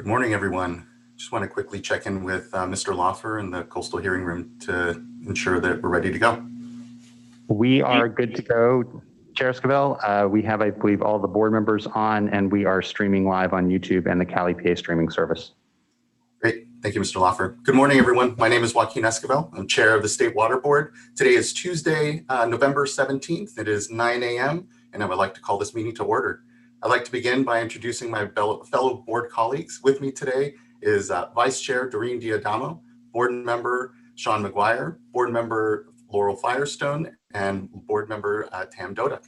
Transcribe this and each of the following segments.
Good morning, everyone. Just want to quickly check in with Mr. Lawfer in the Coastal Hearing Room to ensure that we're ready to go. We are good to go, Chair Esquivel. We have, I believe, all the board members on, and we are streaming live on YouTube and the Cali PA streaming service. Great. Thank you, Mr. Lawfer. Good morning, everyone. My name is Joaquin Esquivel. I'm Chair of the State Water Board. Today is Tuesday, November 17th. It is 9 a.m., and I would like to call this meeting to order. I'd like to begin by introducing my fellow board colleagues. With me today is Vice Chair Doreen Diadamo, Board Member Sean McGuire, Board Member Laurel Firestone, and Board Member Tam Dodak.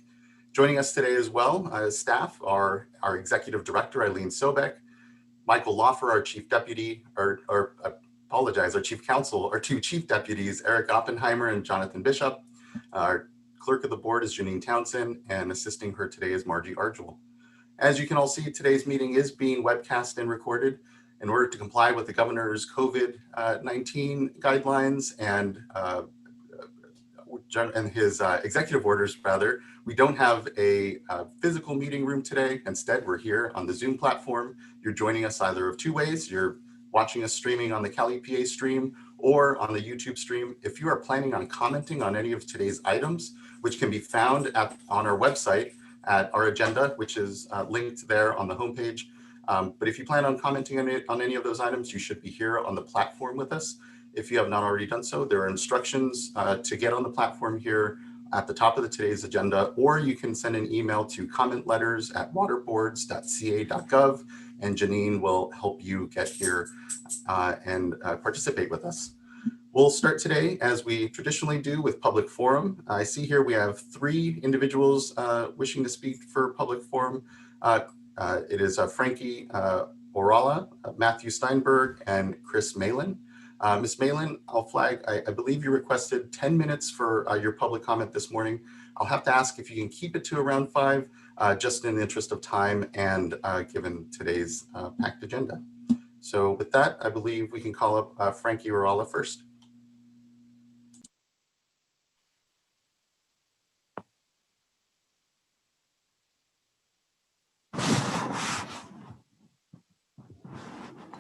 Joining us today as well as staff are our Executive Director, Eileen Sobek, Michael Lawfer, our Chief Deputy, our Chief Counsel, our two Chief Deputies, Eric Oppenheimer and Jonathan Bishop. Our Clerk of the Board is Janine Townsend, and assisting her today is Margie Arjul. As you can all see, today's meeting is being webcast and recorded. In order to comply with the governor's COVID-19 guidelines and his executive orders, rather, we don't have a physical meeting room today. Instead, we're here on the Zoom platform. You're joining us either of two ways. You're watching us streaming on the Cali PA stream or on the YouTube stream. If you are planning on commenting on any of today's items, which can be found on our website at our agenda, which is linked there on the homepage. But if you plan on commenting on any of those items, you should be here on the platform with us. If you have not already done so, there are instructions to get on the platform here at the top of today's agenda, or you can send an email to commentletters@waterboards.ca.gov, and Janine will help you get here and participate with us. We'll start today, as we traditionally do, with public forum. I see here we have three individuals wishing to speak for public forum. It is Frankie Orala, Matthew Steinberg, and Chris Malin. Ms. Malin, I'll flag, I believe you requested 10 minutes for your public comment this morning. I'll have to ask if you can keep it to around 5, just in the interest of time and given today's packed agenda. So with that, I believe we can call up Frankie Orala first.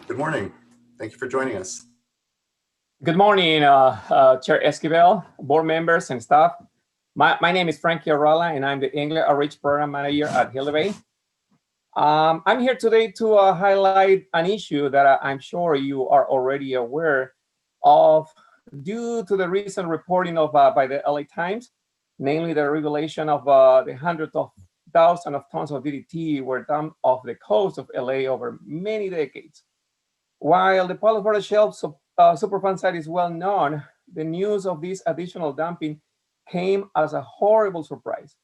Good morning. Thank you for joining us. Good morning, Chair Esquivel, board members and staff. My name is Frankie Orala, and I'm the English Outreach Program Manager at Gila Bay. I'm here today to highlight an issue that I'm sure you are already aware of due to the recent reporting of by the LA Times, namely the revelation of the hundreds of thousands of tons of DDT were dumped off the coast of LA over many decades. While the Palos Verdes Shelf Superfund site is well known, the news of this additional dumping came as a horrible surprise.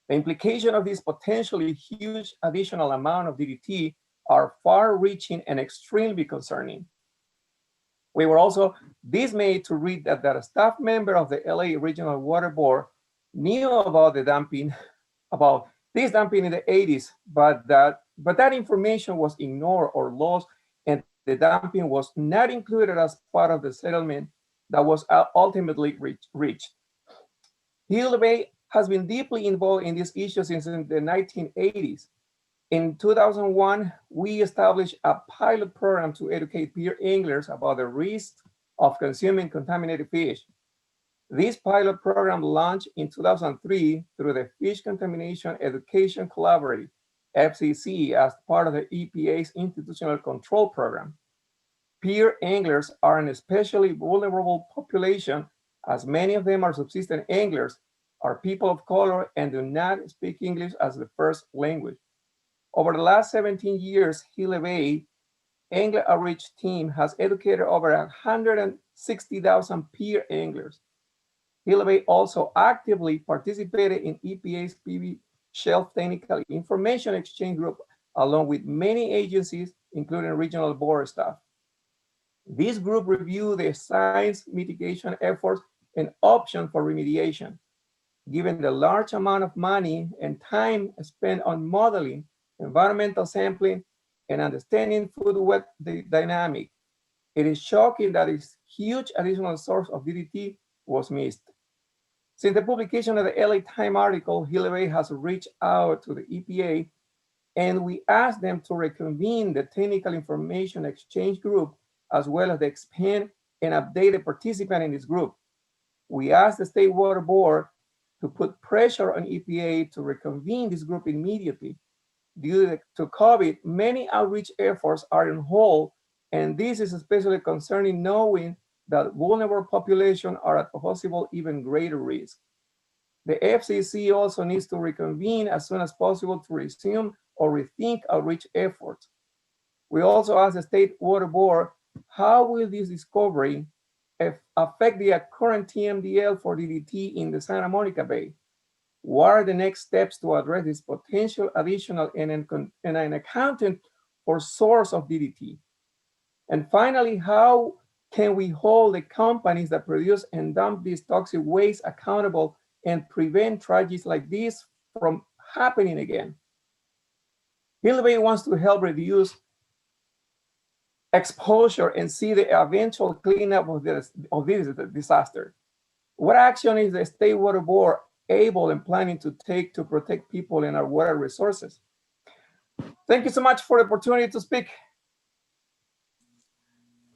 The implication of this potentially huge additional amount of DDT are far-reaching and extremely concerning. We were also dismayed to read that a staff member of the LA Regional Water Board knew about this dumping in the 80s, but that information was ignored or lost, and the dumping was not included as part of the settlement that was ultimately reached. Gila Bay has been deeply involved in this issue since the 1980s. In 2001, we established a pilot program to educate peer anglers about the risks of consuming contaminated fish. This pilot program launched in 2003 through the Fish Contamination Education Collaborative, FCC, as part of the EPA's Institutional Control Program. Peer anglers are an especially vulnerable population, as many of them are subsistence anglers, are people of color, and do not speak English as the first language. Over the last 17 years, Gila Bay Angler Outreach Team has educated over 160,000 peer anglers. Gila Bay also actively participated in EPA's PB Shelf Technical Information Exchange Group, along with many agencies, including regional board staff. This group reviewed the science mitigation efforts and options for remediation. Given the large amount of money and time spent on modeling, environmental sampling, and understanding food web dynamic, it is shocking that this huge additional source of DDT was missed. Since the publication of the LA Times article, Gila Bay has reached out to the EPA and we asked them to reconvene the technical information exchange group, as well as the expand and update the participant in this group. We asked the State Water Board to put pressure on EPA to reconvene this group immediately. Due to COVID, many outreach efforts are on hold, and this is especially concerning knowing that vulnerable populations are at possible even greater risk. The FCC also needs to reconvene as soon as possible to resume or rethink outreach efforts. We also asked the State Water Board, how will this discovery affect the current TMDL for DDT in the Santa Monica Bay? What are the next steps to address this potential additional and an accountant for source of DDT? And finally, how can we hold the companies that produce and dump this toxic waste accountable and prevent tragedies like this from happening again? Hillsborough wants to help reduce exposure and see the eventual cleanup of this disaster. What action is the State Water Board able and planning to take to protect people and our water resources? Thank you so much for the opportunity to speak.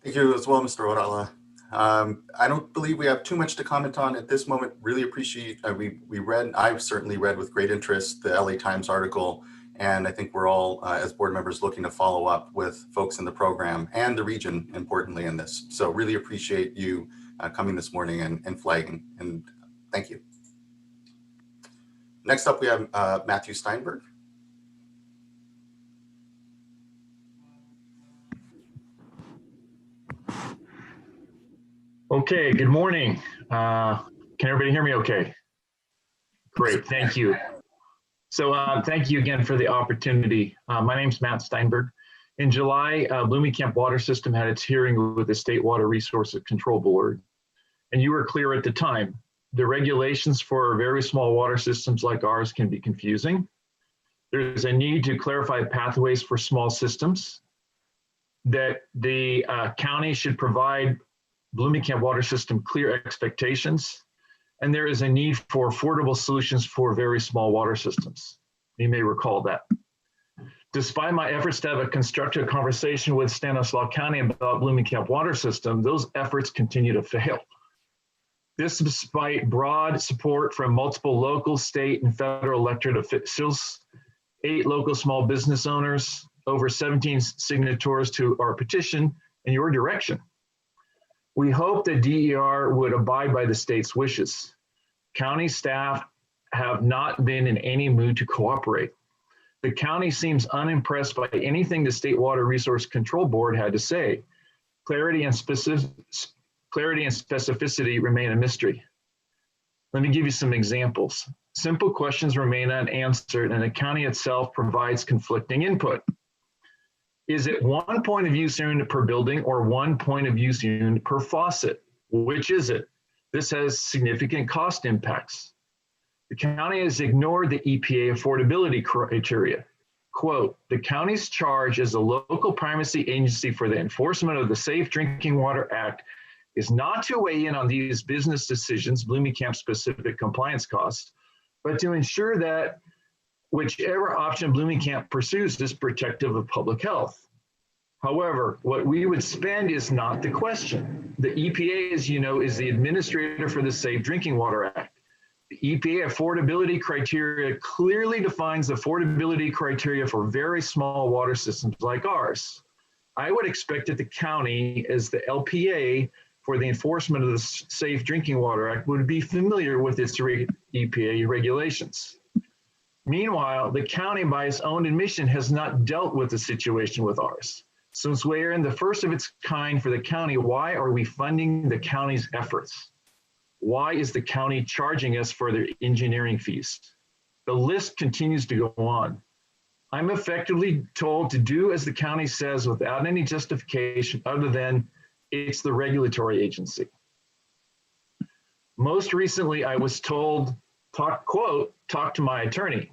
Thank you as well, Mr. Orala. I don't believe we have too much to comment on at this moment. Really appreciate, I've certainly read with great interest the LA Times article, and I think we're all, as board members, looking to follow up with folks in the program and the region, importantly, in this. So really appreciate you coming this morning and flagging, and thank you. Next up, we have Matthew Steinberg. Okay, good morning. Can everybody hear me okay? Great, thank you. So thank you again for the opportunity. My name's Matt Steinberg. In July, Bloomington Water System had its hearing with the State Water Resources Control Board. And you were clear at the time. The regulations for very small water systems like ours can be confusing. There's a need to clarify pathways for small systems, that the county should provide Bloomington Water System clear expectations, and there is a need for affordable solutions for very small water systems. You may recall that. Despite my efforts to have a constructive conversation with Stanislaus County about Bloomington Water System, those efforts continue to fail. This despite broad support from multiple local, state, and federal elected officials, 8 local small business owners, over 17 signatories to our petition, and your direction. We hope that DER would abide by the state's wishes. County staff have not been in any mood to cooperate. The county seems unimpressed by anything the State Water Resource Control Board had to say. Clarity and specificity remain a mystery. Let me give you some examples. Simple questions remain unanswered, and the county itself provides conflicting input. Is it 1 point of use unit per building or 1 point of use unit per faucet? Which is it? This has significant cost impacts. The county has ignored the EPA affordability criteria. Quote, the county's charge as a local primacy agency for the enforcement of the Safe Drinking Water Act is not to weigh in on these business decisions, Bloomington specific compliance costs, but to ensure that whichever option Bloomington pursues is protective of public health. However, what we would spend is not the question. The EPA, as you know, is the administrator for the Safe Drinking Water Act. The EPA affordability criteria clearly defines affordability criteria for very small water systems like ours. I would expect that the county, as the LPA for the enforcement of the Safe Drinking Water Act, would be familiar with its EPA regulations. Meanwhile, the county, by its own admission, has not dealt with the situation with ours. Since we are in the first of its kind for the county, why are we funding the county's efforts? Why is the county charging us for their engineering fees? The list continues to go on. I'm effectively told to do as the county says without any justification other than it's the regulatory agency. Most recently, I was told, quote, talk to my attorney.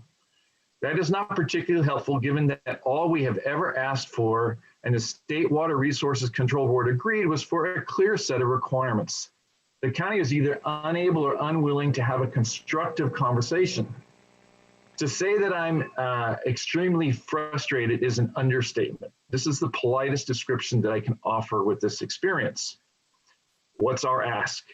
That is not particularly helpful given that all we have ever asked for and the State Water Resources Control Board agreed was for a clear set of requirements. The county is either unable or unwilling to have a constructive conversation. To say that I'm extremely frustrated is an understatement. This is the politest description that I can offer with this experience. What's our ask?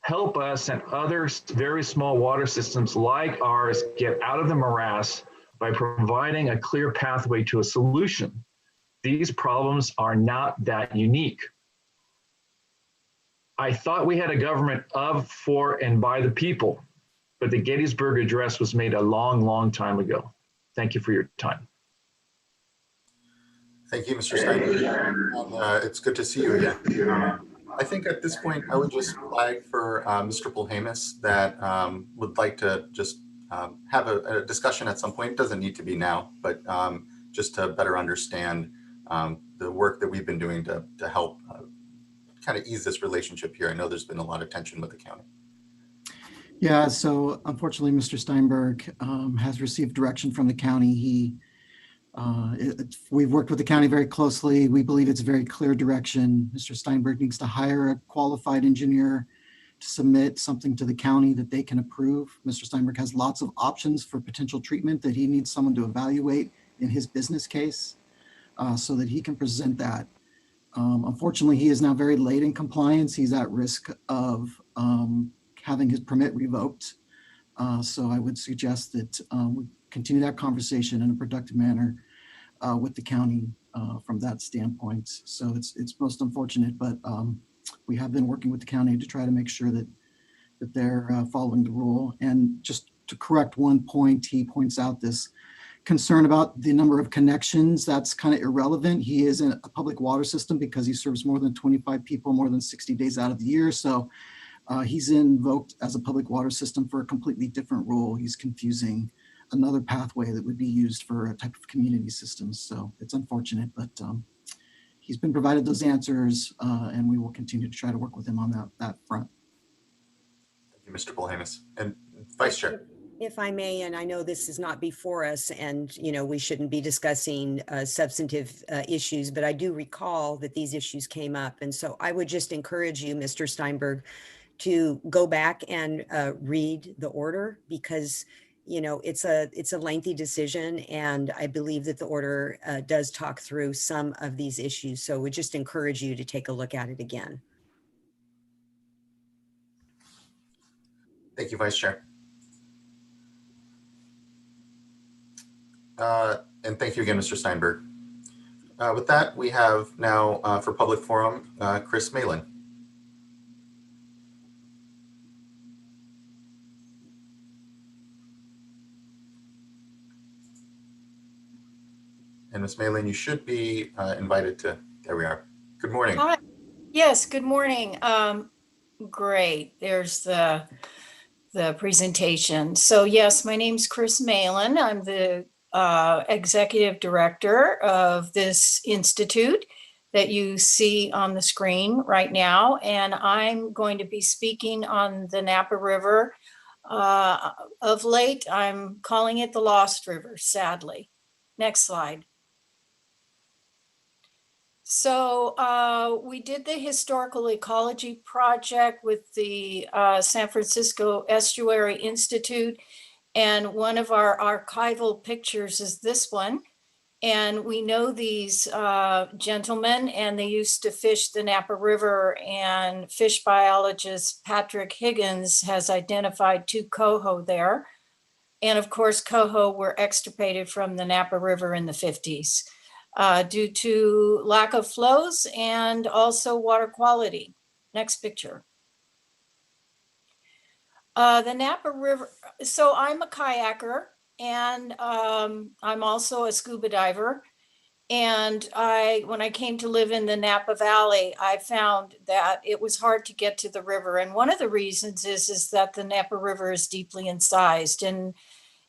Help us and other very small water systems like ours get out of the morass by providing a clear pathway to a solution. These problems are not that unique. I thought we had a government of, for, and by the people, but the Gettysburg Address was made a long, long time ago. Thank you for your time. Thank you, Mr. Steinberg. It's good to see you again. I think at this point, I would just flag for Mr. Polhamus that would like to just have a discussion at some point. It doesn't need to be now, but just to better understand the work that we've been doing to help kind of ease this relationship here. I know there's been a lot of tension with the county. Yeah, so unfortunately, Mr. Steinberg has received direction from the county. We've worked with the county very closely. We believe it's a very clear direction. Mr. Steinberg needs to hire a qualified engineer to submit something to the county that they can approve. Mr. Steinberg has lots of options for potential treatment that he needs someone to evaluate in his business case so that he can present that. Unfortunately, he is now very late in compliance. He's at risk of having his permit revoked. So I would suggest that we continue that conversation in a productive manner with the county from that standpoint. So it's most unfortunate, but we have been working with the county to try to make sure that they're following the rule. And just to correct one point, he points out this concern about the number of connections. That's kind of irrelevant. He is in a public water system because he serves more than 25 people more than 60 days out of the year. So he's invoked as a public water system for a completely different role. He's confusing another pathway that would be used for a type of community system. So it's unfortunate, but he's been provided those answers and we will continue to try to work with him on that front. Thank you, Mr. Polhamus. And Vice Chair. If I may, and I know this is not before us and, you know, we shouldn't be discussing substantive issues, but I do recall that these issues came up. And so I would just encourage you, Mr. Steinberg, to go back and read the order because, you know, it's a lengthy decision. And I believe that the order does talk through some of these issues. So we just encourage you to take a look at it again. Thank you, Vice Chair. And thank you again, Mr. Steinberg. With that, we have now for public forum, Chris Malin. And Ms. Malin, you should be invited to, there we are. Good morning. Hi. Yes, good morning. Great, there's the presentation. So yes, my name's Chris Malin. I'm the executive director of this institute that you see on the screen right now. And I'm going to be speaking on the Napa River. Of late, I'm calling it the Lost River, sadly. Next slide. So we did the historical ecology project with the San Francisco Estuary Institute. And one of our archival pictures is this one. And we know these gentlemen, and they used to fish the Napa River, and fish biologist Patrick Higgins has identified 2 coho there. And of course, coho were extirpated from the Napa River in the 50s due to lack of flows and also water quality. Next picture. The Napa River, so I'm a kayaker and I'm also a scuba diver. And when I came to live in the Napa Valley, I found that it was hard to get to the river. And one of the reasons is that the Napa River is deeply incised. And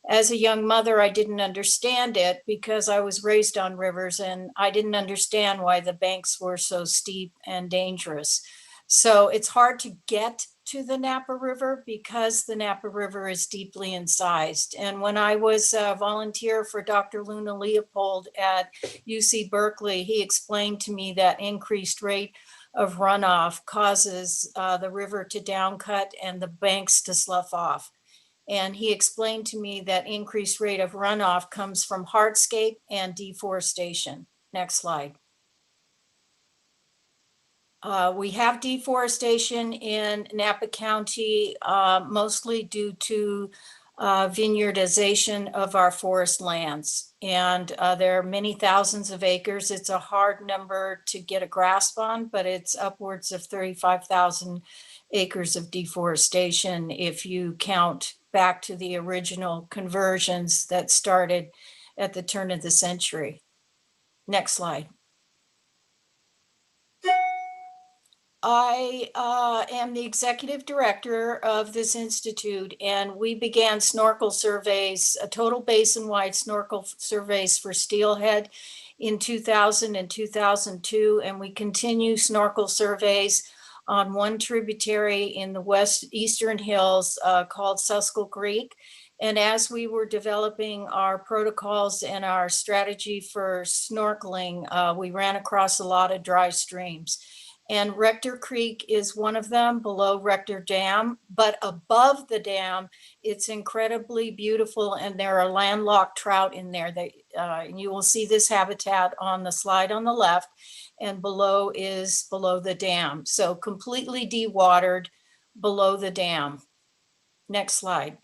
as a young mother, I didn't understand it because I was raised on rivers and I didn't understand why the banks were so steep and dangerous. So it's hard to get to the Napa River because the Napa River is deeply incised. And when I was a volunteer for Dr. Luna Leopold at UC Berkeley, he explained to me that increased rate of runoff causes the river to downcut and the banks to slough off. And he explained to me that increased rate of runoff comes from hardscape and deforestation. Next slide. We have deforestation in Napa County, mostly due to vineyardization of our forest lands. And there are many thousands of acres. It's a hard number to get a grasp on, but it's upwards of 35,000 acres of deforestation if you count back to the original conversions that started at the turn of the century. Next slide. I am the executive director of this institute, and we began snorkel surveys, total basin-wide snorkel surveys for steelhead in 2000 and 2002, and we continue snorkel surveys on one tributary in the eastern hills called Susquel Creek. And as we were developing our protocols and our strategy for snorkeling, we ran across a lot of dry streams. And Rector Creek is one of them below Rector Dam, but above the dam, it's incredibly beautiful, and there are landlocked trout in there. You will see this habitat on the slide on the left, and below is below the dam. So completely dewatered below the dam. Next slide.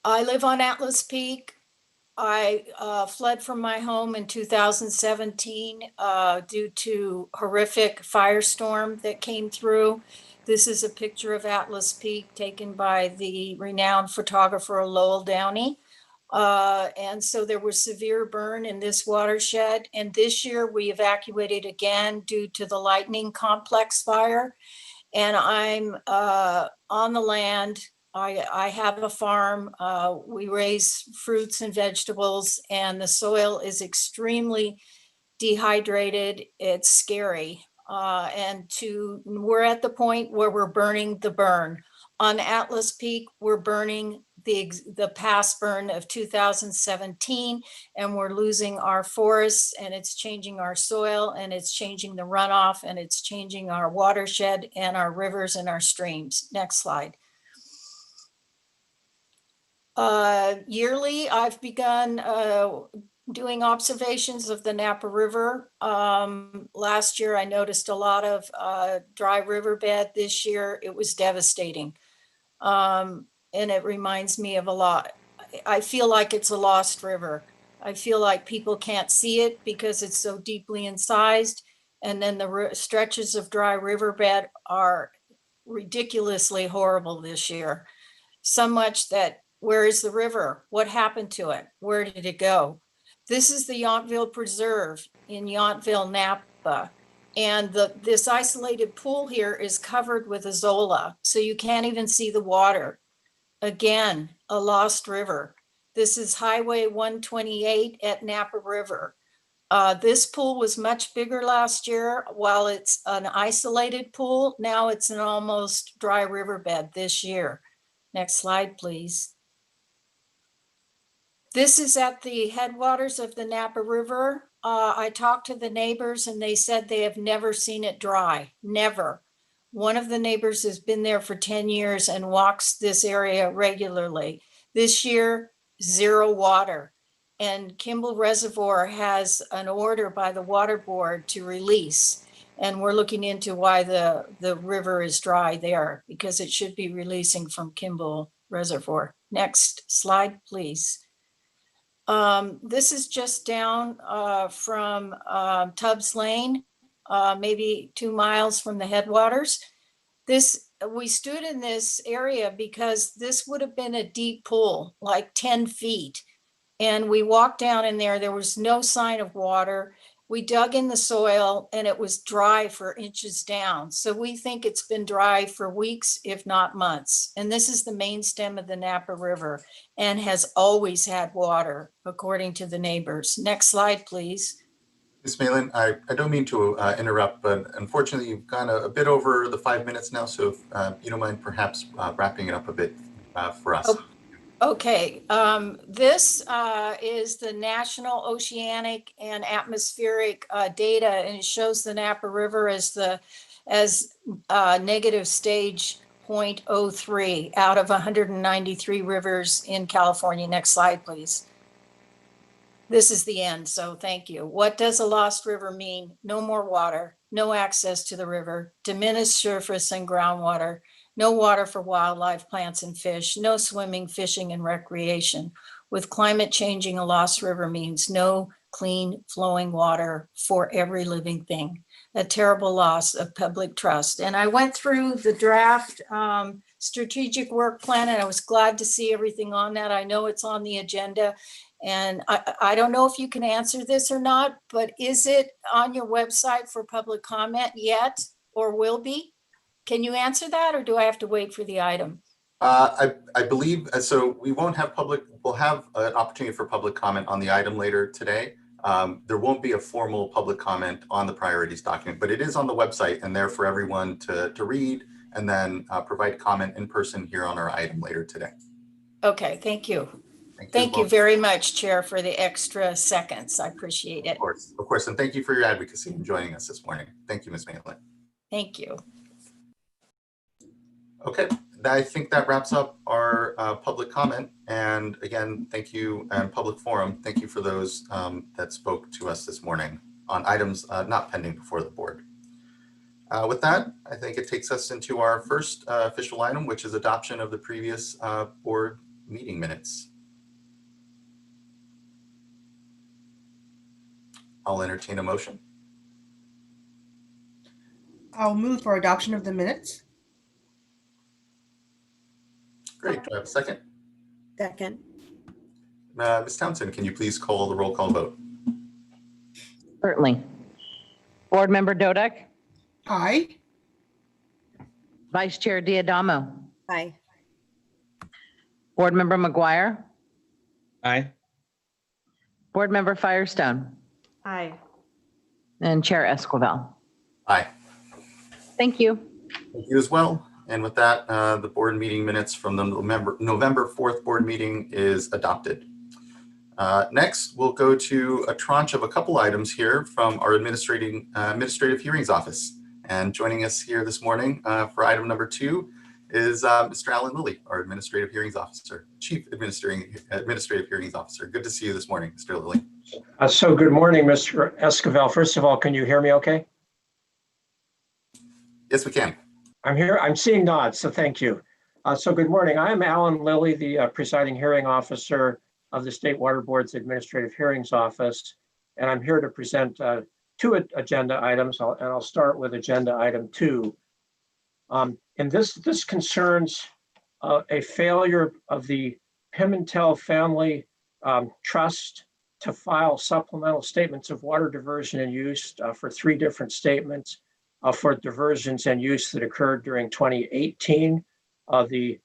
I live on Atlas Peak. I fled from my home in 2017 due to horrific firestorm that came through. This is a picture of Atlas Peak taken by the renowned photographer Lowell Downey. And so there was severe burn in this watershed. And this year we evacuated again due to the lightning complex fire. And I'm on the land. I have a farm. We raise fruits and vegetables, and the soil is extremely dehydrated. It's scary. We're at the point where we're burning the burn. On Atlas Peak, we're burning the past burn of 2017, and we're losing our forests, and it's changing our soil, and it's changing the runoff, and it's changing our watershed and our rivers and our streams. Next slide. Yearly, I've begun doing observations of the Napa River. Last year, I noticed a lot of dry riverbed. This year, it was devastating. And it reminds me of a lot. I feel like it's a lost river. I feel like people can't see it because it's so deeply incised. And then the stretches of dry riverbed are ridiculously horrible this year. So much that, where is the river? What happened to it? Where did it go? This is the Yountville Preserve in Yountville, Napa. And this isolated pool here is covered with azolla, so you can't even see the water. Again, a lost river. This is Highway 128 at Napa River. This pool was much bigger last year. While it's an isolated pool, now it's an almost dry riverbed this year. Next slide, please. This is at the headwaters of the Napa River. I talked to the neighbors and they said they have never seen it dry, never. One of the neighbors has been there for 10 years and walks this area regularly. This year, zero water. And Kimball Reservoir has an order by the water board to release. And we're looking into why the river is dry there, because it should be releasing from Kimball Reservoir. Next slide, please. This is just down from Tubbs Lane, maybe 2 miles from the headwaters. We stood in this area because this would have been a deep pool, like 10 feet. And we walked down in there, there was no sign of water. We dug in the soil and it was dry for inches down. So we think it's been dry for weeks, if not months. And this is the main stem of the Napa River and has always had water, according to the neighbors. Next slide, please. Ms. Malin, I don't mean to interrupt, but unfortunately you've gone a bit over the 5 minutes now. So if you don't mind perhaps wrapping it up a bit for us. Okay, this is the National Oceanic and Atmospheric data, and it shows the Napa River as negative stage 0.03 out of 193 rivers in California. Next slide, please. This is the end, so thank you. What does a lost river mean? No more water, no access to the river, diminished surface and groundwater, no water for wildlife, plants, and fish, no swimming, fishing, and recreation. With climate changing, a lost river means no clean flowing water for every living thing. A terrible loss of public trust. And I went through the draft strategic work plan, and I was glad to see everything on that. I know it's on the agenda. And I don't know if you can answer this or not, but is it on your website for public comment yet or will be? Can you answer that, or do I have to wait for the item? I believe, so we won't have we'll have an opportunity for public comment on the item later today. There won't be a formal public comment on the priorities document, but it is on the website and there for everyone to read and then provide comment in person here on our item later today. Okay, thank you. Thank You very much, Chair, for the extra seconds. I appreciate it. Of course, and thank you for your advocacy and joining us this morning. Thank you, Ms. Maitland. Thank you. Okay, I think that wraps up our public comment. And again, thank you, and public forum. Thank you for those that spoke to us this morning on items not pending before the board. With that, I think it takes us into our first official item, which is adoption of the previous board meeting minutes. I'll entertain a motion. I'll move for adoption of the minutes. Great. Do I have a second? Second. Ms. Townsend, can you please call the roll call vote? Certainly. Board Member Dodek, Aye. Vice Chair Diadamo, Aye. Board Member McGuire, Aye. Board Member Firestone, Aye. and Chair Esquivel. Aye. Thank you. Thank you as well. And with that, the board meeting minutes from the November 4th board meeting is adopted. Next, we'll go to a tranche of a couple items here from our administrative hearings office. And joining us here this morning for item number 2 is Mr. Alan Lilly, our administrative hearings officer, Chief Administrative Hearings Officer. Good to see you this morning, Mr. Lilly. So good morning, Mr. Esquivel. First of all, can you hear me okay? Yes, we can. I'm here. I'm seeing nods, so thank you. So good morning. I'm Alan Lilly, the presiding hearing officer of the State Water Board's Administrative Hearings Office, and I'm here to present 2 agenda items, and I'll start with agenda item 2. And this concerns a failure of the Pimentel Family Trust to file supplemental statements of water diversion and use for 3 different statements for diversions and use that occurred during 2018. The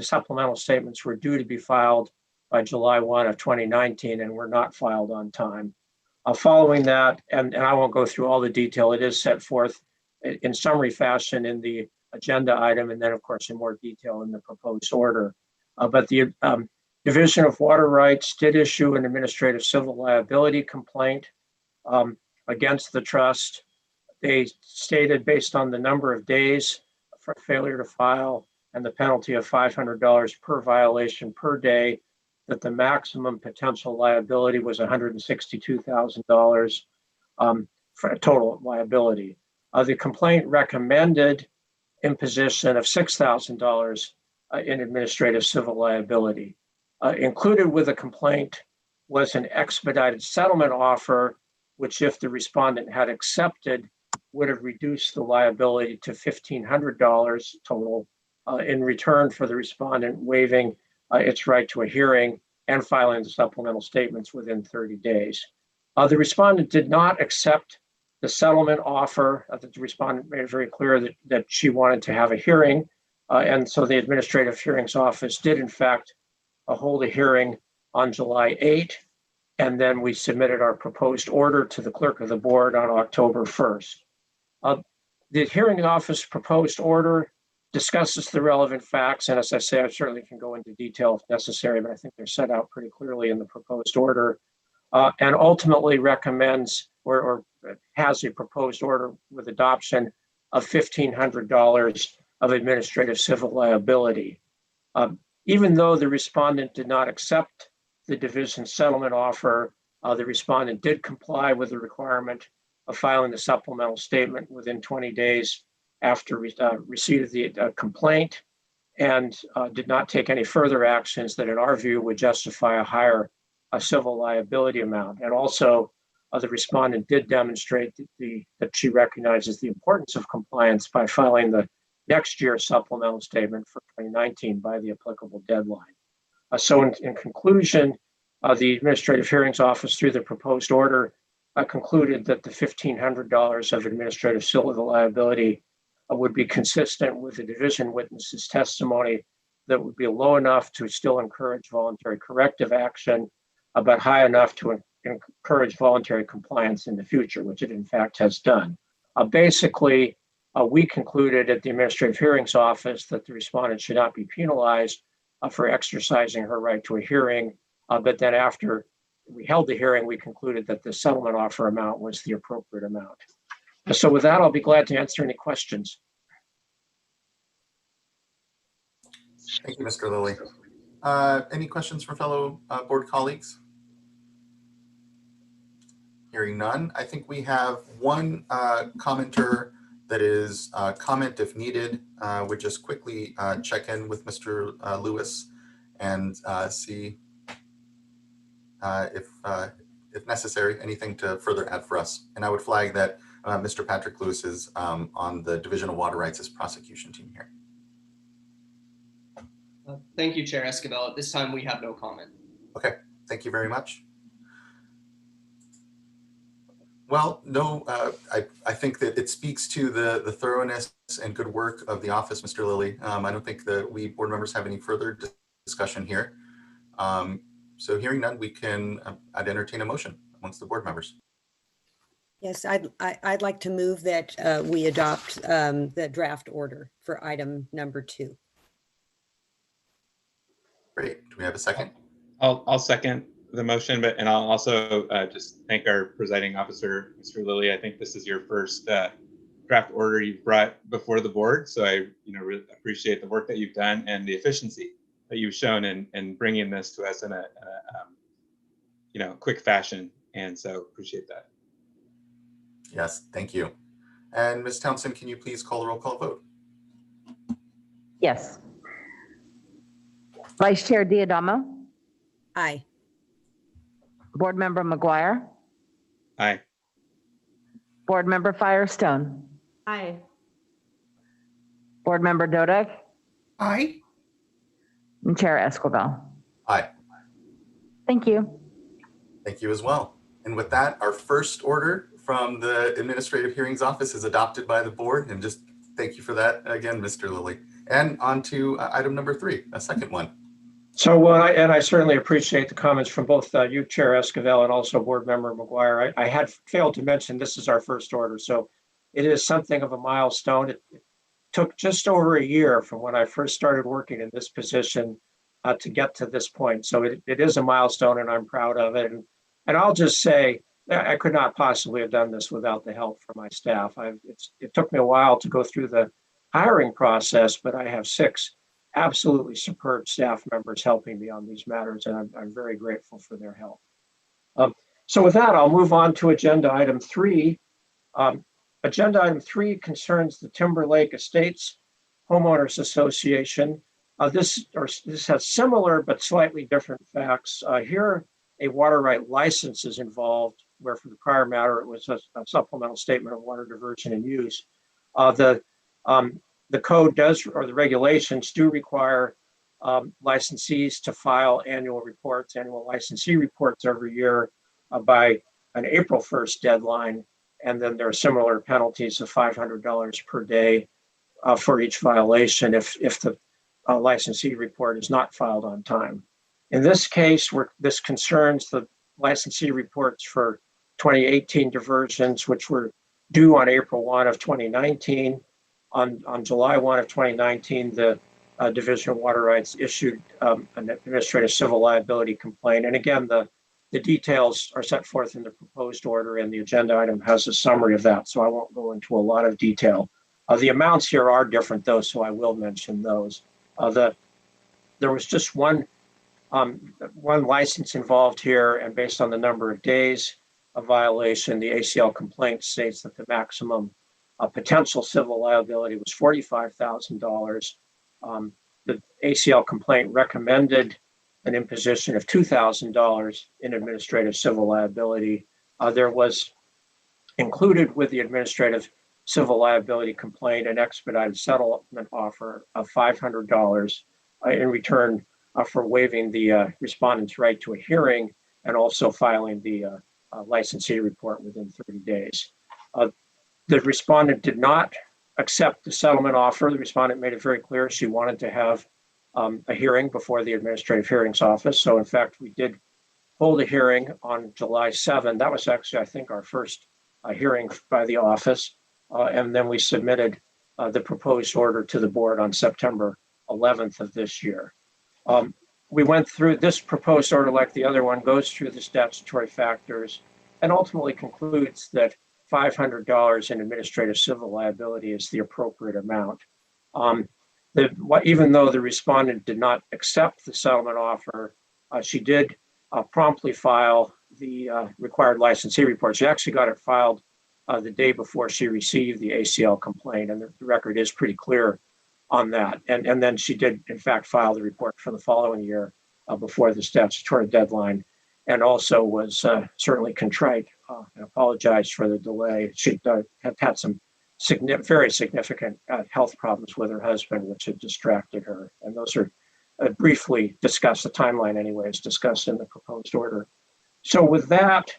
supplemental statements were due to be filed by July 1 of 2019 and were not filed on time. Following that, and I won't go through all the detail, it is set forth in summary fashion in the agenda item, and then of course in more detail in the proposed order. But the Division of Water Rights did issue an administrative civil liability complaint against the trust. They stated, based on the number of days for failure to file and the penalty of $500 per violation per day, that the maximum potential liability was $162,000 for a total liability. The complaint recommended imposition of $6,000 in administrative civil liability. Included with the complaint was an expedited settlement offer, which, if the respondent had accepted, would have reduced the liability to $1,500 total in return for the respondent waiving its right to a hearing and filing the supplemental statements within 30 days. The respondent did not accept the settlement offer. The respondent made it very clear that she wanted to have a hearing. And so the Administrative Hearings Office did, in fact, hold a hearing on July 8. And then we submitted our proposed order to the clerk of the board on October 1st. The hearing office proposed order discusses the relevant facts. And as I say, I certainly can go into detail if necessary, but I think they're set out pretty clearly in the proposed order, and ultimately recommends or has a proposed order with adoption of $1,500 of administrative civil liability. Even though the respondent did not accept the division settlement offer, the respondent did comply with the requirement of filing the supplemental statement within 20 days after receipt of the complaint, and did not take any further actions that in our view would justify a higher civil liability amount. And also the respondent did demonstrate that she recognizes the importance of compliance by filing the next year's supplemental statement for 2019 by the applicable deadline. So in conclusion, the Administrative Hearings Office, through the proposed order, concluded that the $1,500 of administrative civil liability would be consistent with the division witness's testimony, that would be low enough to still encourage voluntary corrective action, but high enough to encourage voluntary compliance in the future, which it in fact has done. Basically, we concluded at the Administrative Hearings Office that the respondent should not be penalized for exercising her right to a hearing, but then after we held the hearing, we concluded that the settlement offer amount was the appropriate amount. So with that, I'll be glad to answer any questions. Thank you, Mr. Lilly. Any questions from fellow board colleagues? Hearing none, I think we have one commenter that is comment if needed. Would just quickly check in with Mr. Lewis and see if necessary, anything to further add for us. And I would flag that Mr. Patrick Lewis is on the Division of Water Rights' prosecution team here. Thank you, Chair Esquivel. At this time, we have no comment. Okay, thank you very much. Well, no, I think that it speaks to the thoroughness and good work of the office, Mr. Lilly. I don't think that we board members have any further discussion here. So hearing none, I'd entertain a motion amongst the board members. Yes, I'd like to move that we adopt the draft order for item number 2. Great. Do we have a second? I'll second the motion, and I'll also just thank our presiding officer, Mr. Lilly. I think this is your first draft order you've brought before the board, so I really appreciate the work that you've done and the efficiency that you've shown in bringing this to us in a quick fashion, and so appreciate that. Yes, thank you. And Ms. Townsend, can you please call the roll call vote? Yes. Vice Chair Diadamo, Aye. Board Member McGuire, Aye. Board Member Firestone, Aye. Board Member Dodek, Aye. and Chair Esquivel. Aye. Thank you. Thank you as well. And with that, our first order from the Administrative Hearings Office is adopted by the board. And just thank you for that again, Mr. Lilly. And on to item number 3, a second one. So, I certainly appreciate the comments from both you, Chair Esquivel, and also Board Member McGuire. I had failed to mention this is our first order, so it is something of a milestone. It took just over a year from when I first started working in this position to get to this point. So it is a milestone, and I'm proud of it. And I'll just say, I could not possibly have done this without the help from my staff. It took me a while to go through the hiring process, but I have 6 absolutely superb staff members helping me on these matters, and I'm very grateful for their help. So with that, I'll move on to agenda item 3. Agenda item 3 concerns the Timberlake Estates Homeowners Association. This has similar but slightly different facts. Here, a water right license is involved, where for the prior matter, it was a supplemental statement of water diversion and use. The code does, or the regulations do require licensees to file annual licensee reports every year by an April 1st deadline. And then there are similar penalties of $500 per day for each violation if the licensee report is not filed on time. In this case, this concerns the licensee reports for 2018 diversions, which were due on April 1 of 2019. On July 1 of 2019, the Division of Water Rights issued an administrative civil liability complaint. And again, the details are set forth in the proposed order, and the agenda item has a summary of that, so I won't go into a lot of detail. The amounts here are different though, so I will mention those. There was just one license involved here, and based on the number of days of violation, the ACL complaint states that the maximum potential civil liability was $45,000. The ACL complaint recommended an imposition of $2,000 in administrative civil liability. There was included with the administrative civil liability complaint an expedited settlement offer of $500 in return for waiving the respondent's right to a hearing and also filing the licensee report within 30 days. The respondent did not accept the settlement offer. The respondent made it very clear she wanted to have a hearing before the Administrative Hearings Office. So in fact, we did hold a hearing on July 7. That was actually, I think, our first hearing by the office. And then we submitted the proposed order to the board on September 11th of this year. We went through this proposed order, like the other one, goes through the statutory factors and ultimately concludes that $500 in administrative civil liability is the appropriate amount. Even though the respondent did not accept the settlement offer, she did promptly file the required licensee report. She actually got it filed the day before she received the ACL complaint, and the record is pretty clear on that. And then she did, in fact, file the report for the following year before the statutory deadline, and also was certainly contrite and apologized for the delay. She had had some very significant health problems with her husband, which had distracted her. And those are briefly discussed, the timeline anyway, is discussed in the proposed order. So with that,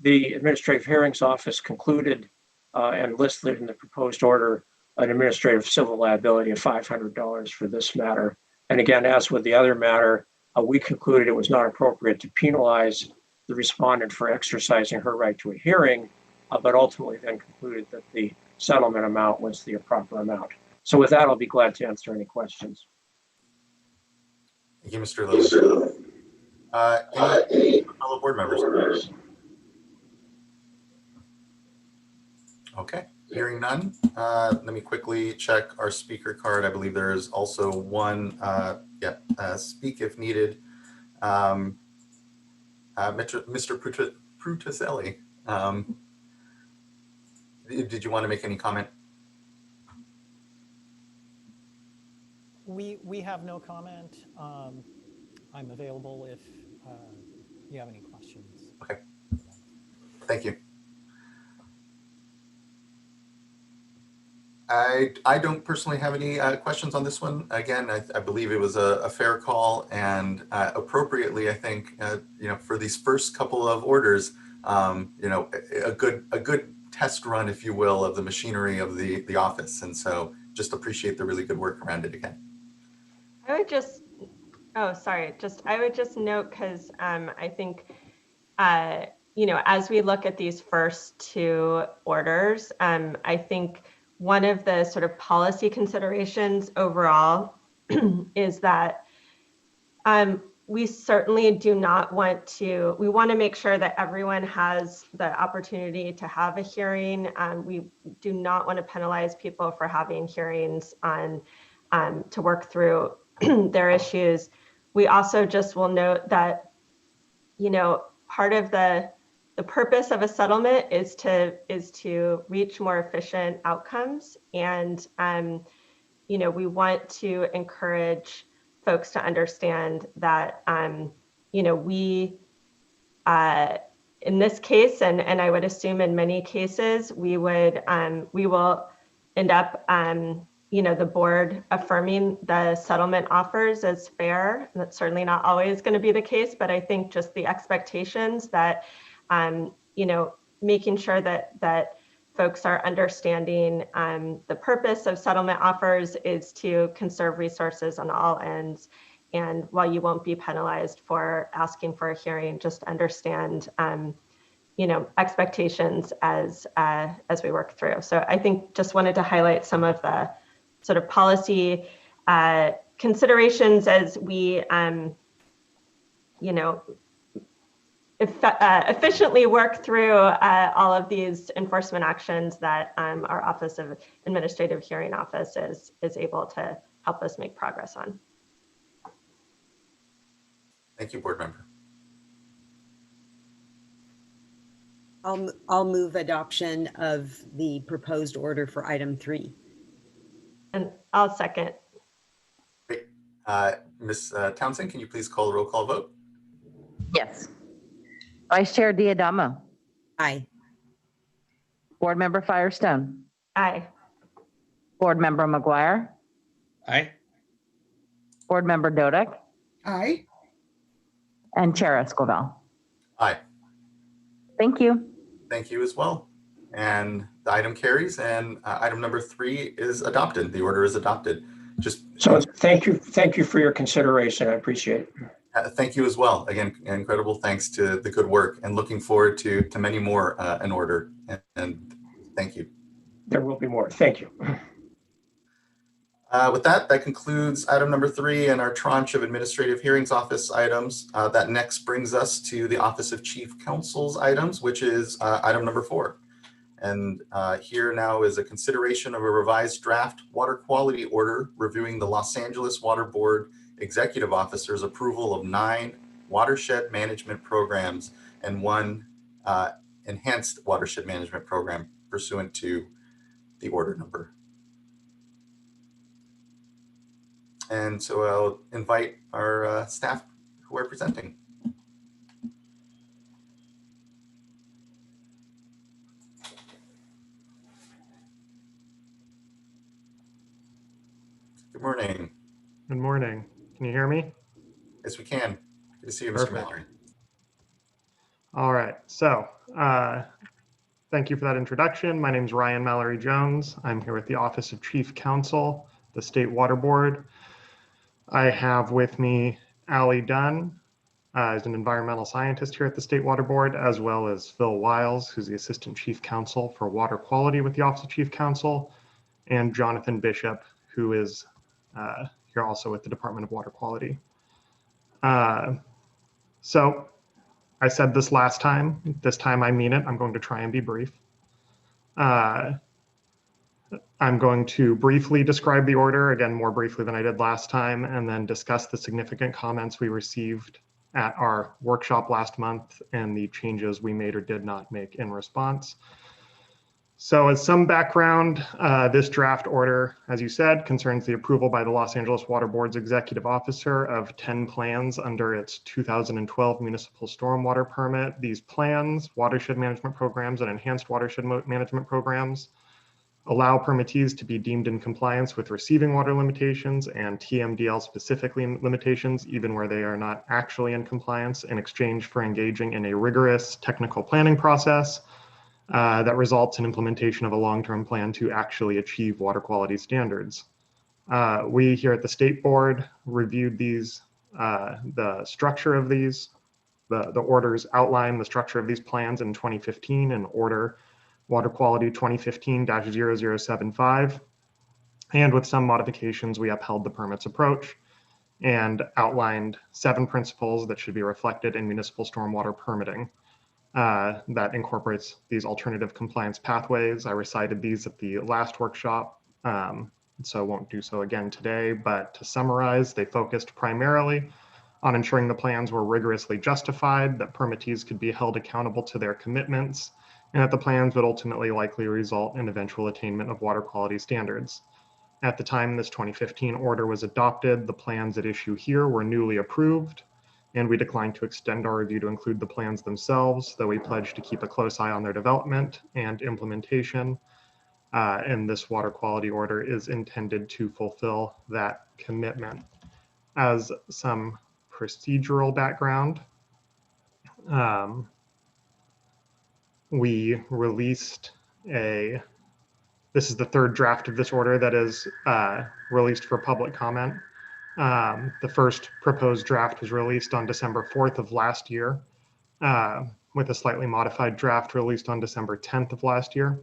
the Administrative Hearings Office concluded and listed in the proposed order an administrative civil liability of $500 for this matter. And again, as with the other matter, we concluded it was not appropriate to penalize the respondent for exercising her right to a hearing, but ultimately then concluded that the settlement amount was the proper amount. So with that, I'll be glad to answer any questions. Thank you, Mr. Lilly. Any fellow board members? Okay, hearing none. Let me quickly check our speaker card. I believe there is also one, speak if needed. Mr. Prutelli, did you want to make any comment? We have no comment. I'm available if you have any questions. Okay, thank you. I don't personally have any questions on this one. Again, I believe it was a fair call, and appropriately, I think, for these first couple of orders, a good test run, if you will, of the machinery of the office. And so just appreciate the really good work around it again. I would just, I would just note, because I think, as we look at these first two orders, I think one of the sort of policy considerations overall is that we certainly do not want to, we want to make sure that everyone has the opportunity to have a hearing. We do not want to penalize people for having hearings on to work through their issues. We also just will note that, part of the purpose of a settlement is to reach more efficient outcomes. And, we want to encourage folks to understand that, we, in this case, and I would assume in many cases, we will end up, the board affirming the settlement offers as fair. And that's certainly not always going to be the case, but I think just the expectations that, making sure that folks are understanding the purpose of settlement offers is to conserve resources on all ends. And while you won't be penalized for asking for a hearing, just understand, expectations as we work through. So I think just wanted to highlight some of the sort of policy efficiently work through all of these enforcement actions that our Office of Administrative Hearing Office is able to help us make progress on. Thank you, board member. I'll move adoption of the proposed order for item 3. And I'll second. Great. Ms. Townsend, can you please call the roll call vote? Yes. Vice Chair Diadamo. Aye. Board Member Firestone. Aye. Board Member McGuire. Aye. Board Member Dodek. Aye. And Chair Esquivel. Aye. Thank you. Thank you as well. And the item carries, and item number 3 is adopted. The order is adopted. Just So thank you for your consideration. I appreciate it. thank you as well. Again, incredible thanks to the good work, and looking forward to many more in order. And thank you. There will be more. Thank you. With that, that concludes item number 3 and our tranche of Administrative Hearings Office items. That next brings us to the Office of Chief Counsel's items, which is item number 4. And here now is a consideration of a revised draft water quality order reviewing the Los Angeles Water Board Executive Officer's approval of 9 watershed management programs and 1 enhanced watershed management program pursuant to the order number. And so I'll invite our staff who are presenting. Good morning. Good morning. Can you hear me? Yes, we can. Good to see you, Mr. Perfect. Mallory. All right. So thank you for that introduction. My name is Ryan Mallory Jones. I'm here with the Office of Chief Counsel, the State Water Board. I have with me Allie Dunn, who's an environmental scientist here at the State Water Board, as well as Phil Wiles, who's the Assistant Chief Counsel for Water Quality with the Office of Chief Counsel, and Jonathan Bishop, who is here also with the Department of Water Quality. So I said this last time, this time I mean it. I'm going to try and be brief. I'm going to briefly describe the order, again, more briefly than I did last time, and then discuss the significant comments we received at our workshop last month and the changes we made or did not make in response. So as some background, this draft order, as you said, concerns the approval by the Los Angeles Water Board's executive officer of 10 plans under its 2012 municipal stormwater permit. These plans, watershed management programs and enhanced watershed management programs, allow permittees to be deemed in compliance with receiving water limitations and TMDL specifically limitations, even where they are not actually in compliance, in exchange for engaging in a rigorous technical planning process that results in implementation of a long-term plan to actually achieve water quality standards. We here at the State Board reviewed these, the structure of these, the orders outline the structure of these plans in 2015 in order Water Quality 2015-0075. And with some modifications, we upheld the permits approach and outlined 7 principles that should be reflected in municipal stormwater permitting. That incorporates these alternative compliance pathways. I recited these at the last workshop, so won't do so again today, but to summarize, they focused primarily on ensuring the plans were rigorously justified, that permittees could be held accountable to their commitments, and that the plans would ultimately likely result in eventual attainment of water quality standards. At the time this 2015 order was adopted, the plans at issue here were newly approved, and we declined to extend our review to include the plans themselves, though we pledged to keep a close eye on their development and implementation. And this water quality order is intended to fulfill that commitment. As some procedural background, we released this is the 3rd draft of this order that is released for public comment. The first proposed draft was released on December 4th of last year, with a slightly modified draft released on December 10th of last year.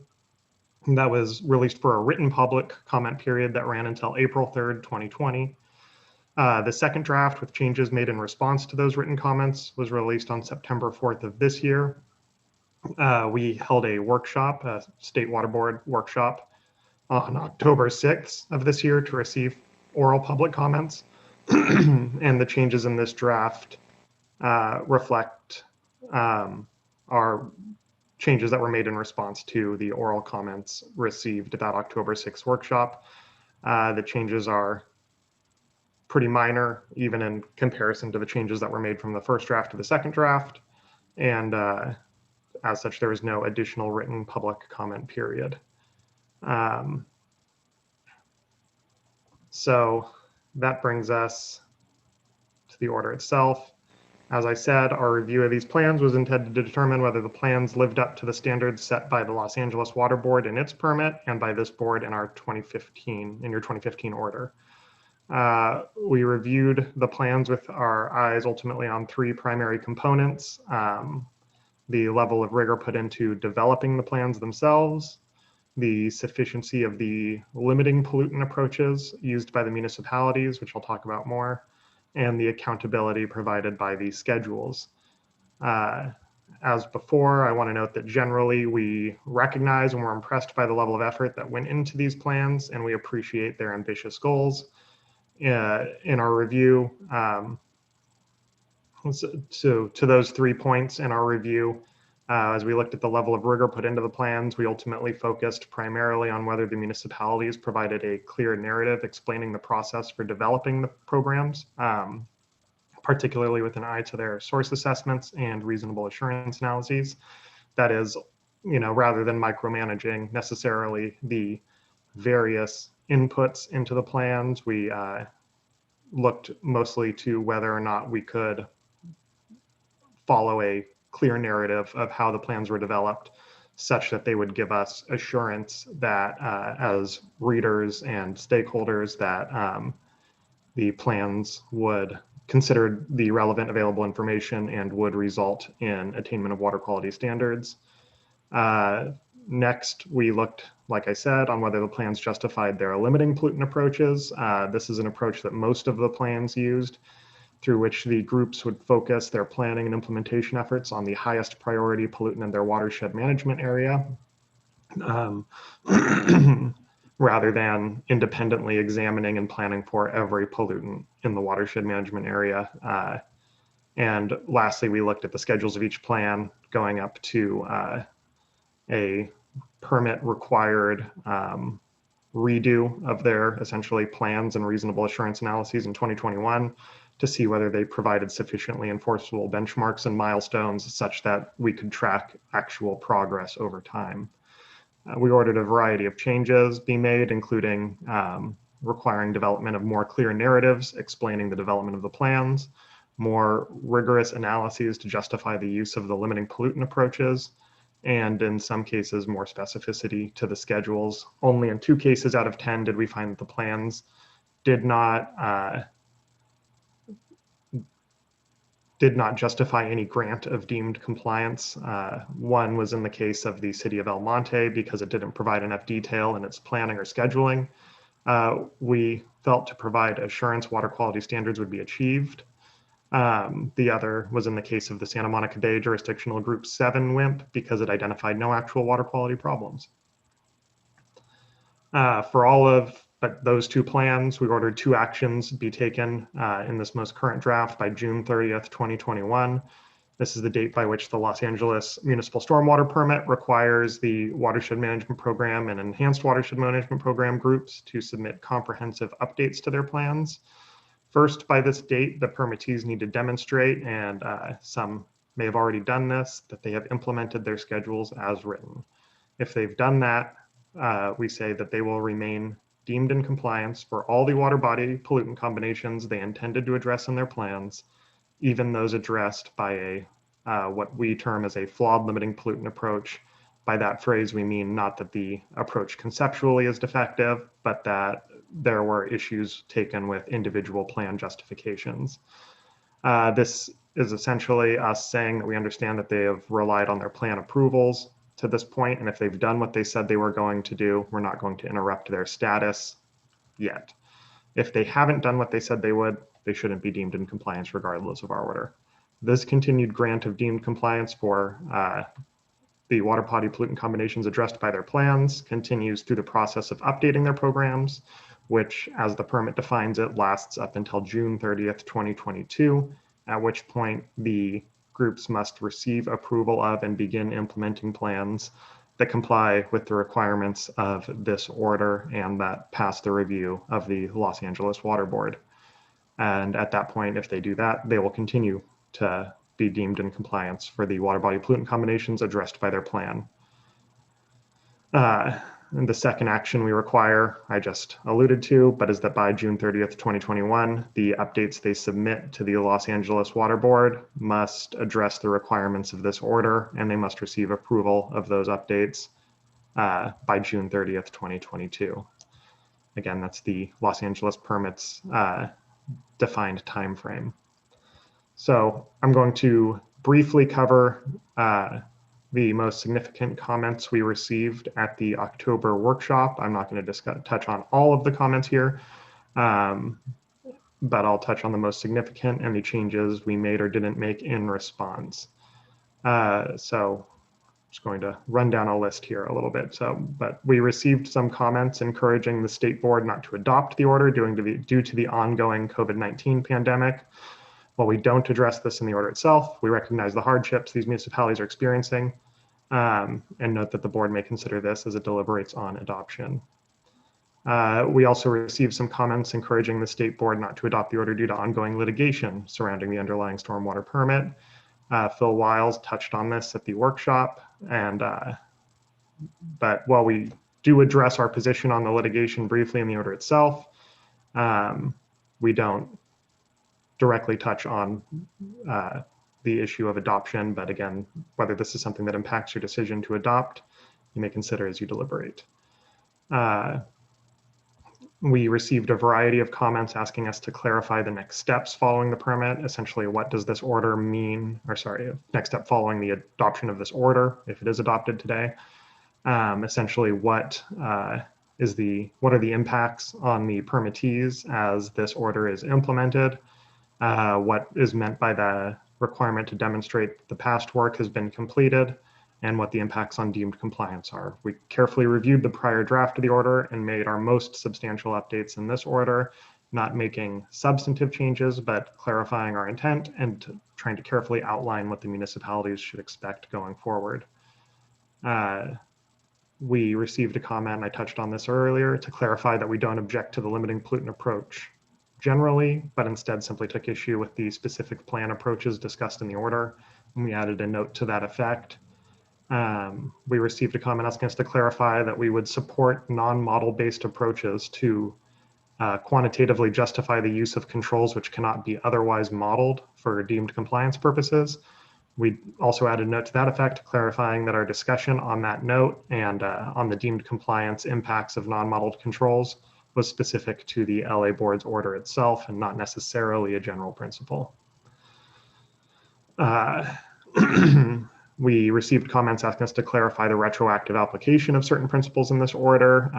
And that was released for a written public comment period that ran until April 3rd, 2020. The second draft with changes made in response to those written comments was released on September 4th of this year. We held a workshop, a State Water Board workshop on October 6th of this year to receive oral public comments. And the changes in this draft reflect our changes that were made in response to the oral comments received at that October 6th workshop. The changes are pretty minor, even in comparison to the changes that were made from the first draft to the second draft. And as such, there is no additional written public comment period. So that brings us to the order itself. As I said, our review of these plans was intended to determine whether the plans lived up to the standards set by the Los Angeles Water Board in its permit and by this board in your 2015 order. We reviewed the plans with our eyes ultimately on three primary components: the level of rigor put into developing the plans themselves, the sufficiency of the limiting pollutant approaches used by the municipalities, which I'll talk about more, and the accountability provided by the schedules. As before, I want to note that generally we recognize and we're impressed by the level of effort that went into these plans, and we appreciate their ambitious goals. In our review, to those 3 points in our review, as we looked at the level of rigor put into the plans, we ultimately focused primarily on whether the municipalities provided a clear narrative explaining the process for developing the programs, particularly with an eye to their source assessments and reasonable assurance analyses. That is, rather than micromanaging necessarily the various inputs into the plans, we looked mostly to whether or not we could follow a clear narrative of how the plans were developed, such that they would give us assurance that as readers and stakeholders that the plans would consider the relevant available information and would result in attainment of water quality standards. Next, we looked, like I said, on whether the plans justified their limiting pollutant approaches. This is an approach that most of the plans used, through which the groups would focus their planning and implementation efforts on the highest priority pollutant in their watershed management area, rather than independently examining and planning for every pollutant in the watershed management area. And lastly, we looked at the schedules of each plan going up to a permit required redo of their essentially plans and reasonable assurance analyses in 2021 to see whether they provided sufficiently enforceable benchmarks and milestones such that we could track actual progress over time. We ordered a variety of changes be made, including requiring development of more clear narratives explaining the development of the plans, more rigorous analyses to justify the use of the limiting pollutant approaches, and in some cases, more specificity to the schedules. Only in 2 cases out of 10 did we find that the plans did not justify any grant of deemed compliance. One was in the case of the city of El Monte because it didn't provide enough detail in its planning or scheduling. We felt to provide assurance water quality standards would be achieved. The other was in the case of the Santa Monica Bay Jurisdictional Group 7 WIMP because it identified no actual water quality problems. For all of but those 2 plans, we ordered 2 actions be taken in this most current draft by June 30th, 2021. This is the date by which the Los Angeles Municipal Stormwater Permit requires the Watershed Management Program and Enhanced Watershed Management Program groups to submit comprehensive updates to their plans. First, by this date, the permittees need to demonstrate, and some may have already done this, that they have implemented their schedules as written. If they've done that, we say that they will remain deemed in compliance for all the water body pollutant combinations they intended to address in their plans, even those addressed by a what we term as a flawed limiting pollutant approach. By that phrase, we mean not that the approach conceptually is defective, but that there were issues taken with individual plan justifications. This is essentially us saying that we understand that they have relied on their plan approvals to this point, and if they've done what they said they were going to do, we're not going to interrupt their status yet. If they haven't done what they said they would, they shouldn't be deemed in compliance regardless of our order. This continued grant of deemed compliance for the water body pollutant combinations addressed by their plans continues through the process of updating their programs, which, as the permit defines it, lasts up until June 30th, 2022, at which point the groups must receive approval of and begin implementing plans that comply with the requirements of this order and that pass the review of the Los Angeles Water Board. And at that point, if they do that, they will continue to be deemed in compliance for the water body pollutant combinations addressed by their plan. And the second action we require, I just alluded to, but is that by June 30th, 2021, the updates they submit to the Los Angeles Water Board must address the requirements of this order, and they must receive approval of those updates by June 30th, 2022. Again, that's the Los Angeles permits defined time frame. So I'm going to briefly cover the most significant comments we received at the October workshop. I'm not going to touch on all of the comments here, but I'll touch on the most significant and the changes we made or didn't make in response. So I'm just going to run down a list here a little bit. But we received some comments encouraging the state board not to adopt the order due to the ongoing COVID-19 pandemic. While we don't address this in the order itself, we recognize the hardships these municipalities are experiencing and note that the board may consider this as it deliberates on adoption. We also received some comments encouraging the state board not to adopt the order due to ongoing litigation surrounding the underlying stormwater permit. Phil Wiles touched on this at the workshop, but while we do address our position on the litigation briefly in the order itself, we don't directly touch on the issue of adoption, but again, whether this is something that impacts your decision to adopt, you may consider as you deliberate. We received a variety of comments asking us to clarify the next steps following the permit. Essentially, what does this order mean? Or sorry, next step following the adoption of this order, if it is adopted today. Essentially, what are the impacts on the permittees as this order is implemented? What is meant by the requirement to demonstrate that the past work has been completed, and what the impacts on deemed compliance are. We carefully reviewed the prior draft of the order and made our most substantial updates in this order, not making substantive changes, but clarifying our intent and trying to carefully outline what the municipalities should expect going forward. We received a comment, and I touched on this earlier, to clarify that we don't object to the limiting pollutant approach generally, but instead simply took issue with the specific plan approaches discussed in the order, and we added a note to that effect. We received a comment asking us to clarify that we would support non-model based approaches to quantitatively justify the use of controls which cannot be otherwise modeled for deemed compliance purposes. We also added a note to that effect, clarifying that our discussion on that note and on the deemed compliance impacts of non-modeled controls was specific to the LA Board's order itself and not necessarily a general principle. We received comments asking us to clarify the retroactive application of certain principles in this order.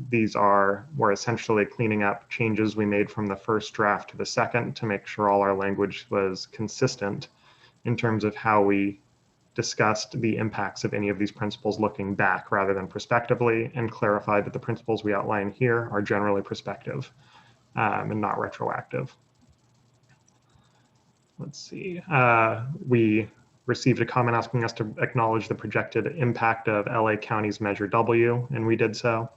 We're essentially cleaning up changes we made from the first draft to the second to make sure all our language was consistent in terms of how we discussed the impacts of any of these principles looking back rather than prospectively, and clarified that the principles we outline here are generally prospective and not retroactive. Let's see. We received a comment asking us to acknowledge the projected impact of LA County's Measure W, and we did so.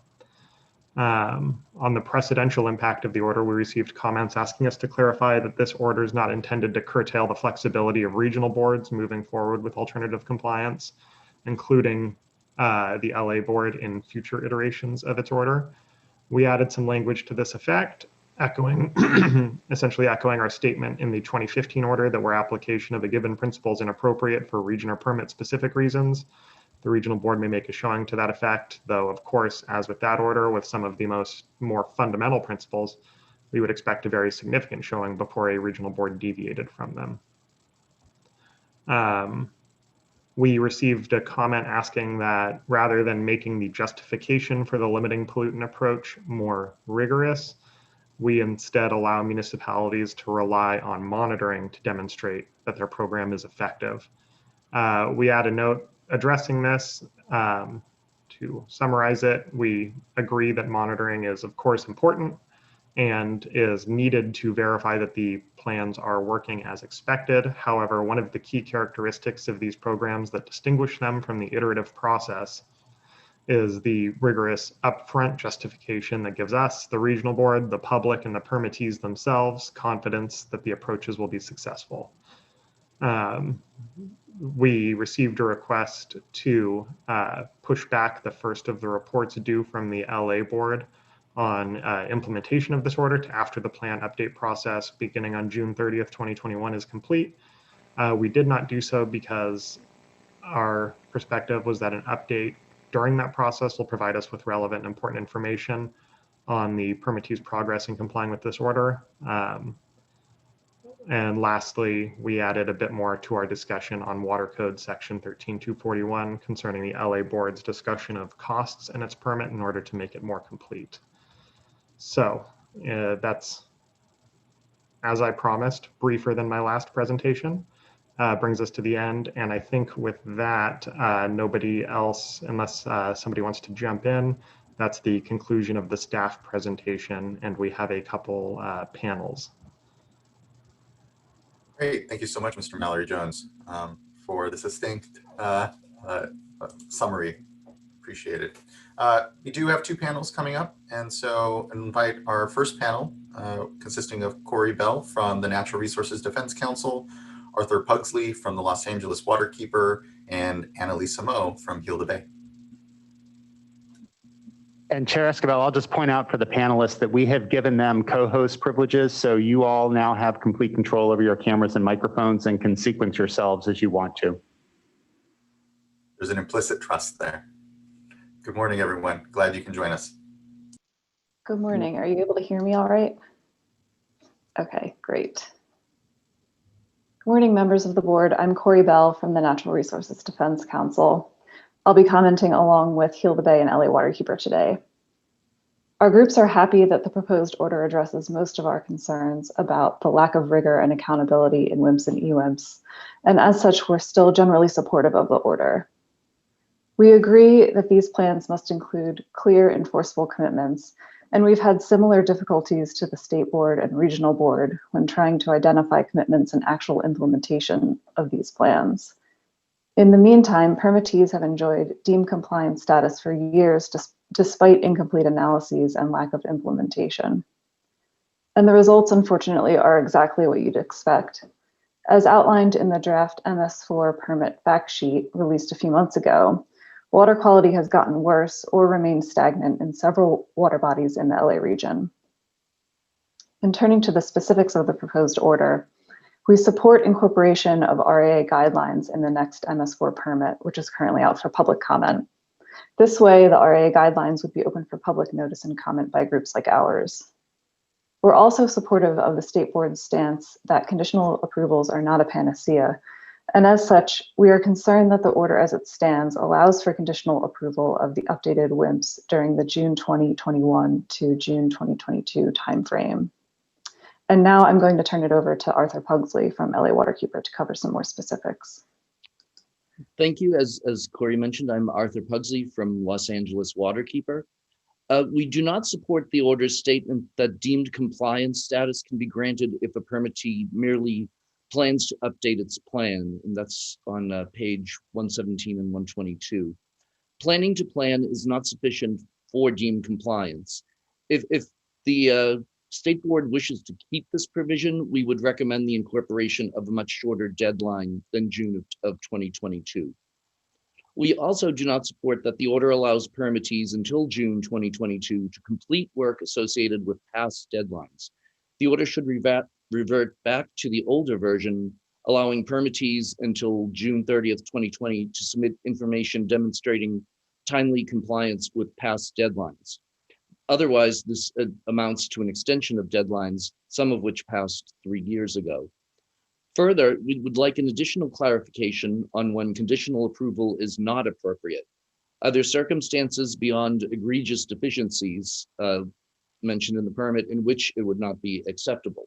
On the precedential impact of the order, we received comments asking us to clarify that this order is not intended to curtail the flexibility of regional boards moving forward with alternative compliance, including the LA Board in future iterations of its order. We added some language to this effect, essentially echoing our statement in the 2015 order that where application of a given principle is inappropriate for region or permit specific reasons, the regional board may make a showing to that effect, though, of course, as with that order, with some of the more fundamental principles, we would expect a very significant showing before a regional board deviated from them. We received a comment asking that rather than making the justification for the limiting pollutant approach more rigorous, We instead allow municipalities to rely on monitoring to demonstrate that their program is effective. We add a note addressing this. To summarize it, we agree that monitoring is of course important and is needed to verify that the plans are working as expected. However, one of the key characteristics of these programs that distinguish them from the iterative process is the rigorous upfront justification that gives us, the regional board, the public, and the permittees themselves confidence that the approaches will be successful. We received a request to push back the first of the reports due from the LA board on implementation of this order to after the plan update process beginning on June 30th, 2021 is complete. We did not do so because our perspective was that an update during that process will provide us with relevant and important information on the permittee's progress in complying with this order. And lastly, we added a bit more to our discussion on Water Code Section 13241 concerning the LA Board's discussion of costs in its permit in order to make it more complete. So that's, as I promised, briefer than my last presentation. Brings us to the end. And I think with that, nobody else, unless somebody wants to jump in, that's the conclusion of the staff presentation. And we have a couple panels. Great. Thank you so much, Mr. Mallory Jones, for the succinct summary. Appreciate it. We do have two panels coming up, and so I invite our first panel, consisting of Corey Bell from the Natural Resources Defense Council, Arthur Pugsley from the Los Angeles Waterkeeper, and Annalisa Moe from Heal the Bay. And Chair Esquivel, I'll just point out for the panelists that we have given them co-host privileges, so you all now have complete control over your cameras and microphones and can sequence yourselves as you want to. There's an implicit trust there. Good morning, everyone. Glad you can join us. Good morning. Are you able to hear me all right? Okay, great. Good morning, members of the board. I'm Corey Bell from the Natural Resources Defense Council. I'll be commenting along with Heal the Bay and LA Waterkeeper today. Our groups are happy that the proposed order addresses most of our concerns about the lack of rigor and accountability in WIMPs and EWIMPs, and as such, we're still generally supportive of the order. We agree that these plans must include clear, enforceable commitments, and we've had similar difficulties to the state board and regional board when trying to identify commitments and actual implementation of these plans. In the meantime, permittees have enjoyed deemed compliance status for years despite incomplete analyses and lack of implementation. And the results, unfortunately, are exactly what you'd expect. As outlined in the draft MS4 permit fact sheet released a few months ago, water quality has gotten worse or remained stagnant in several water bodies in the LA region. And turning to the specifics of the proposed order, we support incorporation of RAA guidelines in the next MS4 permit, which is currently out for public comment. This way, the RAA guidelines would be open for public notice and comment by groups like ours. We're also supportive of the state board's stance that conditional approvals are not a panacea. And as such, we are concerned that the order as it stands allows for conditional approval of the updated WIMPs during the June 2021 to June 2022 timeframe. And now I'm going to turn it over to Arthur Pugsley from LA Waterkeeper to cover some more specifics. Thank you. As Corey mentioned, I'm Arthur Pugsley from Los Angeles Waterkeeper. We do not support the order's statement that deemed compliance status can be granted if a permittee merely plans to update its plan, and that's on page 117 and 122. Planning to plan is not sufficient for deemed compliance. If the State Board wishes to keep this provision, we would recommend the incorporation of a much shorter deadline than June of 2022. We also do not support that the order allows permittees until June 2022 to complete work associated with past deadlines. The order should revert back to the older version, allowing permittees until June 30th, 2020 to submit information demonstrating timely compliance with past deadlines. Otherwise, this amounts to an extension of deadlines, some of which passed 3 years ago. Further, we would like an additional clarification on when conditional approval is not appropriate. Are there circumstances beyond egregious deficiencies, mentioned in the permit in which it would not be acceptable.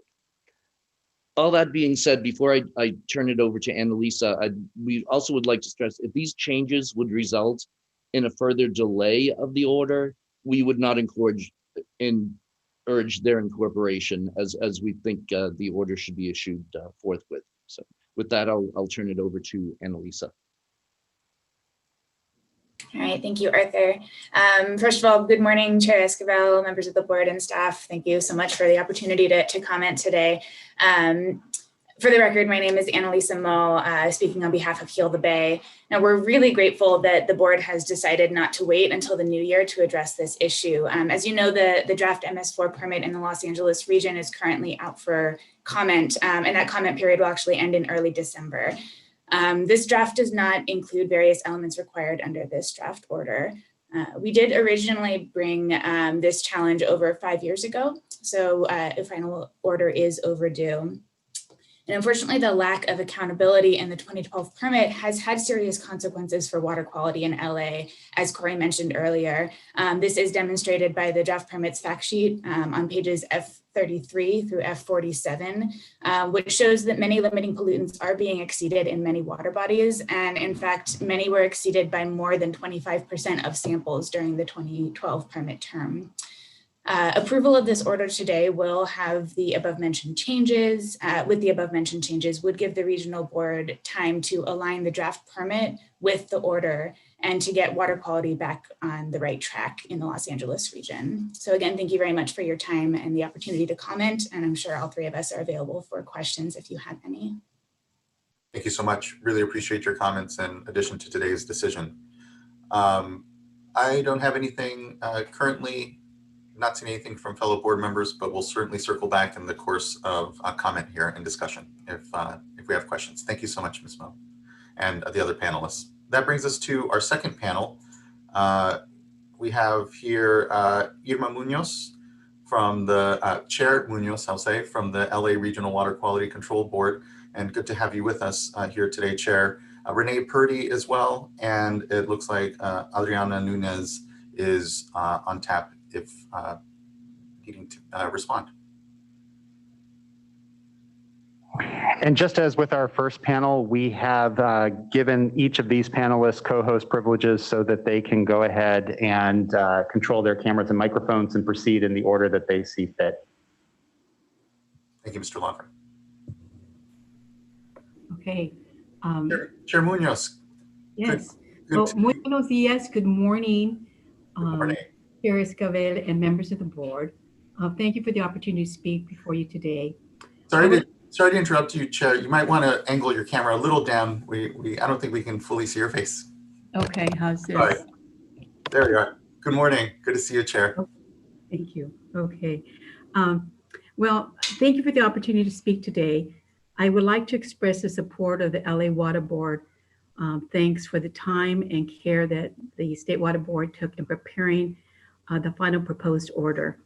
All that being said, before I turn it over to Annalisa, we also would like to stress if these changes would result in a further delay of the order, we would not urge their incorporation as we think the order should be issued forthwith. So with that, I'll turn it over to Annalisa. All right, thank you, Arthur. First of all, good morning, Chair Esquivel, members of the board and staff. Thank you so much for the opportunity to comment today. For the record, my name is Annalisa Moe, speaking on behalf of Heal the Bay. Now, we're really grateful that the board has decided not to wait until the new year to address this issue. As you know, the draft MS4 permit in the Los Angeles region is currently out for comment, and that comment period will actually end in early December. This draft does not include various elements required under this draft order. We did originally bring this challenge over 5 years ago, so a final order is overdue. And unfortunately, the lack of accountability in the 2012 permit has had serious consequences for water quality in LA, as Corey mentioned earlier. This is demonstrated by the draft permits fact sheet on pages F33 through F47, which shows that many limiting pollutants are being exceeded in many water bodies. And in fact, many were exceeded by more than 25% of samples during the 2012 permit term. Approval of this order today will have the above mentioned changes. With the above mentioned changes would give the regional board time to align the draft permit with the order and to get water quality back on the right track in the Los Angeles region. So again, thank you very much for your time and the opportunity to comment. And I'm sure all three of us are available for questions if you have any. Thank you so much. Really appreciate your comments in addition to today's decision. I don't have anything currently. Not seen anything from fellow board members, but we'll certainly circle back in the course of a comment here and discussion if we have questions. Thank you so much, Ms. Moe, and the other panelists. That brings us to our second panel. We have here Irma Munoz from the Chair Munoz, I'll say, from the LA Regional Water Quality Control Board, and good to have you with us here today, Chair. Renee Purdy as well, and it looks like Adriana Nunez is on tap if needing to respond. And just as with our first panel, we have given each of these panelists co-host privileges so that they can go ahead and control their cameras and microphones and proceed in the order that they see fit. Thank you, Mr. Lawfer. Okay. Chair Munoz. Yes. Well, buenos dias. Good morning. Good morning. Chair Esquivel and members of the board. Thank you for the opportunity to speak before you today. Sorry to interrupt you, Chair. You might want to angle your camera a little down. I don't think we can fully see your face. Okay, how's this? Sorry. There you are. Good morning. Good to see you, Chair. Oh, thank you. Okay. Well, thank you for the opportunity to speak today. I would like to express the support of the LA Water Board. Thanks for the time and care that the State Water Board took in preparing the final proposed order.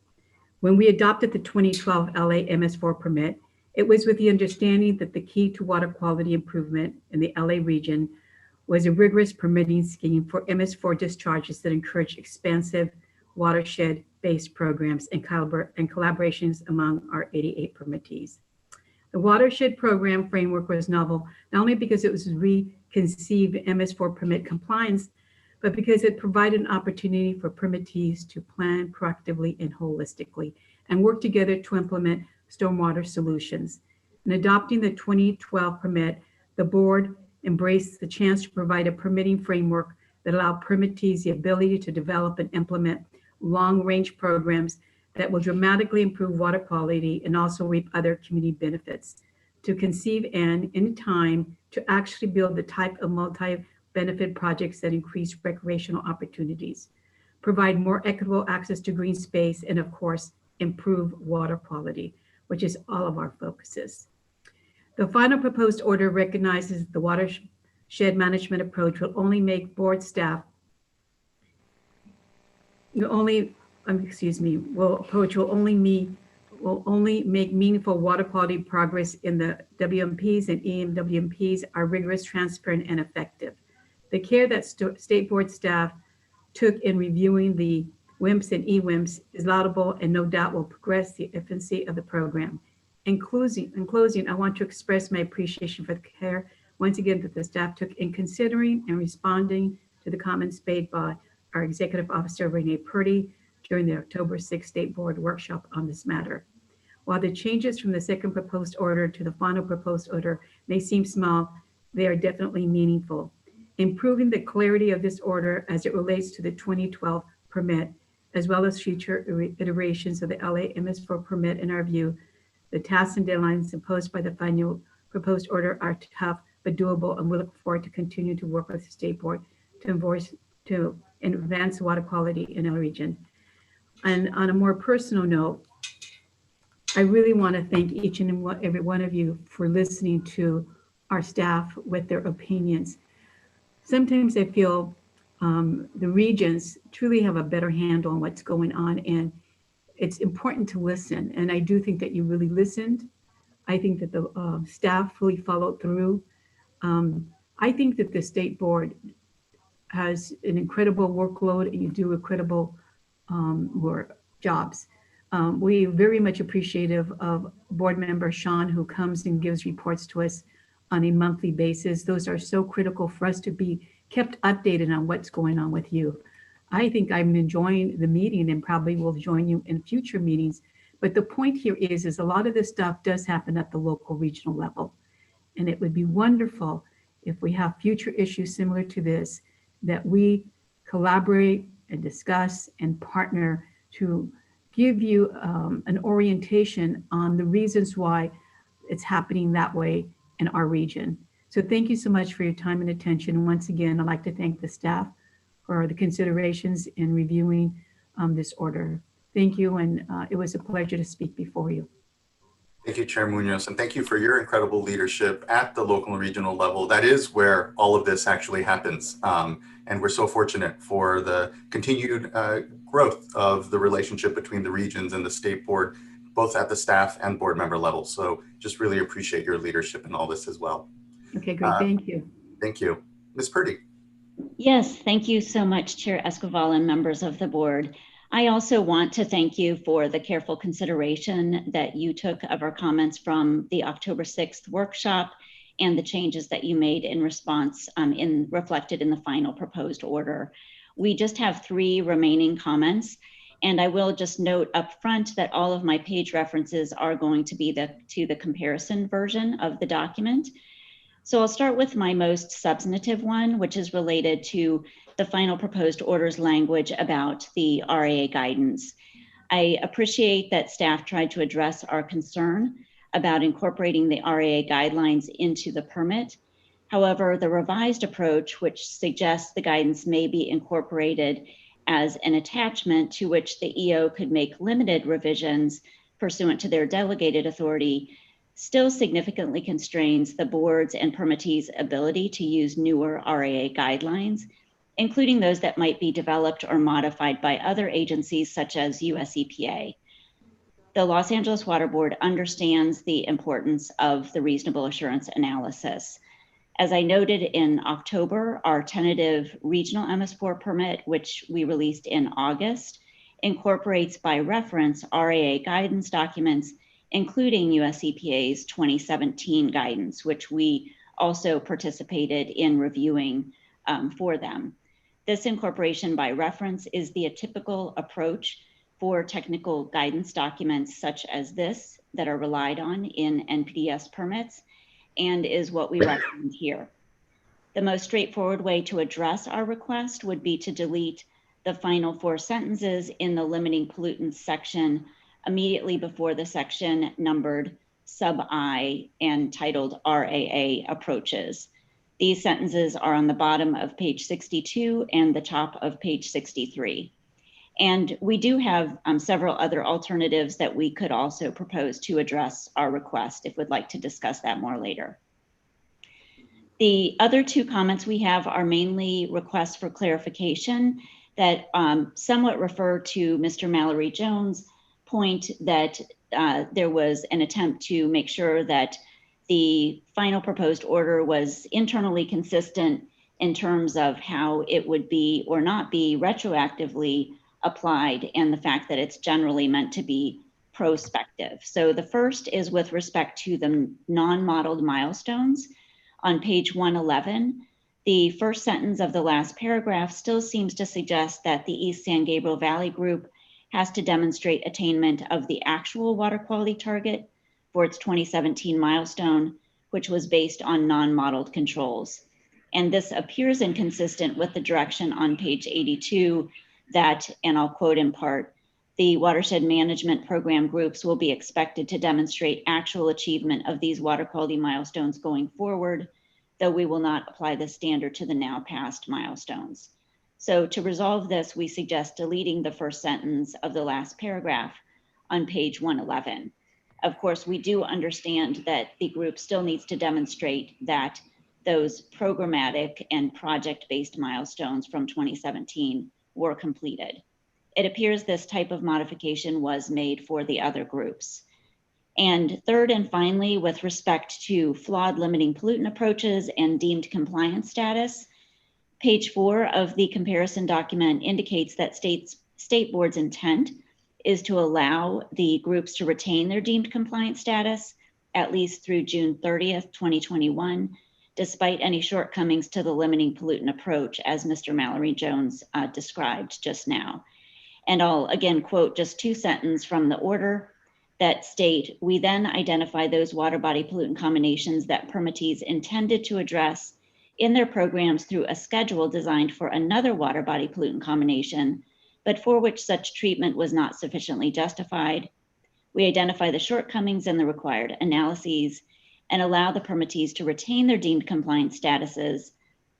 When we adopted the 2012 LA MS4 permit, it was with the understanding that the key to water quality improvement in the LA region was a rigorous permitting scheme for MS4 discharges that encourage expansive watershed-based programs and collaborations among our 88 permittees. The watershed program framework was novel, not only because it was reconceived MS4 permit compliance, but because it provided an opportunity for permittees to plan proactively and holistically and work together to implement stormwater solutions. In adopting the 2012 permit, the board embraced the chance to provide a permitting framework that allowed permittees the ability to develop and implement long-range programs that will dramatically improve water quality and also reap other community benefits, to conceive and, in time, to actually build the type of multi-benefit projects that increase recreational opportunities, provide more equitable access to green space, and of course, improve water quality, which is all of our focuses. The final proposed order recognizes the watershed management approach will only make board staff, will only make meaningful water quality progress in the WMPs and EMWMPs are rigorous, transparent, and effective. The care that state board staff took in reviewing the WIMPs and EWIMPs is laudable and no doubt will progress the efficiency of the program. In closing, I want to express my appreciation for the care once again that the staff took in considering and responding to the comments made by our Executive Officer Renee Purdy during the October 6th State Board workshop on this matter. While the changes from the second proposed order to the final proposed order may seem small, they are definitely meaningful. Improving the clarity of this order as it relates to the 2012 permit, as well as future iterations of the LA MS4 permit, in our view, the tasks and deadlines imposed by the final proposed order are tough but doable, and we look forward to continue to work with the State Board to advance water quality in our region. And on a more personal note, I really want to thank each and every one of you for listening to our staff with their opinions. Sometimes I feel the regions truly have a better handle on what's going on, and it's important to listen. And I do think that you really listened. I think that the staff fully followed through. I think that the State Board has an incredible workload and you do incredible jobs. We are very much appreciative of Board Member Sean, who comes and gives reports to us on a monthly basis. Those are so critical for us to be kept updated on what's going on with you. I think I'm enjoying the meeting and probably will join you in future meetings. But the point here is a lot of this stuff does happen at the local regional level. And it would be wonderful if we have future issues similar to this, that we collaborate and discuss and partner to give you an orientation on the reasons why it's happening that way in our region. So thank you so much for your time and attention. Once again, I'd like to thank the staff for the considerations in reviewing this order. Thank you, and it was a pleasure to speak before you. Thank you, Chair Munoz, and thank you for your incredible leadership at the local and regional level. That is where all of this actually happens. And we're so fortunate for the continued growth of the relationship between the regions and the State Board, both at the staff and board member level. So just really appreciate your leadership in all this as well. Okay, great, thank you. Thank you. Ms. Purdy. Yes, thank you so much, Chair Esquivel and members of the board. I also want to thank you for the careful consideration that you took of our comments from the October 6th workshop and the changes that you made in response reflected in the final proposed order. We just have 3 remaining comments, and I will just note up front that all of my page references are going to be to the comparison version of the document. So I'll start with my most substantive one, which is related to the final proposed orders language about the RAA guidance. I appreciate that staff tried to address our concern about incorporating the RAA guidelines into the permit. However, the revised approach, which suggests the guidance may be incorporated as an attachment to which the EO could make limited revisions pursuant to their delegated authority, still significantly constrains the board's and permittees' ability to use newer RAA guidelines, including those that might be developed or modified by other agencies such as US EPA. The Los Angeles Water Board understands the importance of the reasonable assurance analysis. As I noted in October, our tentative regional MS4 permit, which we released in August, incorporates by reference RAA guidance documents, including US EPA's 2017 guidance, which we also participated in reviewing for them. This incorporation by reference is the typical approach for technical guidance documents such as this that are relied on in NPDES permits, and is what we recommend here. The most straightforward way to address our request would be to delete the final 4 sentences in the limiting pollutants section immediately before the section numbered sub-I and titled RAA approaches. These sentences are on the bottom of page 62 and the top of page 63. And we do have several other alternatives that we could also propose to address our request if we'd like to discuss that more later. The other 2 comments we have are mainly requests for clarification that somewhat refer to Mr. Mallory Jones' point that there was an attempt to make sure that the final proposed order was internally consistent in terms of how it would be or not be retroactively applied and the fact that it's generally meant to be prospective. So the first is with respect to the non-modeled milestones. On page 111, the first sentence of the last paragraph still seems to suggest that the East San Gabriel Valley Group has to demonstrate attainment of the actual water quality target for its 2017 milestone, which was based on non-modeled controls. And this appears inconsistent with the direction on page 82 that, and I'll quote in part, the watershed management program groups will be expected to demonstrate actual achievement of these water quality milestones going forward, though we will not apply the standard to the now passed milestones. So to resolve this, we suggest deleting the first sentence of the last paragraph on page 111. Of course, we do understand that the group still needs to demonstrate that those programmatic and project-based milestones from 2017 were completed. It appears this type of modification was made for the other groups. And third and finally, with respect to flawed limiting pollutant approaches and deemed compliance status, page 4 of the comparison document indicates that state board's intent is to allow the groups to retain their deemed compliance status at least through June 30th, 2021, despite any shortcomings to the limiting pollutant approach, as Mr. Mallory Jones described just now. And I'll again quote just 2 sentences from the order that state, we then identify those water body pollutant combinations that permittees intended to address in their programs through a schedule designed for another water body pollutant combination, but for which such treatment was not sufficiently justified. We identify the shortcomings in the required analyses and allow the permittees to retain their deemed compliance statuses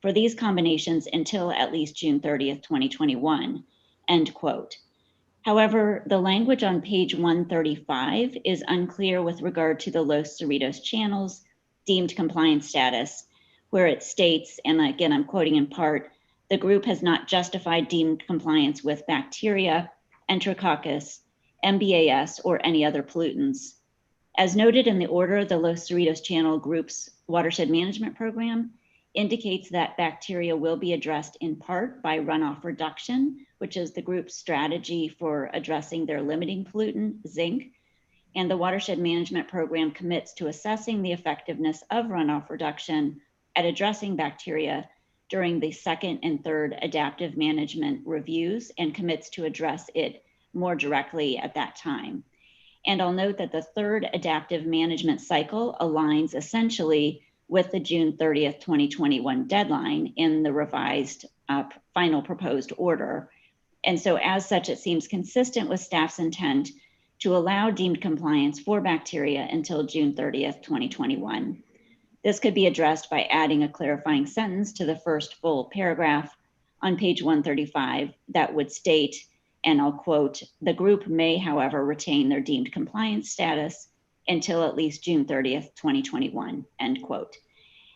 for these combinations until at least June 30th, 2021, end quote. However, the language on page 135 is unclear with regard to the Los Cerritos channels deemed compliance status, where it states, and again, I'm quoting in part, the group has not justified deemed compliance with bacteria, Enterococcus, MBAS, or any other pollutants. As noted in the order, the Los Cerritos Channel Group's watershed management program indicates that bacteria will be addressed in part by runoff reduction, which is the group's strategy for addressing their limiting pollutant, zinc. And the watershed management program commits to assessing the effectiveness of runoff reduction at addressing bacteria during the second and third adaptive management reviews and commits to address it more directly at that time. And I'll note that the third adaptive management cycle aligns essentially with the June 30th, 2021 deadline in the revised final proposed order. And so as such, it seems consistent with staff's intent to allow deemed compliance for bacteria until June 30th, 2021. This could be addressed by adding a clarifying sentence to the first full paragraph on page 135 that would state, and I'll quote, the group may, however, retain their deemed compliance status until at least June 30th, 2021, end quote.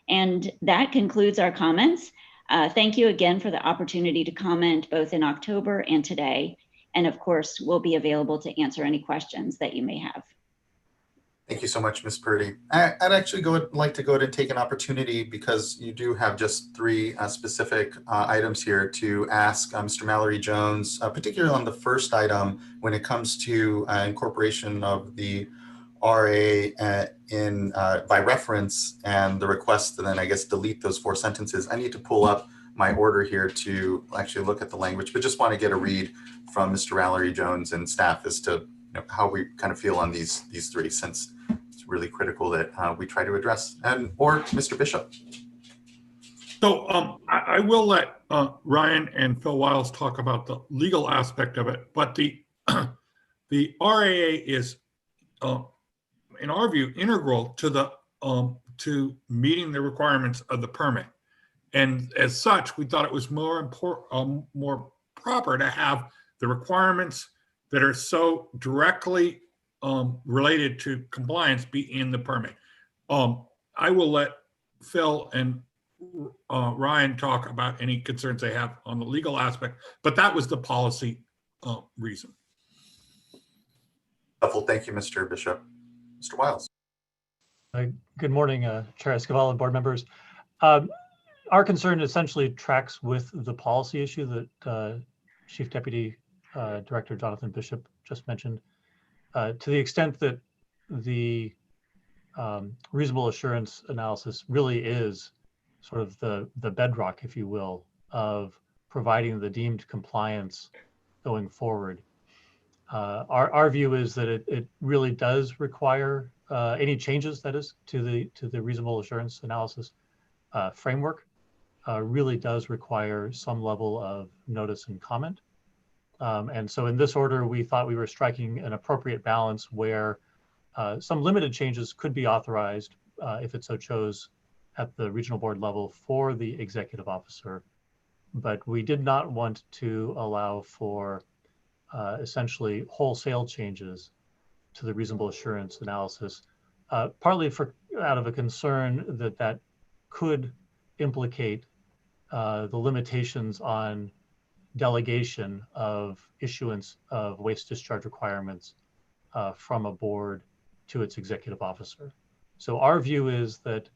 And that concludes our comments. Thank you again for the opportunity to comment both in October and today. And of course, we'll be available to answer any questions that you may have. Thank you so much, Ms. Purdy. I'd actually like to go ahead and take an opportunity, because you do have just 3 specific items here, to ask Mr. Mallory Jones, particularly on the first item, when it comes to incorporation of the RA by reference and the request to then, I guess, delete those 4 sentences. I need to pull up my order here to actually look at the language, but just want to get a read from Mr. Mallory Jones and staff as to how we kind of feel on these 3, since it's really critical that we try to address. Or Mr. Bishop. So I will let Ryan and Phil Wiles talk about the legal aspect of it, but the RAA is, in our view, integral to the to meeting the requirements of the permit. And as such, we thought it was more proper to have the requirements that are so directly related to compliance be in the permit. I will let Phil and Ryan talk about any concerns they have on the legal aspect, but that was the policy reason. Helpful. Thank you, Mr. Bishop. Mr. Wiles. Good morning, Chair Esquivel and board members. Our concern essentially tracks with the policy issue that Chief Deputy Director Jonathan Bishop just mentioned. To the extent that the reasonable assurance analysis really is sort of the bedrock, if you will, of providing the deemed compliance going forward. Our view is that it really does require any changes, that is, to the reasonable assurance analysis framework really does require some level of notice and comment. And so in this order, we thought we were striking an appropriate balance where some limited changes could be authorized if it so chose at the regional board level for the executive officer. But we did not want to allow for essentially wholesale changes to the reasonable assurance analysis, partly out of a concern that could implicate the limitations on delegation of issuance of waste discharge requirements from a board to its executive officer. So our view is that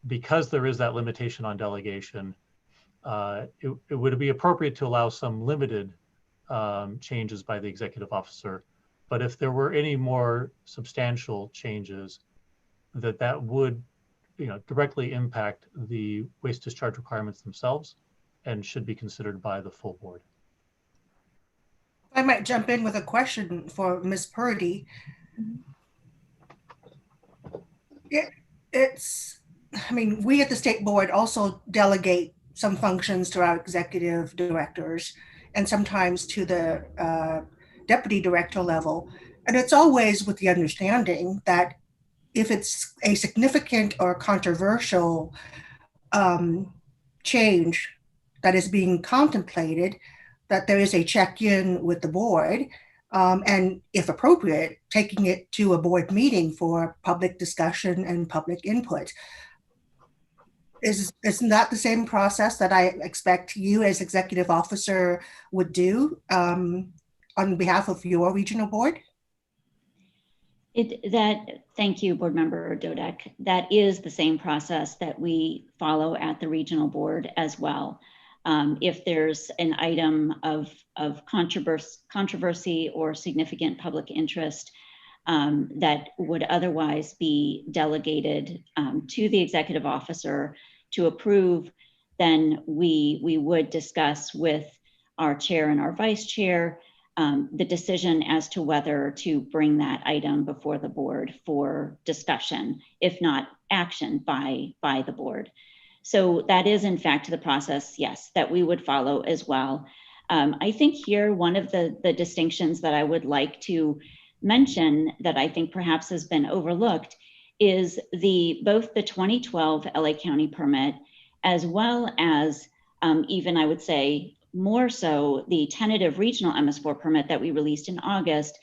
because there is that limitation on delegation, it would be appropriate to allow some limited changes by the executive officer. But if there were any more substantial changes, that would directly impact the waste discharge requirements themselves and should be considered by the full board. I might jump in with a question for Ms. Purdy. We at the state board also delegate some functions to our executive directors and sometimes to the deputy director level. And it's always with the understanding that if it's a significant or controversial change that is being contemplated, that there is a check-in with the board, and if appropriate, taking it to a board meeting for public discussion and public input. Isn't that the same process that I expect you as executive officer would do on behalf of your regional board? Thank you, Board Member Dodek. That is the same process that we follow at the regional board as well. If there's an item of controversy or significant public interest that would otherwise be delegated to the executive officer to approve, then we would discuss with our chair and our vice chair the decision as to whether to bring that item before the board for discussion, if not action by the board. So that is in fact the process, yes, that we would follow as well. I think here one of the distinctions that I would like to mention that I think perhaps has been overlooked is both the 2012 LA County permit, as well as even I would say more so the tentative regional MS4 permit that we released in August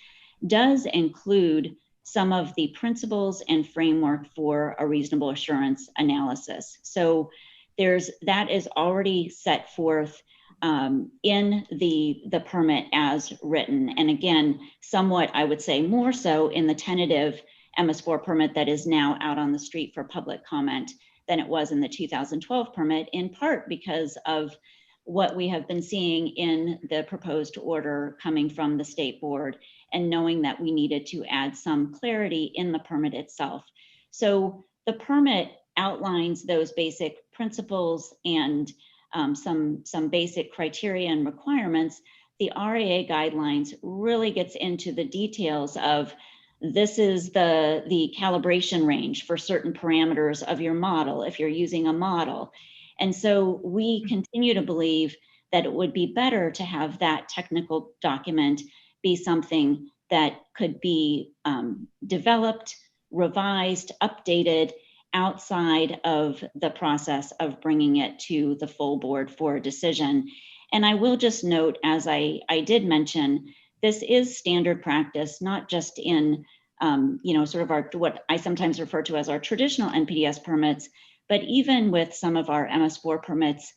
does include some of the principles and framework for a reasonable assurance analysis. So that is already set forth in the permit as written. And again, somewhat, I would say more so in the tentative MS4 permit that is now out on the street for public comment than it was in the 2012 permit, in part because of what we have been seeing in the proposed order coming from the state board and knowing that we needed to add some clarity in the permit itself. So the permit outlines those basic principles and some basic criteria and requirements. The RAA guidelines really gets into the details of this is the calibration range for certain parameters of your model if you're using a model. And so we continue to believe that it would be better to have that technical document be something that could be developed, revised, updated outside of the process of bringing it to the full board for a decision. And I will just note, as I did mention, this is standard practice, not just in sort of what I sometimes refer to as our traditional NPDES permits, but even with some of our MS4 permits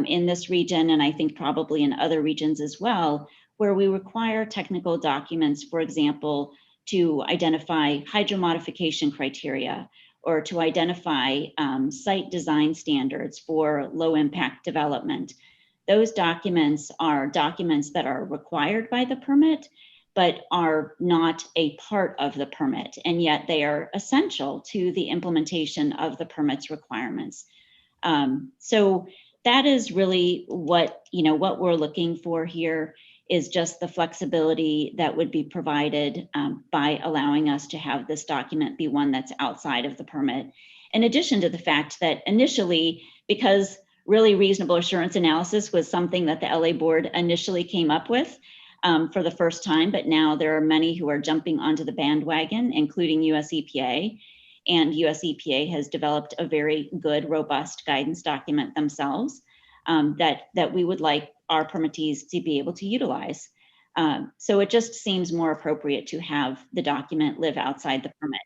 in this region, and I think probably in other regions as well, where we require technical documents, for example, to identify hydromodification criteria or to identify site design standards for low impact development. those documents are documents that are required by the permit, but are not a part of the permit, and yet they are essential to the implementation of the permit's requirements. So that is really what we're looking for here, is just the flexibility that would be provided by allowing us to have this document be one that's outside of the permit. In addition to the fact that initially, because really reasonable assurance analysis was something that the LA board initially came up with for the first time, but now there are many who are jumping onto the bandwagon, including US EPA. And US EPA has developed a very good, robust guidance document themselves that we would like our permittees to be able to utilize. So it just seems more appropriate to have the document live outside the permit.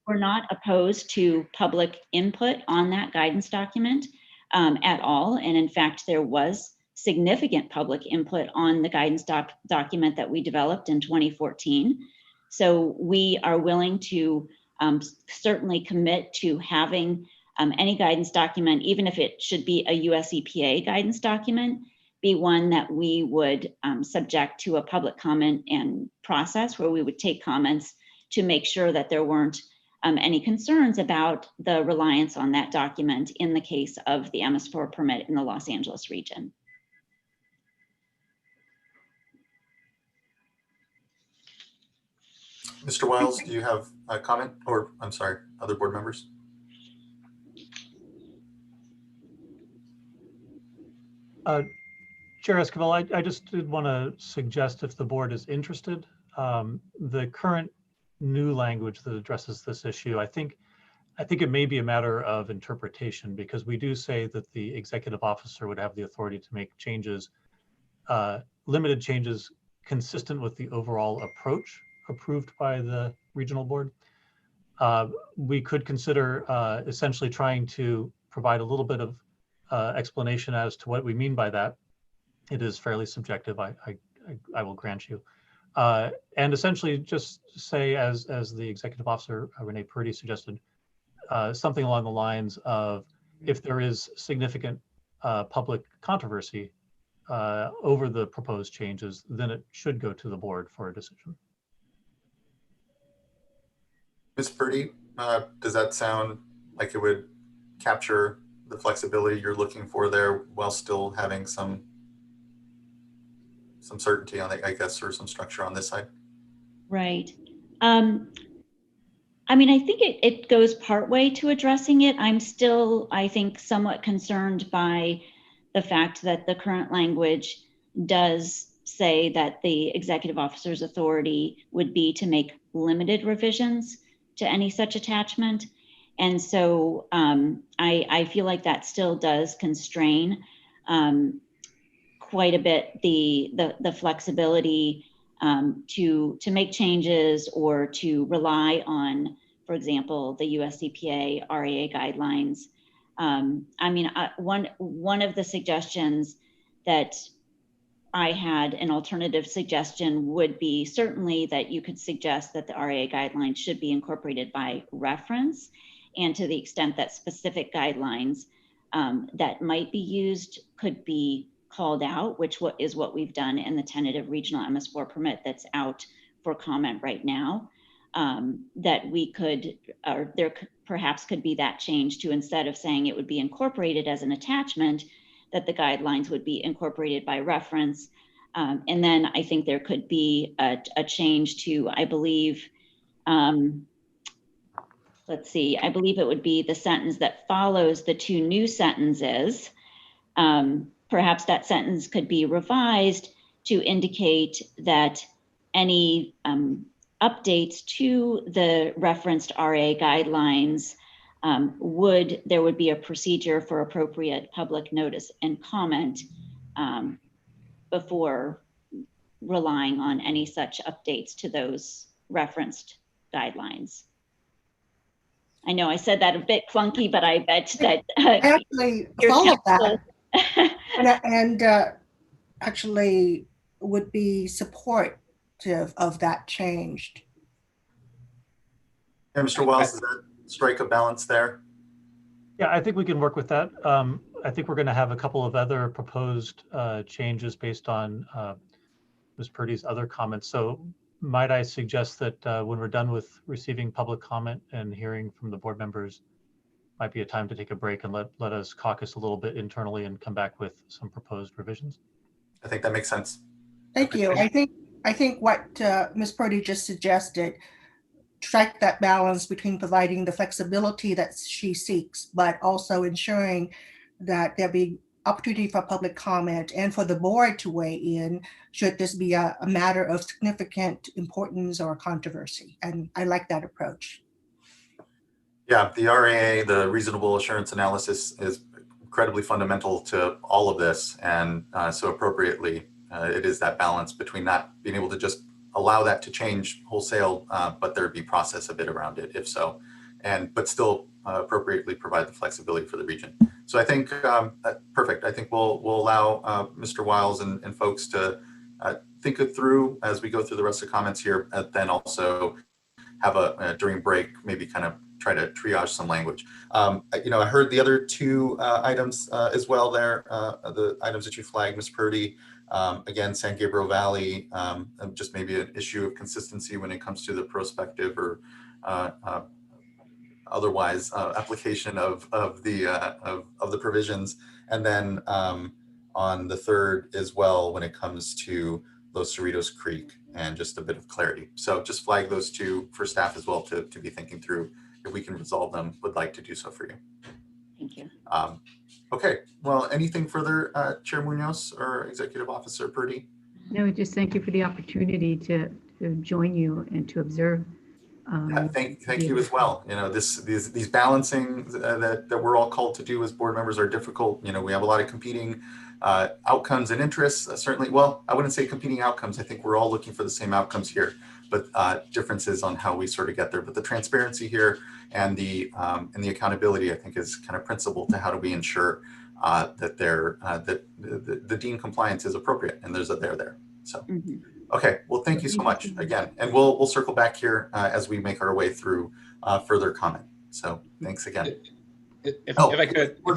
We're not opposed to public input on that guidance document at all. And in fact, there was significant public input on the guidance document that we developed in 2014. So we are willing to certainly commit to having any guidance document, even if it should be a US EPA guidance document, be one that we would subject to a public comment and process where we would take comments to make sure that there weren't any concerns about the reliance on that document in the case of the MS4 permit in the Los Angeles region. Mr. Wiles, do you have a comment, or I'm sorry, other board members? Chair Esquivel, I just did want to suggest, if the board is interested, the current new language that addresses this issue, I think it may be a matter of interpretation, because we do say that the executive officer would have the authority to make changes, limited changes consistent with the overall approach approved by the regional board. We could consider essentially trying to provide a little bit of explanation as to what we mean by that. It is fairly subjective, I will grant you. And essentially just say, as the executive officer, Renee Purdy, suggested, something along the lines of, if there is significant public controversy over the proposed changes, then it should go to the board for a decision. Ms. Purdy, does that sound like it would capture the flexibility you're looking for there while still having some certainty on it, I guess, or some structure on this side? Right. I mean, I think it goes partway to addressing it. I'm still, I think, somewhat concerned by the fact that the current language does say that the executive officer's authority would be to make limited revisions to any such attachment. And so I feel like that still does constrain quite a bit the flexibility to make changes or to rely on, for example, the US EPA RAA guidelines. I mean, one of the suggestions that I had, an alternative suggestion, would be certainly that you could suggest that the RAA guidelines should be incorporated by reference, and to the extent that specific guidelines that might be used could be called out, which is what we've done in the tentative regional MS4 permit that's out for comment right now, that we could, or there perhaps could be that change to, instead of saying it would be incorporated as an attachment, that the guidelines would be incorporated by reference. And then I think there could be a change to, I believe, let's see, I believe it would be the sentence that follows the two new sentences. Perhaps that sentence could be revised to indicate that any updates to the referenced RA guidelines there would be a procedure for appropriate public notice and comment before relying on any such updates to those referenced guidelines. I know I said that a bit clunky, but I bet that I actually follow that and actually would be supportive of that change. Yeah, Mr. Wiles, does that strike a balance there? Yeah, I think we can work with that. I think we're going to have a couple of other proposed changes based on Ms. Purdy's other comments. So might I suggest that when we're done with receiving public comment and hearing from the board members, might be a time to take a break and let us caucus a little bit internally and come back with some proposed revisions. I think that makes sense. Thank you. I think what Ms. Purdy just suggested, strike that balance between providing the flexibility that she seeks, but also ensuring that there be opportunity for public comment and for the board to weigh in should this be a matter of significant importance or controversy. And I like that approach. Yeah, the RAA, the reasonable assurance analysis, is incredibly fundamental to all of this. And so appropriately, it is that balance between not being able to just allow that to change wholesale, but there be process a bit around it, if so, but still appropriately provide the flexibility for the region. So I think perfect. I think we'll allow Mr. Wiles and folks to think it through as we go through the rest of the comments here, and then also have during break, maybe kind of try to triage some language. I heard the other two items as well there, the items that you flagged, Ms. Purdy. Again, San Gabriel Valley, just maybe an issue of consistency when it comes to the prospective or otherwise application of the provisions. And then on the third as well, when it comes to Los Cerritos Creek and just a bit of clarity. So just flag those two for staff as well to be thinking through. If we can resolve them, would like to do so for you. Thank you. Okay, well, anything further, Chair Munoz or Executive Officer Purdy? No, just thank you for the opportunity to join you and to observe. Thank you as well. These balancing that we're all called to do as board members are difficult. We have a lot of competing outcomes and interests. Certainly, well, I wouldn't say competing outcomes. I think we're all looking for the same outcomes here, but differences on how we sort of get there. But the transparency here and the accountability, I think, is kind of principal to how do we ensure that the deemed compliance is appropriate and there's a there. So, okay, well, thank you so much again, and we'll circle back here as we make our way through further comment. So, thanks again. If I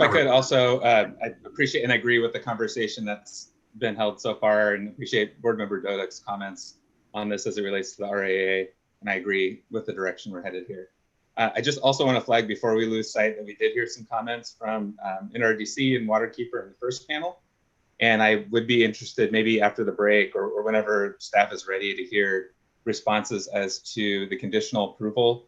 could also, I appreciate and agree with the conversation that's been held so far, and appreciate Board Member Dodek's comments on this as it relates to the RAA, and I agree with the direction we're headed here. I just also want to flag before we lose sight that we did hear some comments from NRDC and Waterkeeper in the first panel, and I would be interested maybe after the break or whenever staff is ready to hear responses as to the conditional approval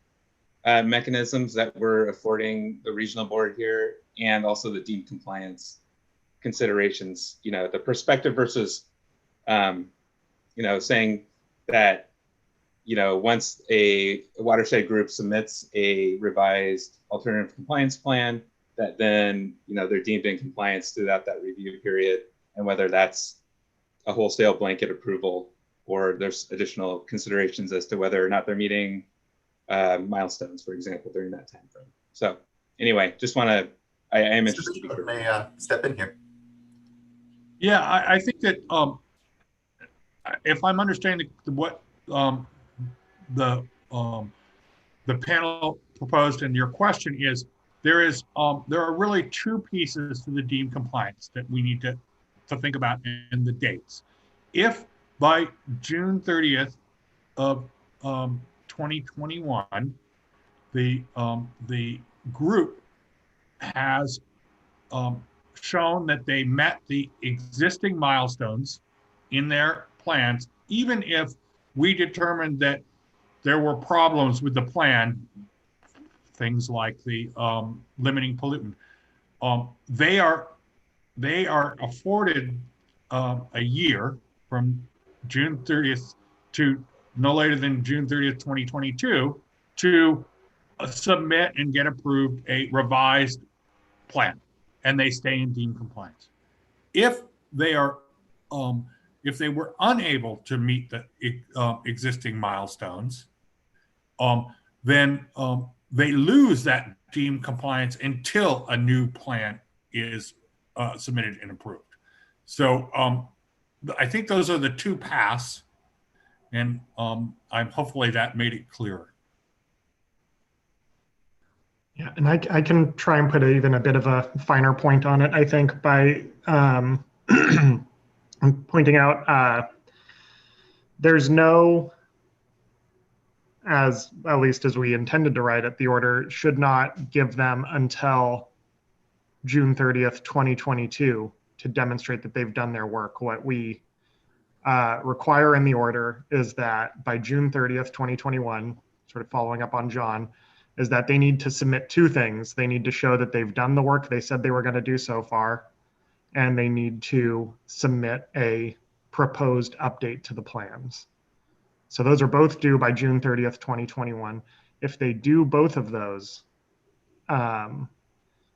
mechanisms that we're affording the regional board here, and also the deemed compliance considerations, the perspective versus, saying that, once a watershed group submits a revised alternative compliance plan, that then, they're deemed in compliance throughout that review period, and whether that's a wholesale blanket approval or there's additional considerations as to whether or not they're meeting milestones, for example, during that time frame. So anyway, just want to, I am interested. May step in here. Yeah, I think that if I'm understanding what the panel proposed and your question is, there are really two pieces to the deemed compliance that we need to think about in the dates. If by June 30th of 2021, the group has shown that they met the existing milestones in their plans, even if we determined that there were problems with the plan, things like the limiting pollutant, they are afforded a year from June 30th to no later than June 30th, 2022, to submit and get approved a revised plan, and they stay in deemed compliance. If they are, if they were unable to meet the existing milestones, then they lose that deemed compliance until a new plan is submitted and approved. So I think those are the two paths, and I'm hopefully that made it clearer. Yeah, and I can try and put even a bit of a finer point on it, I think, by pointing out there's no, as at least as we intended to write it, the order should not give them until June 30th, 2022 to demonstrate that they've done their work. What we require in the order is that by June 30th, 2021, sort of following up on John, is that they need to submit two things. They need to show that they've done the work they said they were going to do so far, and they need to submit a proposed update to the plans. So those are both due by June 30th, 2021. If they do both of those, then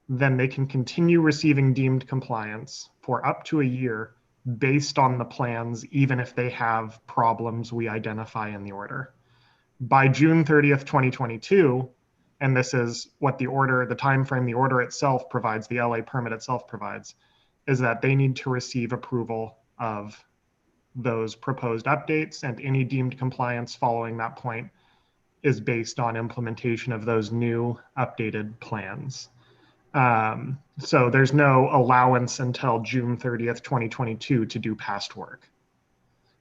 they can continue receiving deemed compliance for up to a year based on the plans, even if they have problems we identify in the order. By June 30th, 2022, and this is what the order, the time frame the order itself provides, the LA permit itself provides, is that they need to receive approval of those proposed updates, and any deemed compliance following that point is based on implementation of those new updated plans. So there's no allowance until June 30th, 2022 to do past work.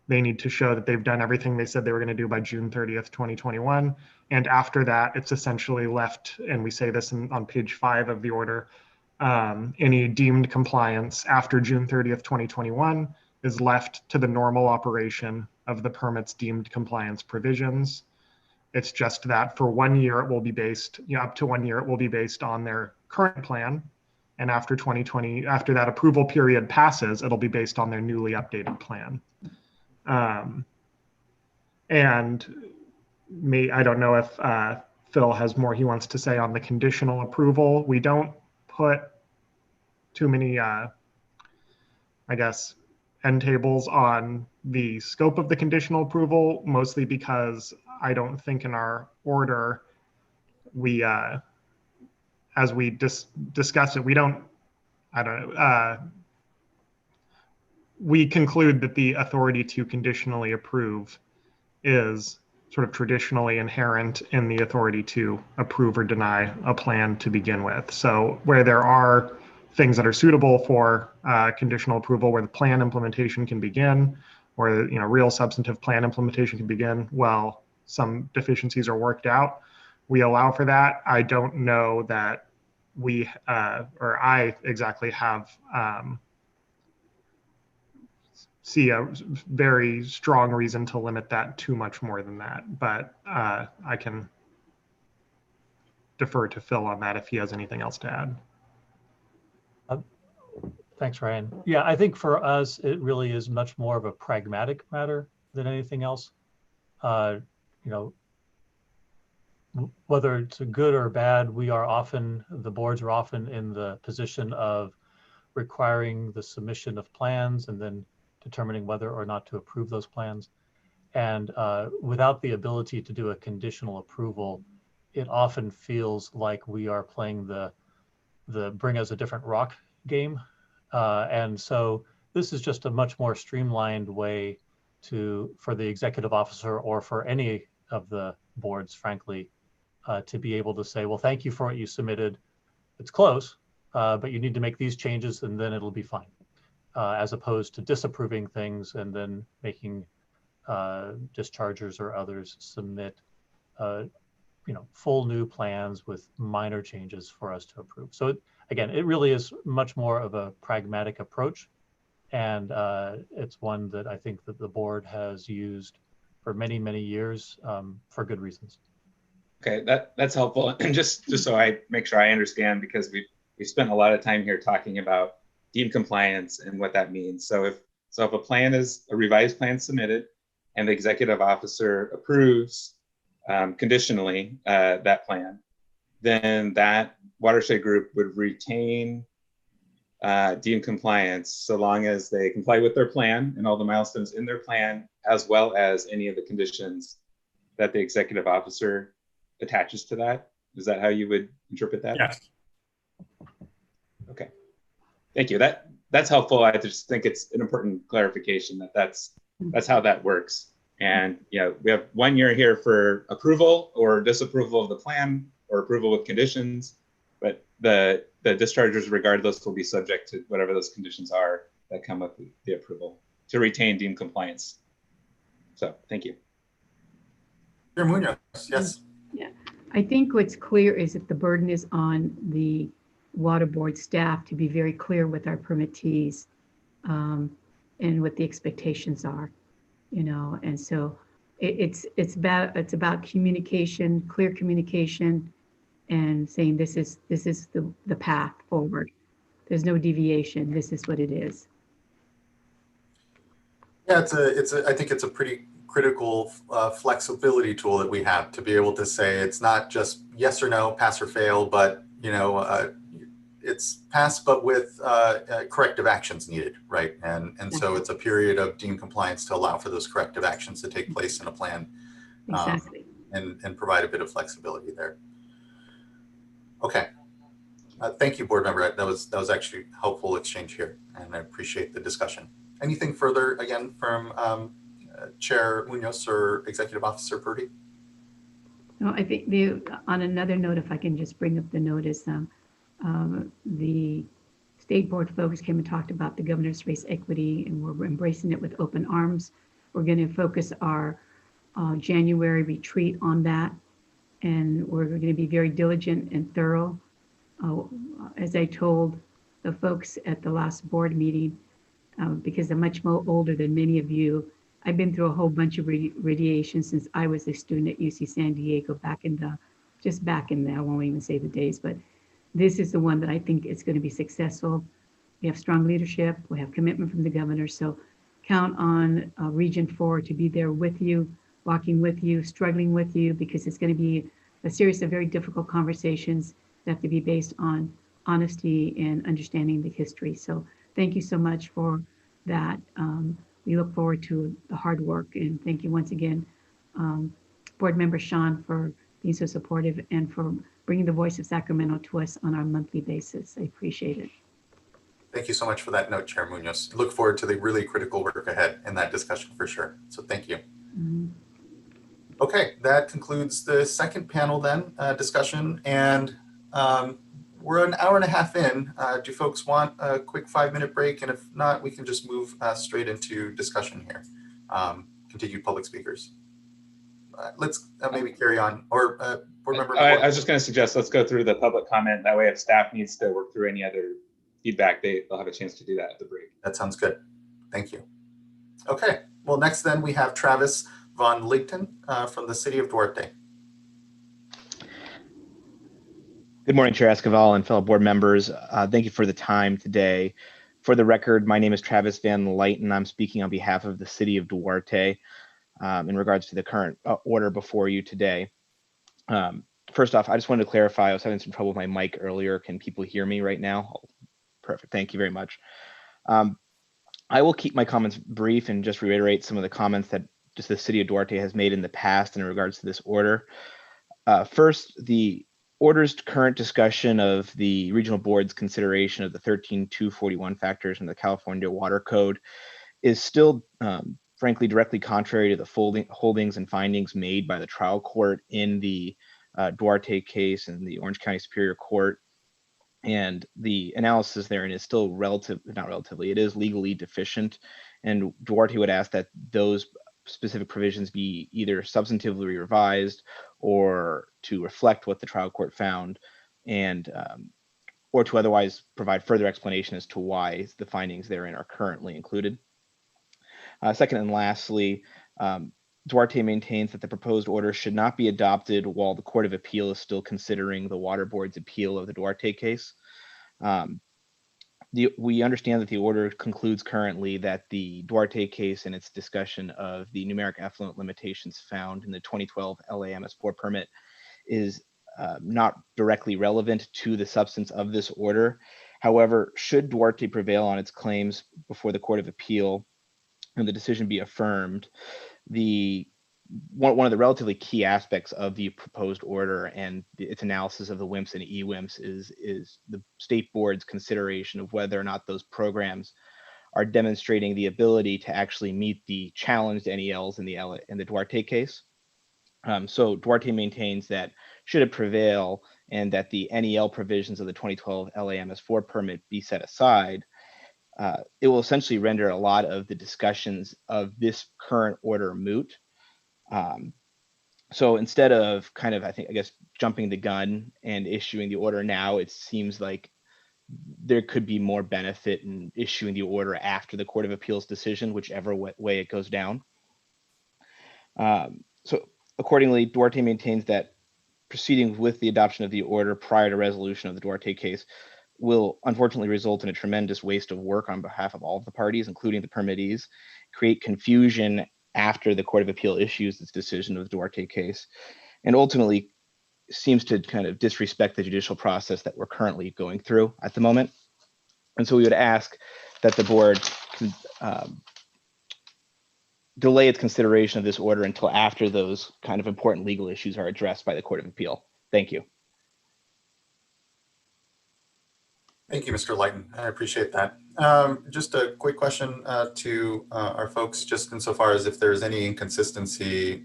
They need to show that they've done everything they said they were going to do by June 30th, 2021. And after that, it's essentially left, and we say this on page 5 of the order, any deemed compliance after June 30th, 2021 is left to the normal operation of the permit's deemed compliance provisions. It's just that for 1 year, it will be based, up to 1 year, it will be based on their current plan. And after 2020, after that approval period passes, it'll be based on their newly updated plan. I don't know if Phil has more he wants to say on the conditional approval. We don't put too many, I guess, end tables on the scope of the conditional approval, mostly because I don't think in our order, we, as we discuss it, we don't, we conclude that the authority to conditionally approve is sort of traditionally inherent in the authority to approve or deny a plan to begin with. So where there are things that are suitable for conditional approval, where the plan implementation can begin, or real substantive plan implementation can begin, while some deficiencies are worked out, we allow for that. I don't know that we or I exactly have see a very strong reason to limit that too much more than that, but I can defer to Phil on that if he has anything else to add. Thanks, Ryan. Yeah, I think for us, it really is much more of a pragmatic matter than anything else. Whether it's good or bad, the boards are often in the position of requiring the submission of plans and then determining whether or not to approve those plans. And without the ability to do a conditional approval, it often feels like we are playing the bring us a different rock game. And so this is just a much more streamlined way for the executive officer, or for any of the boards, frankly, to be able to say, well, thank you for what you submitted. It's close, but you need to make these changes and then it'll be fine. As opposed to disapproving things and then making dischargers or others submit full new plans with minor changes for us to approve. So again, it really is much more of a pragmatic approach, and it's one that I think that the board has used for many, many years for good reasons. Okay, that's helpful. And just so I make sure I understand, because we spent a lot of time here talking about deemed compliance and what that means. So if a plan is a revised plan submitted and the executive officer approves conditionally that plan, then that watershed group would retain deemed compliance so long as they comply with their plan and all the milestones in their plan, as well as any of the conditions that the executive officer attaches to that. Is that how you would interpret that? Yes. Okay. Thank you. That's helpful. I just think it's an important clarification that that's how that works. And we have 1 year here for approval or disapproval of the plan, or approval with conditions, but the dischargers regardless will be subject to whatever those conditions are that come with the approval to retain deemed compliance. So thank you. Chair Munoz, yes. Yeah, I think what's clear is that the burden is on the water board staff to be very clear with our permittees and what the expectations are, you know, and so it's about communication, clear communication, and saying this is the path forward. There's no deviation. This is what it is. Yeah, I think it's a pretty critical flexibility tool that we have to be able to say it's not just yes or no, pass or fail, but you know, it's pass but with corrective actions needed, right? And so it's a period of deemed compliance to allow for those corrective actions to take place in a plan, Exactly. and provide a bit of flexibility there. Okay, thank you, board member. That was actually helpful exchange here, and I appreciate the discussion. Anything further again from Chair Munoz or Executive Officer Purdy? No, I think on another note, if I can just bring up the notice, the state board folks came and talked about the governor's race equity, and we're embracing it with open arms. We're going to focus our January retreat on that, and we're going to be very diligent and thorough. As I told the folks at the last board meeting, because I'm much more older than many of you, I've been through a whole bunch of radiation since I was a student at UC San Diego back in the, I won't even say the days, but this is the one that I think is going to be successful. We have strong leadership, we have commitment from the governor, so count on Region 4 to be there with you, walking with you, struggling with you, because it's going to be a series of very difficult conversations that have to be based on honesty and understanding the history. So thank you so much for that. We look forward to the hard work, and thank you once again, Board Member Sean, for being so supportive and for bringing the voice of Sacramento to us on our monthly basis. I appreciate it. Thank you so much for that note, Chair Munoz. Look forward to the really critical work ahead in that discussion for sure. So thank you. Okay, that concludes the second panel then, discussion, and we're an hour and a half in. Do folks want a quick 5-minute break? And if not, we can just move straight into discussion here. Continued public speakers. Let's maybe carry on, or board member. I was just going to suggest let's go through the public comment. That way, if staff needs to work through any other feedback, they'll have a chance to do that at the break. That sounds good. Thank you. Okay, well, next then we have Travis Von Ligton from the city of Duarte. Good morning, Chair Esquivel and fellow board members. Thank you for the time today. For the record, my name is Travis Van Ligton. I'm speaking on behalf of the city of Duarte in regards to the current order before you today. First off, I just wanted to clarify, I was having some trouble with my mic earlier. Can people hear me right now? Oh, perfect, thank you very much. I will keep my comments brief and just reiterate some of the comments that just the city of Duarte has made in the past in regards to this order. First, the order's current discussion of the regional board's consideration of the 13.241 factors in the California Water Code is still, frankly, directly contrary to the holdings and findings made by the trial court in the Duarte case in the Orange County Superior Court. And the analysis therein is still it is legally deficient. And Duarte would ask that those specific provisions be either substantively revised or to reflect what the trial court found, and or to otherwise provide further explanation as to why the findings therein are currently included. Second and lastly, Duarte maintains that the proposed order should not be adopted while the Court of Appeal is still considering the Water Board's appeal of the Duarte case. We understand that the order concludes currently that the Duarte case and its discussion of the numeric effluent limitations found in the 2012 LAMS4 permit is not directly relevant to the substance of this order. However, should Duarte prevail on its claims before the Court of Appeal and the decision be affirmed, one of the relatively key aspects of the proposed order and its analysis of the WIMPs and EWIMPs is the state board's consideration of whether or not those programs are demonstrating the ability to actually meet the challenged NELs in the Duarte case. So Duarte maintains that should it prevail and that the NEL provisions of the 2012 LAMS4 permit be set aside, it will essentially render a lot of the discussions of this current order moot. So instead of kind of, I guess, jumping the gun and issuing the order now, it seems like there could be more benefit in issuing the order after the Court of Appeals decision, whichever way it goes down. So accordingly, Duarte maintains that proceeding with the adoption of the order prior to resolution of the Duarte case will unfortunately result in a tremendous waste of work on behalf of all of the parties, including the permittees, create confusion after the Court of Appeal issues its decision of the Duarte case, and ultimately seems to kind of disrespect the judicial process that we're currently going through at the moment. And so we would ask that the board delay its consideration of this order until after those kind of important legal issues are addressed by the Court of Appeal. Thank you. Thank you, Mr. Lighton. I appreciate that. Just a quick question to our folks, just insofar as if there's any inconsistency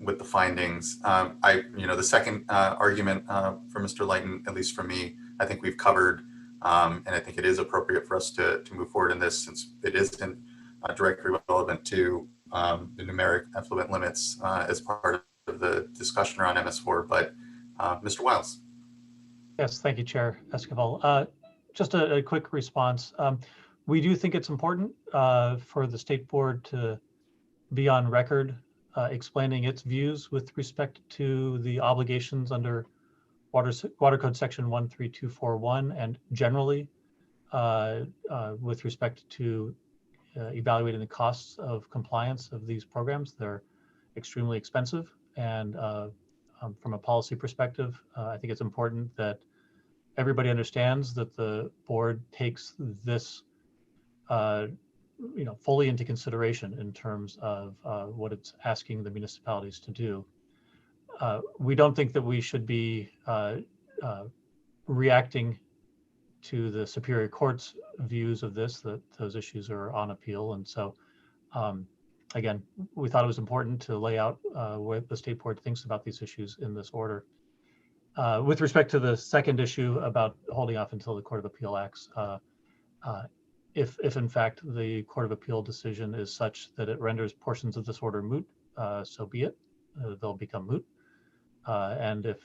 with the findings. The second argument for Mr. Lighton, at least for me, I think we've covered, and I think it is appropriate for us to move forward in this since it isn't directly relevant to the numeric effluent limits as part of the discussion around MS4. But Mr. Wiles. Yes, thank you, Chair Esquivel. Just a quick response. We do think it's important for the State Board to be on record explaining its views with respect to the obligations under Water Code Section 13241 and generally with respect to evaluating the costs of compliance of these programs. They're extremely expensive, and from a policy perspective, I think it's important that everybody understands that the board takes this fully into consideration in terms of what it's asking the municipalities to do. We don't think that we should be reacting to the Superior Court's views of this, that those issues are on appeal. And so, again, we thought it was important to lay out what the State Board thinks about these issues in this order. With respect to the second issue about holding off until the Court of Appeal acts, if in fact the Court of Appeal decision is such that it renders portions of this order moot, so be it. They'll become moot. And if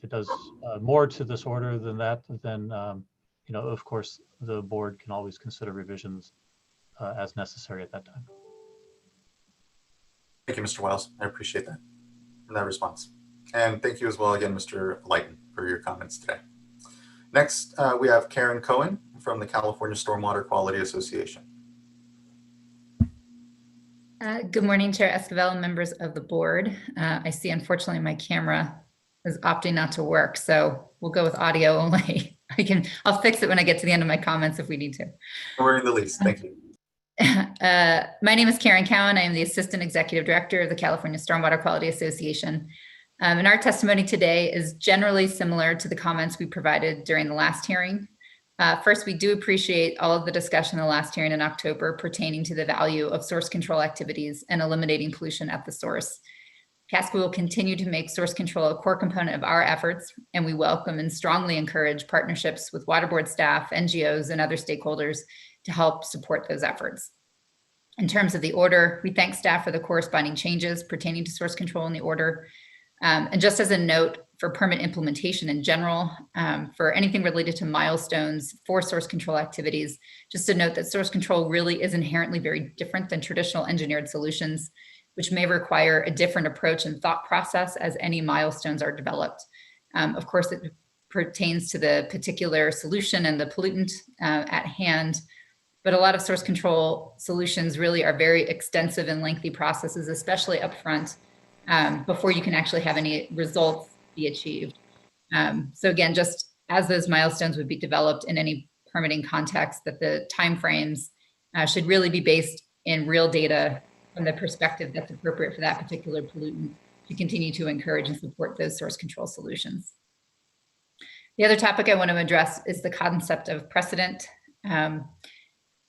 it does more to this order than that, then of course the board can always consider revisions as necessary at that time. Thank you, Mr. Wiles. I appreciate that and that response. And thank you as well again, Mr. Lighton, for your comments today. Next, we have Karen Cohen from the California Stormwater Quality Association. Good morning, Chair Esquivel and members of the board. I see, unfortunately, my camera is opting not to work, so we'll go with audio only. I'll fix it when I get to the end of my comments if we need to. We're in the least. Thank you. My name is Karen Cohen. I am the Assistant Executive Director of the California Stormwater Quality Association. And our testimony today is generally similar to the comments we provided during the last hearing. First, we do appreciate all of the discussion in the last hearing in October pertaining to the value of source control activities and eliminating pollution at the source. CASPA will continue to make source control a core component of our efforts, and we welcome and strongly encourage partnerships with water board staff, NGOs, and other stakeholders to help support those efforts. In terms of the order, we thank staff for the corresponding changes pertaining to source control in the order. And just as a note for permit implementation in general, for anything related to milestones for source control activities, just to note that source control really is inherently very different than traditional engineered solutions, which may require a different approach and thought process as any milestones are developed. Of course, it pertains to the particular solution and the pollutant at hand, but a lot of source control solutions really are very extensive and lengthy processes, especially upfront, before you can actually have any results be achieved. So again, just as those milestones would be developed in any permitting context, that the timeframes should really be based in real data from the perspective that's appropriate for that particular pollutant to continue to encourage and support those source control solutions. The other topic I want to address is the concept of precedent.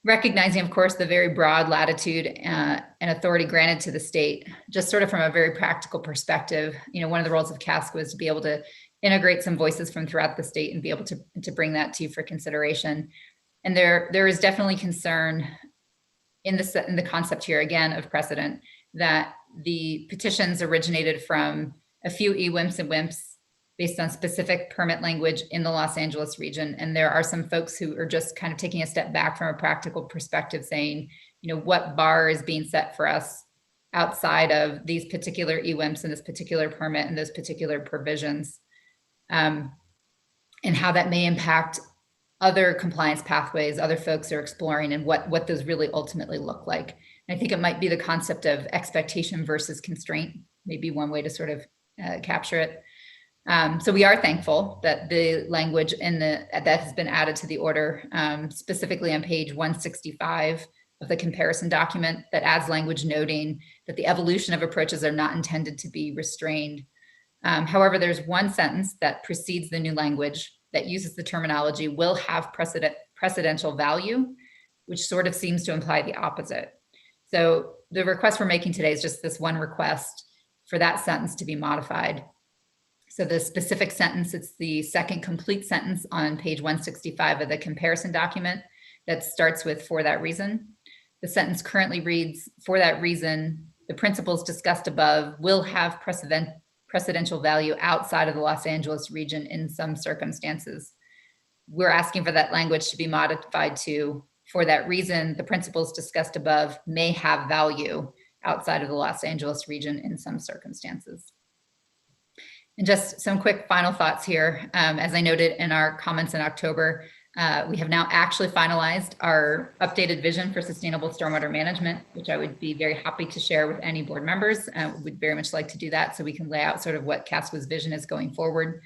recognizing, of course, the very broad latitude and authority granted to the state, just sort of from a very practical perspective, one of the roles of CASC was to be able to integrate some voices from throughout the state and be able to bring that to you for consideration. And there is definitely concern in the concept here, again, of precedent, that the petitions originated from a few EWIMPs and WIMPs based on specific permit language in the Los Angeles region. And there are some folks who are just kind of taking a step back from a practical perspective saying, what bar is being set for us outside of these particular EWIMPs and this particular permit and those particular provisions, and how that may impact other compliance pathways other folks are exploring and what those really ultimately look like. And I think it might be the concept of expectation versus constraint, maybe one way to sort of capture it. So we are thankful that the language that has been added to the order, specifically on page 165 of the comparison document, that adds language noting that the evolution of approaches are not intended to be restrained. However, there's one sentence that precedes the new language that uses the terminology will have precedential value, which sort of seems to imply the opposite. So the request we're making today is just this one request for that sentence to be modified. So the specific sentence, it's the second complete sentence on page 165 of the comparison document that starts with "for that reason." The sentence currently reads, "For that reason, the principles discussed above will have precedential value outside of the Los Angeles region in some circumstances." We're asking for that language to be modified to, "For that reason, the principles discussed above may have value outside of the Los Angeles region in some circumstances." And just some quick final thoughts here. As I noted in our comments in October, we have now actually finalized our updated vision for sustainable stormwater management, which I would be very happy to share with any board members. We'd very much like to do that so we can lay out sort of what CASCWA's vision is going forward.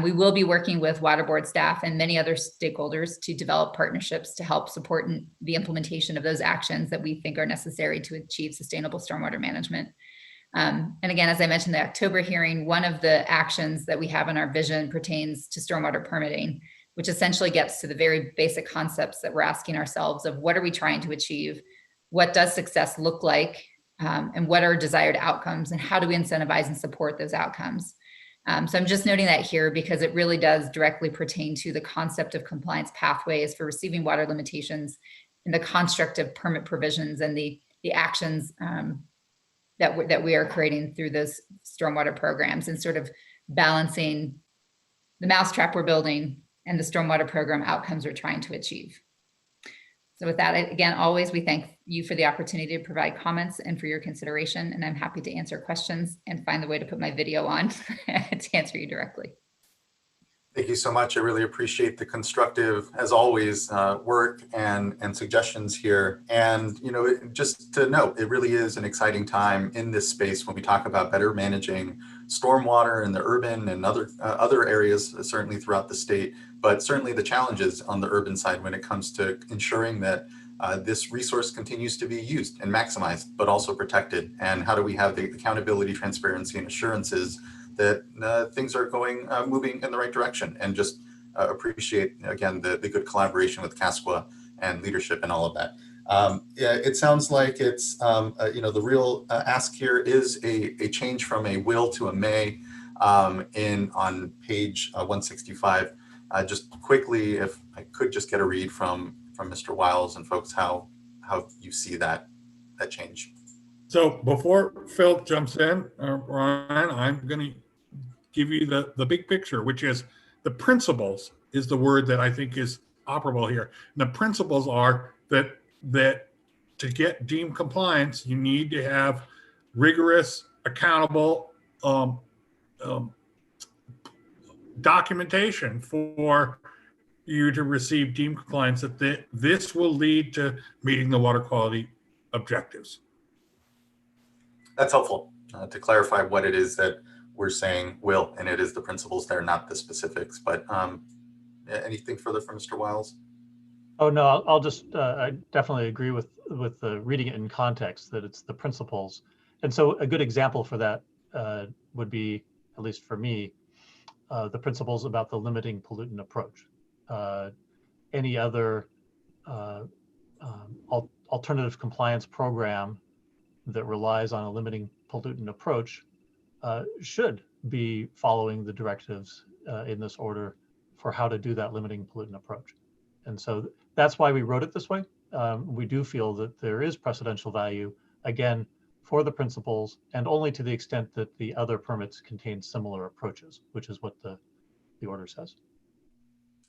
We will be working with water board staff and many other stakeholders to develop partnerships to help support the implementation of those actions that we think are necessary to achieve sustainable stormwater management. And again, as I mentioned in the October hearing, one of the actions that we have in our vision pertains to stormwater permitting, which essentially gets to the very basic concepts that we're asking ourselves of what are we trying to achieve? What does success look like? And what are desired outcomes? And how do we incentivize and support those outcomes? So I'm just noting that here because it really does directly pertain to the concept of compliance pathways for receiving water limitations and the construct of permit provisions and the actions that we are creating through those stormwater programs and sort of balancing the mousetrap we're building and the stormwater program outcomes we're trying to achieve. So with that, again, always we thank you for the opportunity to provide comments and for your consideration, and I'm happy to answer questions and find the way to put my video on to answer you directly. Thank you so much. I really appreciate the constructive, as always, work and suggestions here. And, just to note, it really is an exciting time in this space when we talk about better managing stormwater in the urban and other areas, certainly throughout the state, but certainly the challenges on the urban side when it comes to ensuring that this resource continues to be used and maximized, but also protected. And how do we have the accountability, transparency, and assurances that things are moving in the right direction, and just appreciate, again, the good collaboration with CASCWA and leadership and all of that. Yeah, it sounds like it's, the real ask here is a change from a will to a may on page 165. Just quickly, if I could just get a read from Mr. Wiles and folks, how you see that change. So before Phil jumps in, Ryan, I'm going to give you the big picture, which is the principles is the word that I think is operable here. And the principles are that to get deemed compliance, you need to have rigorous, accountable documentation for you to receive deemed compliance, that this will lead to meeting the water quality objectives. That's helpful to clarify what it is that we're saying will, and it is the principles there, not the specifics. But anything further from Mr. Wiles? Oh, no, I'll just, I definitely agree with reading it in context, that it's the principles. And so a good example for that would be, at least for me, the principles about the limiting pollutant approach. Any other alternative compliance program that relies on a limiting pollutant approach should be following the directives in this order for how to do that limiting pollutant approach. And so that's why we wrote it this way. We do feel that there is precedential value, again, for the principles, and only to the extent that the other permits contain similar approaches, which is what the order says.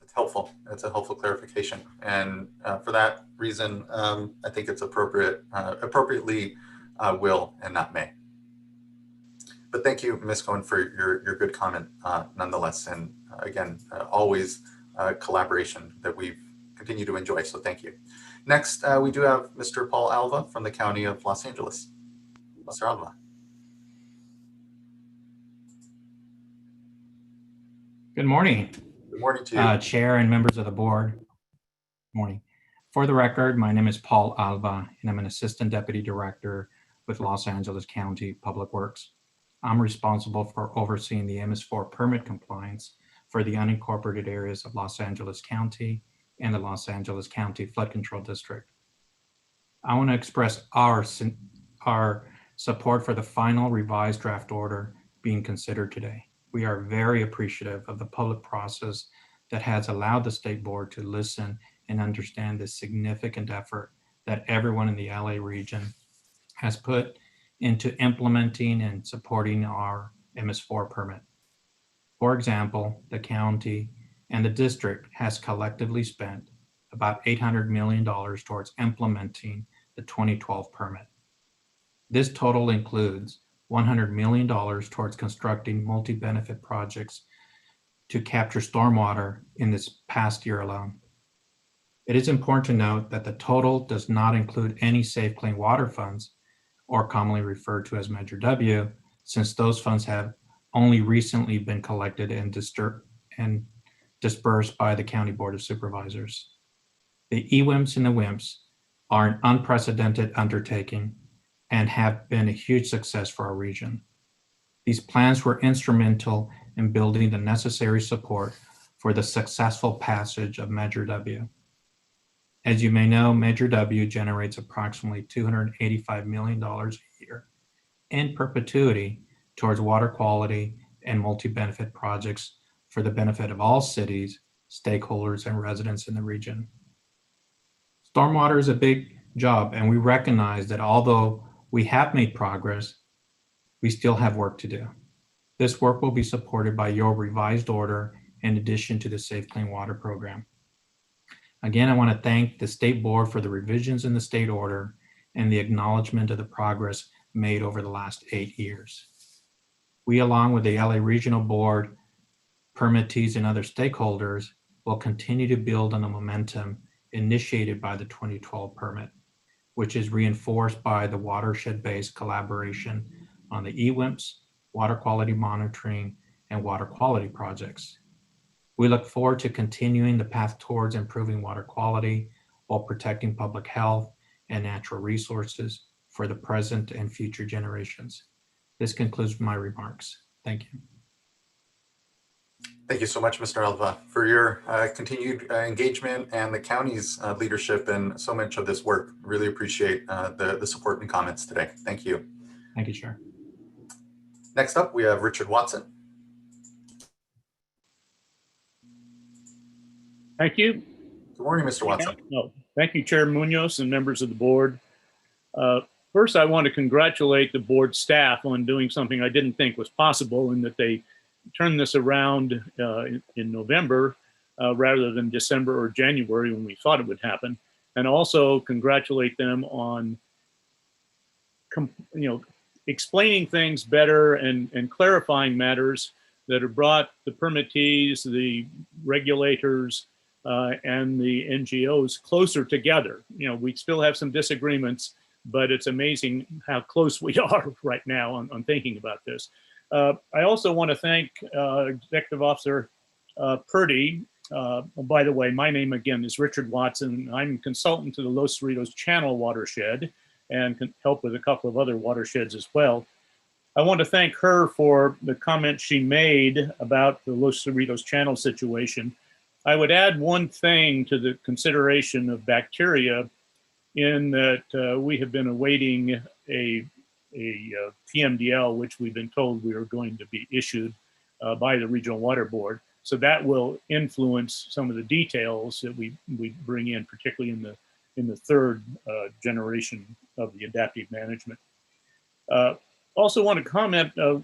It's helpful. It's a helpful clarification. And for that reason, I think it's appropriately will and not may. But thank you, Ms. Cohen, for your good comment nonetheless. And again, always collaboration that we've continued to enjoy. So thank you. Next, we do have Mr. Paul Alva from the County of Los Angeles. Mr. Alva. Good morning. Good morning to you. Chair and members of the board. Good morning. For the record, my name is Paul Alva, and I'm an Assistant Deputy Director with Los Angeles County Public Works. I'm responsible for overseeing the MS4 permit compliance for the unincorporated areas of Los Angeles County and the Los Angeles County Flood Control District. I want to express our support for the final revised draft order being considered today. We are very appreciative of the public process that has allowed the state board to listen and understand the significant effort that everyone in the LA region has put into implementing and supporting our MS4 permit. For example, the county and the district has collectively spent about $800 million towards implementing the 2012 permit. This total includes $100 million towards constructing multi-benefit projects to capture stormwater in this past year alone. It is important to note that the total does not include any Safe Clean Water funds, or commonly referred to as Measure W, since those funds have only recently been collected and dispersed by the County Board of Supervisors. The EWIMPs and the WIMPs are an unprecedented undertaking and have been a huge success for our region. These plans were instrumental in building the necessary support for the successful passage of Measure W. As you may know, Measure W generates approximately $285 million a year in perpetuity towards water quality and multi-benefit projects for the benefit of all cities, stakeholders, and residents in the region. Stormwater is a big job, and we recognize that although we have made progress, we still have work to do. This work will be supported by your revised order in addition to the Safe Clean Water program. Again, I want to thank the State Board for the revisions in the state order and the acknowledgement of the progress made over the last 8 years. We, along with the LA Regional Board, permittees, and other stakeholders, will continue to build on the momentum initiated by the 2012 permit, which is reinforced by the watershed-based collaboration on the EWIMPs, water quality monitoring, and water quality projects. We look forward to continuing the path towards improving water quality while protecting public health and natural resources for the present and future generations. This concludes my remarks. Thank you. Thank you so much, Mr. Alva, for your continued engagement and the county's leadership in so much of this work. Really appreciate the support and comments today. Thank you. Thank you, Chair. Next up, we have Richard Watson. Thank you. Good morning, Mr. Watson. Thank you, Chair Munoz and members of the board. First, I want to congratulate the board staff on doing something I didn't think was possible, in that they turned this around in November rather than December or January when we thought it would happen. And also congratulate them on explaining things better and clarifying matters that have brought the permittees, the regulators, and the NGOs closer together. We still have some disagreements, but it's amazing how close we are right now on thinking about this. I also want to thank Executive Officer Purdy. By the way, my name again is Richard Watson. I'm consultant to the Los Cerritos Channel watershed and can help with a couple of other watersheds as well. I want to thank her for the comments she made about the Los Cerritos Channel situation. I would add one thing to the consideration of bacteria. in that we have been awaiting a PMDL, which we've been told we are going to be issued by the Regional Water Board. So that will influence some of the details that we bring in, particularly in the third generation of the adaptive management. Also want to comment a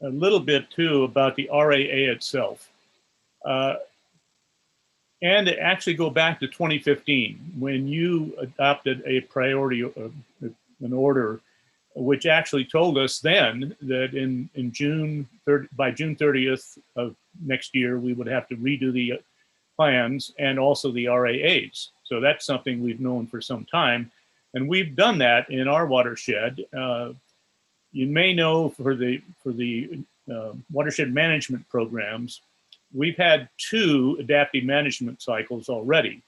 little bit too about the RAA itself. And to actually go back to 2015, when you adopted a priority, an order, which actually told us then that by June 30th of next year, we would have to redo the plans and also the RAAs. So that's something we've known for some time. And we've done that in our watershed. You may know for the watershed management programs, we've had 2 adaptive management cycles already,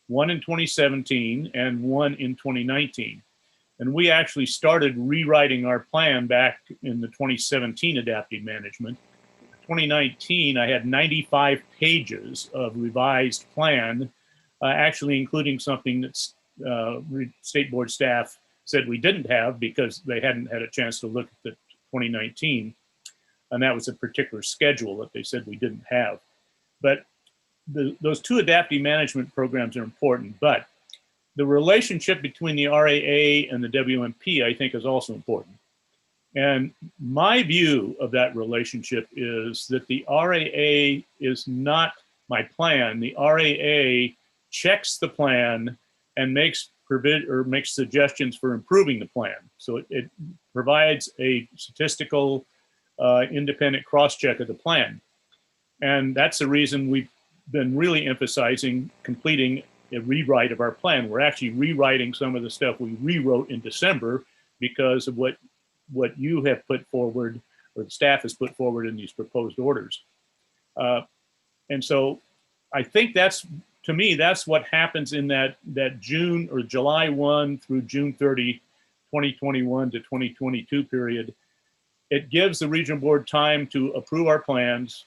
one in 2017 and one in 2019. And we actually started rewriting our plan back in the 2017 adaptive management. 2019, I had 95 pages of revised plan, actually including something that State Board staff said we didn't have because they hadn't had a chance to look at the 2019. And that was a particular schedule that they said we didn't have. But those 2 adaptive management programs are important, but the relationship between the RAA and the WMP, I think, is also important. And my view of that relationship is that the RAA is not my plan. The RAA checks the plan and makes suggestions for improving the plan. So it provides a statistical independent cross-check of the plan. And that's the reason we've been really emphasizing completing a rewrite of our plan. We're actually rewriting some of the stuff we rewrote in December because of what you have put forward, or the staff has put forward in these proposed orders. And so I think to me, that's what happens in that June or July 1 through June 30, 2021 to 2022 period. It gives the regional board time to approve our plans,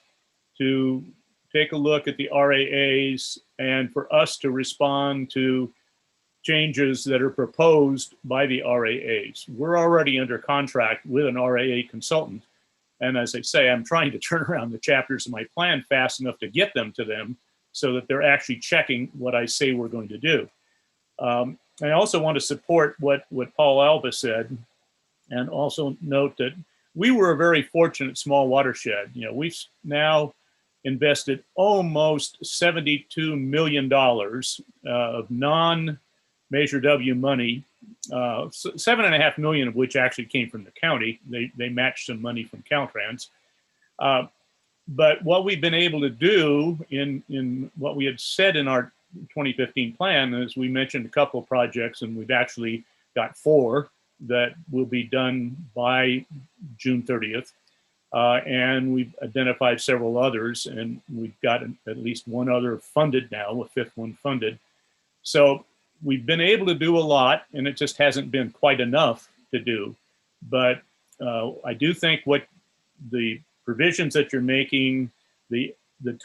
to take a look at the RAAs, and for us to respond to changes that are proposed by the RAAs. We're already under contract with an RAA consultant. And as I say, I'm trying to turn around the chapters of my plan fast enough to get them to them so that they're actually checking what I say we're going to do. I also want to support what Paul Alba said, and also note that we were a very fortunate small watershed. You know, we've now invested almost $72 million of non-Measure W money, 7.5 million of which actually came from the county. They matched some money from Caltrans. But what we've been able to do in what we had said in our 2015 plan is we mentioned a couple of projects, and we've actually got 4 that will be done by June 30th. And we've identified several others, and we've got at least one other funded now, a 5th one funded. So we've been able to do a lot, and it just hasn't been quite enough to do. But I do think what the provisions that you're making, the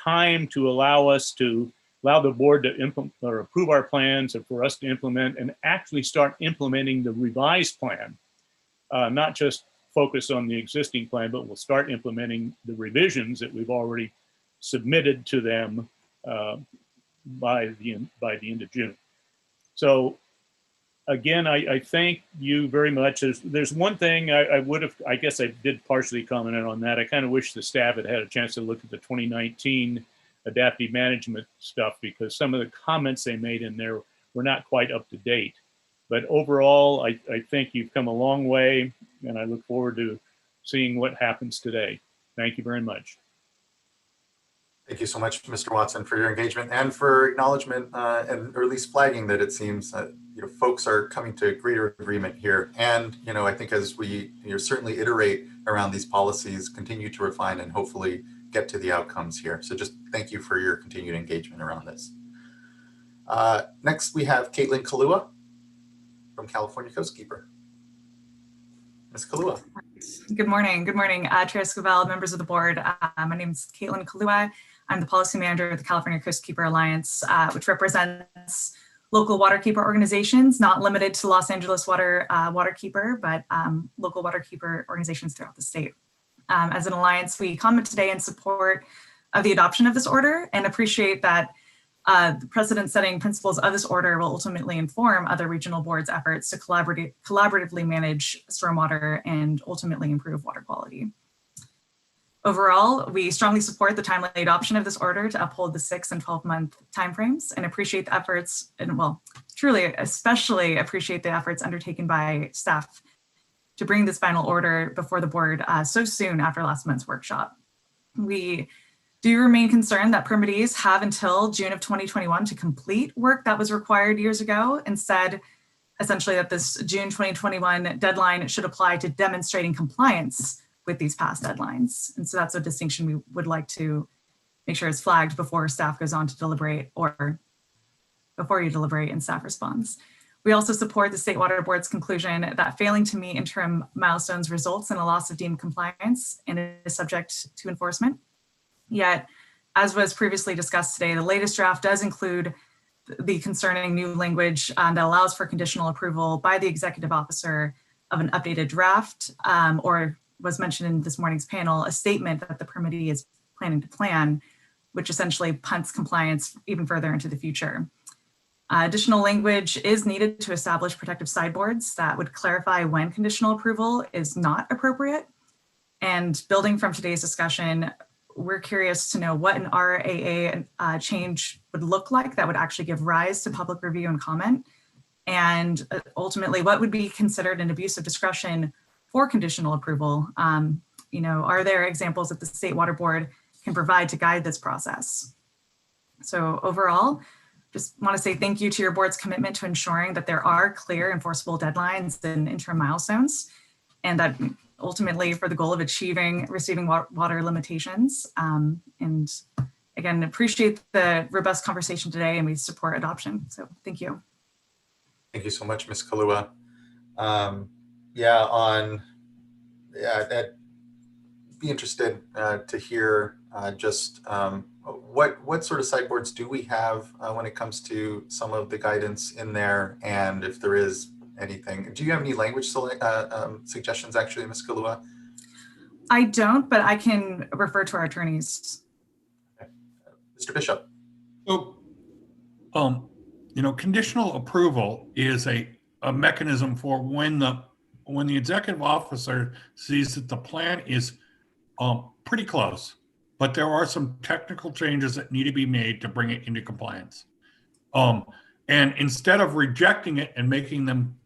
time to allow the board to implement or approve our plans, and for us to implement and actually start implementing the revised plan, not just focus on the existing plan, but we'll start implementing the revisions that we've already submitted to them by the end of June. So again, I thank you very much. There's one thing I guess I did partially comment on that. I kind of wish the staff had a chance to look at the 2019 adaptive management stuff, because some of the comments they made in there were not quite up to date. But overall, I think you've come a long way, and I look forward to seeing what happens today. Thank you very much. Thank you so much, Mr. Watson, for your engagement and for acknowledgement and or at least flagging that it seems that folks are coming to greater agreement here. And I think as we certainly iterate around these policies, continue to refine and hopefully get to the outcomes here. So just thank you for your continued engagement around this. Next, we have Caitlin Kalua from California Coastkeeper. Ms. Kalua. Good morning. Good morning, Chair Esquivel, members of the board. My name is Caitlin Kalua. I'm the policy manager of the California Coastkeeper Alliance, which represents represents local waterkeeper organizations, not limited to Los Angeles Waterkeeper, but local waterkeeper organizations throughout the state. As an alliance, we comment today in support of the adoption of this order and appreciate that the precedent-setting principles of this order will ultimately inform other regional boards' efforts to collaboratively manage stormwater and ultimately improve water quality. Overall, we strongly support the timely adoption of this order to uphold the 6 and 12-month timeframes and appreciate the efforts, and well, truly, especially appreciate the efforts undertaken by staff to bring this final order before the board so soon after last month's workshop. We do remain concerned that permittees have until June of 2021 to complete work that was required years ago. Instead, essentially that this June 2021 deadline should apply to demonstrating compliance with these past deadlines. And so that's a distinction we would like to make sure is flagged before staff goes on to deliberate or before you deliberate and staff responds. We also support the State Water Board's conclusion that failing to meet interim milestones results in a loss of deemed compliance and is subject to enforcement. Yet, as was previously discussed today, the latest draft does include the concerning new language that allows for conditional approval by the executive officer of an updated draft, or was mentioned in this morning's panel, a statement that the permittee is planning to plan, which essentially punts compliance even further into the future. Additional language is needed to establish protective sideboards that would clarify when conditional approval is not appropriate. And building from today's discussion, we're curious to know what an RAA change would look like that would actually give rise to public review and comment. And ultimately, what would be considered an abuse of discretion for conditional approval? Are there examples that the State Water Board can provide to guide this process? So overall, just want to say thank you to your board's commitment to ensuring that there are clear enforceable deadlines and interim milestones, and that ultimately for the goal of receiving water limitations. And again, appreciate the robust conversation today, and we support adoption. So thank you. Thank you so much, Ms. Kalua. I'd be interested to hear what sort of sideboards do we have when it comes to some of the guidance in there, and if there is anything. Do you have any language suggestions, actually, Ms. Kalua? I don't, but I can refer to our attorneys. Okay. Mr. Bishop. So, conditional approval is a mechanism for when the executive officer sees that the plan is pretty close, but there are some technical changes that need to be made to bring it into compliance. And instead of rejecting it and making them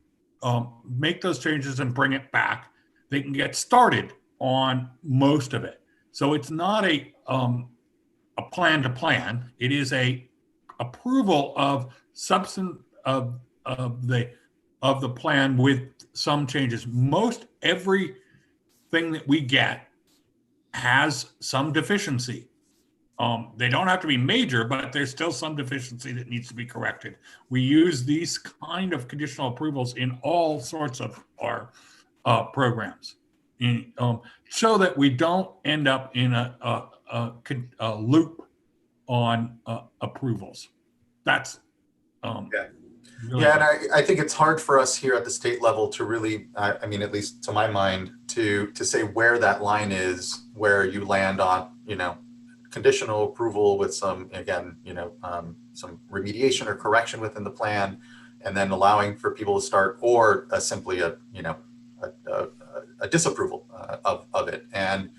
make those changes and bring it back, they can get started on most of it. So it's not a plan to plan. It is a approval of substance of the plan with some changes. Most everything that we get has some deficiency. They don't have to be major, but there's still some deficiency that needs to be corrected. We use these kind of conditional approvals in all sorts of our programs, so that we don't end up in a loop on approvals. That's really and I think it's hard for us here at the state level to really, at least to my mind, to say where that line is, where you land on, conditional approval with some, some remediation or correction within the plan, and then allowing for people to start, or simply a disapproval of it. And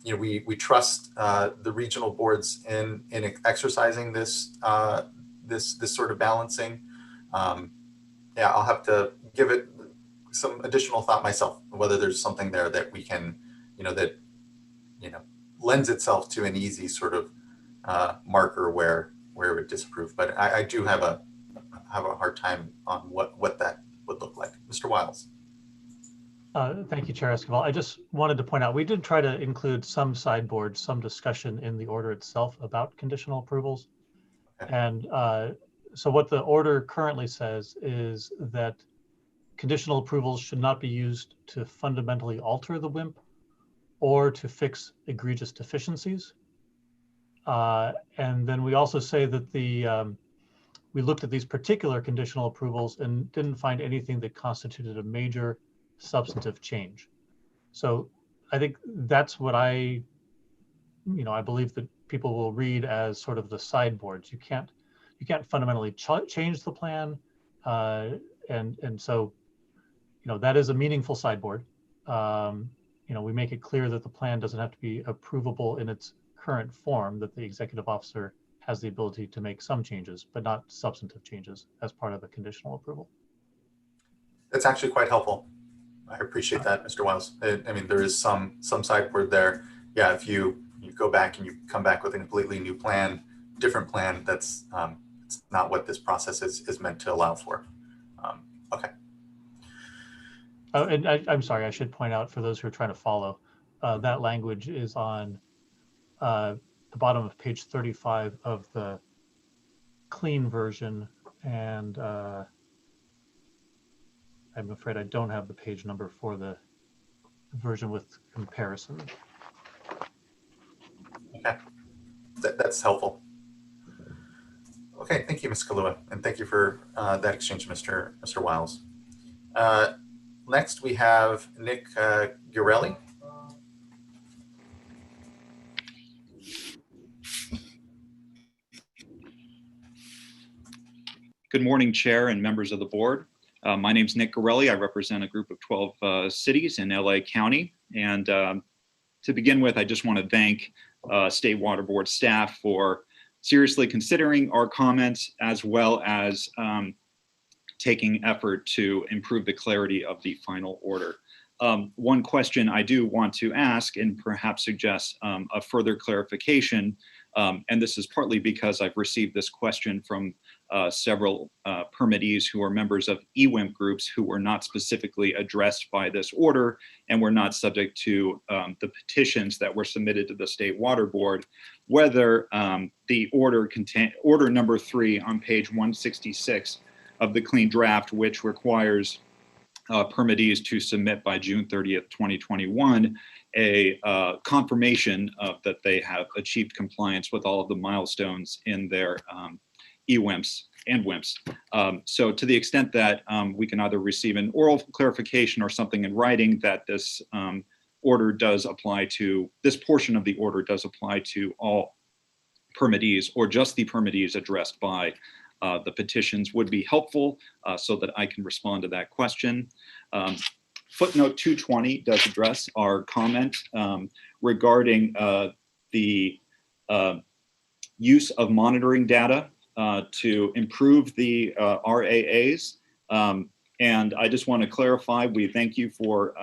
we trust the regional boards in exercising this this sort of balancing. I'll have to give it some additional thought myself, whether there's something there that we can, that lends itself to an easy sort of marker where it disapproved. But I do have a hard time on what that would look like. Mr. Wiles. Thank you, Chair Esquivel. I just wanted to point out, we did try to include some sideboards, some discussion in the order itself about conditional approvals. Okay. And so what the order currently says is that conditional approvals should not be used to fundamentally alter the WIMP or to fix egregious deficiencies. And then we also say that the we looked at these particular conditional approvals and didn't find anything that constituted a major substantive change. So I think that's what I believe that people will read as sort of the sideboards. You can't fundamentally change the plan, and so that is a meaningful sideboard. We make it clear that the plan doesn't have to be approvable in its current form, that the executive officer has the ability to make some changes, but not substantive changes as part of a conditional approval. That's actually quite helpful. I appreciate that, Mr. Wiles. I mean, there is some sideboard there. Yeah, if you go back and you come back with a completely new plan, different plan, that's it's not what this process is meant to allow for. Okay. Oh, and I'm sorry, I should point out for those who are trying to follow, that language is on the bottom of page 35 of the clean version, and I'm afraid I don't have the page number for the version with comparison. Okay, that's helpful. Okay, thank you, Ms. Kalua, and thank you for that exchange, Mr. Wiles. Next, we have Nick Gurelli. Good morning, Chair and members of the board. My name is Nick Gurelli. I represent a group of 12 cities in LA County. And to begin with, I just want to thank State Water Board staff for seriously considering our comments, as well as taking effort to improve the clarity of the final order. One question I do want to ask and perhaps suggest a further clarification, and this is partly because I've received this question from several permittees who are members of EWIMP groups who were not specifically addressed by this order and were not subject to the petitions that were submitted to the State Water Board, whether the order number 3 on page 166 of the clean draft, which requires permittees to submit by June 30th, 2021, a confirmation that they have achieved compliance with all of the milestones in their EWIMPs and WIMPs. So to the extent that we can either receive an oral clarification or something in writing that this order does apply to, this portion of the order does apply to all permittees or just the permittees addressed by the petitions would be helpful so that I can respond to that question. Footnote 220 does address our comment regarding the use of monitoring data to improve the RAAs. And I just want to clarify, we thank you for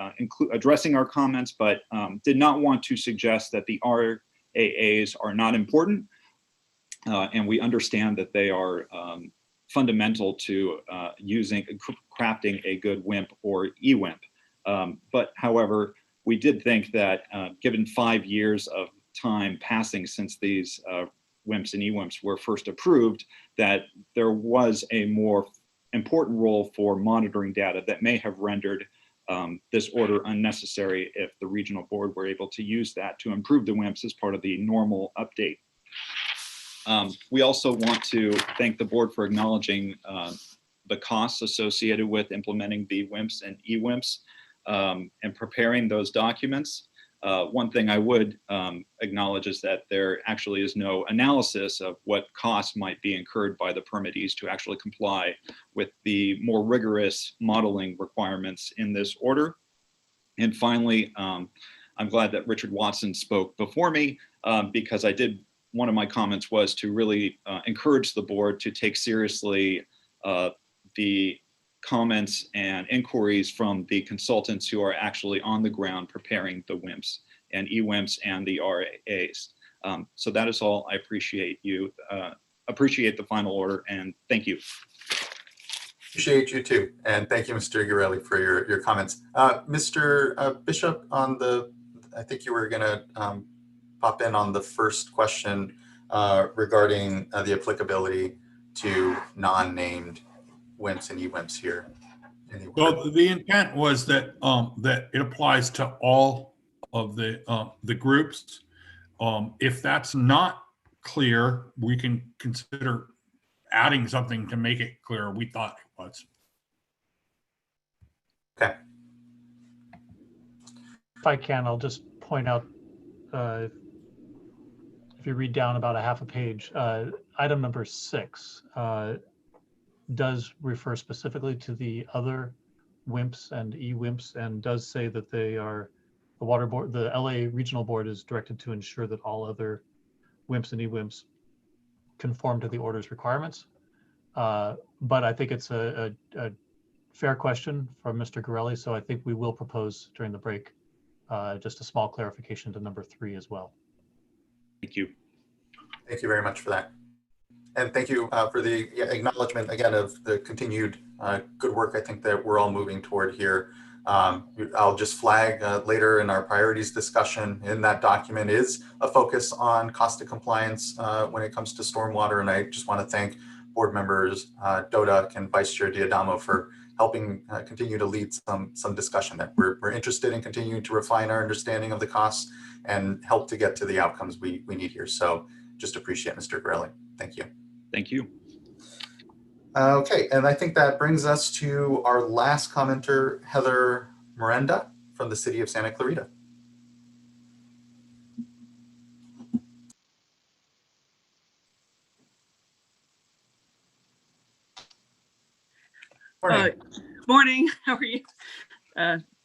addressing our comments, but did not want to suggest that the RAAs are not important. And we understand that they are fundamental to crafting a good WIMP or EWIMP. But however, we did think that given 5 years of time passing since these WIMPs and EWIMPs were first approved, that there was a more important role for monitoring data that may have rendered this order unnecessary if the regional board were able to use that to improve the WIMPs as part of the normal update. We also want to thank the board for acknowledging the costs associated with implementing the WIMPs and EWIMPs and preparing those documents. One thing I would acknowledge is that there actually is no analysis of what costs might be incurred by the permittees to actually comply with the more rigorous modeling requirements in this order. And finally, I'm glad that Richard Watson spoke before me because one of my comments was to really encourage the board to take seriously the comments and inquiries from the consultants who are actually on the ground preparing the WIMPs and EWIMPs and the RAAs. So that is all. I appreciate you, appreciate the final order, and thank you. Appreciate you too. And thank you, Mr. Gurelli, for your comments. Mr. Bishop, I think you were gonna pop in on the first question regarding the applicability to non-named WIMPs and EWIMPs here. Well, the intent was that that it applies to all of the groups. If that's not clear, we can consider adding something to make it clearer. We thought it was. Okay. If I can, I'll just point out, if you read down about a half a page, item number 6 does refer specifically to the other WIMPs and eWIMPs, and does say that they are, the water board, the LA Regional Board is directed to ensure that all other WIMPs and eWIMPs conform to the order's requirements. But I think it's a fair question from Mr. Gorelli, so I think we will propose during the break just a small clarification to number 3 as well. Thank you. Thank you very much for that. And thank you for the acknowledgement again of the continued good work I think that we're all moving toward here. I'll just flag later in our priorities discussion in that document is a focus on cost of compliance when it comes to stormwater. And I just want to thank board members Dodak and Vice Chair Diadamo for helping continue to lead some discussion that we're interested in continuing to refine our understanding of the costs and help to get to the outcomes we need here. So just appreciate Mr. Gorelli. Thank you. Thank you. Okay, and I think that brings us to our last commenter, Heather Miranda from the city of Santa Clarita. Morning. Morning. How are you?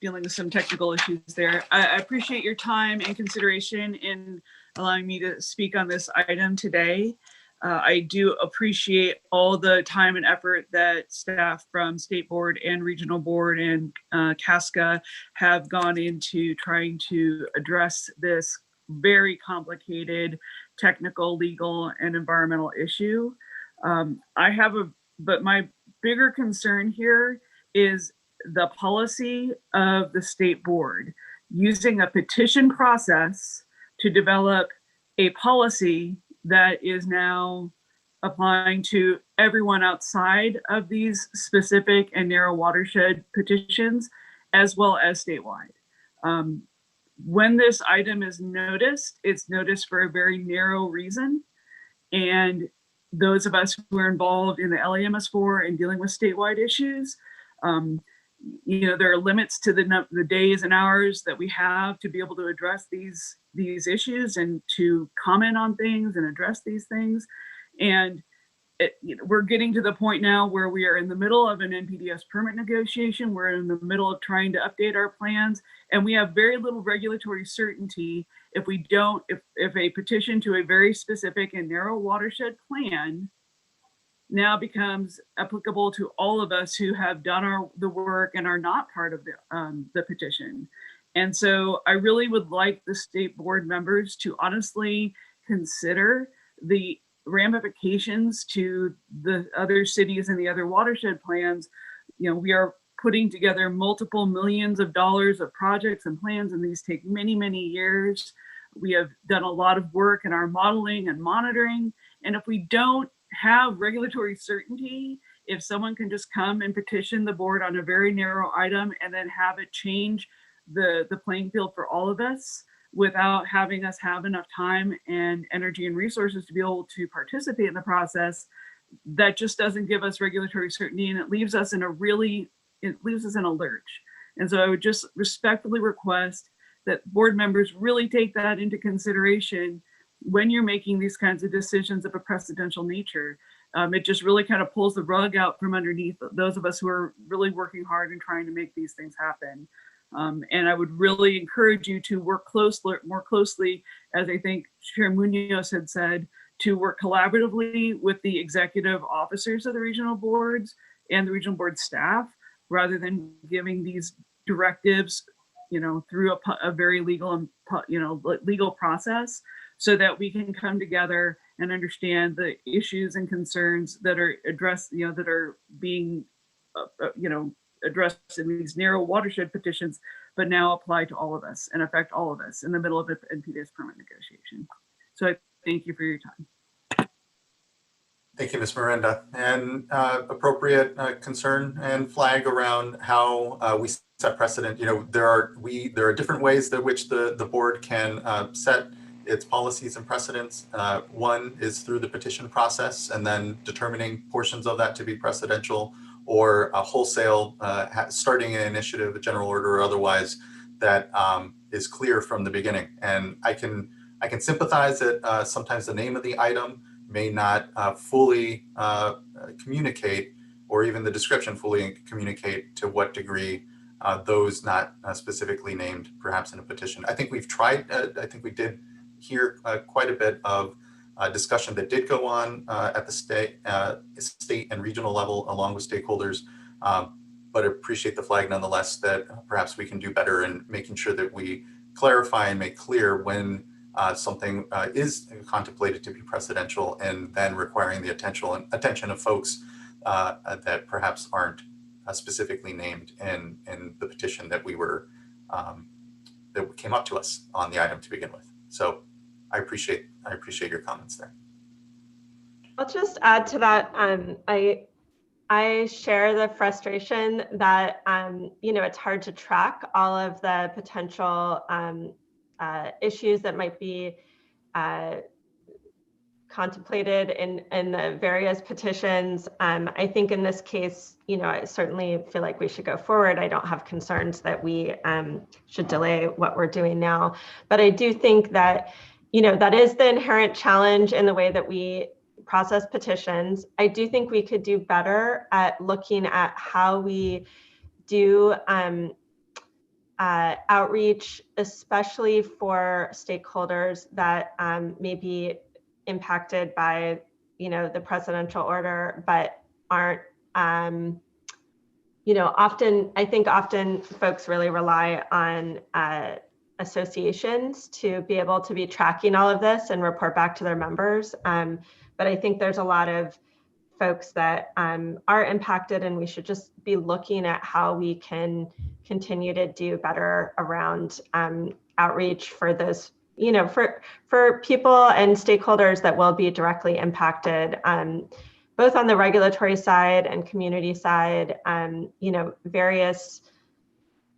Dealing with some technical issues there. I appreciate your time and consideration in allowing me to speak on this item today. I do appreciate all the time and effort that staff from State Board and Regional Board and CASCA have gone into trying to address this very complicated technical, legal, and environmental issue. But my bigger concern here is the policy of the State Board using a petition process to develop a policy that is now applying to everyone outside of these specific and narrow watershed petitions, as well as statewide. When this item is noticed, it's noticed for a very narrow reason. And those of us who are involved in the LAMS4 and dealing with statewide issues, there are limits to the days and hours that we have to be able to address these issues and to comment on things and address these things. And we're getting to the point now where we are in the middle of an NPDES permit negotiation. We're in the middle of trying to update our plans, and we have very little regulatory certainty if a petition to a very specific and narrow watershed plan now becomes applicable to all of us who have done the work and are not part of the petition. And so I really would like the State Board members to honestly consider the ramifications to the other cities and the other watershed plans. We are putting together multiple millions of dollars of projects and plans, and these take many, many years. We have done a lot of work in our modeling and monitoring. And if we don't have regulatory certainty, if someone can just come and petition the board on a very narrow item and then have it change the playing field for all of us without having us have enough time and energy and resources to be able to participate in the process, that just doesn't give us regulatory certainty, and it leaves us in a lurch. And so I would just respectfully request that board members really take that into consideration when you're making these kinds of decisions of a precedential nature. It just really kind of pulls the rug out from underneath those of us who are really working hard and trying to make these things happen. And I would really encourage you to work more closely, as I think Chair Munoz had said, to work collaboratively with the executive officers of the regional boards and the regional board staff, rather than giving these directives, through a very legal process, so that we can come together and understand the issues and concerns that are addressed, that are being, addressed in these narrow watershed petitions, but now apply to all of us and affect all of us in the middle of an NPDES permit negotiation. So I thank you for your time. Thank you, Ms. Miranda. And appropriate concern and flag around how we set precedent. There are different ways that which the board can set its policies and precedents. One is through the petition process and then determining portions of that to be precedential, or a wholesale starting an initiative, a general order or otherwise, that is clear from the beginning. And I can sympathize that sometimes the name of the item may not fully communicate, or even the description fully communicate to what degree those not specifically named perhaps in a petition. I think we've tried, I think we did hear quite a bit of discussion that did go on at the state and regional level along with stakeholders, but appreciate the flag nonetheless that perhaps we can do better in making sure that we clarify and make clear when something is contemplated to be precedential, and then requiring the attention of folks that perhaps aren't specifically named in the petition that we were that came up to us on the item to begin with. So I appreciate your comments there. I'll just add to that. I share the frustration that it's hard to track all of the potential issues that might be contemplated in the various petitions. I think in this case, I certainly feel like we should go forward. I don't have concerns that we should delay what we're doing now. But I do think that, that is the inherent challenge in the way that we process petitions. I do think we could do better at looking at how we do outreach, especially for stakeholders that may be impacted by, the presidential order, but aren't, often folks really rely on associations to be able to be tracking all of this and report back to their members. But I think there's a lot of folks that are impacted, and we should just be looking at how we can continue to do better around outreach for those, for people and stakeholders that will be directly impacted, both on the regulatory side and community side,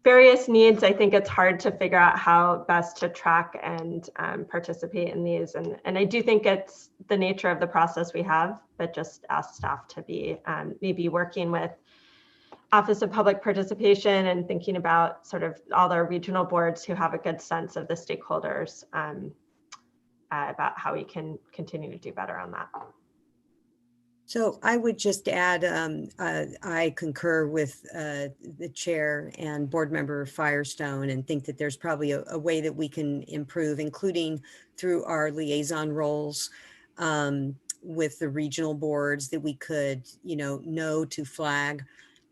various needs. I think it's hard to figure out how best to track and participate in these. And I do think it's the nature of the process we have, but just ask staff to be maybe working with Office of Public Participation and thinking about sort of all our regional boards who have a good sense of the stakeholders about how we can continue to do better on that. So I would just add, I concur with the chair and board member Firestone, and think that there's probably a way that we can improve, including through our liaison roles with the regional boards, that we could, know to flag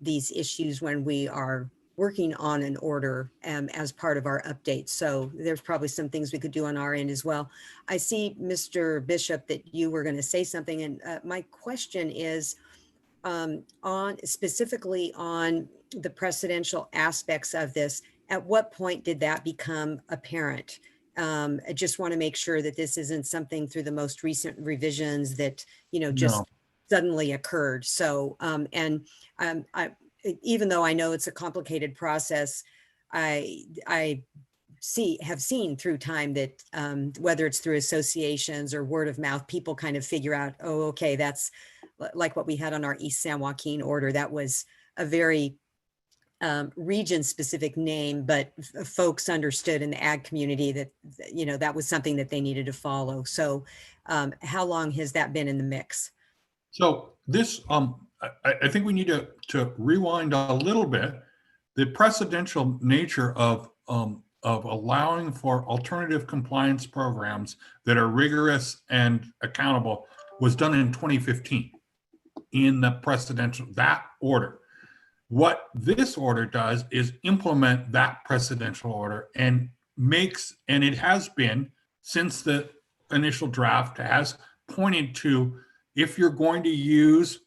these issues when we are working on an order as part of our updates. So there's probably some things we could do on our end as well. I see, Mr. Bishop, that you were going to say something, and my question is specifically on the precedential aspects of this. At what point did that become apparent? I just want to make sure that this isn't something through the most recent revisions that just suddenly occurred. So even though I know it's a complicated process, I have seen through time that whether it's through associations or word of mouth, people kind of figure out, oh, okay, that's like what we had on our East San Joaquin order. That was a very region-specific name, but folks understood in the ag community that that was something that they needed to follow. So how long has that been in the mix? So this, I think we need to rewind a little bit. The precedential nature of allowing for alternative compliance programs that are rigorous and accountable was done in 2015 in the precedential, that order. What this order does is implement that precedential order and it has been, since the initial draft, has pointed to, if you're going to use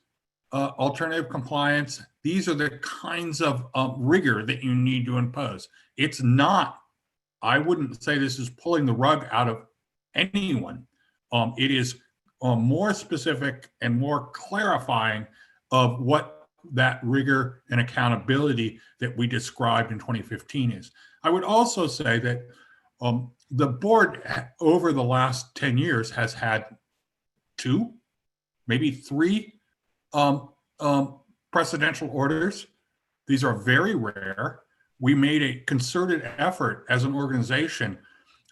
alternative compliance, these are the kinds of rigor that you need to impose. It's not, I wouldn't say this is pulling the rug out of anyone. It is more specific and more clarifying of what that rigor and accountability that we described in 2015 is. I would also say that The board over the last 10 years has had 2, maybe 3 precedential orders. These are very rare. We made a concerted effort as an organization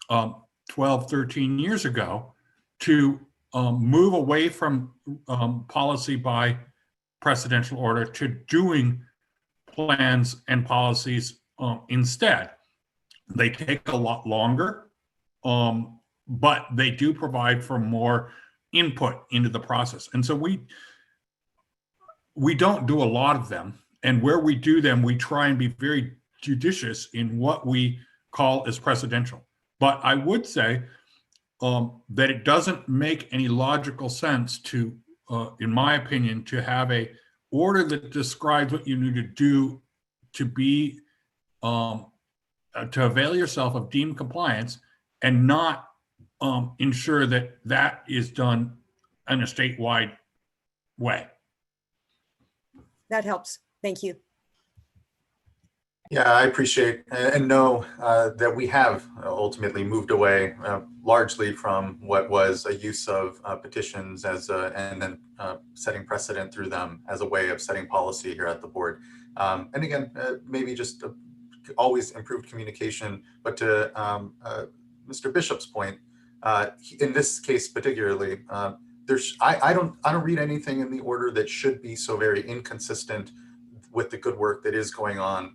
12, 13 years ago to move away from policy by precedential order to doing plans and policies instead. They take a lot longer, but they do provide for more input into the process. And so we don't do a lot of them. And where we do them, we try and be very judicious in what we call as precedential. But I would say that it doesn't make any logical sense to, in my opinion, to have a order that describes what you need to do to be, to avail yourself of deemed compliance and not ensure that that is done in a statewide way. That helps. Thank you. Yeah, I appreciate and know that we have ultimately moved away largely from what was a use of petitions as and then setting precedent through them as a way of setting policy here at the board. And again, maybe just always improved communication, but to Mr. Bishop's point, in this case particularly, I don't read anything in the order that should be so very inconsistent with the good work that is going on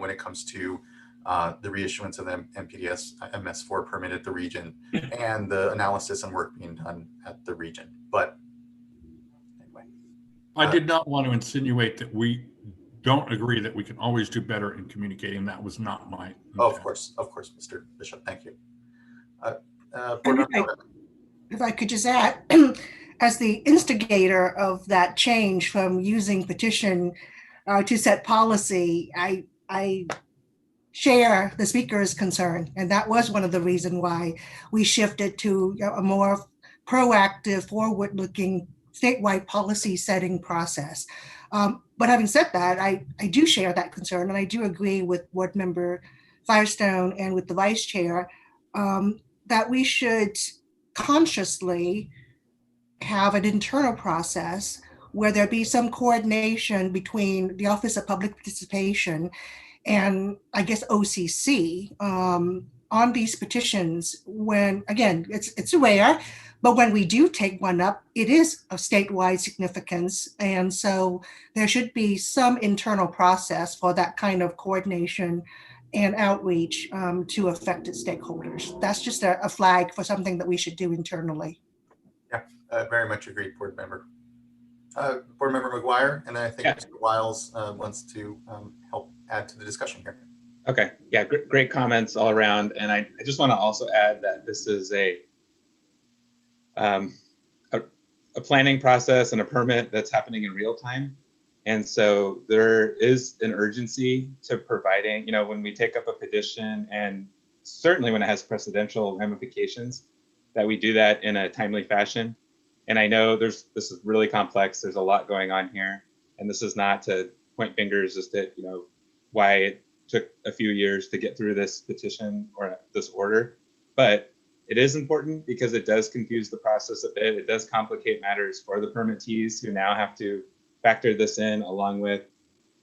when it comes to the reissuance of the NPDES MS4 permit at the region and the analysis and work being done at the region. But anyway. I did not want to insinuate that we don't agree that we can always do better in communicating. That was not my intent. Oh, of course, Mr. Bishop, thank you. If I could just add, as the instigator of that change from using petition to set policy, I share the speaker's concern, and that was one of the reasons why we shifted to a more proactive, forward-looking statewide policy setting process. But having said that, I do share that concern, and I do agree with Board Member Firestone and with the Vice Chair that we should consciously have an internal process where there be some coordination between the Office of Public Participation and I guess OCC on these petitions when, again, it's rare, but when we do take one up, it is of statewide significance. And so there should be some internal process for that kind of coordination and outreach to affected stakeholders. That's just a flag for something that we should do internally. Yeah, very much agreed, Board Member. Board Member McGuire, and then I think Mr. Wiles wants to help add to the discussion here. Okay, yeah, great comments all around. And I just want to also add that this is a planning process and a permit that's happening in real time. And so there is an urgency to providing, when we take up a petition, and certainly when it has precedential ramifications, that we do that in a timely fashion. And I know this is really complex. There's a lot going on here. And this is not to point fingers just at, why it took a few years to get through this petition or this order. But it is important because it does confuse the process a bit. It does complicate matters for the permittees who now have to factor this in along with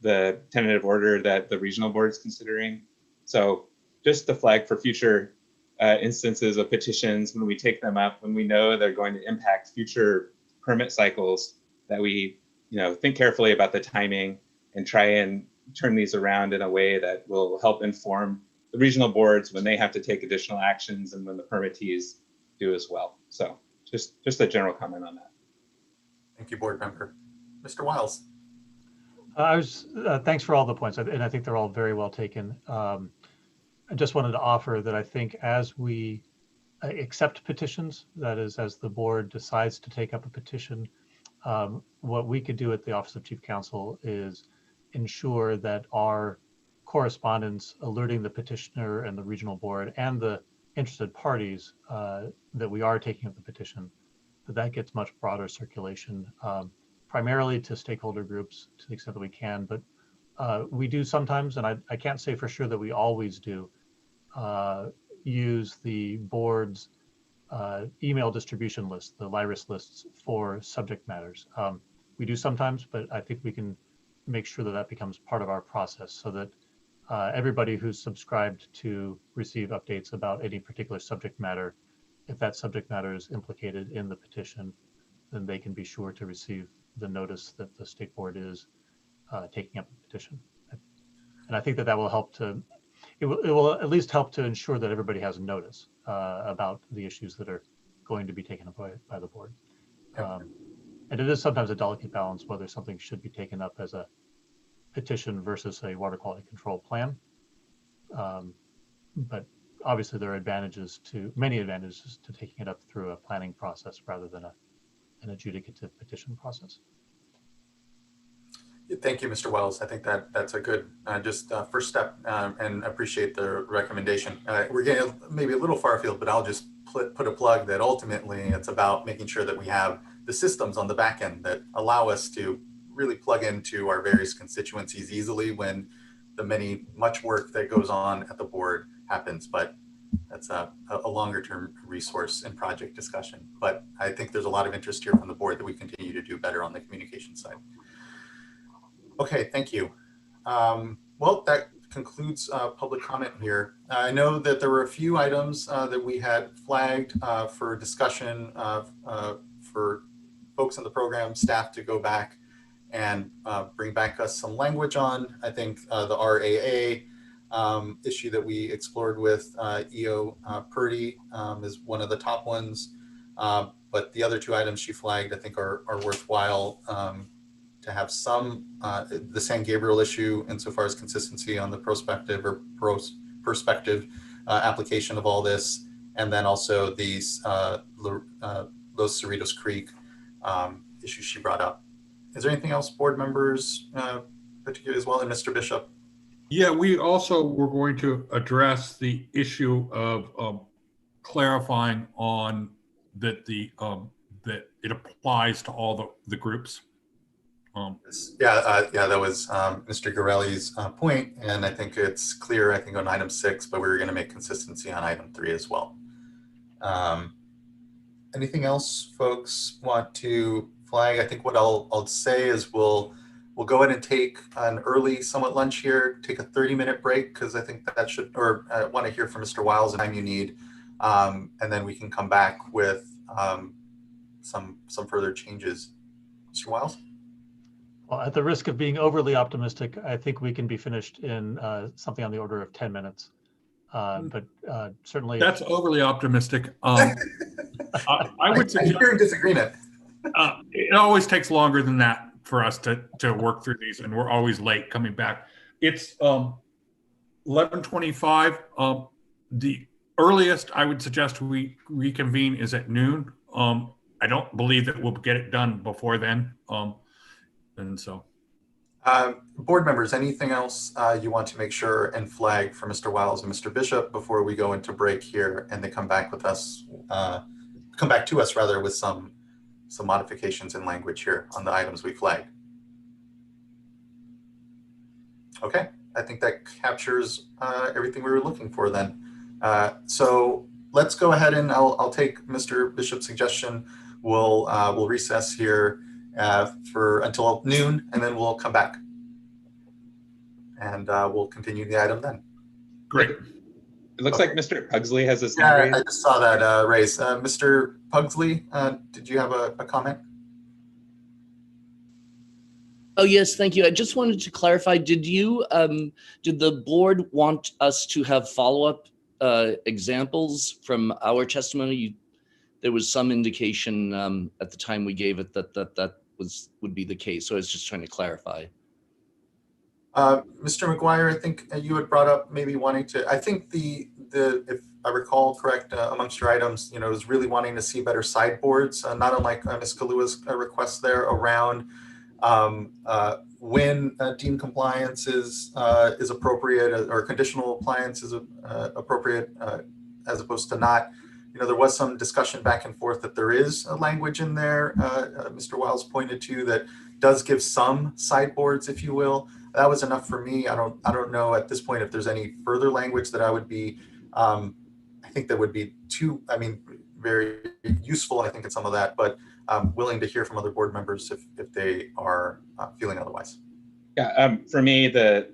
the tentative order that the regional board is considering. So just the flag for future instances of petitions when we take them up, when we know they're going to impact future permit cycles, that we think carefully about the timing and try and turn these around in a way that will help inform the regional boards when they have to take additional actions and when the permittees do as well. So just a general comment on that. Thank you, Board Member. Mr. Wiles. Thanks for all the points, and I think they're all very well taken. I just wanted to offer that I think as we accept petitions, that is, as the board decides to take up a petition, what we could do at the Office of Chief Counsel is ensure that our correspondence alerting the petitioner and the regional board and the interested parties that we are taking up the petition, that gets much broader circulation, primarily to stakeholder groups to the extent that we can. But we do sometimes, and I can't say for sure that we always do, use the board's email distribution list, the LIRIS lists for subject matters. We do sometimes, but I think we can make sure that that becomes part of our process so that everybody who's subscribed to receive updates about any particular subject matter, if that subject matter is implicated in the petition, then they can be sure to receive the notice that the state board is taking up the petition. And I think that that will help to, it will at least help to ensure that everybody has notice about the issues that are going to be taken up by the board. And it is sometimes a delicate balance whether something should be taken up as a petition versus a water quality control plan. But obviously there are many advantages to taking it up through a planning process rather than an adjudicative petition process. Thank you, Mr. Wells. I think that's a good first step, and appreciate the recommendation. We're getting maybe a little far afield, but I'll just put a plug that ultimately it's about making sure that we have the systems on the back end that allow us to really plug into our various constituencies easily when the much work that goes on at the board happens. But that's a longer term resource and project discussion. But I think there's a lot of interest here from the board that we continue to do better on the communication side. Okay, thank you. Well, that concludes public comment here. I know that there were a few items that we had flagged for discussion for folks in the program, staff to go back and bring back us some language on. I think the RAA issue that we explored with EO Purdy is one of the top ones. But the other two items she flagged, I think are worthwhile to have some, the San Gabriel issue insofar as consistency on the prospective or perspective application of all this. And then also these Los Cerritos Creek issues she brought up. Is there anything else, board members, particularly as well, and Mr. Bishop? Yeah, we also were going to address the issue of clarifying on that that it applies to all the groups. Yeah, that was Mr. Gorelli's point, and I think it's clear, I think on item 6, but we were going to make consistency on item 3 as well. Anything else folks want to flag? I think what I'll say is we'll go ahead and take an early somewhat lunch here, take a 30-minute break, because I think that should, or I want to hear from Mr. Wiles the time you need, and then we can come back with some further changes. Mr. Wiles? Well, at the risk of being overly optimistic, I think we can be finished in something on the order of 10 minutes. But certainly— That's overly optimistic. I would suggest— I'm hearing disagreement. It always takes longer than that for us to work through these, and we're always late coming back. It's 11:25. The earliest I would suggest we reconvene is at noon. I don't believe that we'll get it done before then. And so, board members, anything else you want to make sure and flag for Mr. Wiles and Mr. Bishop before we go into break here, and they come back with us, come back to us rather with some modifications in language here on the items we flagged? Okay, I think that captures everything we were looking for then. So let's go ahead and I'll take Mr. Bishop's suggestion. We'll recess here until noon, and then we'll come back and we'll continue the item then. Great. It looks like Mr. Pugsley has his hand raised. I just saw that raise. Mr. Pugsley, did you have a comment? Oh, yes, thank you. I just wanted to clarify, did the board want us to have follow-up examples from our testimony? There was some indication at the time we gave it that would be the case. So I was just trying to clarify. Mr. McGuire, I think you had brought up maybe wanting to, I think if I recall correct, amongst your items, is really wanting to see better sideboards, not unlike Ms. Kalua's request there around when deemed compliance is appropriate, or conditional compliance is appropriate as opposed to not. There was some discussion back and forth that there is a language in there, Mr. Wiles pointed to, that does give some sideboards, if you will. That was enough for me. I don't know at this point if there's any further language that I would be think that would be very useful, I think, in some of that, but I'm willing to hear from other board members if they are feeling otherwise. Yeah, for me, the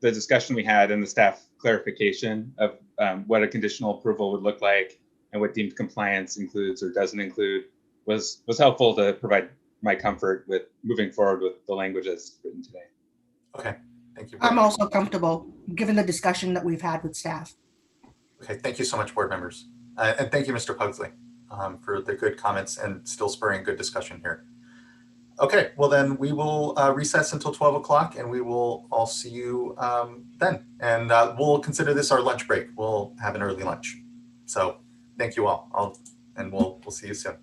discussion we had and the staff clarification of what a conditional approval would look like and what deemed compliance includes or doesn't include was helpful to provide my comfort with moving forward with the language as written today. Okay, thank you. I'm also comfortable given the discussion that we've had with staff. Okay, thank you so much, board members. And thank you, Mr. Pugsley, for the good comments and still spurring good discussion here. Okay, well then we will recess until 12 o'clock and we will all see you then. And we'll consider this our lunch break. We'll have an early lunch. So thank you all. We'll see you soon.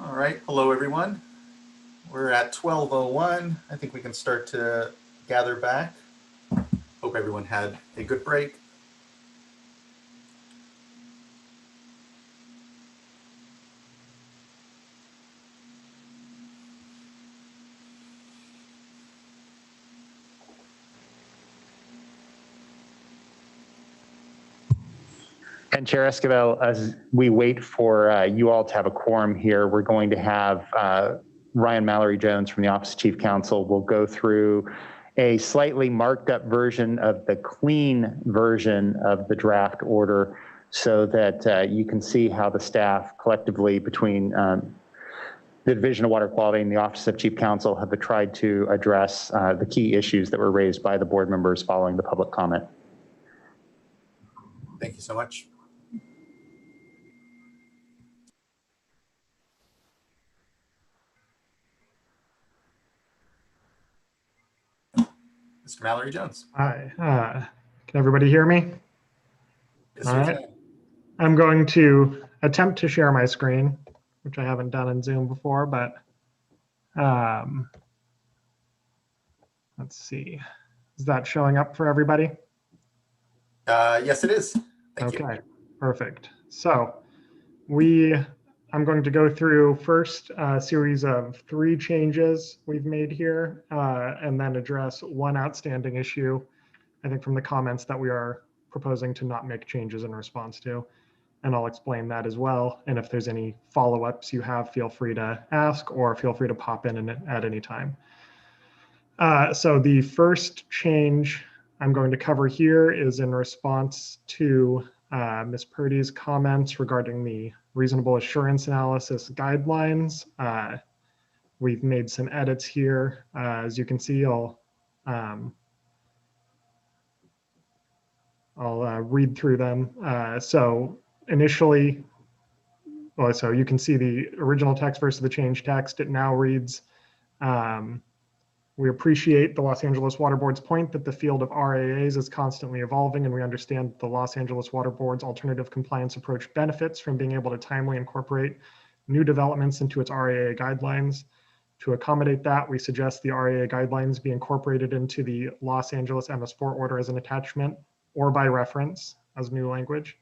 All right, hello everyone. We're at 12:01. I think we can start to gather back. Hope everyone had a good break. And Chair Esquivel, as we wait for you all to have a quorum here, we're going to have Ryan Mallory Jones from the Office of Chief Counsel will go through a slightly marked up version of the clean version of the draft order so that you can see how the staff collectively between the Division of Water Quality and the Office of Chief Counsel have tried to address the key issues that were raised by the board members following the public comment. Thank you so much. Mr. Mallory Jones. Hi, can everybody hear me? Yes, All we right. can. I'm going to attempt to share my screen, which I haven't done in Zoom before, but let's see. Is that showing up for everybody? Yes, it is. Thank you. Okay, perfect. So I'm going to go through first a series of 3 changes we've made here, and then address one outstanding issue, I think from the comments that we are proposing to not make changes in response to. And I'll explain that as well. And if there's any follow-ups you have, feel free to ask or feel free to pop in at any time. So the first change I'm going to cover here is in response to Ms. Purdy's comments regarding the reasonable assurance analysis guidelines. We've made some edits here. As you can see, I'll read through them. So initially, so you can see the original text versus the changed text. It now reads, we appreciate the Los Angeles Water Board's point that the field of RAAs is constantly evolving, and we understand the Los Angeles Water Board's alternative compliance approach benefits from being able to timely incorporate new developments into its RAA guidelines. To accommodate that, we suggest the RAA guidelines be incorporated into the Los Angeles MS4 order as an attachment or by reference as new language,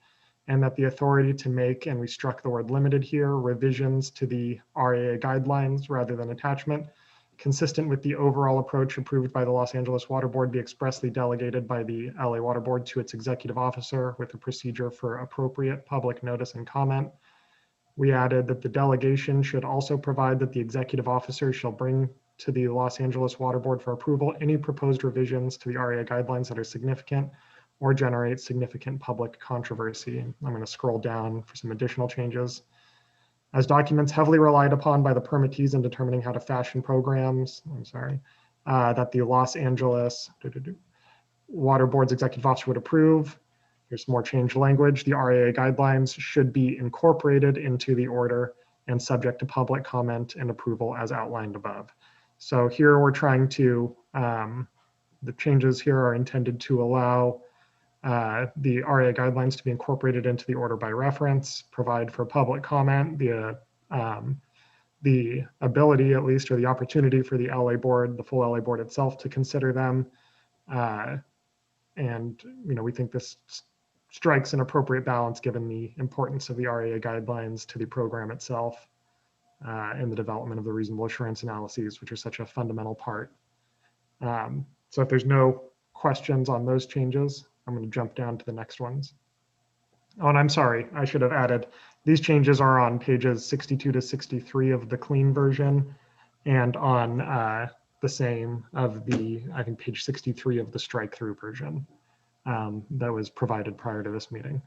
and that the authority to make, and we struck the word limited here, revisions to the RAA guidelines rather than attachment, consistent with the overall approach approved by the Los Angeles Water Board, be expressly delegated by the LA Water Board to its executive officer with a procedure for appropriate public notice and comment. We added that the delegation should also provide that the executive officer shall bring to the Los Angeles Water Board for approval any proposed revisions to the RAA guidelines that are significant or generate significant public controversy. I'm going to scroll down for some additional changes. As documents heavily relied upon by the permittees in determining how to fashion programs, that the Los Angeles Water Board's executive officer would approve. Here's more changed language. The RAA guidelines should be incorporated into the order and subject to public comment and approval as outlined above. So here we're trying to, the changes here are intended to allow the RAA guidelines to be incorporated into the order by reference, provide for public comment, the ability at least, or the opportunity for the LA board, the full LA board itself to consider them. And we think this strikes an appropriate balance given the importance of the RAA guidelines to the program itself and the development of the reasonable assurance analyses, which are such a fundamental part. So if there's no questions on those changes, I'm going to jump down to the next ones. Oh, and I'm sorry, I should have added, these changes are on pages 62 to 63 of the clean version and on the same of the, I think, page 63 of the strike through version that was provided prior to this meeting.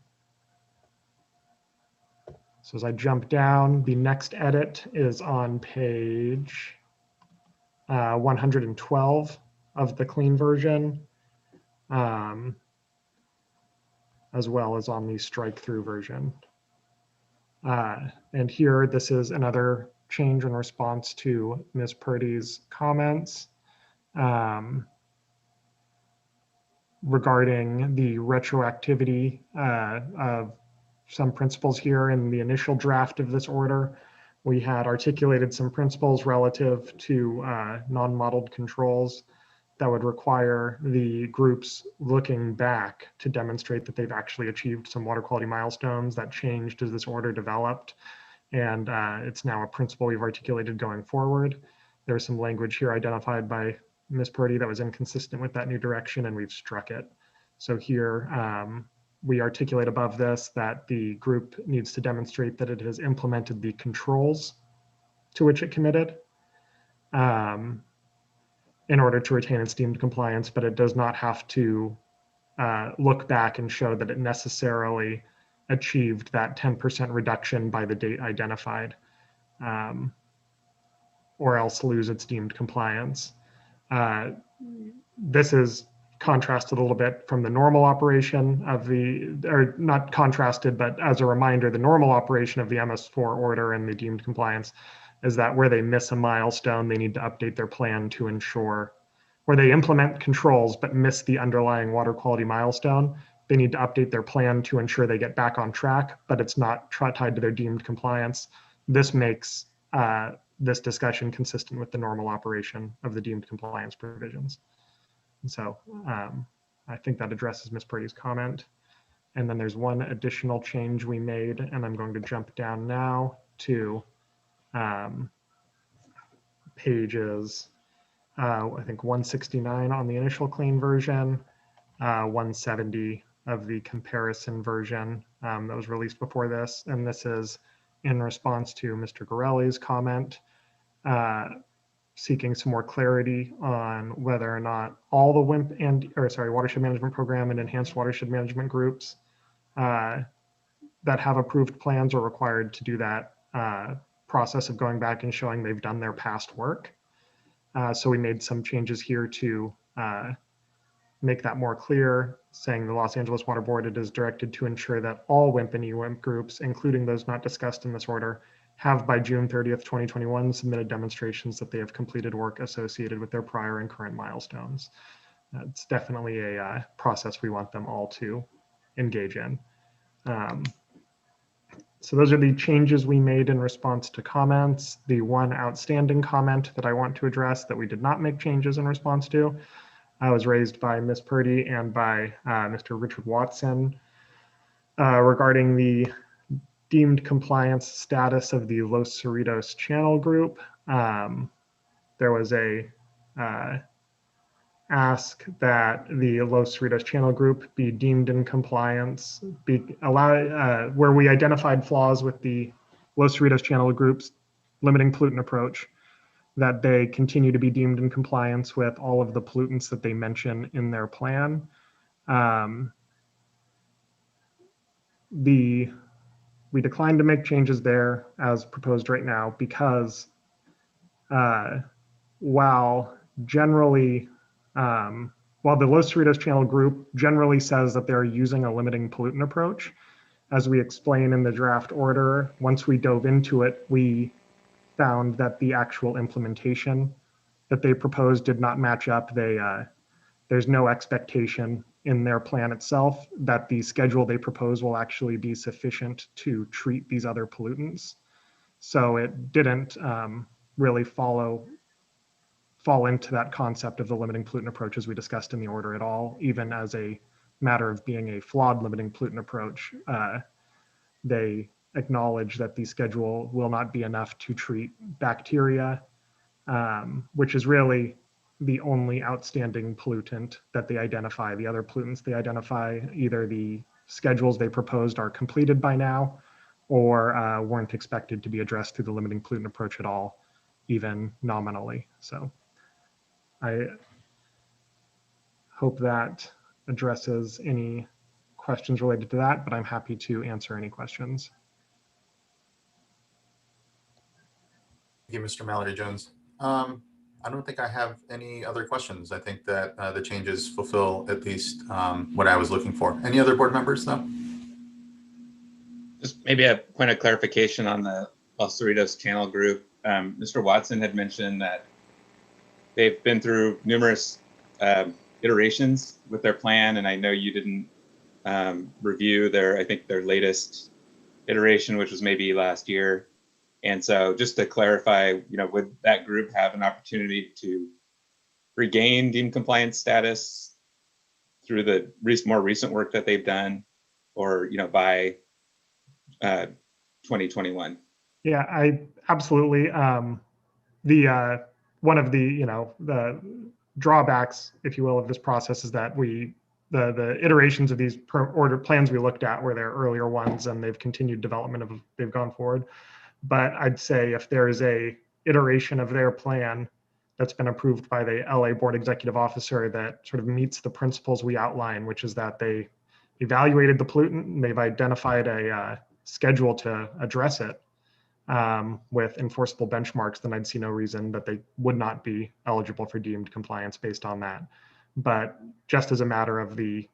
So as I jump down, the next edit is on page 112 of the clean version. As well as on the strike through version. And here, this is another change in response to Ms. Purdy's comments regarding the retroactivity of some principles here in the initial draft of this order. we had articulated some principles relative to non-modeled controls that would require the groups looking back to demonstrate that they've actually achieved some water quality milestones. That changed as this order developed, and it's now a principle we've articulated going forward. There's some language here identified by Ms. Purdy that was inconsistent with that new direction, and we've struck it. So here we articulate above this that the group needs to demonstrate that it has implemented the controls to which it committed in order to retain its deemed compliance, but it does not have to look back and show that it necessarily achieved that 10% reduction by the date identified, or else lose its deemed compliance. This is contrasted a little bit from the normal operation of or not contrasted, but as a reminder, the normal operation of the MS4 order and the deemed compliance is that where they miss a milestone, they need to update their plan to ensure, where they implement controls but miss the underlying water quality milestone, they need to update their plan to ensure they get back on track, but it's not tied to their deemed compliance. This makes this discussion consistent with the normal operation of the deemed compliance provisions. And so I think that addresses Ms. Purdy's comment. And then there's one additional change we made, and I'm going to jump down now to pages, I think 169 on the initial claim version, 170 of the comparison version that was released before this. And this is in response to Mr. Gorelli's comment, seeking some more clarity on whether or not all the WIMP Watershed Management Program and Enhanced Watershed Management groups that have approved plans are required to do that process of going back and showing they've done their past work. So we made some changes here to make that more clear, saying the Los Angeles Water Board, it is directed to ensure that all WIMP and EWIMP groups, including those not discussed in this order, have by June 30th, 2021 submitted demonstrations that they have completed work associated with their prior and current milestones. It's definitely a process we want them all to engage in. So those are the changes we made in response to comments. The one outstanding comment that I want to address that we did not make changes in response to was raised by Ms. Purdy and by Mr. Richard Watson regarding the deemed compliance status of the Los Cerritos Channel Group. There was a ask that the Los Cerritos Channel Group be deemed in compliance, where we identified flaws with the Los Cerritos Channel Group's limiting pollutant approach, that they continue to be deemed in compliance with all of the pollutants that they mention in their plan. We declined to make changes there as proposed right now because while the Los Cerritos Channel Group generally says that they're using a limiting pollutant approach, as we explain in the draft order, once we dove into it, we found that the actual implementation that they proposed did not match up. There's no expectation in their plan itself that the schedule they propose will actually be sufficient to treat these other pollutants. So it didn't really fall into that concept of the limiting pollutant approach as we discussed in the order at all, even as a matter of being a flawed limiting pollutant approach. They acknowledge that the schedule will not be enough to treat bacteria, which is really the only outstanding pollutant that they identify. The other pollutants they identify, either the schedules they proposed are completed by now or weren't expected to be addressed through the limiting pollutant approach at all, even nominally. So I hope that addresses any questions related to that, but I'm happy to answer any questions. Thank you, Mr. Mallory Jones. I don't think I have any other questions. I think that the changes fulfill at least what I was looking for. Any other board members though? Just maybe a point of clarification on the Los Cerritos Channel Group. Mr. Watson had mentioned that they've been through numerous iterations with their plan, and I know you didn't review I think their latest iteration, which was maybe last year. And so just to clarify, would that group have an opportunity to regain deemed compliance status through the more recent work that they've done, or by 2021? Yeah, I absolutely. The one of the the drawbacks, if you will, of this process is that the iterations of these order plans we looked at were their earlier ones, and they've continued development of they've gone forward. But I'd say if there is a iteration of their plan that's been approved by the LA Board Executive Officer that sort of meets the principles we outline, which is that they evaluated the pollutant and they've identified a schedule to address it with enforceable benchmarks, then I'd see no reason that they would not be eligible for deemed compliance based on that. But just as a matter of the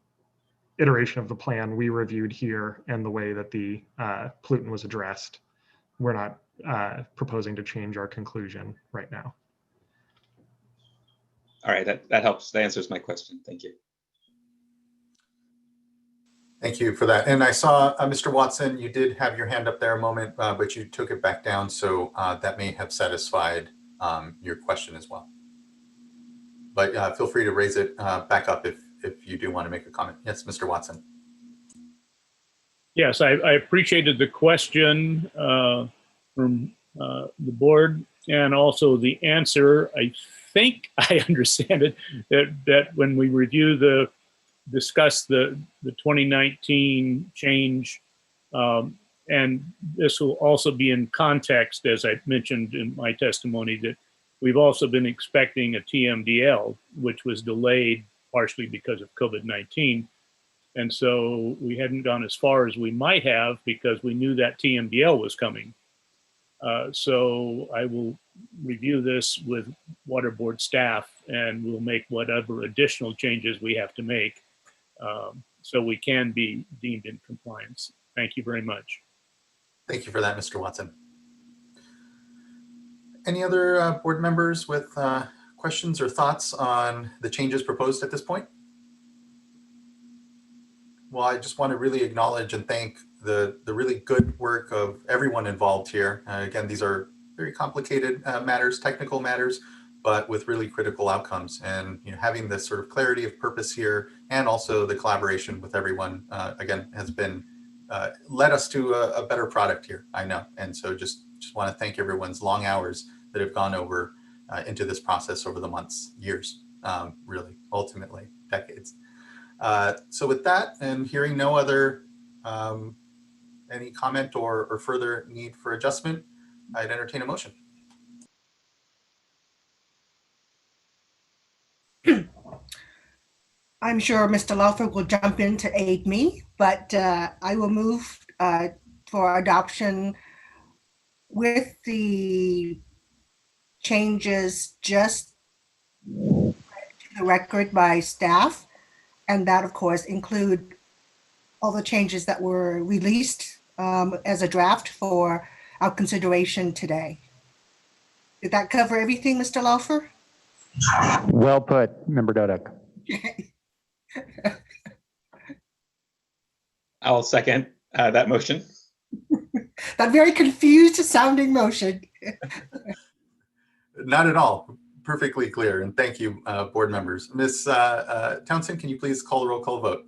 iteration of the plan we reviewed here and the way that the pollutant was addressed, we're not proposing to change our conclusion right now. All right, that helps. That answers my question. Thank you. Thank you for that. And I saw, Mr. Watson, you did have your hand up there a moment, but you took it back down. So that may have satisfied your question as well. But feel free to raise it back up if you do want to make a comment. Yes, Mr. Watson. Yes, I appreciated the question from the board and also the answer. I think I understand it, that when we discuss the 2019 change, and this will also be in context, as I mentioned in my testimony, that we've also been expecting a TMDL, which was delayed partially because of COVID-19. And so we hadn't gone as far as we might have because we knew that TMDL was coming. So I will review this with Water Board staff and we'll make whatever additional changes we have to make so we can be deemed in compliance. Thank you very much. Thank you for that, Mr. Watson. Any other board members with questions or thoughts on the changes proposed at this point? Well, I just want to really acknowledge and thank the really good work of everyone involved here. Again, these are very complicated matters, technical matters, but with really critical outcomes. And having this sort of clarity of purpose here, and also the collaboration with everyone, again, has been led us to a better product here, I know. And so just want to thank everyone's long hours that have gone over into this process over the months, years, really, ultimately, decades. So with that, and hearing no other any comment or further need for adjustment, I'd entertain a motion. I'm sure Mr. Laufer will jump in to aid me, but I will move for adoption with the changes just to the record by staff. And that, of course, include all the changes that were released as a draft for our consideration today. Did that cover everything, Mr. Laufer? Well put, Member Dodek. I'll second that motion. That very confused sounding motion. Not at all. Perfectly clear. And thank you, board members. Ms. Townsend, can you please call the roll call vote?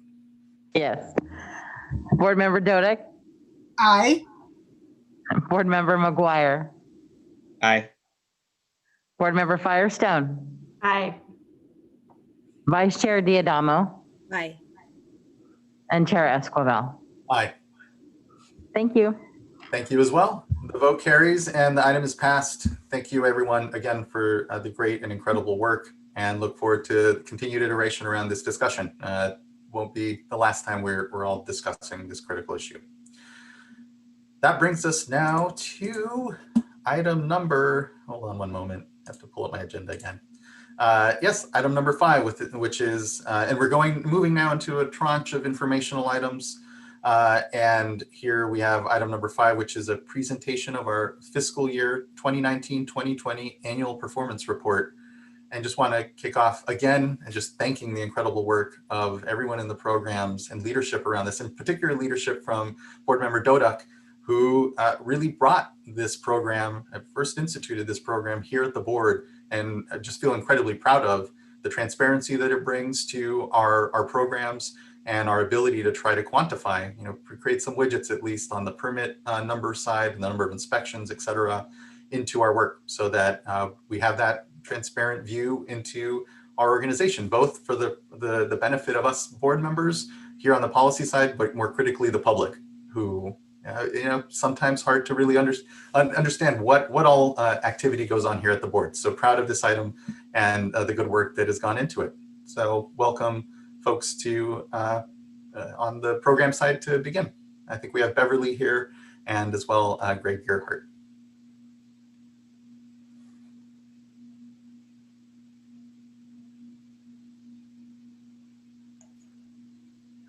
Yes. Board Member Dodek? Aye. Board Member McGuire? Aye. Board Member Firestone? Aye. Vice Chair Diadamo? Aye. And Chair Esquivel? Aye. Thank you. Thank you as well. The vote carries and the item is passed. Thank you everyone again for the great and incredible work, and look forward to continued iteration around this discussion. Won't be the last time we're all discussing this critical issue. That brings us now to item number, hold on one moment, I have to pull up my agenda again. Yes, item number 5, which is, and we're moving now into a tranche of informational items. And here we have item number 5, which is a presentation of our fiscal year 2019-2020 annual performance report. And just want to kick off again and just thanking the incredible work of everyone in the programs and leadership around this, in particular leadership from Board Member Dodek, who really brought this program, first instituted this program here at the board, and I just feel incredibly proud of the transparency that it brings to our programs and our ability to try to quantify, create some widgets at least on the permit number side and the number of inspections, et cetera, into our work so that we have that transparent view into our organization, both for the benefit of us board members here on the policy side, but more critically the public, who sometimes hard to really understand what all activity goes on here at the board. So proud of this item and the good work that has gone into it. So welcome folks to on the program side to begin. I think we have Beverly here and as well Greg Gerhardt.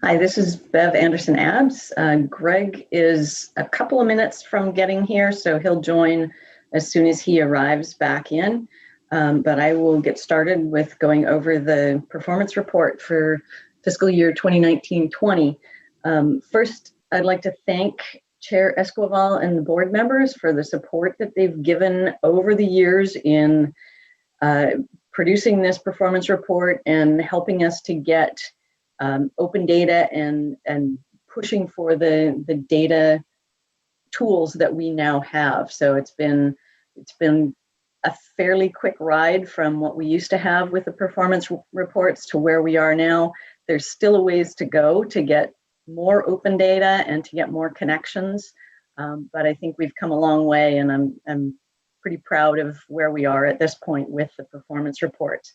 Hi, this is Bev Anderson Abbs. Greg is a couple of minutes from getting here, so he'll join as soon as he arrives back in. But I will get started with going over the performance report for fiscal year 2019-20. First, I'd like to thank Chair Esquivel and the board members for the support that they've given over the years in producing this performance report and helping us to get open data and pushing for the data tools that we now have. So it's been a fairly quick ride from what we used to have with the performance reports to where we are now. There's still a ways to go to get more open data and to get more connections. But I think we've come a long way, and I'm pretty proud of where we are at this point with the performance reports.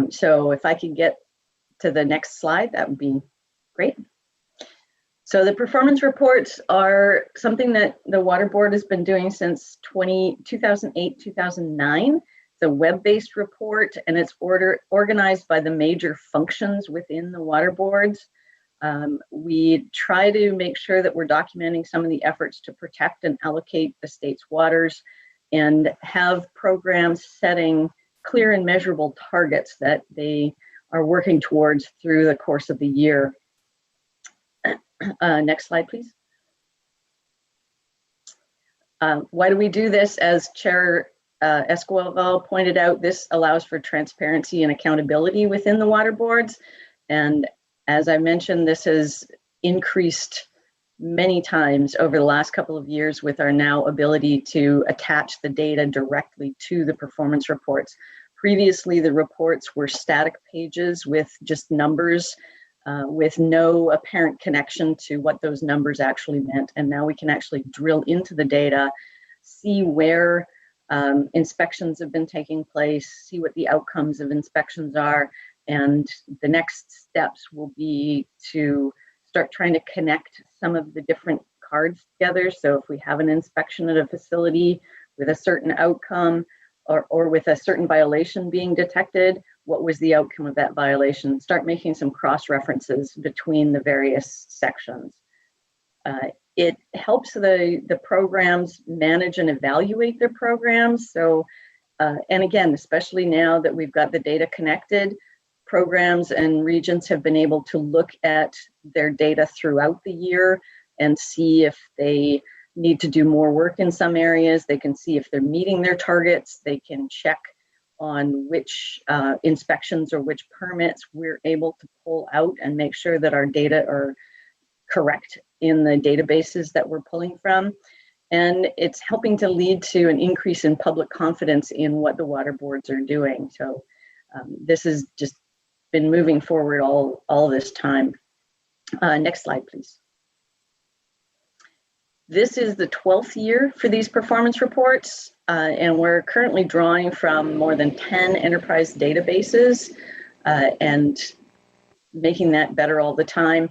So if I could get to the next slide, that would be great. So the performance reports are something that the Water Board has been doing since 2008, 2009. It's a web-based report, and it's organized by the major functions within the Water Boards. We try to make sure that we're documenting some of the efforts to protect and allocate the state's waters and have programs setting clear and measurable targets that they are working towards through the course of the year. Next slide, please. Why do we do this? As Chair Esquivel pointed out, this allows for transparency and accountability within the water boards. And as I mentioned, this has increased many times over the last couple of years with our now ability to attach the data directly to the performance reports. Previously, the reports were static pages with just numbers with no apparent connection to what those numbers actually meant. And now we can actually drill into the data, see where inspections have been taking place, see what the outcomes of inspections are. And the next steps will be to start trying to connect some of the different cards together. So if we have an inspection at a facility with a certain outcome, or with a certain violation being detected, what was the outcome of that violation? Start making some cross-references between the various sections. It helps the programs manage and evaluate their programs. So, and again, especially now that we've got the data connected, programs and regions have been able to look at their data throughout the year and see if they need to do more work in some areas. They can see if they're meeting their targets. They can check on which inspections or which permits we're able to pull out and make sure that our data are correct in the databases that we're pulling from. And it's helping to lead to an increase in public confidence in what the water boards are doing. So this has just been moving forward all this time. Next slide, please. This is the 12th year for these performance reports, and we're currently drawing from more than 10 enterprise databases and making that better all the time.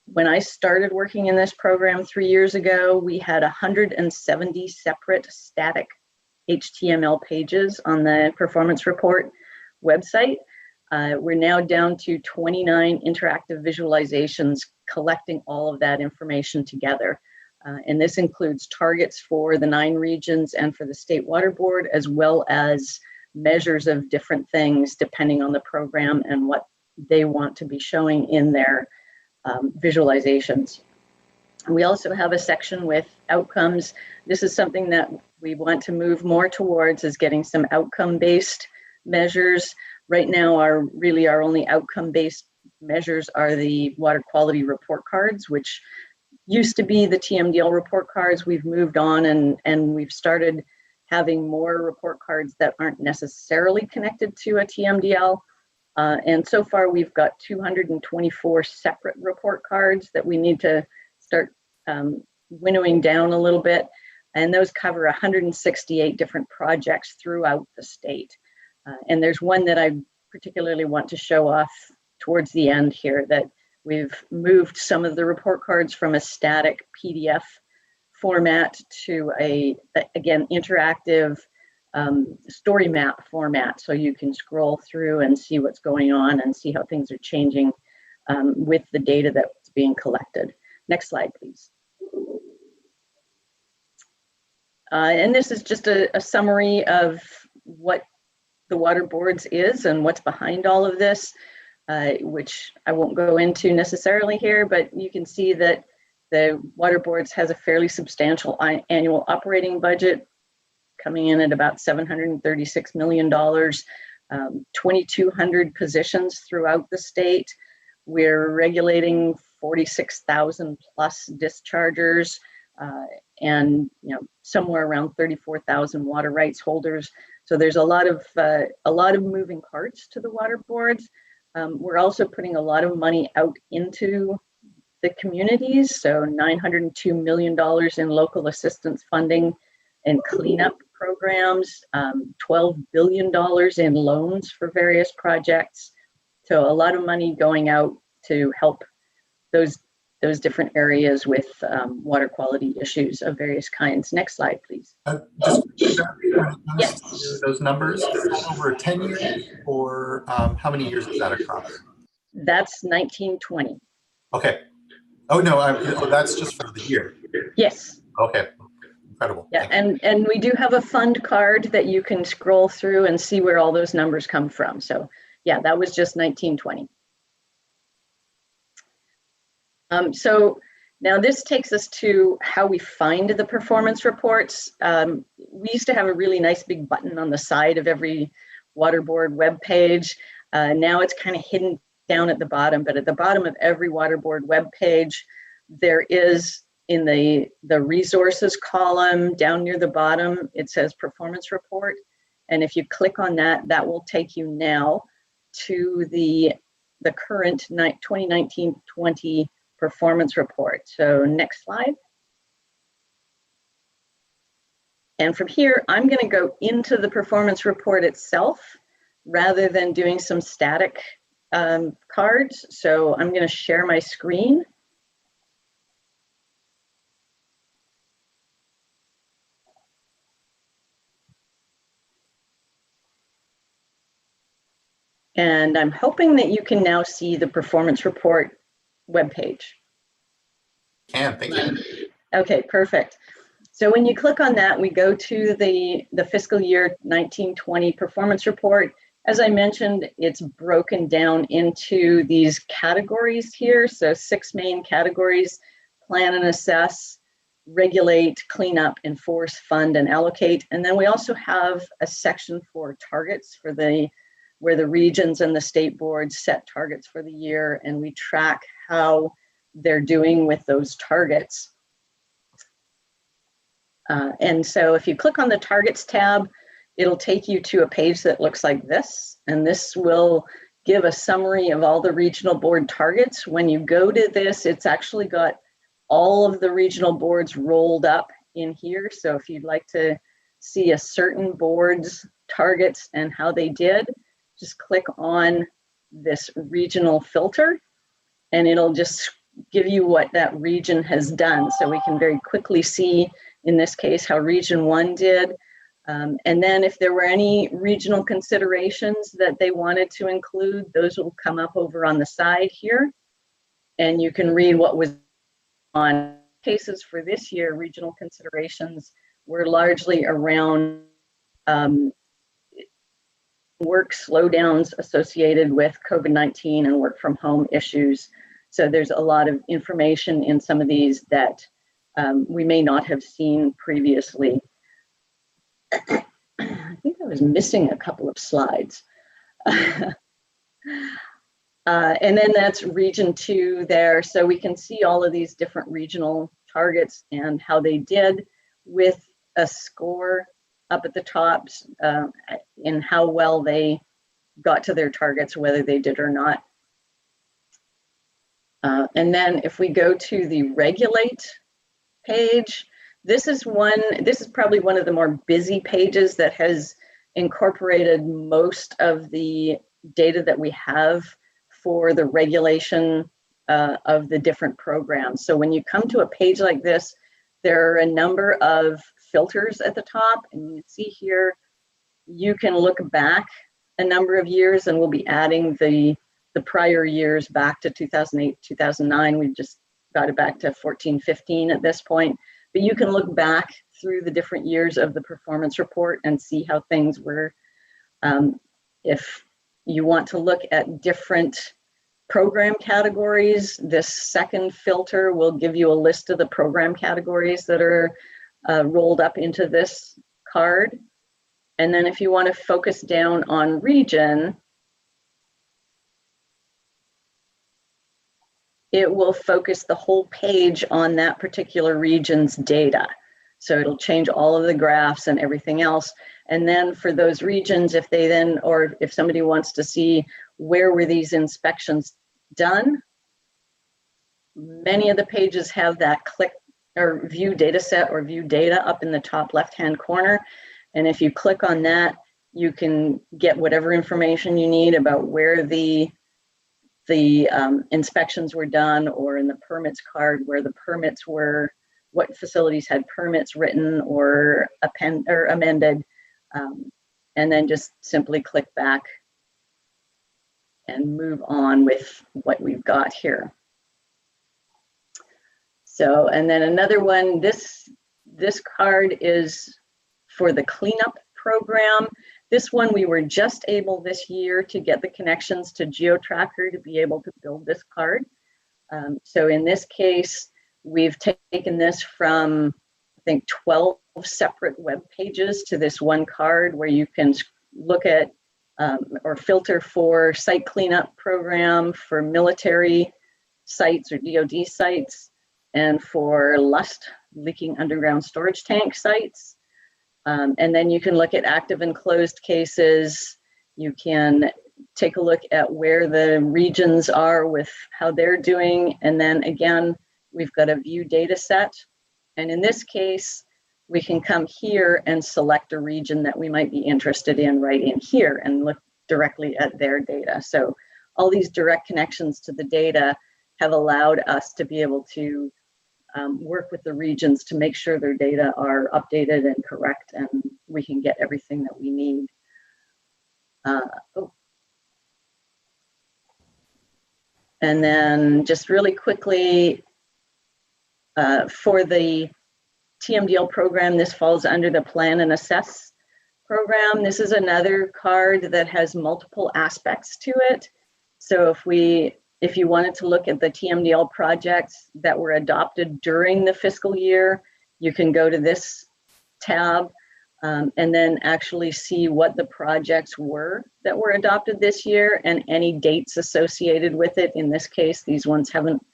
When I started working in this program 3 years ago, we had 170 separate static HTML pages on the performance report website. We're now down to 29 interactive visualizations collecting all of that information together. And this includes targets for the 9 regions and for the State Water Board, as well as measures of different things depending on the program and what they want to be showing in their visualizations. We also have a section with outcomes. This is something that we want to move more towards, is getting some outcome-based measures. Right now, our only outcome-based measures are the water quality report cards, which used to be the TMDL report cards. We've moved on and we've started having more report cards that aren't necessarily connected to a TMDL. And so far, we've got 224 separate report cards that we need to start winnowing down a little bit. And those cover 168 different projects throughout the state. And there's one that I particularly want to show off towards the end here, that we've moved some of the report cards from a static PDF format to again, interactive story map format. So you can scroll through and see what's going on and see how things are changing with the data that's being collected. Next slide, please. And this is just a summary of what the water boards is and what's behind all of this, which I won't go into necessarily here, but you can see that the water boards has a fairly substantial annual operating budget, coming in at about $736 million, 2,200 positions throughout the state. We're regulating 46,000 plus dischargers, and somewhere around 34,000 water rights holders. So there's a lot of moving parts to the water boards. We're also putting a lot of money out into the communities. So $902 million in local assistance funding and cleanup programs, $12 billion in loans for various projects. So a lot of money going out to help those different areas with water quality issues of various kinds. Next slide, please. Yes. Those numbers, is that over 10 years or how many years is that across? That's 1920. Okay. Oh, no, that's just for the year. Yes. Okay. Incredible. Yeah, and we do have a fund card that you can scroll through and see where all those numbers come from. So yeah, that was just 1920. So now this takes us to how we find the performance reports. We used to have a really nice big button on the side of every water board web page. Now it's kind of hidden down at the bottom, but at the bottom of every water board web page, there is, in the resources column down near the bottom, it says performance report. And if you click on that, that will take you now to the current 2019-20 performance report. So next slide. And from here, I'm going to go into the performance report itself rather than doing some static cards. So I'm going to share my screen. And I'm hoping that you can now see the performance report webpage. Thank you. Okay, perfect. So when you click on that, we go to the fiscal year 1920 performance report. As I mentioned, it's broken down into these categories here. So 6 main categories: plan and assess, regulate, clean up, enforce, fund, and allocate. And then we also have a section for targets for where the regions and the state boards set targets for the year, and we track how they're doing with those targets. And so if you click on the targets tab, it'll take you to a page that looks like this, and this will give a summary of all the regional board targets. When you go to this, it's actually got all of the regional boards rolled up in here. So if you'd like to see a certain board's targets and how they did, just click on this regional filter and it'll just give you what that region has done. So we can very quickly see, in this case, how Region 1 did. And then if there were any regional considerations that they wanted to include, those will come up over on the side here. And you can read what was on cases for this year. Regional considerations were largely around work slowdowns associated with COVID-19 and work from home issues. So there's a lot of information in some of these that we may not have seen previously. I think I was missing a couple of slides. And then that's region 2 there. So we can see all of these different regional targets and how they did with a score up at the top in how well they got to their targets, whether they did or not. And then if we go to the regulate page, this is probably one of the more busy pages that has incorporated most of the data that we have for the regulation of the different programs. So when you come to a page like this, there are a number of filters at the top, and you can see here, you can look back a number of years, and we'll be adding the prior years back to 2008, 2009. We've just got it back to 14, 15 at this point. But you can look back through the different years of the performance report and see how things were. If you want to look at different program categories, this second filter will give you a list of the program categories that are rolled up into this card. And then if you want to focus down on region, it will focus the whole page on that particular region's data. So it'll change all of the graphs and everything else. And then for those regions, if they then, or if somebody wants to see where were these inspections done, many of the pages have that click or view data set or view data up in the top left-hand corner. And if you click on that, you can get whatever information you need about where the inspections were done, or in the permits card where the permits were, what facilities had permits written or amended, and then just simply click back and move on with what we've got here. So, and then another one, this card is for the cleanup program. This one, we were just able this year to get the connections to GeoTracker to be able to build this card. So in this case, we've taken this from, I think, 12 separate web pages to this one card where you can look at or filter for site cleanup program, for military sites or DoD sites, and for LUST, leaking underground storage tank sites. And then you can look at active and closed cases. You can take a look at where the regions are with how they're doing. And then again, we've got a view data set. And in this case, we can come here and select a region that we might be interested in right in here and look directly at their data. So all these direct connections to the data have allowed us to be able to work with the regions to make sure their data are updated and correct, and we can get everything that we need. And then just really quickly, for the TMDL program, this falls under the Plan and Assess program. This is another card that has multiple aspects to it. So if you wanted to look at the TMDL projects that were adopted during the fiscal year, you can go to this tab and then actually see what the projects were that were adopted this year and any dates associated with it. In this case, these ones haven't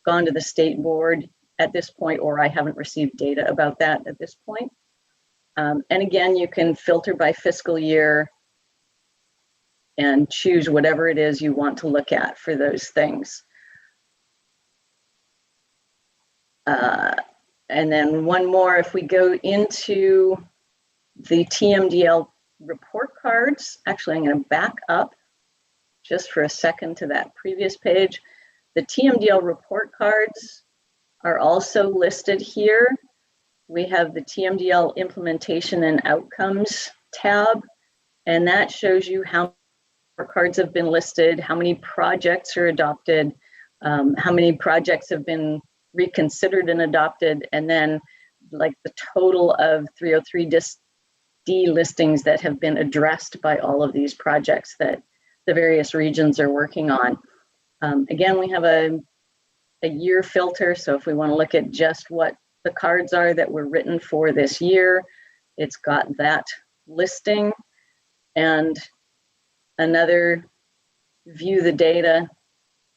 gone to the state board at this point, or I haven't received data about that at this point. And again, you can filter by fiscal year and choose whatever it is you want to look at for those things. And then one more, if we go into the TMDL report cards, actually I'm going to back up just for a second to that previous page. The TMDL report cards are also listed here. We have the TMDL implementation and outcomes tab, and that shows you how cards have been listed, how many projects are adopted, how many projects have been reconsidered and adopted, and then like the total of 303D listings that have been addressed by all of these projects that the various regions are working on. Again, we have a a year filter. So if we want to look at just what the cards are that were written for this year, it's got that listing. And another view the data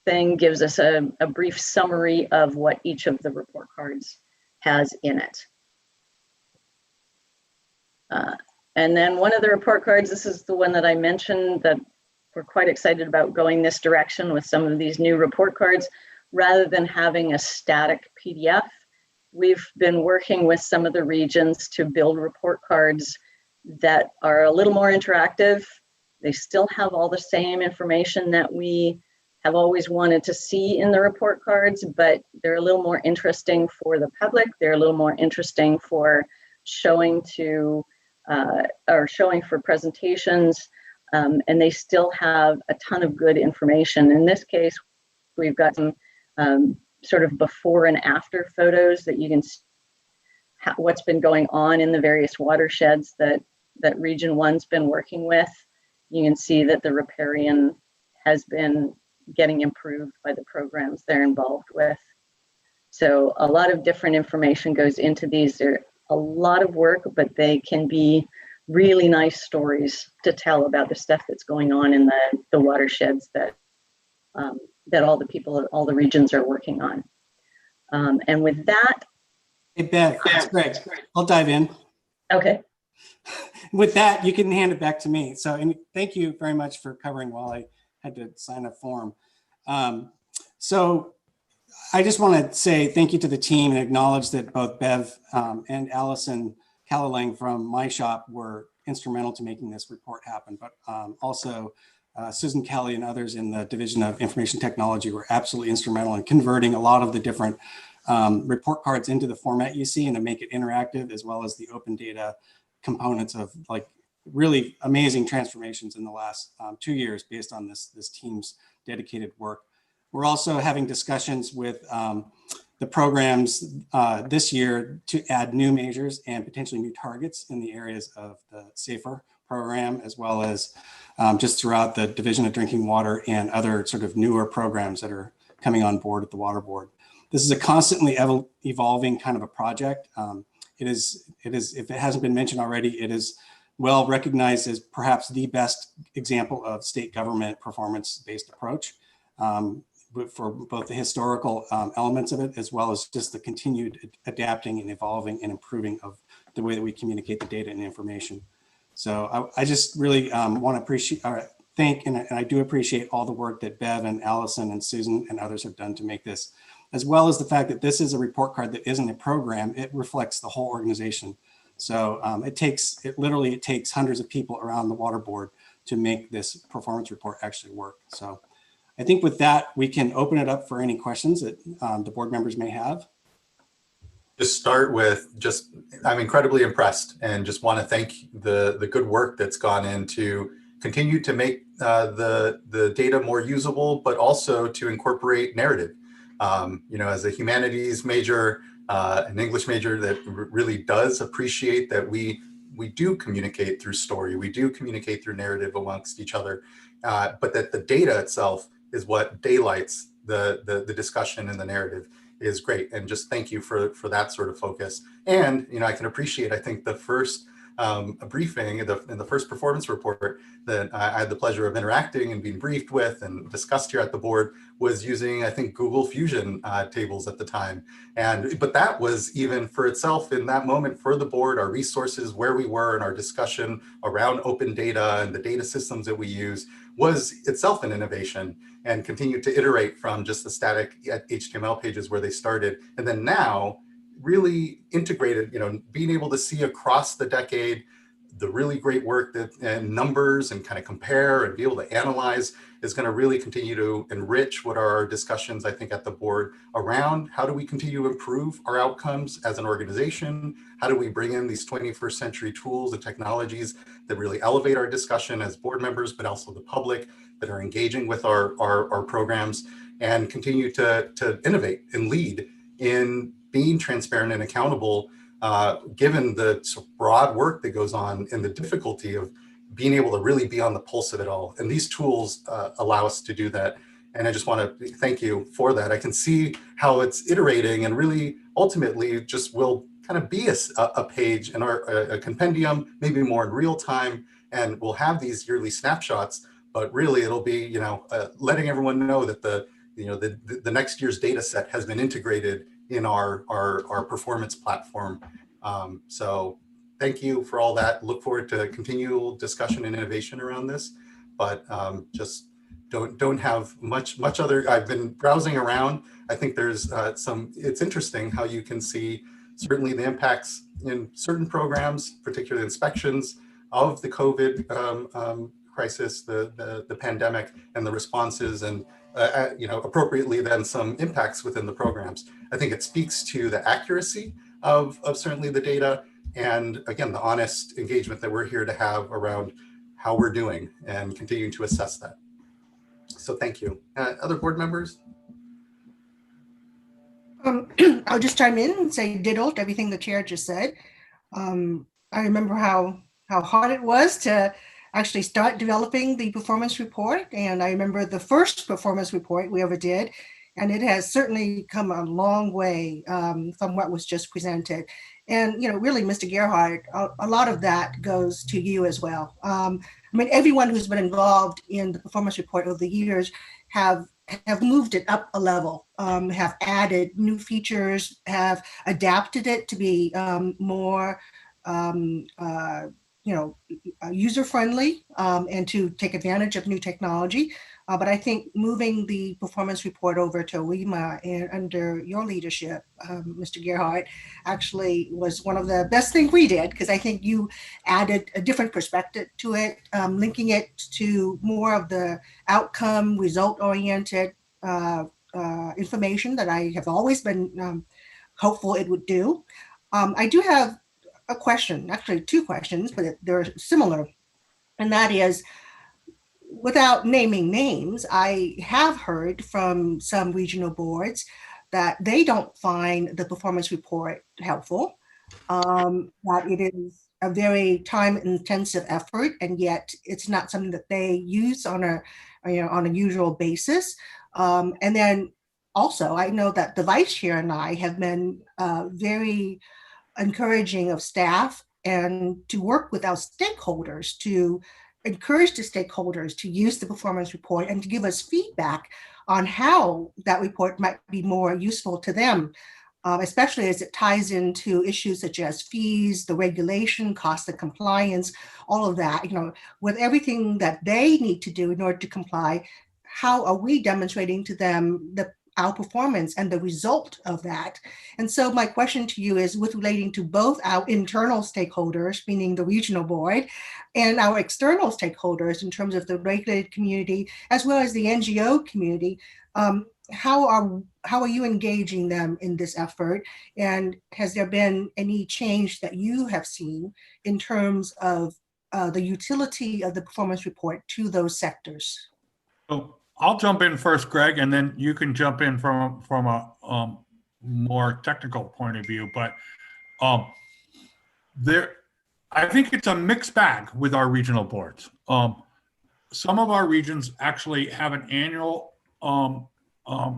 thing gives us a brief summary of what each of the report cards has in it. And then one of the report cards, this is the one that I mentioned that we're quite excited about going this direction with some of these new report cards. Rather than having a static PDF, we've been working with some of the regions to build report cards that are a little more interactive. They still have all the same information that we have always wanted to see in the report cards, but they're a little more interesting for the public. They're a little more interesting for showing to or showing for presentations, and they still have a ton of good information. In this case, we've got some sort of before and after photos that you can see what's been going on in the various watersheds that Region 1's been working with. You can see that the riparian has been getting improved by the programs they're involved with. So a lot of different information goes into these. They're a lot of work, but they can be really nice stories to tell about the stuff that's going on in the watersheds that that all the people, all the regions are working on. And with that. Hey, Bev, that's great. I'll dive in. Okay. With that, you can hand it back to me. So, and thank you very much for covering while I had to sign a form. So I just want to say thank you to the team and acknowledge that both Bev and Allison Callalang from my shop were instrumental to making this report happen, but also Susan Kelly and others in the Division of Information Technology were absolutely instrumental in converting a lot of the different report cards into the format you see and to make it interactive, as well as the open data components of like really amazing transformations in the last 2 years based on this team's dedicated work. We're also having discussions with the programs this year to add new measures and potentially new targets in the areas of the SAFER program, as well as just throughout the Division of Drinking Water and other sort of newer programs that are coming on board at the Water Board. This is a constantly evolving kind of a project. It is, if it hasn't been mentioned already, it is well recognized as perhaps the best example of state government performance-based approach for both the historical elements of it, as well as just the continued adapting and evolving and improving of the way that we communicate the data and information. So I just really want to thank, and I do appreciate all the work that Bev and Allison and Susan and others have done to make this, as well as the fact that this is a report card that isn't a program. It reflects the whole organization. So it literally takes hundreds of people around the Water Board to make this performance report actually work. So I think with that, we can open it up for any questions that the board members may have. Just start with I'm incredibly impressed and just want to thank the good work that's gone into continue to make the data more usable, but also to incorporate narrative. You know, as a humanities major, an English major that really does appreciate that we do communicate through story, we do communicate through narrative amongst each other, but that the data itself is what daylights the discussion and the narrative is great. And just thank you for that sort of focus. And, you know, I can appreciate, I think the first briefing in the first performance report that I had the pleasure of interacting and being briefed with and discussed here at the board was using, I think, Google Fusion tables at the time. But that was even for itself in that moment for the board, our resources, where we were in our discussion around open data and the data systems that we use was itself an innovation, and continued to iterate from just the static HTML pages where they started. And then now really integrated, you know, being able to see across the decade, the really great work that and numbers and kind of compare and be able to analyze is going to really continue to enrich what are our discussions, I think, at the board around how do we continue to improve our outcomes as an organization? How do we bring in these 21st century tools and technologies that really elevate our discussion as board members, but also the public that are engaging with our programs, and continue to innovate and lead in being transparent and accountable, given the broad work that goes on and the difficulty of being able to really be on the pulse of it all. And these tools allow us to do that. And I just want to thank you for that. I can see how it's iterating and really ultimately just will kind of be a page in a compendium, maybe more in real time, and we'll have these yearly snapshots, but really it'll be, letting everyone know that the next year's data set has been integrated in our performance platform. So thank you for all that. Look forward to continual discussion and innovation around this, but just don't have much other. I've been browsing around. I think there's it's interesting how you can see certainly the impacts in certain programs, particularly inspections of the COVID crisis, the pandemic, and the responses, and appropriately then some impacts within the programs. I think it speaks to the accuracy of certainly the data, and again, the honest engagement that we're here to have around how we're doing and continuing to assess that. So thank you. Other board members? I'll just chime in and say ditto to everything the chair just said. I remember how hard it was to actually start developing the performance report. And I remember the first performance report we ever did, and it has certainly come a long way from what was just presented. And, really, Mr. Gerhardt, a lot of that goes to you as well. Everyone who's been involved in the performance report over the years have moved it up a level, have added new features, have adapted it to be more user-friendly and to take advantage of new technology. But I think moving the performance report over to OEMA and under your leadership, Mr. Gerhardt, actually was one of the best things we did, because I think you added a different perspective to it, linking it to more of the outcome, result-oriented information that I have always been hopeful it would do. I do have a question, actually two questions, but they're similar. And that is, without naming names, I have heard from some regional boards that they don't find the performance report helpful, that it is a very time-intensive effort, and yet it's not something that they use on a usual basis. And then also, I know that the vice chair and I have been very encouraging of staff and to work with our stakeholders, to encourage the stakeholders to use the performance report and to give us feedback on how that report might be more useful to them, especially as it ties into issues such as fees, the regulation, cost of compliance, all of that. With everything that they need to do in order to comply, how are we demonstrating to them our performance and the result of that? And so my question to you is with relating to both our internal stakeholders, meaning the regional board, and our external stakeholders in terms of the regulated community, as well as the NGO community. How are you engaging them in this effort? And has there been any change that you have seen in terms of the utility of the performance report to those sectors? So I'll jump in first, Greg, and then you can jump in from a more technical point of view. But I think it's a mixed bag with our regional boards. Some of our regions actually have an annual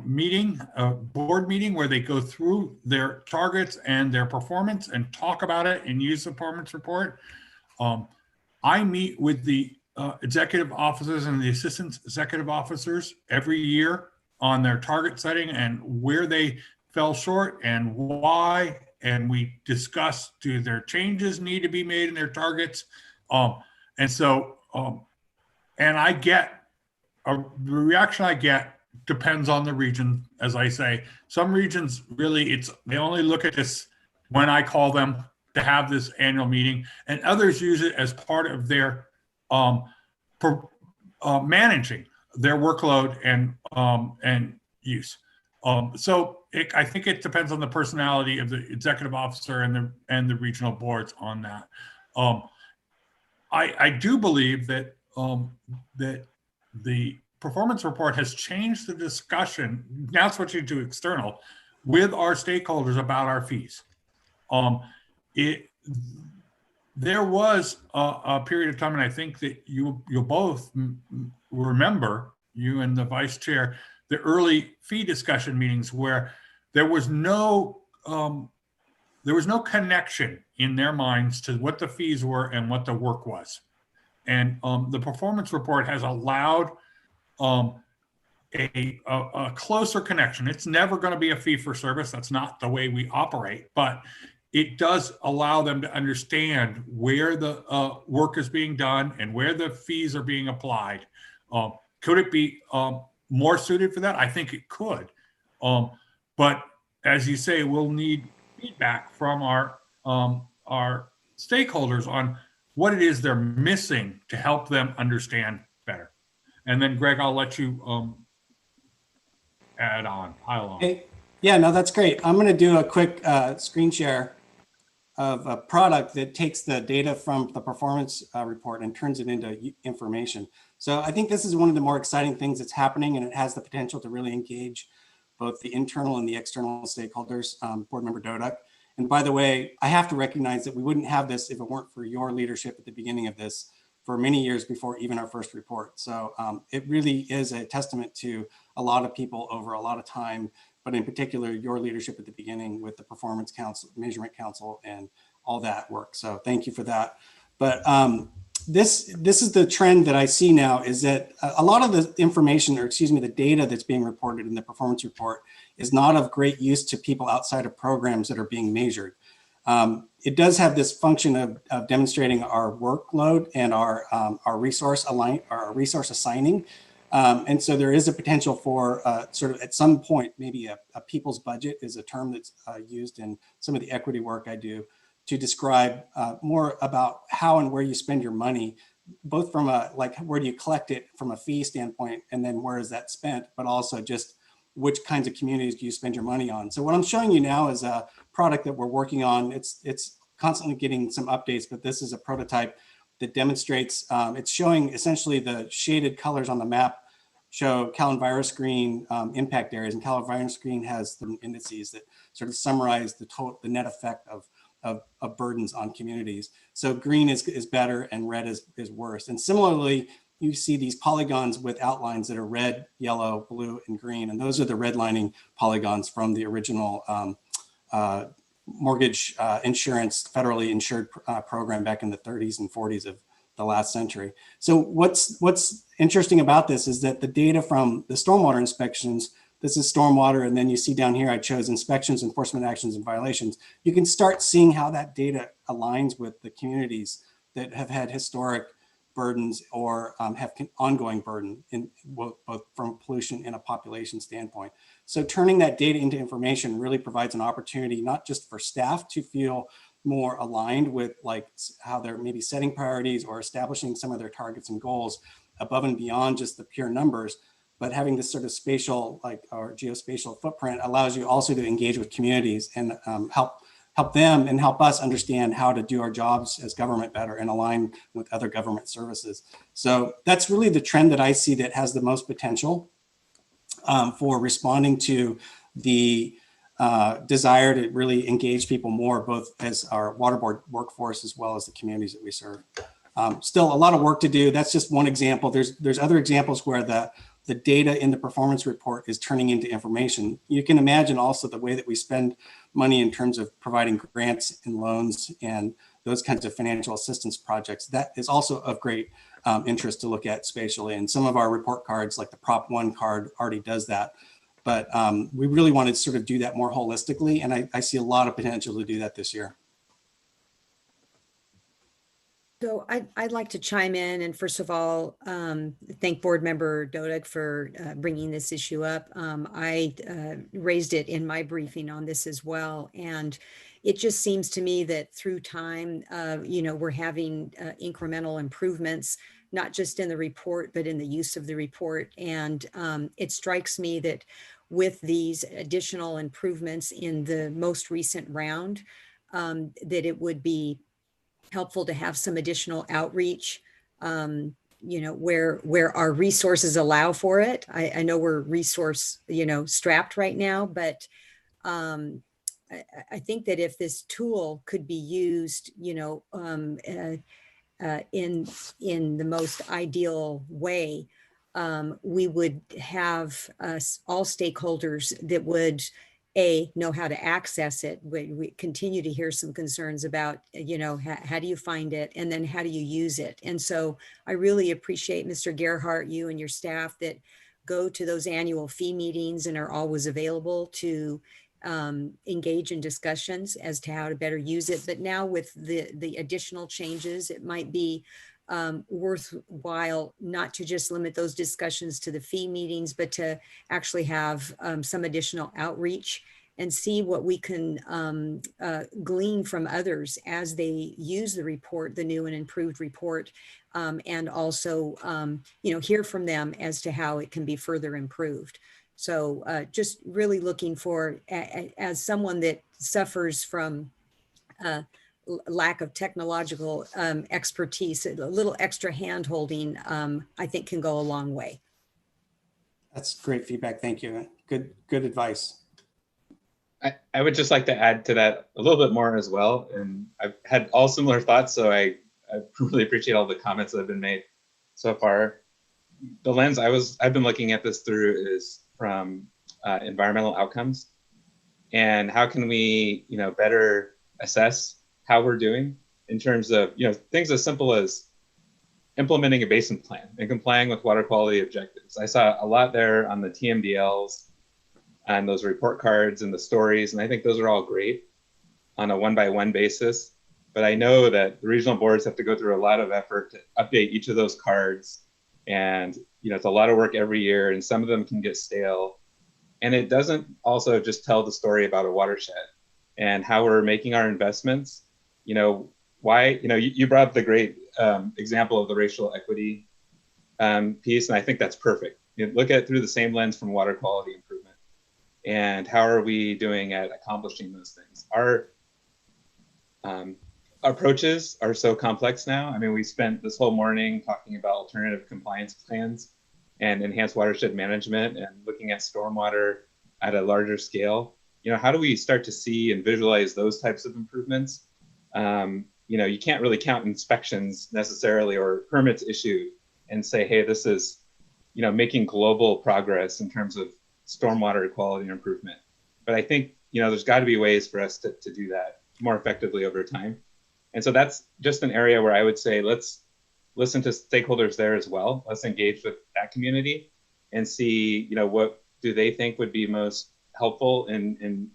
meeting, a board meeting, where they go through their targets and their performance and talk about it and use the performance report. I meet with the executive officers and the assistant executive officers every year on their target setting and where they fell short and why. And we discuss, do their changes need to be made in their targets? And I get, the reaction I get depends on the region. As I say, some regions really, they only look at this when I call them to have this annual meeting, and others use it as part of their managing their workload and use. I think it depends on the personality of the executive officer and the regional boards on that. I do believe that that the performance report has changed the discussion, now switching to external, with our stakeholders about our fees. There was a period of time, and I think that you'll both remember, you and the vice chair, the early fee discussion meetings where there was no connection in their minds to what the fees were and what the work was. And the performance report has allowed a closer connection. It's never going to be a fee for service. That's not the way we operate, but it does allow them to understand where the work is being done and where the fees are being applied. Could it be more suited for that? I think it could. But as you say, we'll need feedback from our stakeholders on what it is they're missing to help them understand better. And then Greg, I'll let you pile on. Hey, yeah, no, that's great. I'm going to do a quick screen share of a product that takes the data from the performance report and turns it into information. So I think this is one of the more exciting things that's happening, and it has the potential to really engage both the internal and the external stakeholders, Board Member Dodek. And by the way, I have to recognize that we wouldn't have this if it weren't for your leadership at the beginning of this for many years before even our first report. So it really is a testament to a lot of people over a lot of time, but in particular, your leadership at the beginning with the Performance Council, Measurement Council, and all that work. So thank you for that. But this is the trend that I see now, is that a lot of the information, or excuse me, the data that's being reported in the performance report is not of great use to people outside of programs that are being measured. It does have this function of demonstrating our workload and our resource assigning. And so there is a potential for sort of at some point, maybe a people's budget is a term that's used in some of the equity work I do, to describe more about how and where you spend your money, both from like where do you collect it from a fee standpoint, and then where is that spent, but also just which kinds of communities do you spend your money on. So what I'm showing you now is a product that we're working on. It's constantly getting some updates, but this is a prototype that demonstrates, it's showing essentially the shaded colors on the map show CalEnvirus Green impact areas, and CalEnvirus Green has the indices that sort of summarize the net effect of burdens on communities. So green is better and red is worse. And similarly, you see these polygons with outlines that are red, yellow, blue, and green. And those are the redlining polygons from the original mortgage insurance, federally insured program back in the 30s and 40s of the last century. So what's interesting about this is that the data from the stormwater inspections, this is stormwater, and then you see down here I chose inspections, enforcement actions, and violations. You can start seeing how that data aligns with the communities that have had historic burdens or have ongoing burden in both from pollution and a population standpoint. So turning that data into information really provides an opportunity not just for staff to feel more aligned with like how they're maybe setting priorities or establishing some of their targets and goals above and beyond just the pure numbers, but having this sort of spatial, like our geospatial footprint allows you also to engage with communities and help them and help us understand how to do our jobs as government better and align with other government services. So that's really the trend that I see that has the most potential for responding to the desire to really engage people more, both as our water board workforce as well as the communities that we serve. Still a lot of work to do. That's just one example. There's other examples where the data in the performance report is turning into information. You can imagine also the way that we spend money in terms of providing grants and loans and those kinds of financial assistance projects. That is also of great interest to look at spatially. And some of our report cards, like the Prop 1 card, already does that. But we really want to sort of do that more holistically. And I see a lot of potential to do that this year. So I'd like to chime in and first of all, thank Board Member Dodek for bringing this issue up. I raised it in my briefing on this as well. And it just seems to me that through time, we're having incremental improvements, not just in the report, but in the use of the report. And it strikes me that with these additional improvements in the most recent round, that it would be helpful to have some additional outreach, where our resources allow for it. I know we're resource, strapped right now, but I think that if this tool could be used, in the most ideal way, we would have all stakeholders that would know how to access it. We continue to hear some concerns about, how do you find it, and then how do you use it? And so I really appreciate, Mr. Gerhart, you and your staff that go to those annual fee meetings and are always available to engage in discussions as to how to better use it. But now with the additional changes, it might be worthwhile not to just limit those discussions to the fee meetings, but to actually have some additional outreach and see what we can glean from others as they use the report, the new and improved report, and also, hear from them as to how it can be further improved. So just really looking for, as someone that suffers from lack of technological expertise, a little extra hand-holding, I think can go a long way. That's great feedback. Thank you. Good advice. I would just like to add to that a little bit more as well. And I've had all similar thoughts, so I really appreciate all the comments that have been made so far. The lens I've been looking at this through is from environmental outcomes, and how can we, better assess how we're doing in terms of, things as simple as implementing a basin plan and complying with water quality objectives. I saw a lot there on the TMDLs and those report cards and the stories, and I think those are all great on a one-by-one basis. But I know that the regional boards have to go through a lot of effort to update each of those cards, and it's a lot of work every year, and some of them can get stale. And it doesn't also just tell the story about a watershed and how we're making our investments. Why, you brought up the great example of the racial equity piece, and I think that's perfect. Look at it through the same lens from water quality improvement. And how are we doing at accomplishing those things? Our approaches are so complex now. I mean, we spent this whole morning talking about alternative compliance plans and enhanced watershed management and looking at stormwater at a larger scale. How do we start to see and visualize those types of improvements? You can't really count inspections necessarily or permits issued and say, hey, this is, making global progress in terms of stormwater quality improvement. But I think, there's got to be ways for us to do that more effectively over time. And so that's just an area where I would say, let's listen to stakeholders there as well. Let's engage with that community and see, what do they think would be most helpful in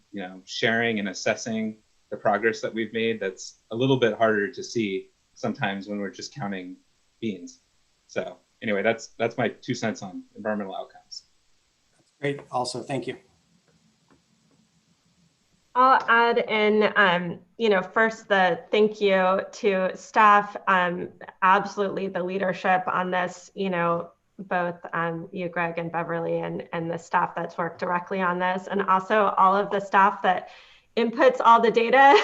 sharing and assessing the progress that we've made. That's a little bit harder to see sometimes when we're just counting beans. So anyway, that's my 2 cents on environmental outcomes. That's great. Also, thank you. I'll add in, first the thank you to staff, absolutely the leadership on this, both you, Greg, and Beverly, and the staff that's worked directly on this, and also all of the staff that inputs all the data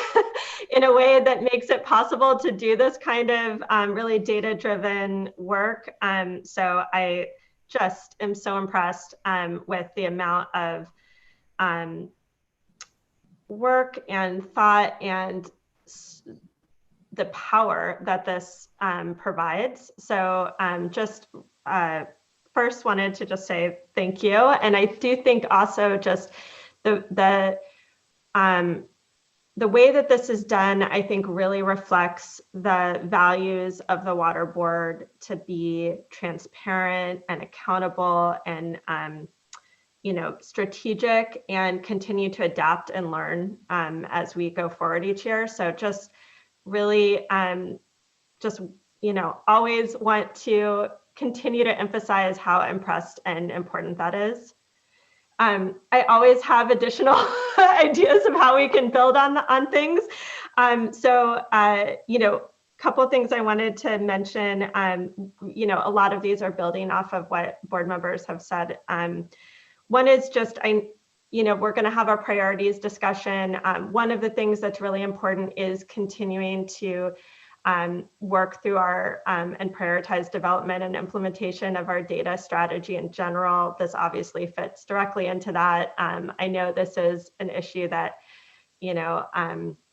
in a way that makes it possible to do this kind of really data-driven work. So I just am so impressed with the amount of work and thought and the power that this provides. So just first wanted to just say thank you. And I do think also just the way that this is done, I think really reflects the values of the Water Board to be transparent and accountable and strategic and continue to adapt and learn as we go forward each year. So just really always want to continue to emphasize how impressed and important that is. I always have additional ideas of how we can build on things. Couple of things I wanted to mention. A lot of these are building off of what board members have said. One is just, we're going to have our priorities discussion. One of the things that's really important is continuing to work through our and prioritize development and implementation of our data strategy in general. This obviously fits directly into that. I know this is an issue that,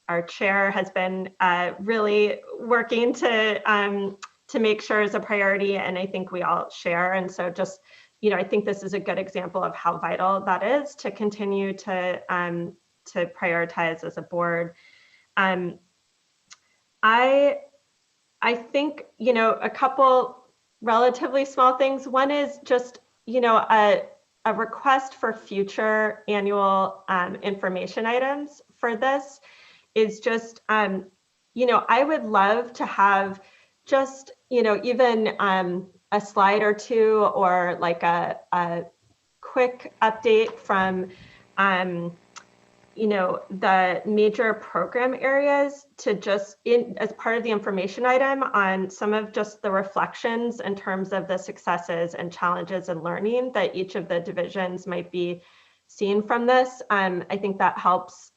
our chair has been really working to to make sure is a priority, and I think we all share. And so just, I think this is a good example of how vital that is to continue to prioritize as a board. I think, a couple relatively small things. One is just, a request for future annual information items for this is just, I would love to have just, even a slide or two, or like a quick update from, the major program areas to just as part of the information item on some of just the reflections in terms of the successes and challenges and learning that each of the divisions might be seeing from this. I think that helps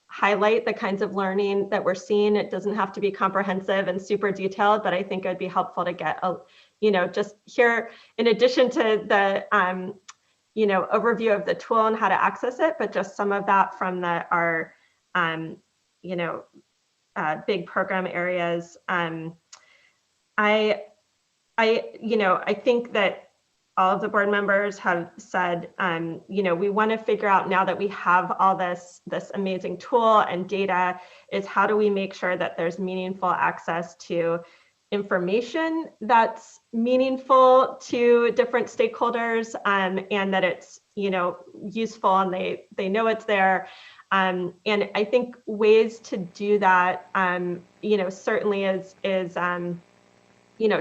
highlight the kinds of learning that we're seeing. It doesn't have to be comprehensive and super detailed, but I think it would be helpful to get just here, in addition to the overview of the tool and how to access it, but just some of that from our big program areas. I think that all of the board members have said, we want to figure out, now that we have all this amazing tool and data, is how do we make sure that there's meaningful access to information that's meaningful to different stakeholders, and that it's useful and they know it's there. And I think ways to do that, certainly is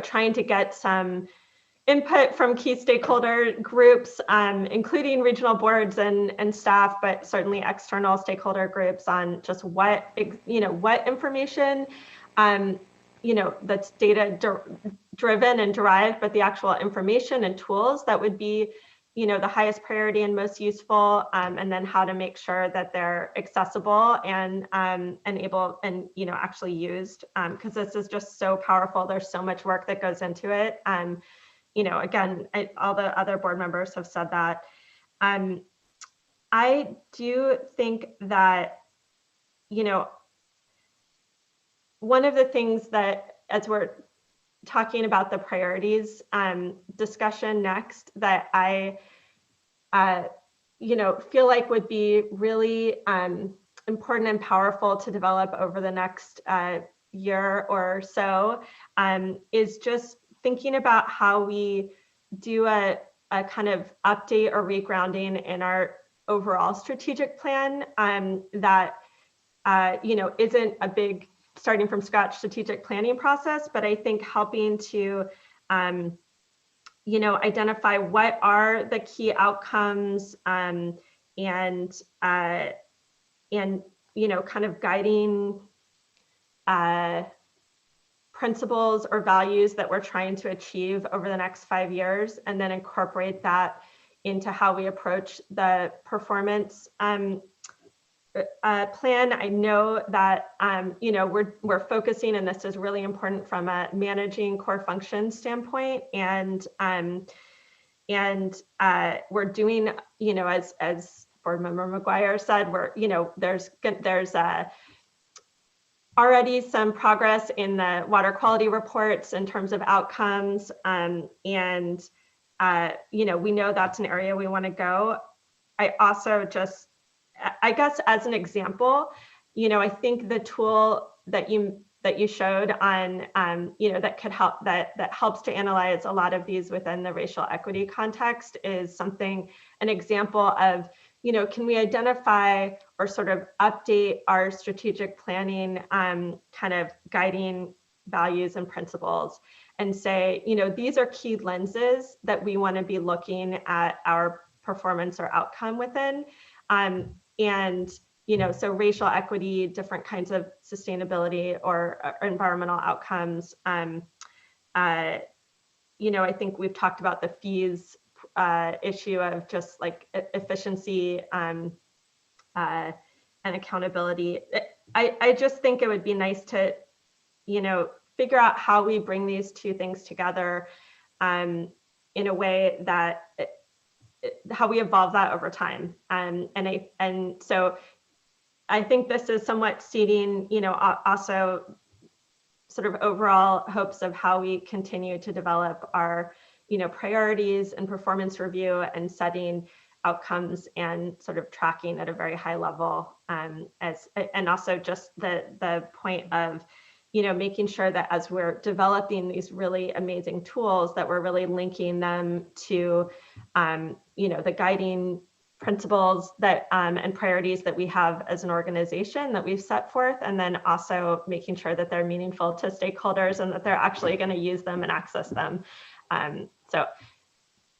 trying to get some input from key stakeholder groups, including regional boards and staff, but certainly external stakeholder groups on just what information, that's data driven and derived, but the actual information and tools that would be, the highest priority and most useful, and then how to make sure that they're accessible and able and actually used, because this is just so powerful. There's so much work that goes into it. Again, all the other board members have said that. I do think that, one of the things that, as we're talking about the priorities discussion next, that I, feel like would be really important and powerful to develop over the next year or so, is just thinking about how we do a kind of update or regrounding in our overall strategic plan, that isn't a big starting from scratch strategic planning process, but I think helping to identify what are the key outcomes, and kind of guiding principles or values that we're trying to achieve over the next 5 years, and then incorporate that into how we approach the performance plan. I know that we're focusing, and this is really important from a managing core function standpoint, and we're doing, as Board Member McGuire said, there's already some progress in the water quality reports in terms of outcomes, and we know that's an area we want to go. I also just, I guess, as an example, I think the tool that you showed on, that could help, that helps to analyze a lot of these within the racial equity context, is an example of, can we identify or sort of update our strategic planning, kind of guiding values and principles, and say, these are key lenses that we want to be looking at our performance or outcome within. So racial equity, different kinds of sustainability or environmental outcomes. I think we've talked about the fees issue of just like efficiency and accountability. I just think it would be nice to, figure out how we bring these two things together in a way that how we evolve that over time. So I think this is somewhat seeding, also sort of overall hopes of how we continue to develop our, priorities and performance review and setting outcomes and sort of tracking at a very high level. And also just the point of, making sure that as we're developing these really amazing tools, that we're really linking them to, the guiding principles that and priorities that we have as an organization that we've set forth, and then also making sure that they're meaningful to stakeholders and that they're actually going to use them and access them. So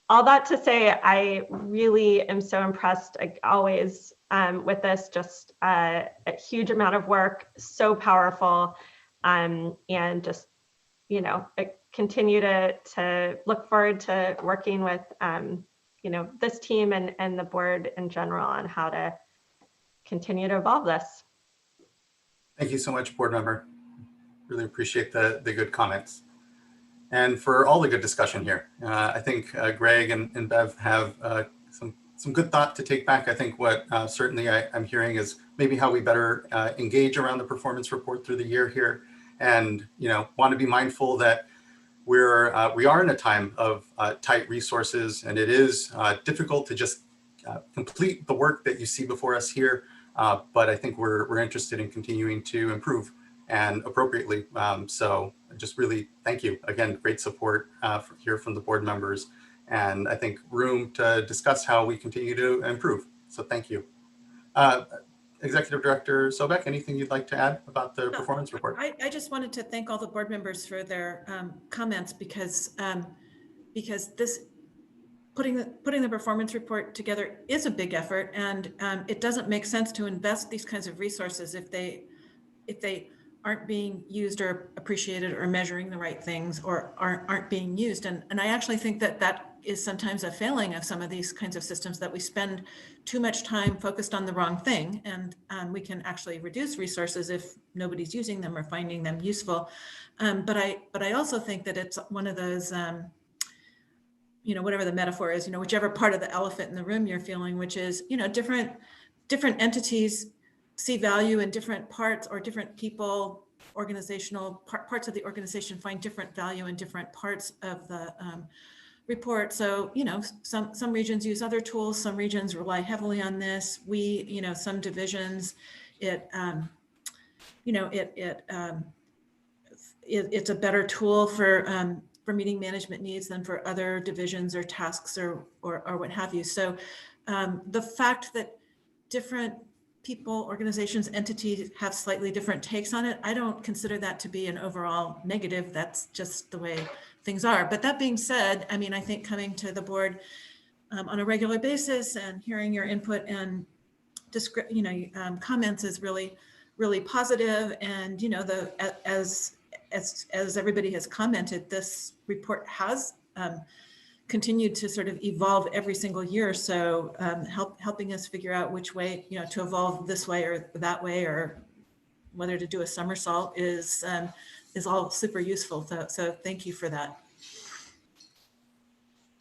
all that to say, I really am so impressed always with this, just a huge amount of work, so powerful, and just, continue to look forward to working with, this team and the board in general on how to continue to evolve this. Thank you so much, board member. Really appreciate the good comments. And for all the good discussion here. I think Greg and Bev have some good thought to take back. I think what certainly I'm hearing is maybe how we better engage around the performance report through the year here, and want to be mindful that we are in a time of tight resources, and it is difficult to just complete the work that you see before us here. But I think we're interested in continuing to improve and appropriately. So just really thank you again. Great support here from the board members, and I think room to discuss how we continue to improve. So thank you. Executive Director Sobek, anything you'd like to add about the performance report? I just wanted to thank all the board members for their comments, because this putting the performance report together is a big effort, and it doesn't make sense to invest these kinds of resources if they aren't being used or appreciated or measuring the right things or aren't being used. And I actually think that is sometimes a failing of some of these kinds of systems, that we spend too much time focused on the wrong thing, and we can actually reduce resources if nobody's using them or finding them useful. But I also think that it's one of those, whatever the metaphor is, whichever part of the elephant in the room you're feeling, which is, different entities see value in different parts, or different people, organizational parts of the organization find different value in different parts of the report. So, some regions use other tools, some regions rely heavily on this. We, some divisions, it's a better tool for meeting management needs than for other divisions or tasks or what have you. So the fact that different people, organizations, entities have slightly different takes on it, I don't consider that to be an overall negative. That's just the way things are. But that being said, I mean, I think coming to the board on a regular basis and hearing your input and comments is really, really positive. And as everybody has commented, this report has continued to sort of evolve every single year. So helping us figure out which way, to evolve this way or that way, or whether to do a somersault is all super useful. So thank you for that.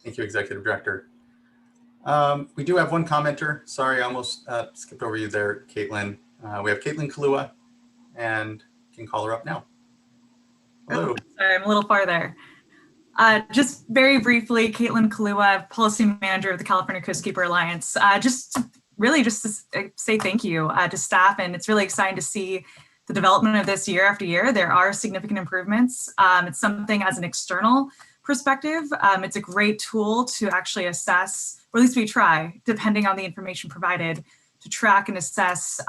Thank you, Executive Director. We do have one commenter. Sorry, I almost skipped over you there, Caitlin. We have Caitlin Kalua, and can call her up now. Hello. Oh, sorry, I'm a little far there. Just very briefly, Caitlin Kalua, Policy Manager of the California Coastkeeper Alliance. Just to say thank you to staff, and it's really exciting to see the development of this year after year. There are significant improvements. It's something as an external perspective, it's a great tool to actually assess, or at least we try, depending on the information provided, to track and assess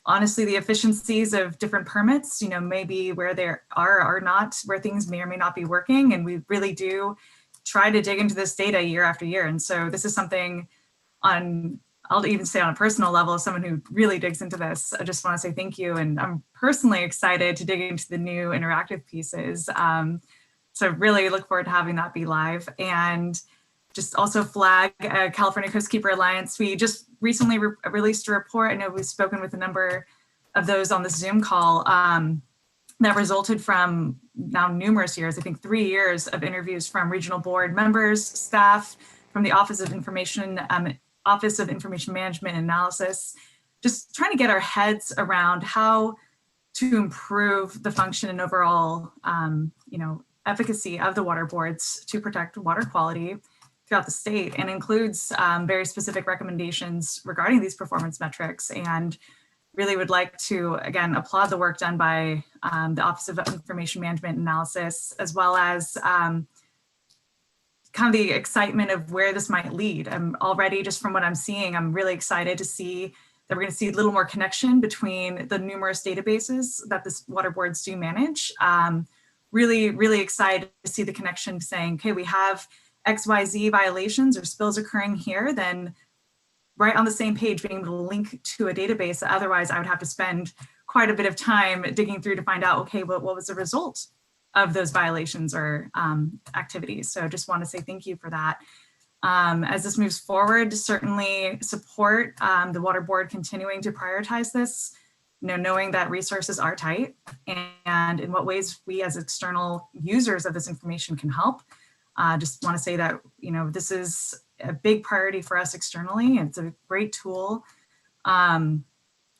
honestly the efficiencies of different permits, maybe where there are not, where things may or may not be working. And we really do try to dig into this data year after year. And so this is something I'll even say on a personal level, as someone who really digs into this, I just want to say thank you. And I'm personally excited to dig into the new interactive pieces. So really look forward to having that be live. And just also flag California Coastkeeper Alliance. We just recently released a report. I know we've spoken with a number of those on the Zoom call that resulted from now numerous years, I think 3 years of interviews from regional board members, staff, from the Office of Information Management and Analysis, just trying to get our heads around how to improve the function and overall, efficacy of the water boards to protect water quality throughout the state, and includes very specific recommendations regarding these performance metrics. And really would like to, again, applaud the work done by the Office of Information Management Analysis, as well as kind of the excitement of where this might lead. I'm already, just from what I'm seeing, I'm really excited to see that we're going to see a little more connection between the numerous databases that this water boards do manage. Really, really excited to see the connection saying, okay, we have XYZ violations or spills occurring here, then right on the same page, being able to link to a database. Otherwise, I would have to spend quite a bit of time digging through to find out, okay, what was the result of those violations or activities. So just want to say thank you for that. As this moves forward, certainly support the water board continuing to prioritize this, knowing that resources are tight, and in what ways we as external users of this information can help. Just want to say that, this is a big priority for us externally. It's a great tool.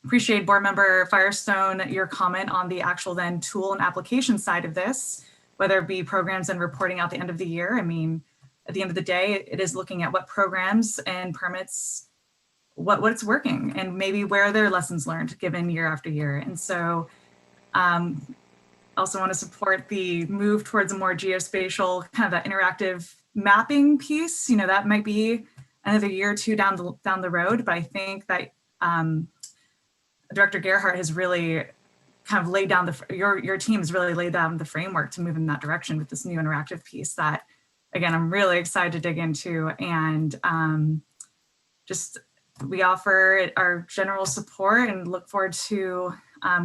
Appreciate Board Member Firestone, your comment on the actual then tool and application side of this, whether it be programs and reporting out the end of the year. I mean, at the end of the day, it is looking at what programs and permits, what's working, and maybe where there are lessons learned given year after year. And so also want to support the move towards a more geospatial, kind of that interactive mapping piece. That might be another year or two down the road, but I think that Director Gerhardt has really kind of laid down your team has really laid down the framework to move in that direction with this new interactive piece that, again, I'm really excited to dig into. And just we offer our general support and look forward to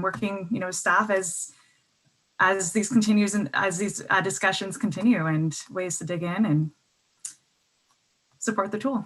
working, staff as these continues and as these discussions continue, and ways to dig in and support the tool.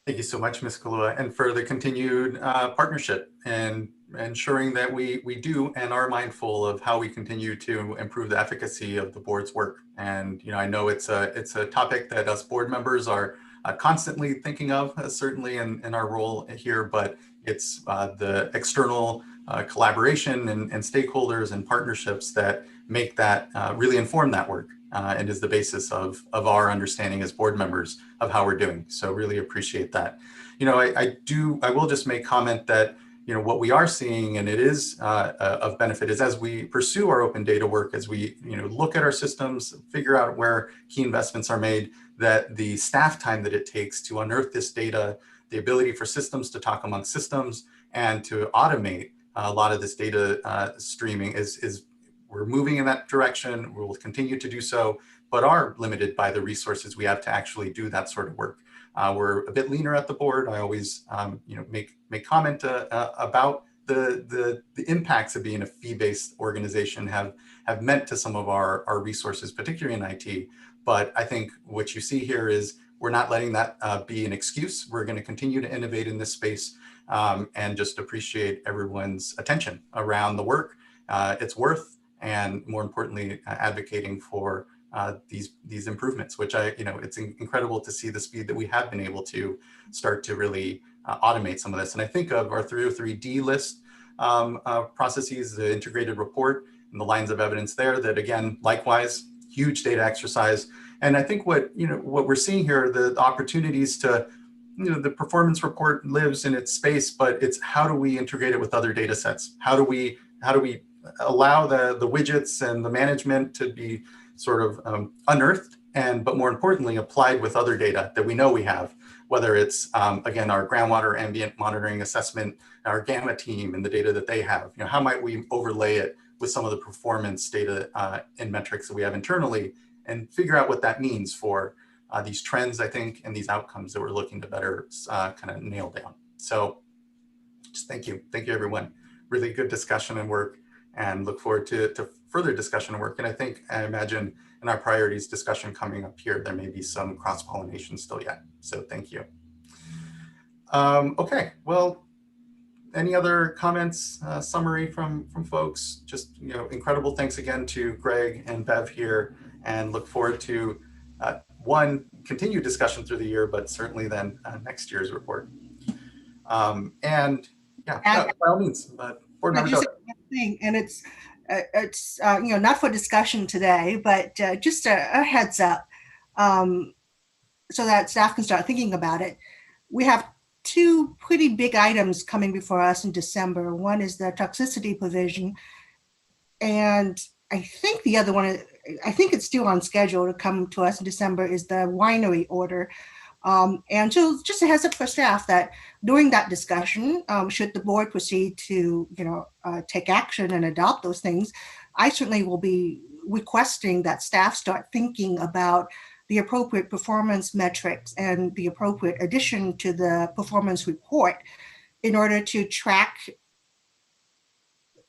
Thank you so much, Ms. Kalua, and for the continued partnership and ensuring that we do and are mindful of how we continue to improve the efficacy of the board's work. And I know it's a topic that us board members are constantly thinking of, certainly in our role here, but it's the external collaboration and stakeholders and partnerships that make that really inform that work and is the basis of our understanding as board members of how we're doing. So really appreciate that. I will just make comment that what we are seeing, and it is of benefit, is as we pursue our open data work, as we look at our systems, figure out where key investments are made, that the staff time that it takes to unearth this data, the ability for systems to talk among systems and to automate a lot of this data streaming is we're moving in that direction. We will continue to do so, but are limited by the resources we have to actually do that sort of work. We're a bit leaner at the board. I always make comment about the impacts of being a fee-based organization have meant to some of our resources, particularly in IT. But I think what you see here is we're not letting that be an excuse. We're going to continue to innovate in this space and just appreciate everyone's attention around the work it's worth, and more importantly, advocating for these improvements, which it's incredible to see the speed that we have been able to start to really automate some of this. And I think of our 303D list processes, the integrated report and the lines of evidence there that, again, likewise, huge data exercise. And I think what we're seeing here, the opportunities to, the performance report lives in its space, but it's how do we integrate it with other data sets? How do we allow the widgets and the management to be sort of unearthed, but more importantly, applied with other data that we know we have, whether it's, again, our groundwater ambient monitoring assessment, our Gamma team and the data that they have. How might we overlay it with some of the performance data and metrics that we have internally and figure out what that means for these trends, I think, and these outcomes that we're looking to better kind of nail down. So just thank you. Thank you, everyone. Really good discussion and work, and look forward to further discussion and work. And I imagine in our priorities discussion coming up here, there may be some cross-pollination still yet. So thank you. Okay, well, any other comments, summary from folks? Just, incredible thanks again to Greg and Bev here, and look forward to one, continued discussion through the year, but certainly then next year's report. And yeah, by all means, Board I Member just Doak. said one thing, and it's not for discussion today, but just a heads up, so that staff can start thinking about it. We have two pretty big items coming before us in December. One is the toxicity provision, and I think the other one, I think it's still on schedule to come to us in December, is the winery order. And so just a heads up for staff that during that discussion, should the board proceed to, take action and adopt those things, I certainly will be requesting that staff start thinking about the appropriate performance metrics and the appropriate addition to the performance report in order to track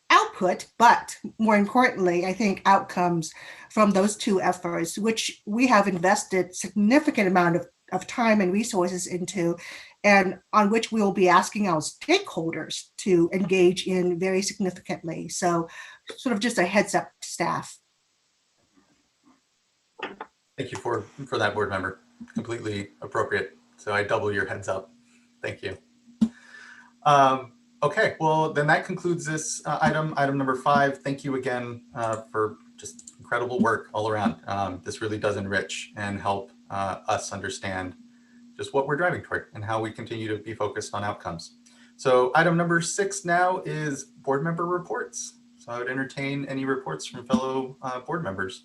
output, but more importantly, I think outcomes from those two efforts, which we have invested significant amount of time and resources into, and on which we will be asking our stakeholders to engage in very significantly. So sort of just a heads up to staff. Thank you for that, board member. Completely appropriate. So I double your heads up. Thank you. Okay, well, then that concludes this item number 5. Thank you again for just incredible work all around. This really does enrich and help us understand just what we're driving toward and how we continue to be focused on outcomes. So item number 6 now is board member reports. So I would entertain any reports from fellow board members.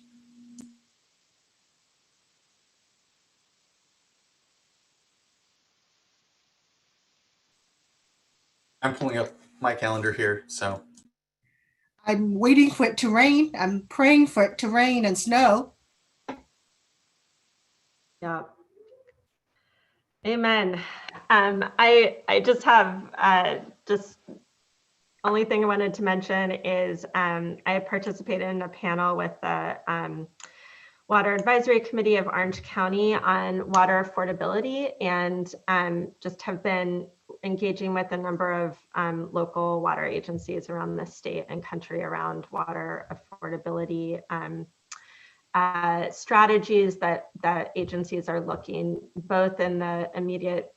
I'm pulling up my calendar here, so. I'm waiting for it to rain. I'm praying for it to rain and snow. Yeah. Amen. I just have just only thing I wanted to mention is I participated in a panel with the Water Advisory Committee of Orange County on water affordability, and just have been engaging with a number of local water agencies around the state and country around water affordability strategies that agencies are looking both in the immediate,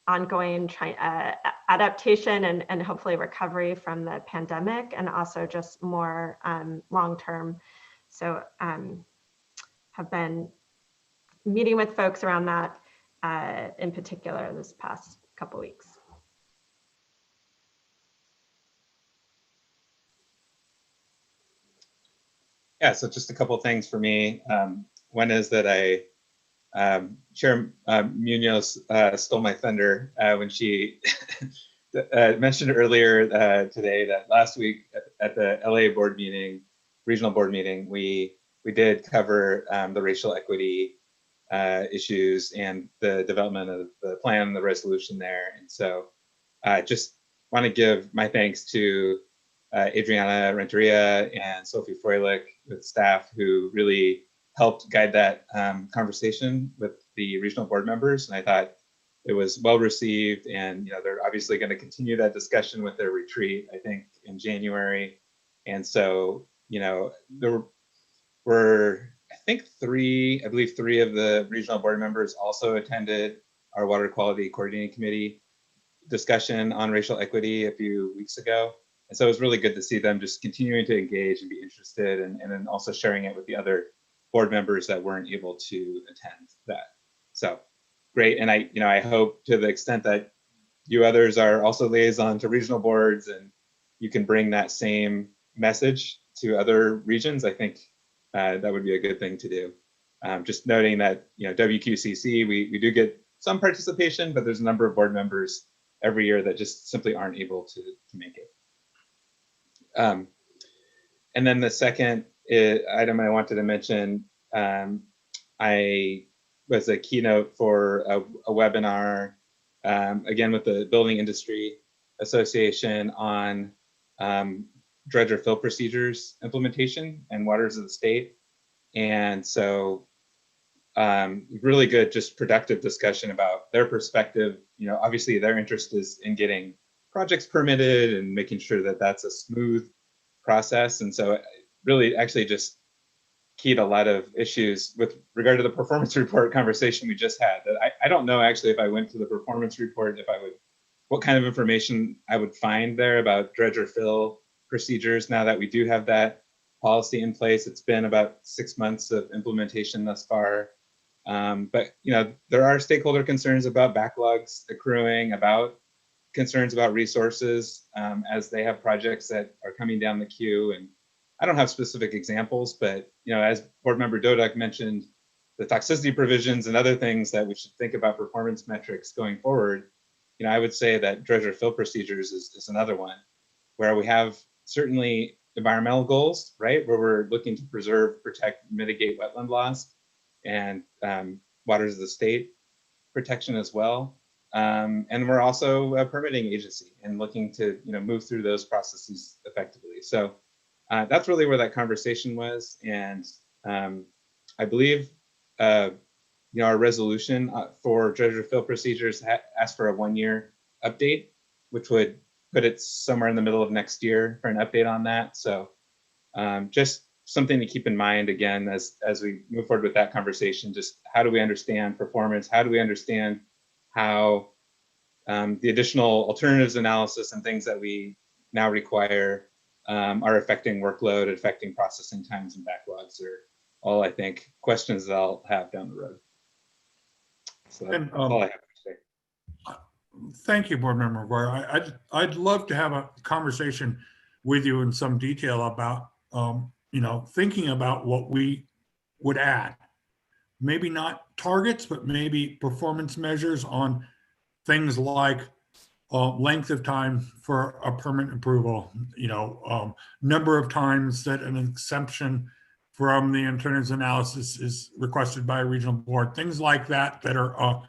ongoing adaptation and hopefully recovery from the pandemic, and also just more long-term. So have been meeting with folks around that in particular this past couple weeks. Yeah, so just a couple of things for me. One is that Chair Munoz stole my thunder when she mentioned earlier today that last week at the LA board meeting, regional board meeting, we did cover the racial equity issues and the development of the plan, the resolution there. And so just want to give my thanks to Adriana Renteria and Sophie Froelich with staff who really helped guide that conversation with the regional board members. And I thought it was well received, and they're obviously going to continue that discussion with their retreat, I think, in January. And so, there were, I believe three of the regional board members also attended our Water Quality Coordinating Committee discussion on racial equity a few weeks ago. And so it was really good to see them just continuing to engage and be interested, and then also sharing it with the other board members that weren't able to attend that. So great. And I hope, to the extent that you others are also liaison to regional boards and you can bring that same message to other regions, I think that would be a good thing to do. Just noting that, WQCC, we do get some participation, but there's a number of board members every year that just simply aren't able to make it. And then the second item I wanted to mention, I was a keynote for a webinar, again, with the Building Industry Association on dredger fill procedures implementation and waters of the state. And so really good, just productive discussion about their perspective. Obviously their interest is in getting projects permitted and making sure that that's a smooth process. And so really actually just keyed a lot of issues with regard to the performance report conversation we just had. That I don't know actually if I went to the performance report, if I would what kind of information I would find there about dredge or fill procedures now that we do have that policy in place. It's been about 6 months of implementation thus far. But there are stakeholder concerns about backlogs accruing, about concerns about resources as they have projects that are coming down the queue. And I don't have specific examples, but as Board Member Dodek mentioned, the toxicity provisions and other things that we should think about performance metrics going forward. I would say that dredge or fill procedures is another one where we have certainly environmental goals, right? Where we're looking to preserve, protect, mitigate wetland loss and waters of the state protection as well. And we're also a permitting agency and looking to move through those processes effectively. So that's really where that conversation was. And I believe our resolution for dredge or fill procedures asked for a 1-year update, which would put it somewhere in the middle of next year for an update on that. So just something to keep in mind again as we move forward with that conversation. Just how do we understand performance? How do we understand how the additional alternatives analysis and things that we now require are affecting workload, affecting processing times and backlogs are all, I think, questions that I'll have down the road. So that's all I have to say. Thank you, Board Member McGuire. I'd love to have a conversation with you in some detail about, thinking about what we would add. Maybe not targets, but maybe performance measures on things like length of time for a permit approval, number of times that an exemption from the alternatives analysis is requested by a regional board, things like that that are,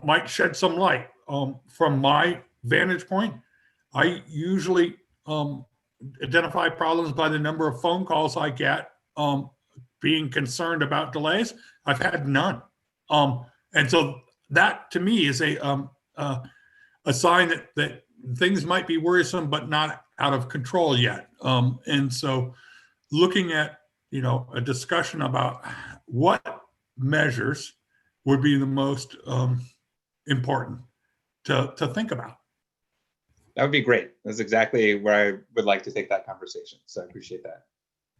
might shed some light. From my vantage point, I usually identify problems by the number of phone calls I get being concerned about delays. I've had none. And so that to me is a sign that things might be worrisome, but not out of control yet. And so looking at, a discussion about what measures would be the most important to think about. That would be great. That's exactly where I would like to take that conversation. So I appreciate that.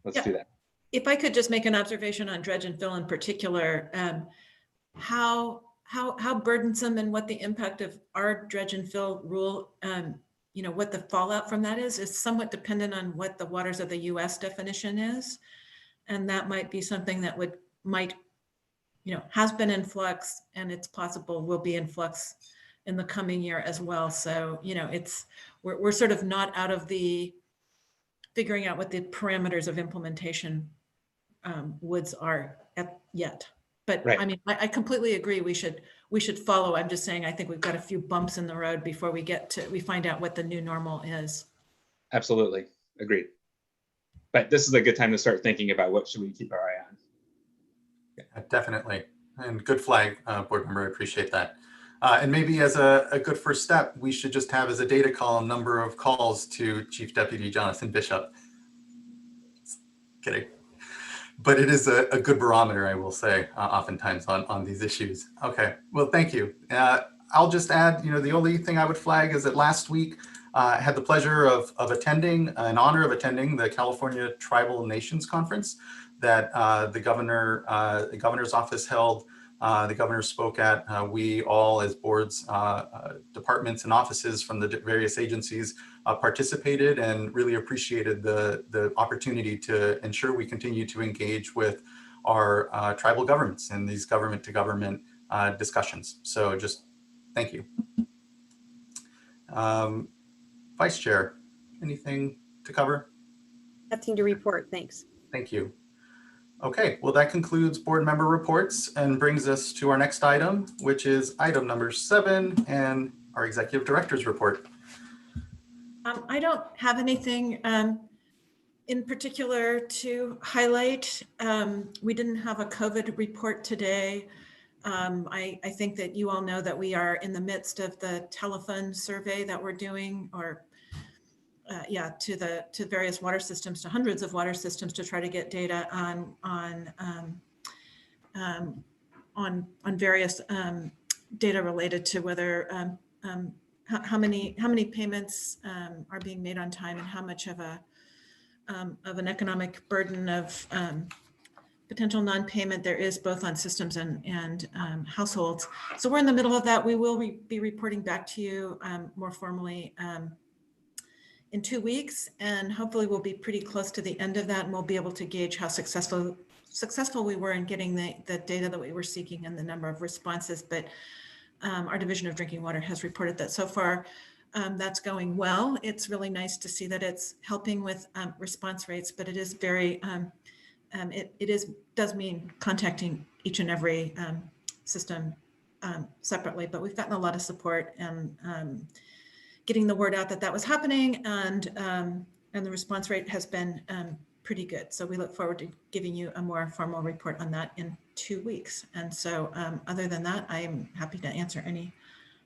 Let's do that. If I could just make an observation on dredge and fill in particular, how burdensome and what the impact of our dredge and fill rule, what the fallout from that is somewhat dependent on what the waters of the US definition is. And that might be something that has been in flux, and it's possible will be in flux in the coming year as well. So, we're sort of not out of the figuring out what the parameters of implementation woods are yet. But right. I mean, I completely agree. We should follow. I'm just saying, I think we've got a few bumps in the road before we find out what the new normal is. Absolutely. Agreed. But this is a good time to start thinking about what should we keep our eye on. Yeah, definitely. And good flag, Board Member. I appreciate that. And maybe as a good first step, we should just have as a data column number of calls to Chief Deputy Jonathan Bishop. Kidding. But it is a good barometer, I will say, oftentimes on these issues. Okay, well, thank you. I'll just add, the only thing I would flag is that last week I had the pleasure of attending, in honor of attending the California Tribal Nations Conference that the governor's office held. The governor spoke at. We all, as boards, departments, and offices from the various agencies participated and really appreciated the opportunity to ensure we continue to engage with our tribal governments in these government-to-government discussions. So just thank you. Vice Chair, anything to cover? Nothing to report, thanks. Thank you. Okay, well, that concludes board member reports and brings us to our next item, which is item number 7 and our executive director's report. I don't have anything in particular to highlight. We didn't have a COVID report today. I think that you all know that we are in the midst of the telephone survey that we're doing, or to various water systems, to hundreds of water systems, to try to get data on various data related to whether how many payments are being made on time and how much of an economic burden of potential non-payment there is both on systems and households. So we're in the middle of that. We will be reporting back to you more formally in 2 weeks, and hopefully we'll be pretty close to the end of that, and we'll be able to gauge how successful we were in getting the data that we were seeking and the number of responses. But our Division of Drinking Water has reported that so far that's going well. It's really nice to see that it's helping with response rates, but it is very, does mean contacting each and every system separately, but we've gotten a lot of support and getting the word out that was happening, and the response rate has been pretty good. So we look forward to giving you a more formal report on that in 2 weeks. And so other than that, I'm happy to answer any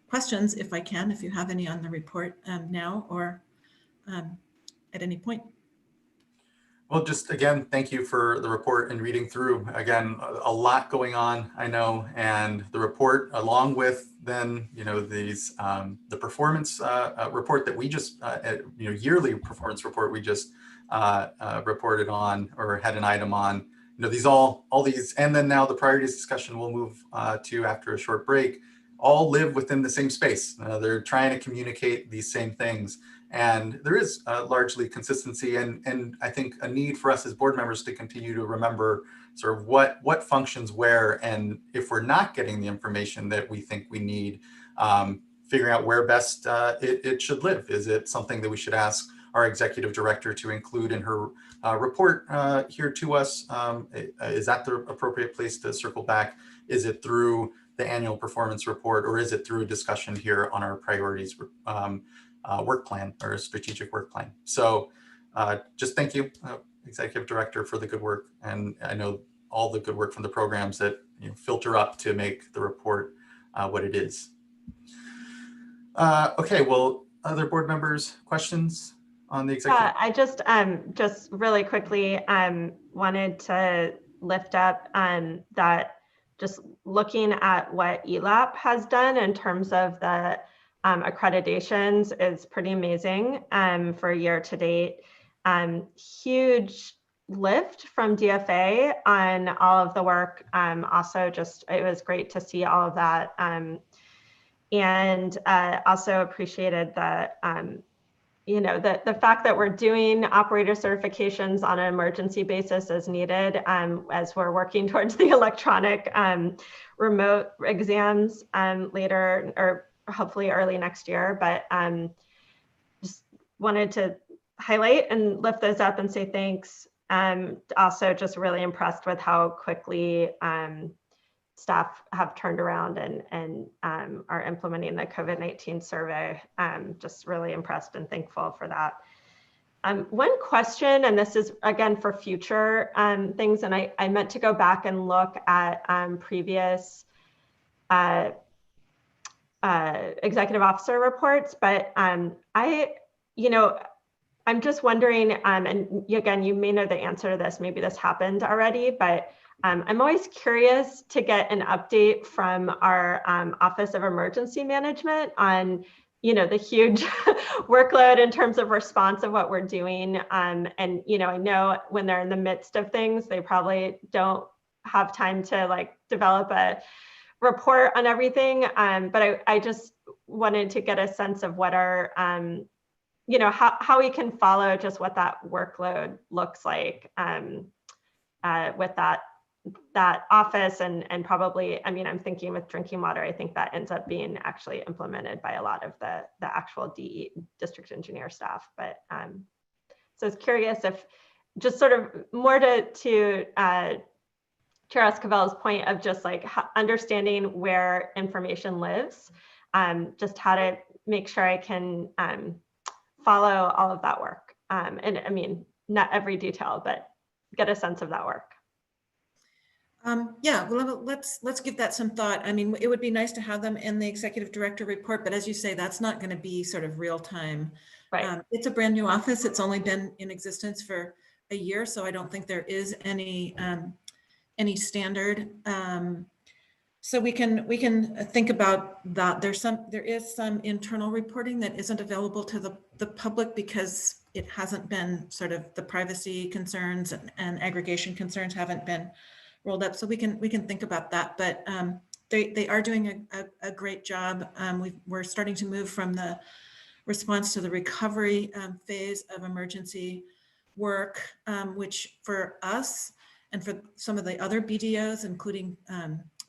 questions if I can, if you have any on the report now or at any point. Well, just again, thank you for the report and reading through. Again, a lot going on, I know, and the report, along with then, these the performance report that we just, yearly performance report we just reported on or had an item on. These all these, and then now the priorities discussion we'll move to after a short break, all live within the same space. They're trying to communicate these same things. And there is largely consistency and I think a need for us as board members to continue to remember sort of what functions where, and if we're not getting the information that we think we need, figuring out where best it should live. Is it something that we should ask our executive director to include in her report here to us? Is that the appropriate place to circle back? Is it through the annual performance report, or is it through a discussion here on our priorities work plan or a strategic work plan? So just thank you, Executive Director, for the good work. And I know all the good work from the programs that filter up to make the report what it is. Okay, well, other board members, questions on the executive? I just really quickly wanted to lift up that just looking at what ELAP has done in terms of the accreditations is pretty amazing for year to date. Huge lift from DFA on all of the work. Also, just it was great to see all of that, and also appreciated the the fact that we're doing operator certifications on an emergency basis as needed, as we're working towards the electronic remote exams later, or hopefully early next year. But just wanted to highlight and lift those up and say thanks. Also just really impressed with how quickly staff have turned around and are implementing the COVID-19 survey. Just really impressed and thankful for that. One question, and this is again for future things, and I meant to go back and look at previous executive officer reports, but I'm just wondering, and again, you may know the answer to this, maybe this happened already, but I'm always curious to get an update from our Office of Emergency Management on, the huge workload in terms of response of what we're doing. And, I know when they're in the midst of things, they probably don't have time to develop a report on everything. But I just wanted to get a sense of what our, how we can follow just what that workload looks like with that office and probably, I'm thinking with drinking water, I think that ends up being actually implemented by a lot of the actual DE, district engineer staff. But so I was curious if just sort of more to Chair Escovel's point of just understanding where information lives, just how to make sure I can follow all of that work. And not every detail, but get a sense of that work. Yeah, well, let's give that some thought. It would be nice to have them in the executive director report, but as you say, that's not going to be sort of real time. Right. It's a brand new office. It's only been in existence for a year, so I don't think there is any standard So we can think about that. There is some internal reporting that isn't available to the public because it hasn't been sort of the privacy concerns and aggregation concerns haven't been rolled up. So we can think about that. But they are doing a great job. We're starting to move from the response to the recovery phase of emergency work, which for us and for some of the other BDOs, including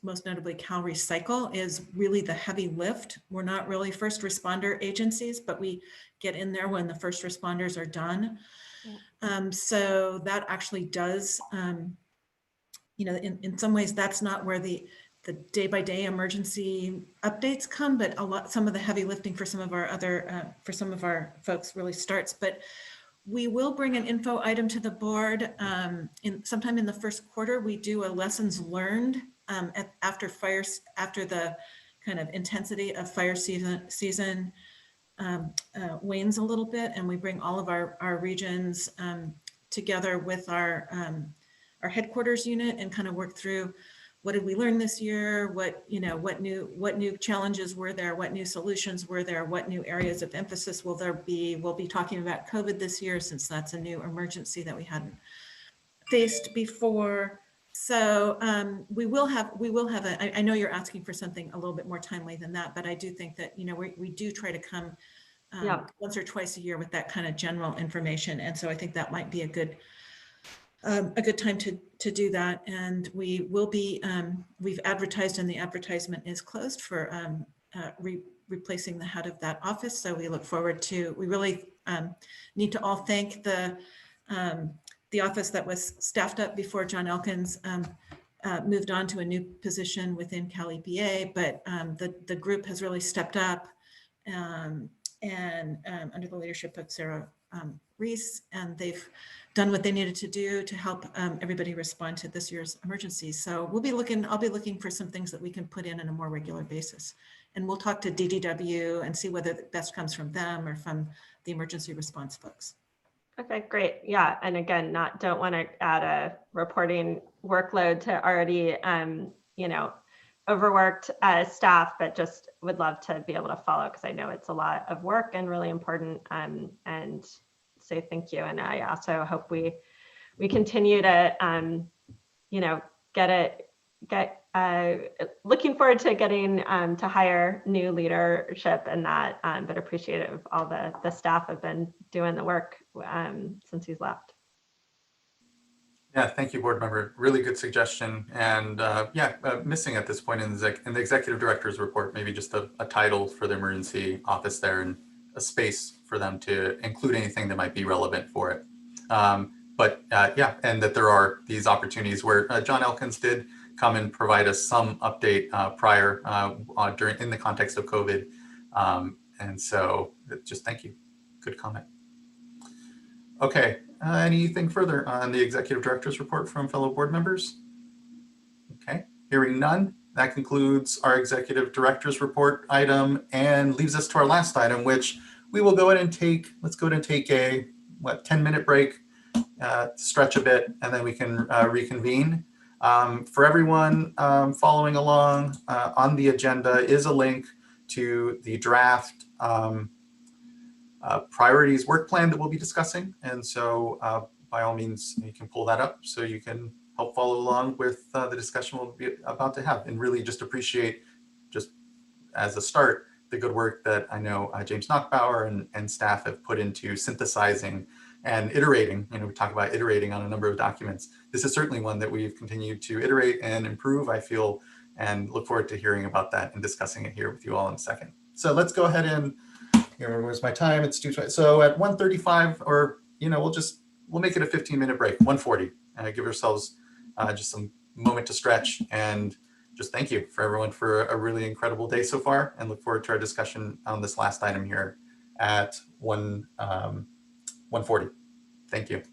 most notably Cal Recycle, is really the heavy lift. We're not really first responder agencies, but we get in there when the first responders are done. So that actually does, in some ways, that's not where the day-by-day emergency updates come, but some of the heavy lifting for some of our folks really starts. But we will bring an info item to the board sometime in the first quarter. We do a lessons learned after the kind of intensity of fire season wanes a little bit, and we bring all of our regions together with our headquarters unit and kind of work through what did we learn this year, what new challenges were there, what new solutions were there, what new areas of emphasis will there be. We'll be talking about COVID this year since that's a new emergency that we hadn't faced before. So we will have I know you're asking for something a little bit more timely than that, but I do think that, we do try to come once or twice a year with that kind of general information. And so I think that might be a good time to do that. And we will be, we've advertised and the advertisement is closed for replacing the head of that office. So we look forward to, we really need to all thank the office that was staffed up before John Elkins moved on to a new position within Cal EPA, but the group has really stepped up and under the leadership of Sarah Reese, and they've done what they needed to do to help everybody respond to this year's emergencies. So I'll be looking for some things that we can put in on a more regular basis. And we'll talk to DDW and see whether the best comes from them or from the emergency response folks. Okay, great. Yeah, and again, don't want to add a reporting workload to already, overworked staff, but just would love to be able to follow because I know it's a lot of work and really important. And say thank you. And I also hope we continue to, looking forward to getting to hire new leadership and that, but appreciative of all the staff have been doing the work since he's left. Yeah, thank you, board member. Really good suggestion. And missing at this point in the executive director's report, maybe just a title for the emergency office there and a space for them to include anything that might be relevant for it. And that there are these opportunities where John Elkins did come and provide us some update prior in the context of COVID. And so just thank you. Good comment. Okay, anything further on the executive director's report from fellow board members? Okay, hearing none, that concludes our executive director's report item and leaves us to our last item, which we will go ahead and take. Let's go ahead and take a 10-minute break, stretch a bit, and then we can reconvene. For everyone following along, on the agenda is a link to the draft priorities work plan that we'll be discussing. And so by all means, you can pull that up so you can help follow along with the discussion we'll be about to have, and really just appreciate, just as a start, the good work that I know James Knockbauer and staff have put into synthesizing and iterating. We talk about iterating on a number of documents. This is certainly one that we've continued to iterate and improve, I feel, and look forward to hearing about that and discussing it here with you all in a second. So let's go ahead and, where's my time? It's 2:20. So at 1:35, or we'll make it a 15-minute break. 1:40. Give ourselves just some moment to stretch, and just thank you for everyone for a really incredible day so far, and look forward to our discussion on this last item here at 1:40. Thank you.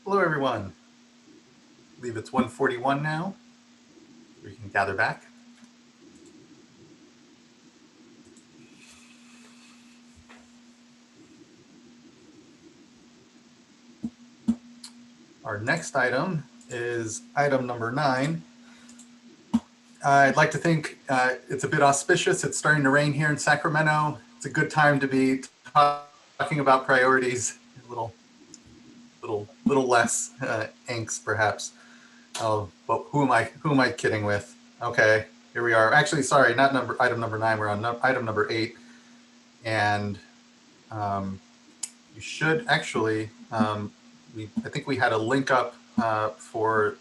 Hello, everyone. I believe it's 1:41 now. We can gather back. Our next item is item number 9. I'd like to think it's a bit auspicious. It's starting to rain here in Sacramento. It's a good time to be talking about priorities. A little less angst, perhaps. Oh, but who am I kidding with? Okay, here we are. Actually, sorry, not item number 9. We're on item number 8, and you should actually. I think we had a link up for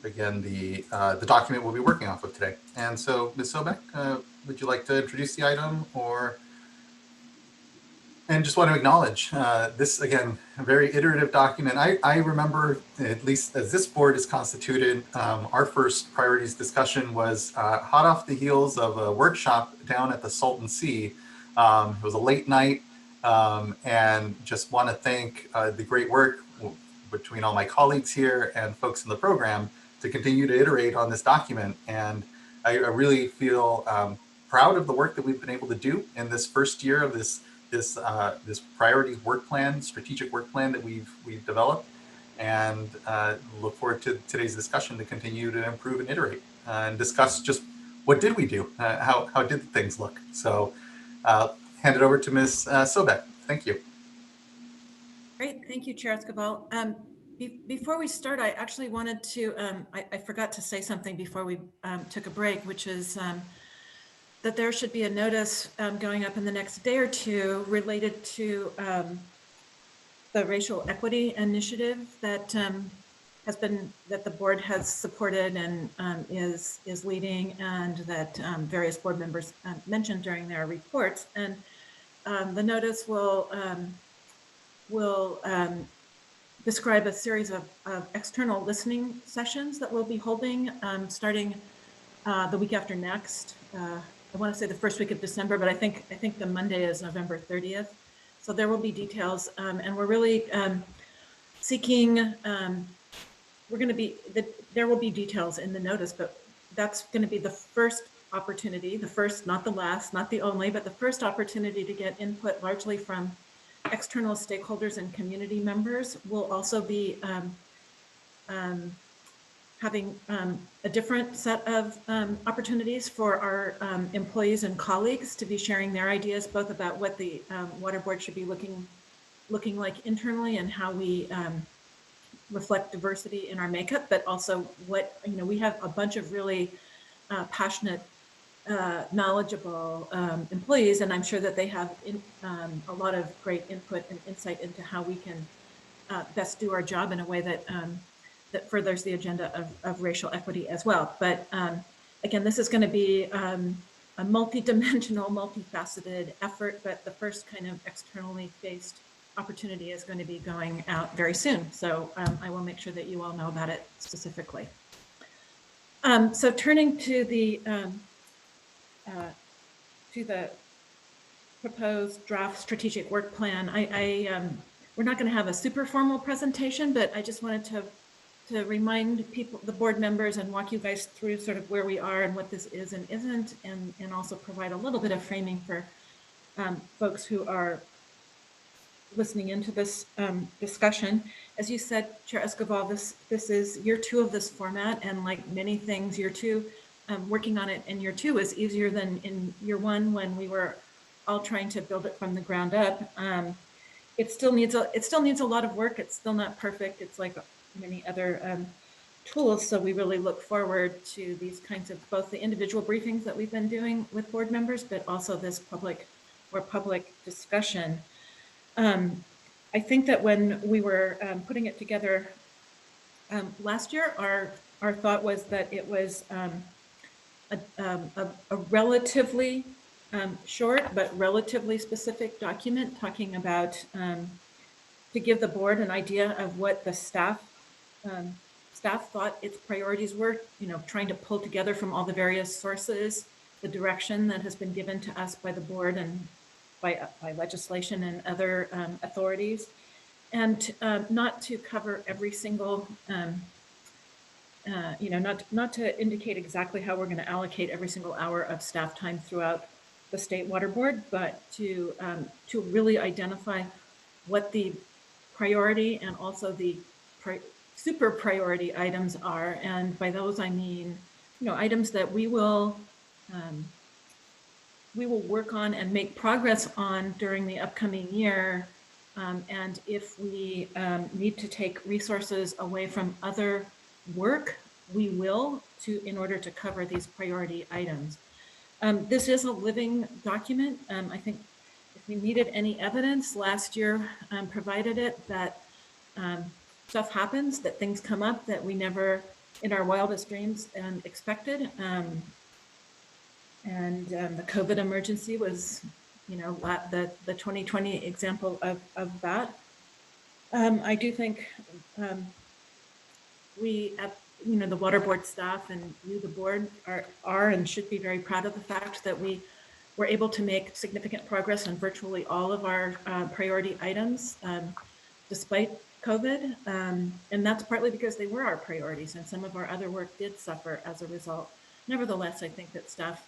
again the document we'll be working off of today. And so, Ms. Sobek, would you like to introduce the item, or? And just want to acknowledge this, again, a very iterative document. I remember, at least as this board is constituted, our first priorities discussion was hot off the heels of a workshop down at the Salton Sea. It was a late night, and just want to thank the great work between all my colleagues here and folks in the program to continue to iterate on this document. And I really feel proud of the work that we've been able to do in this first year of this priorities work plan, strategic work plan that we've developed, and look forward to today's discussion to continue to improve and iterate and discuss just what did we do, how did things look. So hand it over to Ms. Sobek. Thank you. Great, thank you, Chair Escobar. Before we start, I actually wanted to, I forgot to say something before we took a break, which is that there should be a notice going up in the next day or two related to the racial equity initiative that that the board has supported and is leading, and that various board members mentioned during their reports. And the notice will describe a series of external listening sessions that we'll be holding starting the week after next. I want to say the first week of December, but I think the Monday is November 30th. So there will be details, and we're really seeking. There will be details in the notice, but that's going to be the first opportunity, the first, not the last, not the only, but the first opportunity to get input largely from external stakeholders and community members. We'll also be having a different set of opportunities for our employees and colleagues to be sharing their ideas, both about what the water board should be looking like internally, and how we reflect diversity in our makeup, but also what, we have a bunch of really passionate, knowledgeable employees, and I'm sure that they have a lot of great input and insight into how we can best do our job in a way that that furthers the agenda of racial equity as well. But again, this is going to be a multi-dimensional, multifaceted effort, but the first kind of externally faced opportunity is going to be going out very soon. So I will make sure that you all know about it specifically. So turning to the proposed draft strategic work plan, we're not going to have a super formal presentation, but I just wanted to remind people, the board members, and walk you guys through sort of where we are and what this is and isn't, and also provide a little bit of framing for folks who are listening into this discussion. As you said, Chair Escobar, this is year 2 of this format, and like many things, year 2, working on it in year 2 is easier than in year 1 when we were all trying to build it from the ground up. It still needs a lot of work. It's still not perfect. It's like many other tools. So we really look forward to these kinds of both the individual briefings that we've been doing with board members, but also this public discussion. I think that when we were putting it together last year, our thought was that it was a relatively short but relatively specific document talking about to give the board an idea of what the staff thought its priorities were, trying to pull together from all the various sources the direction that has been given to us by the board and by legislation and other authorities, and not to cover every single, not to indicate exactly how we're going to allocate every single hour of staff time throughout the State Water Board, but to really identify what the priority and also the super priority items are. And by those, I mean, items that we will work on and make progress on during the upcoming year. And if we need to take resources away from other work, we will in order to cover these priority items. This is a living document. I think if we needed any evidence, last year provided it, that stuff happens, that things come up that we never in our wildest dreams expected. And the COVID emergency was, the 2020 example of that. I do think we at the Water Board staff and you, the board, are and should be very proud of the fact that we were able to make significant progress on virtually all of our priority items despite COVID. And that's partly because they were our priorities and some of our other work did suffer as a result. Nevertheless, I think that staff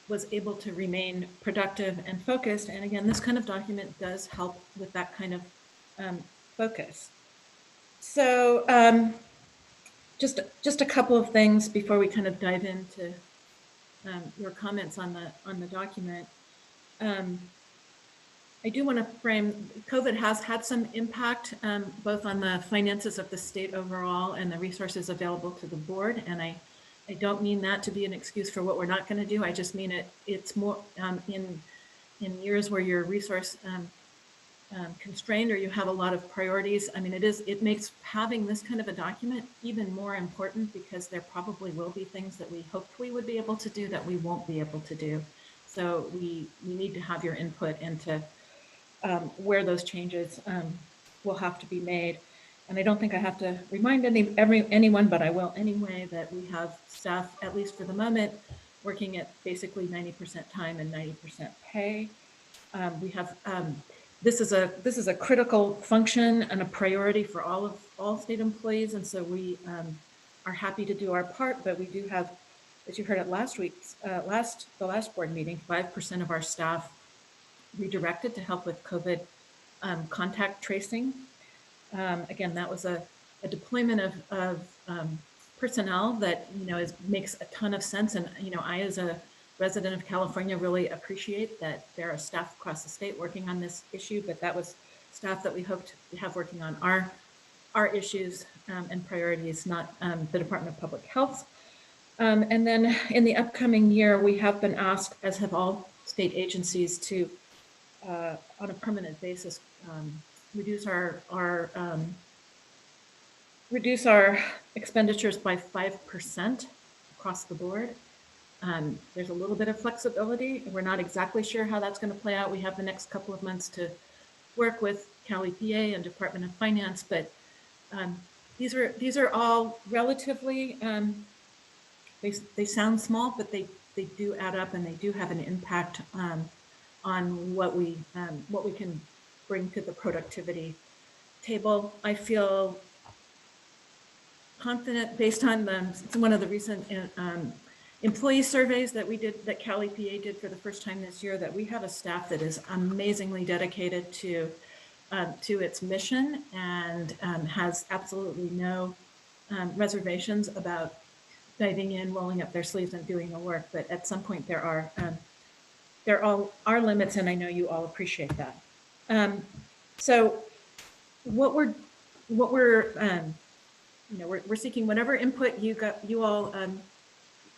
was able to remain productive and focused. And again, this kind of document does help with that kind of focus. So just a couple of things before we kind of dive into your comments on the document. I do want to frame, COVID has had some impact both on the finances of the state overall and the resources available to the board. And I don't mean that to be an excuse for what we're not going to do. I just mean it's more in years where you're resource constrained or you have a lot of priorities. I mean, it makes having this kind of a document even more important because there probably will be things that we hoped we would be able to do that we won't be able to do. So we need to have your input into where those changes will have to be made. And I don't think I have to remind anyone, but I will anyway, that we have staff, at least for the moment, working at basically 90% time and 90% pay. We have this is a critical function and a priority for all state employees, and so we are happy to do our part. But we do have, as you heard at the last board meeting, 5% of our staff redirected to help with COVID contact tracing. Again, that was a deployment of personnel that makes a ton of sense, and I, as a resident of California, really appreciate that there are staff across the state working on this issue, but that was staff that we hoped to have working on our our issues and priorities, not the Department of Public Health. And then in the upcoming year, we have been asked, as have all state agencies, to, on a permanent basis, reduce our expenditures by 5% across the board. There's a little bit of flexibility. We're not exactly sure how that's going to play out. We have the next couple of months to work with Cal EPA and Department of Finance, but these are all relatively, they sound small, but they do add up, and they do have an impact on what we can bring to the productivity table. I feel confident based on one of the recent employee surveys that we did, that Cal EPA did for the first time this year, that we have a staff that is amazingly dedicated to its mission and has absolutely no reservations about diving in, rolling up their sleeves and doing the work. But at some point there are limits, and I know you all appreciate that. So what we're seeking whatever input you all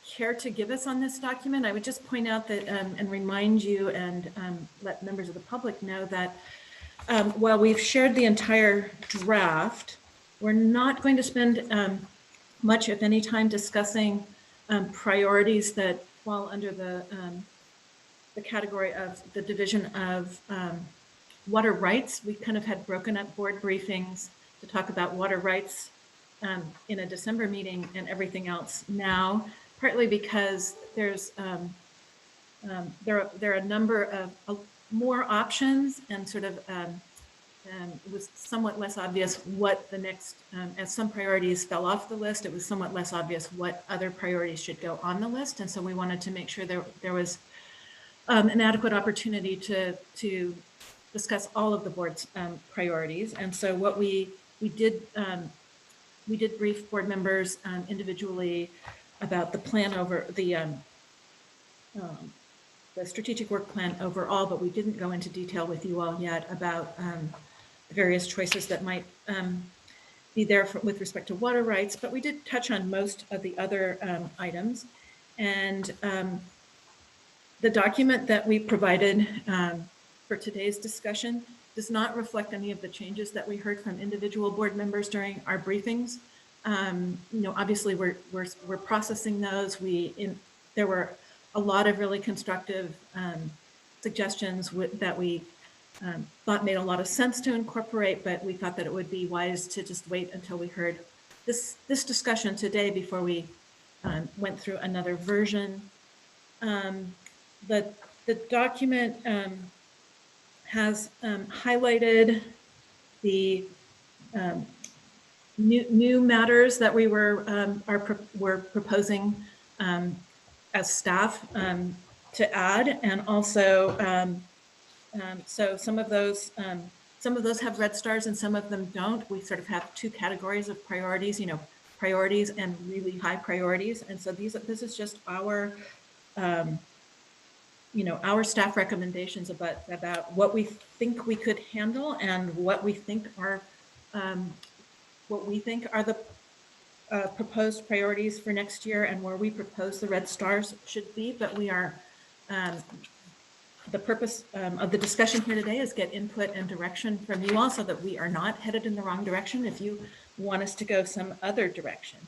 care to give us on this document. I would just point out that and remind you and let members of the public know that while we've shared the entire draft, we're not going to spend much, if any, time discussing priorities that fall under the category of the Division of Water Rights. We kind of had broken up board briefings to talk about water rights in a December meeting and everything else now, partly because there are a number of more options, and sort of it was somewhat less obvious what the next, as some priorities fell off the list, it was somewhat less obvious what other priorities should go on the list. And so we wanted to make sure there was an adequate opportunity to discuss all of the board's priorities. And so what we did brief board members individually about the plan over the strategic work plan overall, but we didn't go into detail with you all yet about the various choices that might be there with respect to water rights. But we did touch on most of the other items. And the document that we provided for today's discussion does not reflect any of the changes that we heard from individual board members during our briefings. Obviously we're processing those. There were a lot of really constructive suggestions that we thought made a lot of sense to incorporate, but we thought that it would be wise to just wait until we heard this discussion today before we went through another version. The document has highlighted the new matters that we were proposing as staff to add, and also so some of those have red stars and some of them don't. We sort of have two categories of priorities, priorities and really high priorities. And so this is just our our staff recommendations about what we think we could handle and what we think are the proposed priorities for next year, and where we propose the red stars should be. But we are the purpose of the discussion here today is get input and direction from you all so that we are not headed in the wrong direction if you want us to go some other direction.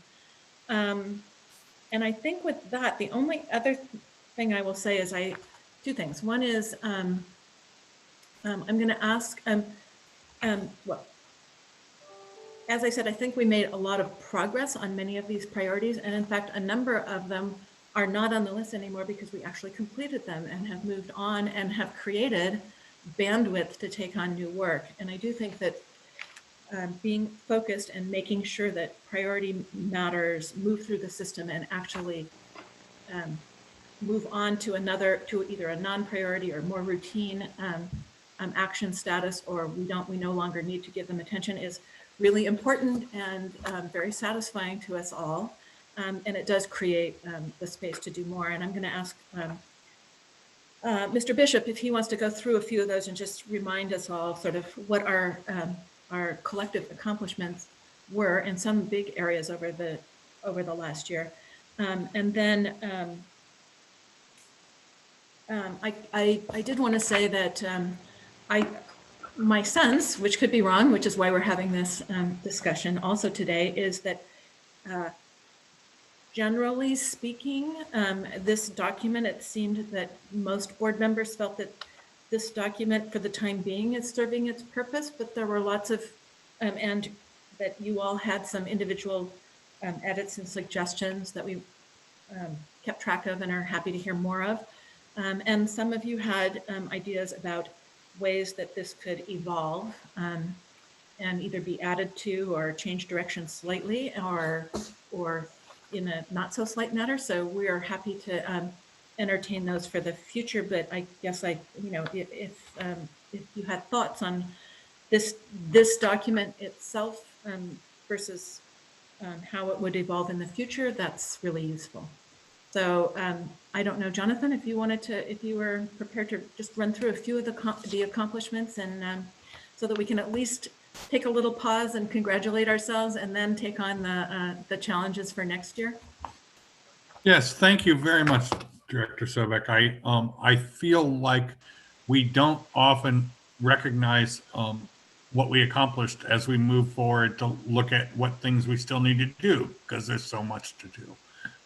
And I think with that, the only other thing I will say is two things. One is I'm going to ask, well, as I said, I think we made a lot of progress on many of these priorities. And in fact, a number of them are not on the list anymore because we actually completed them and have moved on and have created bandwidth to take on new work. And I do think that being focused and making sure that priority matters move through the system and actually move on to either a non-priority or more routine action status, or we no longer need to give them attention, is really important and very satisfying to us all. And it does create the space to do more. And I'm going to ask Mr. Bishop if he wants to go through a few of those and just remind us all sort of what our collective accomplishments were in some big areas over the last year. And then I did want to say that my sense, which could be wrong, which is why we're having this discussion also today, is that generally speaking, this document, it seemed that most board members felt that this document for the time being is serving its purpose, but there were lots of, and that you all had some individual edits and suggestions that we kept track of and are happy to hear more of. And some of you had ideas about ways that this could evolve and either be added to or change direction slightly or in a not so slight matter. So we are happy to entertain those for the future. But I guess if you had thoughts on this document itself versus how it would evolve in the future, that's really useful. So I don't know, Jonathan, if you were prepared to just run through a few of the accomplishments, and so that we can at least take a little pause and congratulate ourselves and then take on the challenges for next year. Yes, thank you very much, Director Sobek. I feel like we don't often recognize what we accomplished as we move forward to look at what things we still need to do, because there's so much to do.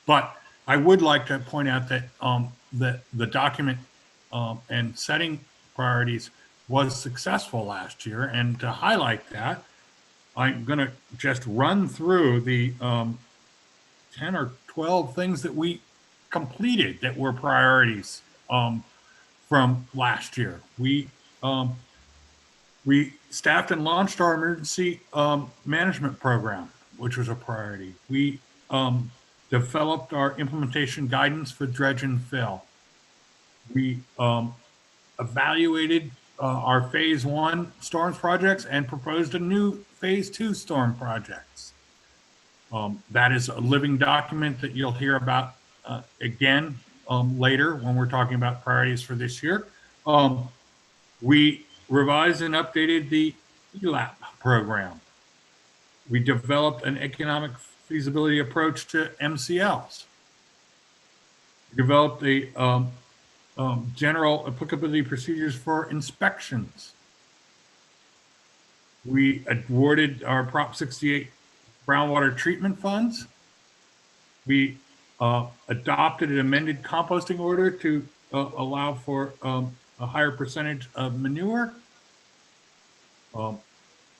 But I would like to point out that the document and setting priorities was successful last year. And to highlight that, I'm going to just run through the 10 or 12 things that we completed that were priorities from last year. We staffed and launched our emergency management program, which was a priority. We developed our implementation guidance for dredge and fill. We evaluated our phase 1 storms projects and proposed a new phase 2 storm projects. That is a living document that you'll hear about again later when we're talking about priorities for this year. We revised and updated the ELAP program. We developed an economic feasibility approach to MCLs. We developed a general applicability procedures for inspections. We awarded our Prop 68 groundwater treatment funds. We adopted an amended composting order to allow for a higher percentage of manure.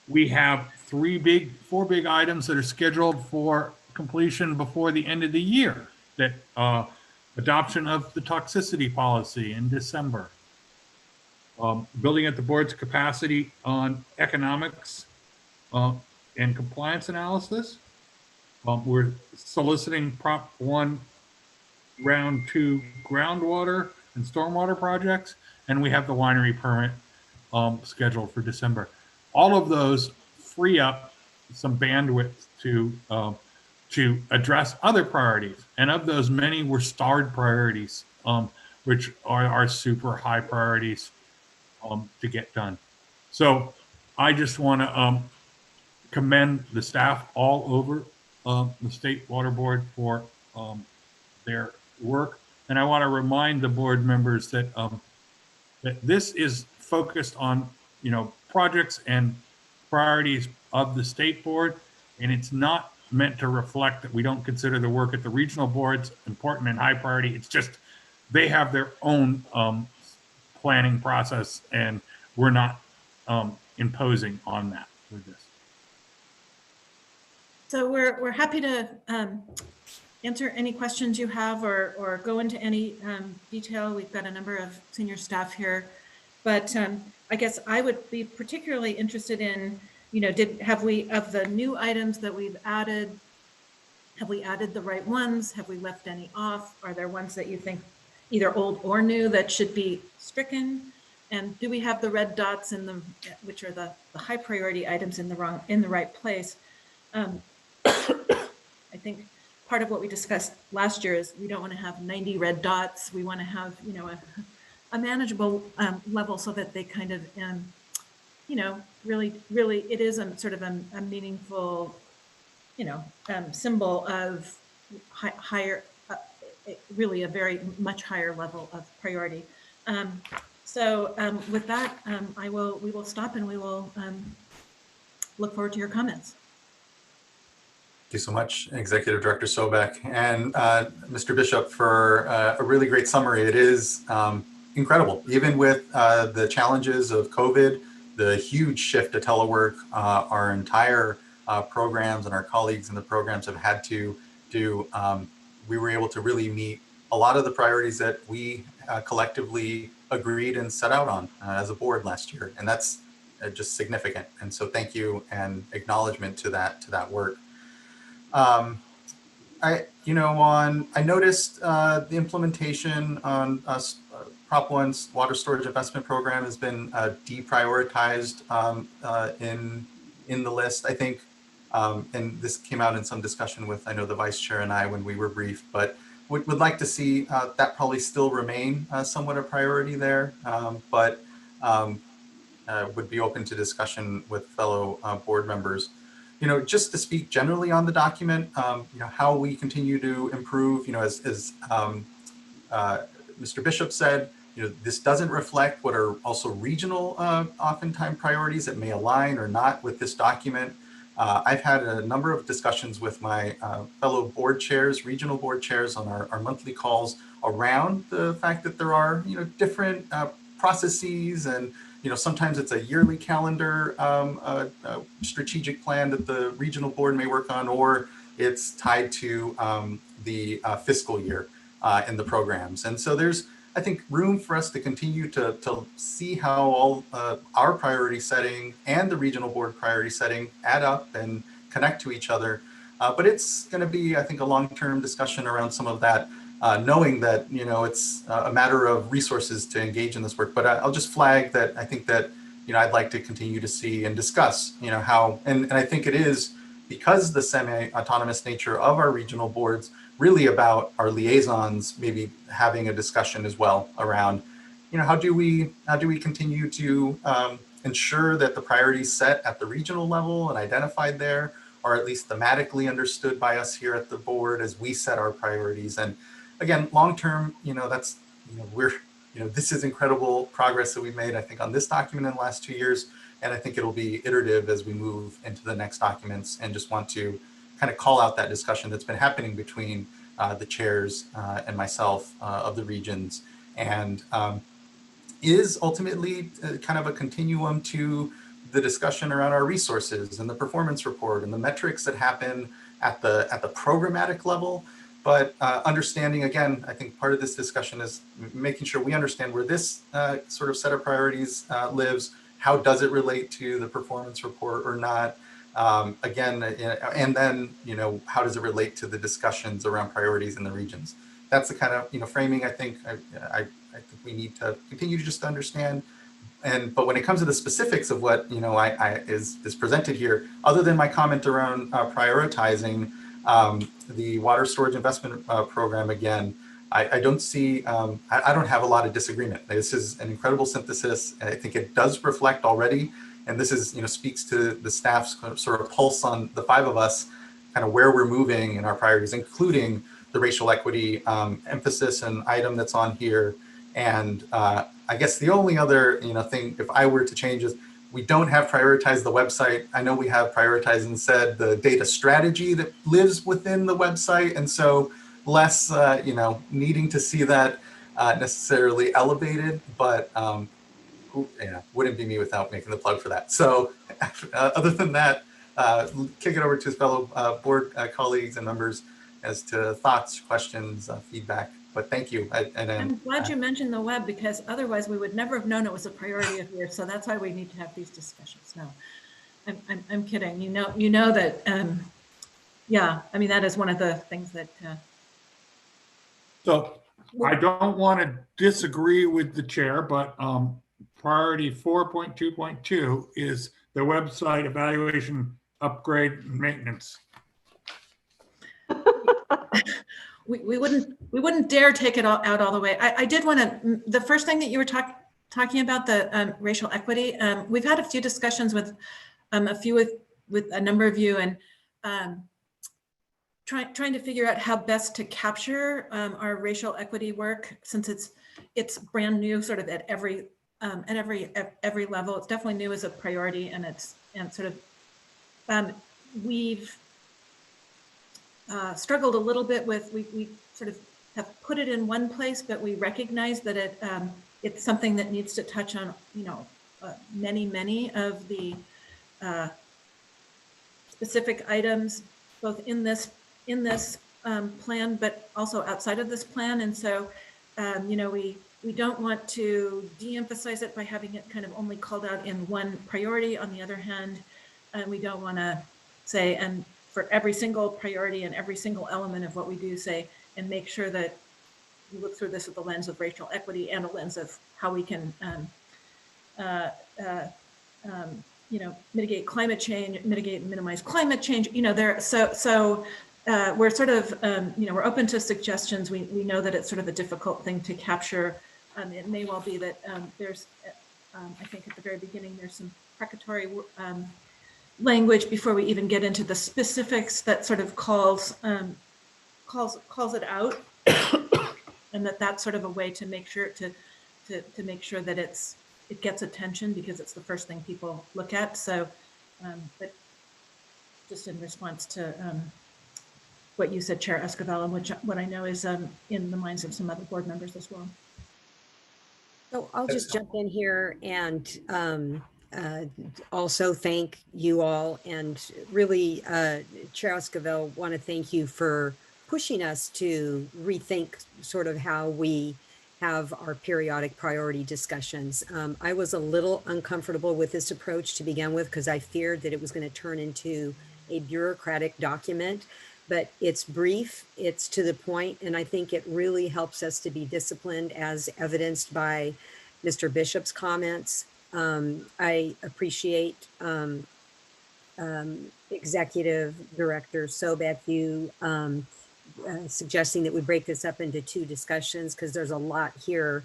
We have four big items that are scheduled for completion before the end of the year. That adoption of the toxicity policy in December. Building at the board's capacity on economics and compliance analysis. We're soliciting Prop 1 Round 2 groundwater and stormwater projects, and we have the winery permit scheduled for December. All of those free up some bandwidth to address other priorities. And of those, many were starred priorities, which are our super high priorities to get done. So I just want to commend the staff all over the State Water Board for their work. And I want to remind the board members that that this is focused on, projects and priorities of the state board, and it's not meant to reflect that we don't consider the work at the regional boards important and high priority. It's just they have their own planning process, and we're not imposing on that with this. So we're happy to answer any questions you have or go into any detail. We've got a number of senior staff here, but I guess I would be particularly interested in, have we, of the new items that we've added, have we added the right ones? Have we left any off? Are there ones that you think either old or new that should be stricken? And do we have the red dots which are the high priority items in the right place? I think part of what we discussed last year is we don't want to have 90 red dots. We want to have, a manageable level so that they kind of, really, it is a sort of a meaningful symbol of higher, really a very much higher level of priority. So with that, we will stop and we will look forward to your comments. Thank you so much, Executive Director Sobek, and Mr. Bishop for a really great summary. It is incredible, even with the challenges of COVID, the huge shift to telework, our entire programs and our colleagues in the programs have had to do. We were able to really meet a lot of the priorities that we collectively agreed and set out on as a board last year, and that's just significant. And so thank you and acknowledgement to that work. I noticed the implementation on Prop 1's water storage investment program has been deprioritized in the list, I think. And this came out in some discussion with, I know, the vice chair and I when we were briefed, but would like to see that probably still remain somewhat a priority there, but would be open to discussion with fellow board members. Just to speak generally on the document, how we continue to improve, as Mr. Bishop said, this doesn't reflect what are also regional oftentimes priorities that may align or not with this document. I've had a number of discussions with my fellow board chairs, regional board chairs on our monthly calls around the fact that there are, different processes and, sometimes it's a yearly calendar strategic plan that the regional board may work on, or it's tied to the fiscal year in the programs. And so there's, I think, room for us to continue to see how all our priority setting and the regional board priority setting add up and connect to each other. But it's going to be, I think, a long-term discussion around some of that, knowing that, it's a matter of resources to engage in this work. But I'll just flag that I think that, I'd like to continue to see and discuss, how, and I think it is because the semi-autonomous nature of our regional boards really about our liaisons maybe having a discussion as well around, how do we continue to ensure that the priorities set at the regional level and identified there are at least thematically understood by us here at the board as we set our priorities. And again, long-term, that's, this is incredible progress that we've made, I think, on this document in the last 2 years. And I think it'll be iterative as we move into the next documents, and just want to kind of call out that discussion that's been happening between the chairs and myself of the regions, and is ultimately kind of a continuum to the discussion around our resources and the performance report and the metrics that happen at the programmatic level. But understanding, again, I think part of this discussion is making sure we understand where this sort of set of priorities lives. How does it relate to the performance report or not? Again, and then, how does it relate to the discussions around priorities in the regions? That's the kind of, framing I think I think we need to continue to just understand. But when it comes to the specifics of what, is presented here, other than my comment around prioritizing the water storage investment program, again, I don't see, I don't have a lot of disagreement. This is an incredible synthesis. I think it does reflect already, and this is, speaks to the staff's sort of pulse on the five of us, kind of where we're moving in our priorities, including the racial equity emphasis and item that's on here. And I guess the only other, thing, if I were to change, is we don't have prioritized the website. I know we have prioritized and said the data strategy that lives within the website. And so less, needing to see that necessarily elevated, but wouldn't be me without making the plug for that. So other than that, kick it over to his fellow board colleagues and members as to thoughts, questions, feedback. But thank you. I'm glad you mentioned the web, because otherwise we would never have known it was a priority here. So that's why we need to have these discussions. No, I'm kidding. You know that. Yeah, I mean, that is one of the things that. So I don't want to disagree with the chair, but priority 4.2.2 is the website evaluation, upgrade, and maintenance. We wouldn't dare take it out all the way. I did want to, the first thing that you were talking about, the racial equity, we've had a few discussions with a number of you, and trying to figure out how best to capture our racial equity work, since it's brand new, sort of at every level. It's definitely new as a priority, and we've struggled a little bit with, we sort of have put it in one place, but we recognize that it's something that needs to touch on, many of the specific items, both in this plan, but also outside of this plan. And so, we don't want to de-emphasize it by having it kind of only called out in one priority. On the other hand, we don't want to say, and for every single priority and every single element of what we do, say, and make sure that we look through this with the lens of racial equity and a lens of how we can, mitigate climate change, mitigate and minimize climate change. We're sort of, we're open to suggestions. We know that it's sort of a difficult thing to capture. It may well be that there's, I think at the very beginning, there's some precatory language before we even get into the specifics that sort of calls it out, and that's sort of a way to make sure to make sure that it gets attention, because it's the first thing people look at. So, but just in response to what you said, Chair Escobar, and what I know is in the minds of some other board members as well. So I'll just jump in here and also thank you all, and really, Chair Escobar, want to thank you for pushing us to rethink sort of how we have our periodic priority discussions. I was a little uncomfortable with this approach to begin with, because I feared that it was going to turn into a bureaucratic document, but it's brief, it's to the point, and I think it really helps us to be disciplined, as evidenced by Mr. Bishop's comments. I appreciate Executive Director Sobek, you suggesting that we break this up into 2 discussions, because there's a lot here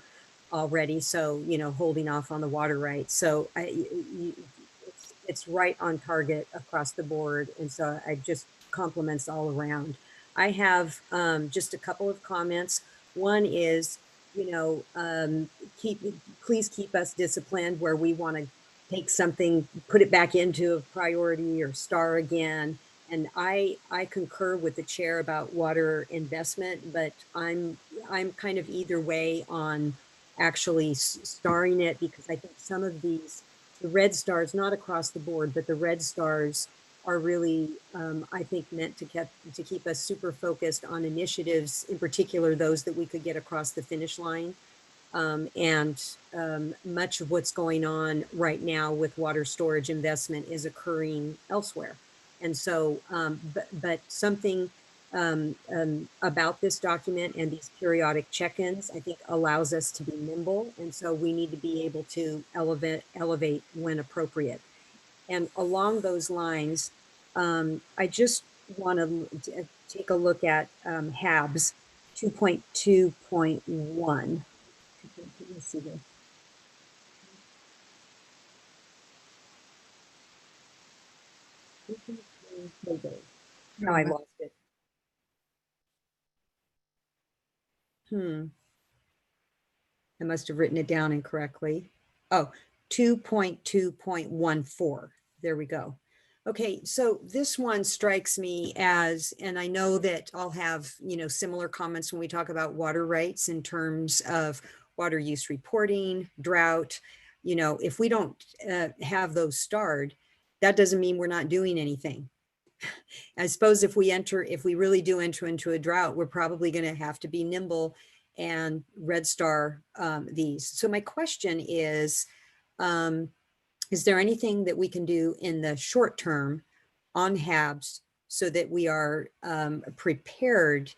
already. So, holding off on the water rights. So it's right on target across the board. And so I just compliments all around. I have just a couple of comments. One is, please keep us disciplined where we want to take something, put it back into a priority or star again. And I concur with the chair about water investment, but I'm kind of either way on actually starring it, because I think some of the red stars, not across the board, but the red stars are really, I think, meant to keep us super focused on initiatives, in particular those that we could get across the finish line. Much of what's going on right now with water storage investment is occurring elsewhere. And so, but something about this document and these periodic check-ins, I think, allows us to be nimble. And so we need to be able to elevate when appropriate. And along those lines, I just want to take a look at HABs 2.2.1. Let's see here. No, I lost it. I must have written it down incorrectly. Oh, 2.2.14. There we go. Okay, so this one strikes me as, and I know that I'll have, similar comments when we talk about water rights in terms of water use reporting, drought. If we don't have those starred, that doesn't mean we're not doing anything. I suppose if we really do enter into a drought, we're probably going to have to be nimble and red star these. So my question is there anything that we can do in the short term on HABs so that we are prepared,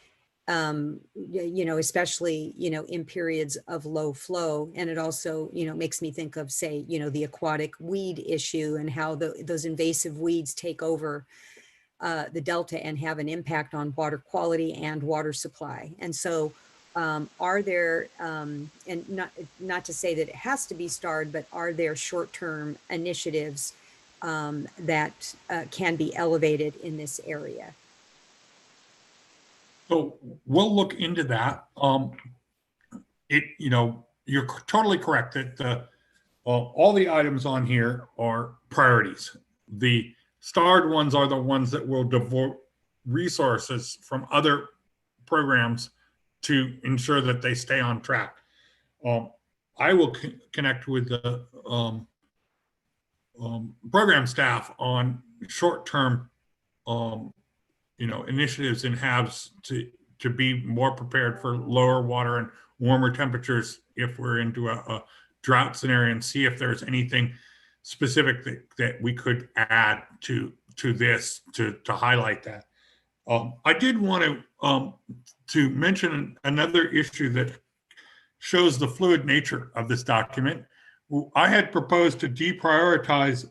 especially, in periods of low flow? And it also, makes me think of, say, the aquatic weed issue and how those invasive weeds take over the Delta and have an impact on water quality and water supply. And so are there, and not to say that it has to be starred, but are there short-term initiatives that can be elevated in this area? So we'll look into that. You're totally correct that all the items on here are priorities. The starred ones are the ones that will devote resources from other programs to ensure that they stay on track. I will connect with the program staff on short-term, initiatives and halves to be more prepared for lower water and warmer temperatures if we're into a drought scenario, and see if there's anything specific that we could add to this to highlight that. I did want to mention another issue that shows the fluid nature of this document. I had proposed to deprioritize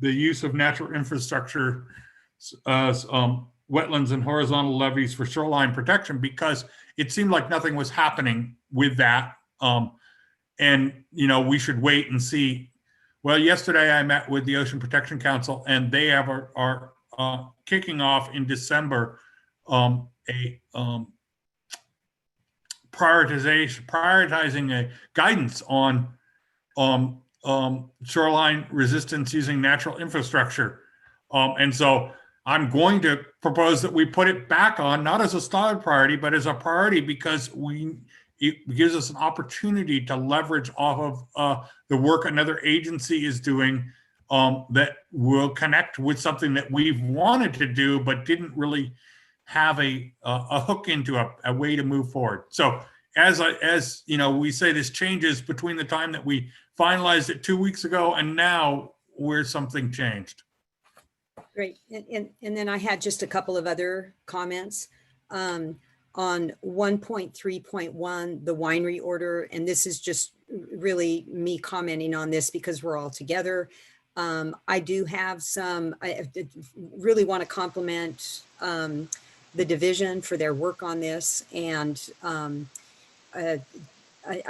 the use of natural infrastructure as wetlands and horizontal levees for shoreline protection, because it seemed like nothing was happening with that. And we should wait and see. Well, yesterday I met with the Ocean Protection Council, and they are kicking off in December a prioritizing a guidance on shoreline resistance using natural infrastructure. And so I'm going to propose that we put it back on, not as a starred priority, but as a priority, because it gives us an opportunity to leverage off of the work another agency is doing that will connect with something that we've wanted to do, but didn't really have a hook into a way to move forward. So as we say, this changes between the time that we finalized it 2 weeks ago and now where something changed. Great. And then I had just a couple of other comments on 1.3.1, the winery order. And this is just really me commenting on this because we're all together. I do have I really want to compliment the division for their work on this. And I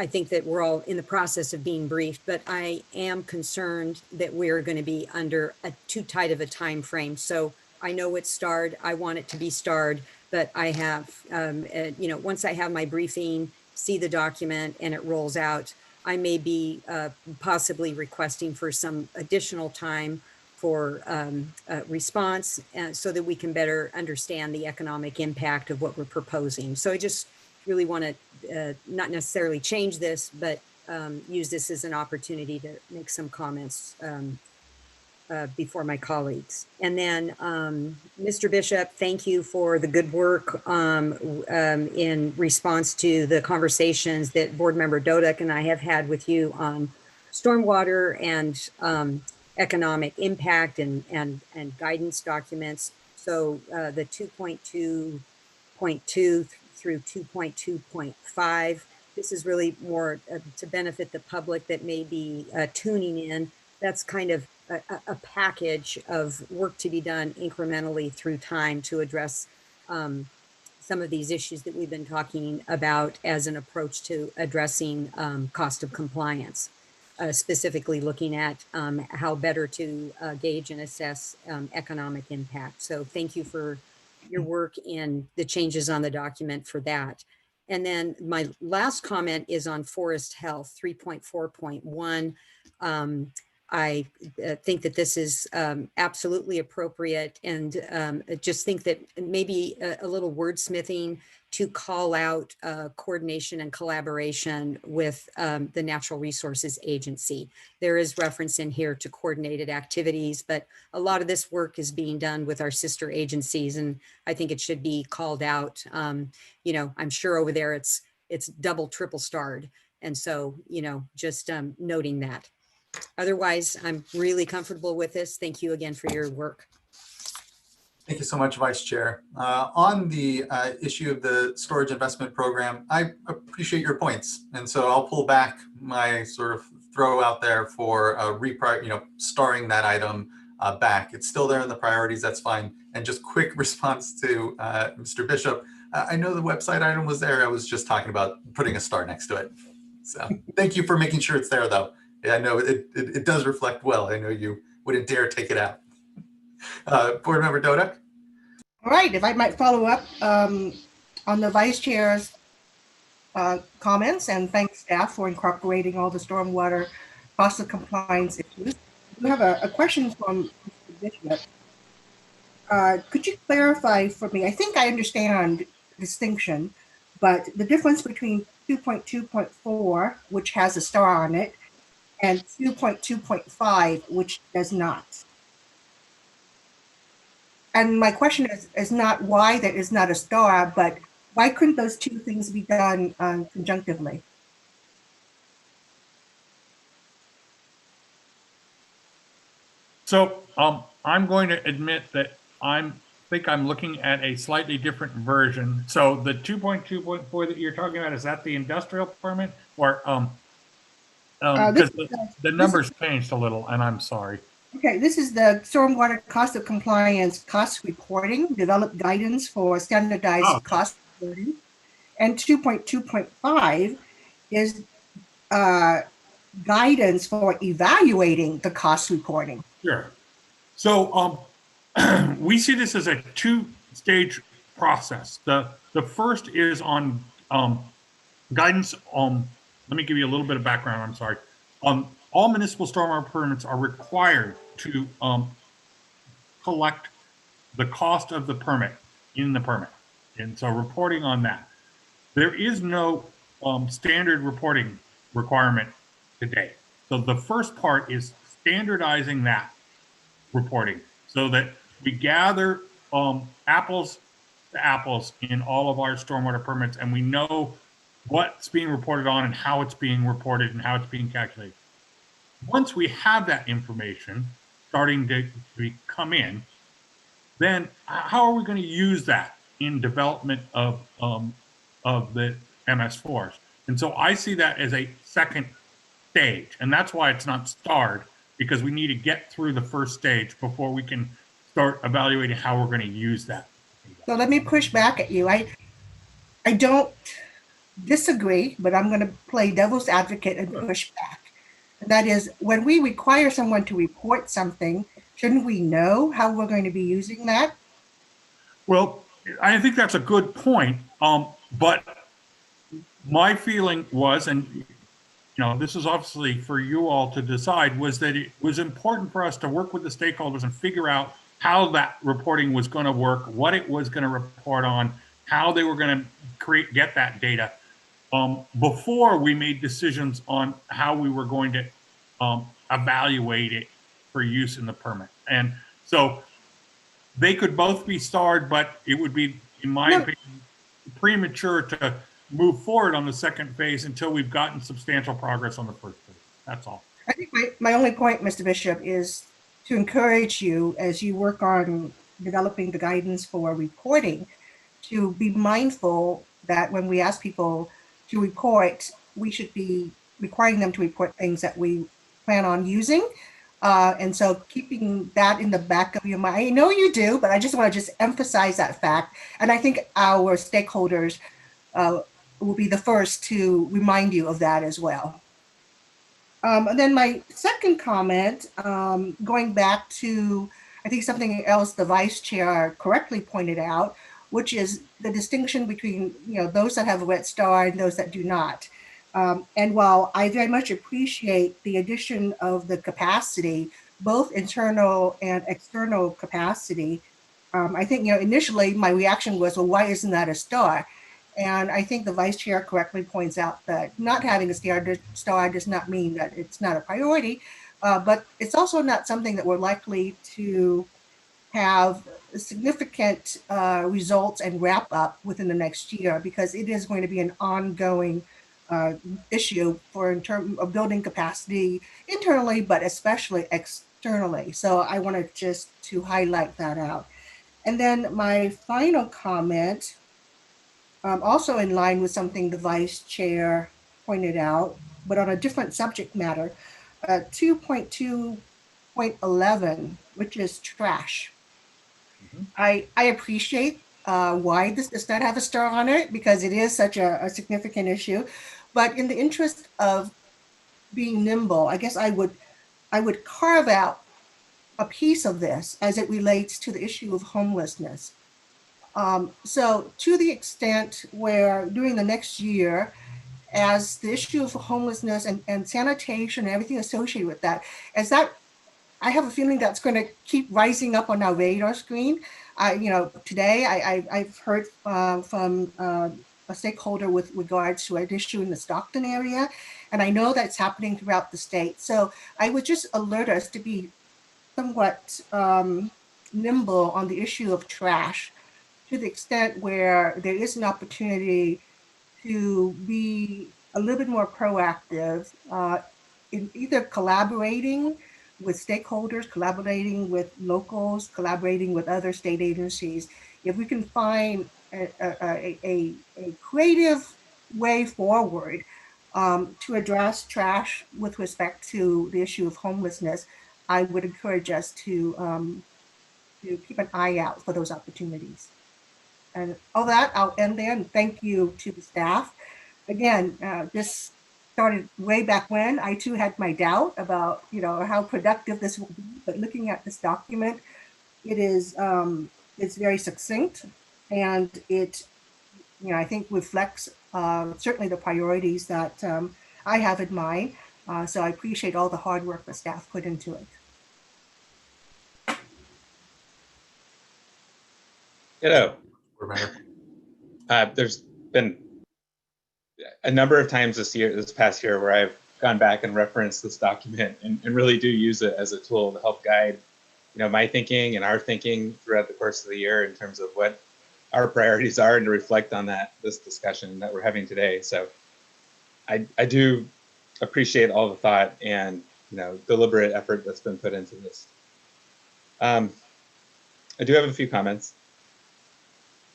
think that we're all in the process of being briefed, but I am concerned that we're going to be under too tight of a time frame. So I know it's starred. I want it to be starred, but I have, once I have my briefing, see the document and it rolls out, I may be possibly requesting for some additional time for response so that we can better understand the economic impact of what we're proposing. So I just really want to not necessarily change this, but use this as an opportunity to make some comments before my colleagues. And then, Mr. Bishop, thank you for the good work in response to the conversations that Board Member Dodek and I have had with you on stormwater and economic impact and guidance documents. So the 2.2.2 through 2.2.5. This is really more to benefit the public that may be tuning in. That's kind of a package of work to be done incrementally through time to address some of these issues that we've been talking about as an approach to addressing cost of compliance, specifically looking at how better to gauge and assess economic impact. So thank you for your work in the changes on the document for that. And then my last comment is on forest health, 3.4.1. I think that this is absolutely appropriate, and just think that maybe a little wordsmithing to call out coordination and collaboration with the Natural Resources Agency. There is reference in here to coordinated activities, but a lot of this work is being done with our sister agencies, and I think it should be called out. I'm sure over there it's double, triple starred. And so, just noting that. Otherwise, I'm really comfortable with this. Thank you again for your work. Thank you so much, Vice Chair. On the issue of the storage investment program, I appreciate your points. And so I'll pull back my sort of throw out there for starring that item back. It's still there in the priorities, that's fine. And just quick response to Mr. Bishop. I know the website item was there. I was just talking about putting a star next to it. So thank you for making sure it's there though. Yeah, I know it does reflect well. I know you wouldn't dare take it out. Board Member Dodek. All right, if I might follow up, on the vice chair's comments and thank staff for incorporating all the stormwater cost of compliance issues. We have a question from Mr. Bishop. Could you clarify for me? I think I understand distinction, but the difference between 2.2.4, which has a star on it, and 2.2.5, which does not. And my question is not why there is not a star, but why couldn't those two things be done conjunctively? So I'm going to admit that I think I'm looking at a slightly different version. So the 2.2.4 that you're talking about, is that the industrial permit, or because the numbers changed a little, and I'm sorry. Okay, this is the stormwater cost of compliance cost reporting, develop guidance for standardized cost reporting. And 2.2.5 is guidance for evaluating the cost reporting. Sure. So we see this as a two-stage process. The first is on guidance. Let me give you a little bit of background. I'm sorry. All municipal stormwater permits are required to collect the cost of the permit in the permit, and so reporting on that. There is no standard reporting requirement today. So the first part is standardizing that reporting so that we gather apples to apples in all of our stormwater permits, and we know what's being reported on and how it's being reported and how it's being calculated. Once we have that information starting to come in, then how are we going to use that in development of the MS4s? And so I see that as a second stage, and that's why it's not starred, because we need to get through the first stage before we can start evaluating how we're going to use that. So let me push back at you. I don't disagree, but I'm going to play devil's advocate and push back. That is, when we require someone to report something, shouldn't we know how we're going to be using that? Well, I think that's a good point. But my feeling was, and this is obviously for you all to decide, was that it was important for us to work with the stakeholders and figure out how that reporting was going to work, what it was going to report on, how they were going to get that data before we made decisions on how we were going to evaluate it for use in the permit. And so they could both be starred, but it would be, in my opinion, premature to move forward on the second phase until we've gotten substantial progress on the first phase. That's all. I think my only point, Mr. Bishop, is to encourage you as you work on developing the guidance for reporting to be mindful that when we ask people to report, we should be requiring them to report things that we plan on using. And so keeping that in the back of your mind, I know you do, but I just want to just emphasize that fact. And I think our stakeholders will be the first to remind you of that as well. And then my second comment, going back to, I think something else the vice chair correctly pointed out, which is the distinction between those that have a red star and those that do not. And while I very much appreciate the addition of the capacity, both internal and external capacity, I think initially my reaction was, well, why isn't that a star? And I think the vice chair correctly points out that not having a star does not mean that it's not a priority, but it's also not something that we're likely to have significant results and wrap up within the next year, because it is going to be an ongoing issue in terms of building capacity internally, but especially externally. So I wanted just to highlight that out. And then my final comment, also in line with something the vice chair pointed out, but on a different subject matter, 2.2.11, which is trash. I appreciate why this does not have a star on it, because it is such a significant issue. But in the interest of being nimble, I guess I would carve out a piece of this as it relates to the issue of homelessness. So to the extent where during the next year, as the issue of homelessness and sanitation and everything associated with that, as that, I have a feeling that's going to keep rising up on our radar screen. Today I've heard from a stakeholder with regards to an issue in the Stockton area, and I know that's happening throughout the state. So I would just alert us to be somewhat nimble on the issue of trash, to the extent where there is an opportunity to be a little bit more proactive in either collaborating with stakeholders, collaborating with locals, collaborating with other state agencies. If we can find a creative way forward to address trash with respect to the issue of homelessness, I would encourage us to keep an eye out for those opportunities. And all that, I'll end there, and thank you to the staff. Again, this started way back when. I too had my doubt about, how productive this will be, but looking at this document, it is, it's very succinct, and it, I think reflects certainly the priorities that I have in mind. So I appreciate all the hard work the staff put into it. There's been a number of times this past year where I've gone back and referenced this document and really do use it as a tool to help guide, my thinking and our thinking throughout the course of the year in terms of what our priorities are, and to reflect on this discussion that we're having today. So I do appreciate all the thought and deliberate effort that's been put into this. I do have a few comments.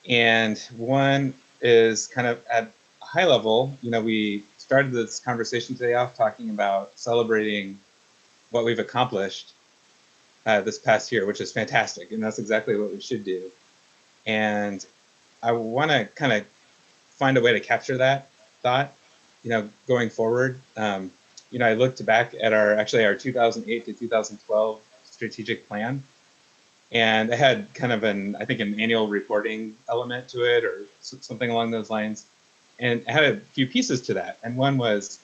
And one is kind of at a high level. We started this conversation today off talking about celebrating what we've accomplished this past year, which is fantastic. And that's exactly what we should do. And I want to kind of find a way to capture that thought, going forward. I looked back at our 2008 to 2012 strategic plan. And it had kind of an annual reporting element to it, or something along those lines. And it had a few pieces to that. And one was,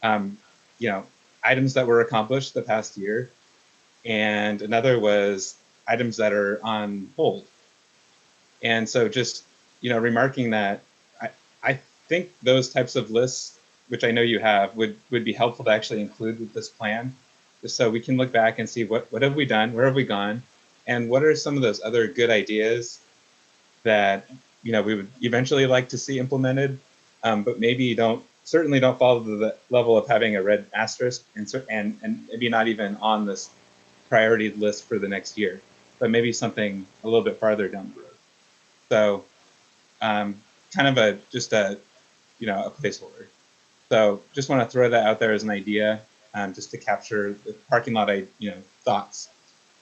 items that were accomplished the past year. And another was items that are on hold. And so just, remarking that, I think those types of lists, which I know you have, would be helpful to actually include with this plan, just so we can look back and see what have we done, where have we gone, and what are some of those other good ideas that we would eventually like to see implemented, but maybe certainly don't fall to the level of having a red asterisk and maybe not even on this priority list for the next year, but maybe something a little bit farther down the road. So kind of a placeholder. So just want to throw that out there as an idea, just to capture the parking lot thoughts.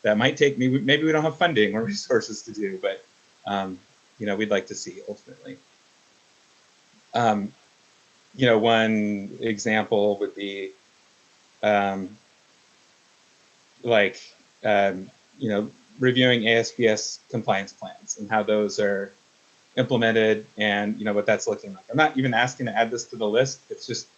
That might take maybe we don't have funding or resources to do, but we'd like to see ultimately. One example would be reviewing ASBS compliance plans and how those are implemented, and what that's looking like. I'm not even asking to add this to the list. It's just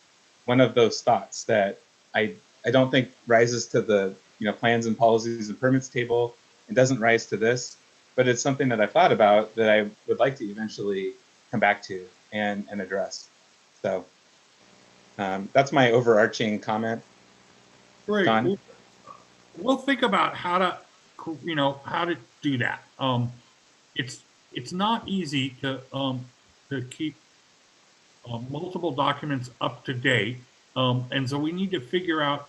one of those thoughts that I don't think rises to the plans and policies and permits table. It doesn't rise to this, but it's something that I've thought about that I would like to eventually come back to and address. So that's my overarching comment. Great. John? We'll think about how to do that. It's not easy to keep multiple documents up to date, and so we need to figure out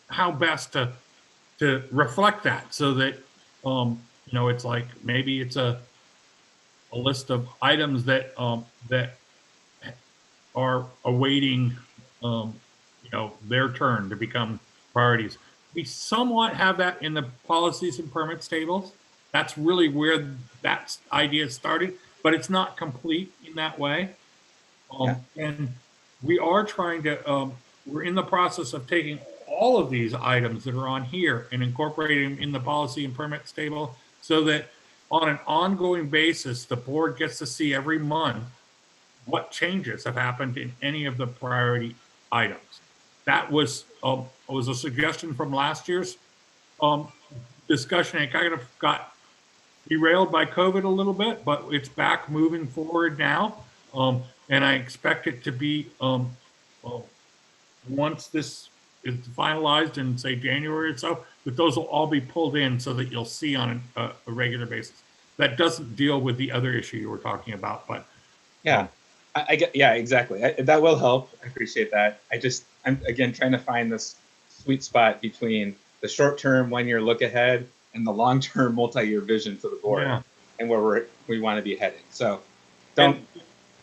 how best to reflect that, so that it's like maybe it's a list of items that that are awaiting their turn to become priorities. We somewhat have that in the policies and permits tables. That's really where that idea started, but it's not complete in that way. And we are trying to, we're in the process of taking all of these items that are on here and incorporating them in the policy and permits table, so that on an ongoing basis, the board gets to see every month what changes have happened in any of the priority items. That was a suggestion from last year's discussion. It kind of got derailed by COVID a little bit, but it's back moving forward now. And I expect it to be, once this is finalized in, say, January or so, that those will all be pulled in so that you'll see on a regular basis. That doesn't deal with the other issue you were talking about, but. Yeah, I get, yeah, exactly. That will help. I appreciate that. I'm again trying to find this sweet spot between the short-term 1-year look ahead and the long-term multi-year vision for the board, Yeah. and where we want to be heading. So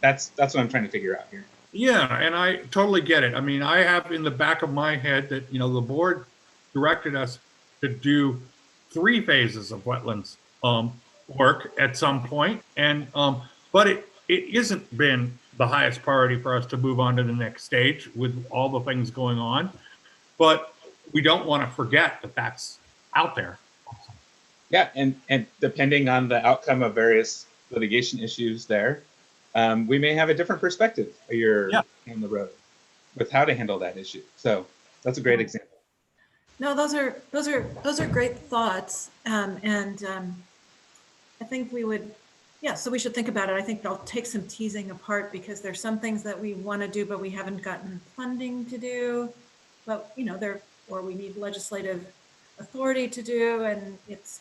that's what I'm trying to figure out here. Yeah, and I totally get it. I mean, I have in the back of my head that, the board directed us to do 3 phases of wetlands work at some point. And, but it isn't been the highest priority for us to move on to the next stage with all the things going on. But we don't want to forget that that's out there. Yeah, and depending on the outcome of various litigation issues there, we may have a different perspective a year down the road with how to handle that issue. So that's a great example. No, those are great thoughts. I think we would, so we should think about it. I think I'll take some teasing apart because there's some things that we want to do, but we haven't gotten funding to do, but or we need legislative authority to do. And it's,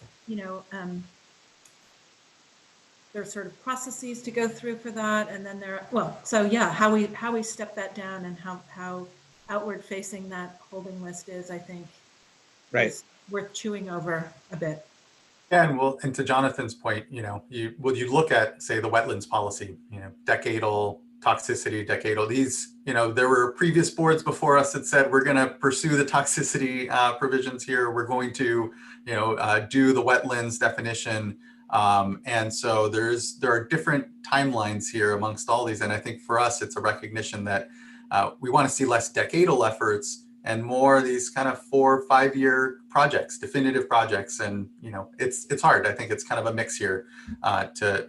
there's sort of processes to go through for that. And then how we step that down and how outward facing that holding list is, I think, is worth chewing over a bit. Yeah, and to Jonathan's point, you look at, say, the wetlands policy, decadal toxicity, these, there were previous boards before us that said, we're going to pursue the toxicity provisions here. We're going to, do the wetlands definition. And so there are different timelines here amongst all these. And I think for us, it's a recognition that we want to see less decadal efforts and more these kind of 4 or 5 year projects, definitive projects. And, it's hard. I think it's kind of a mix here to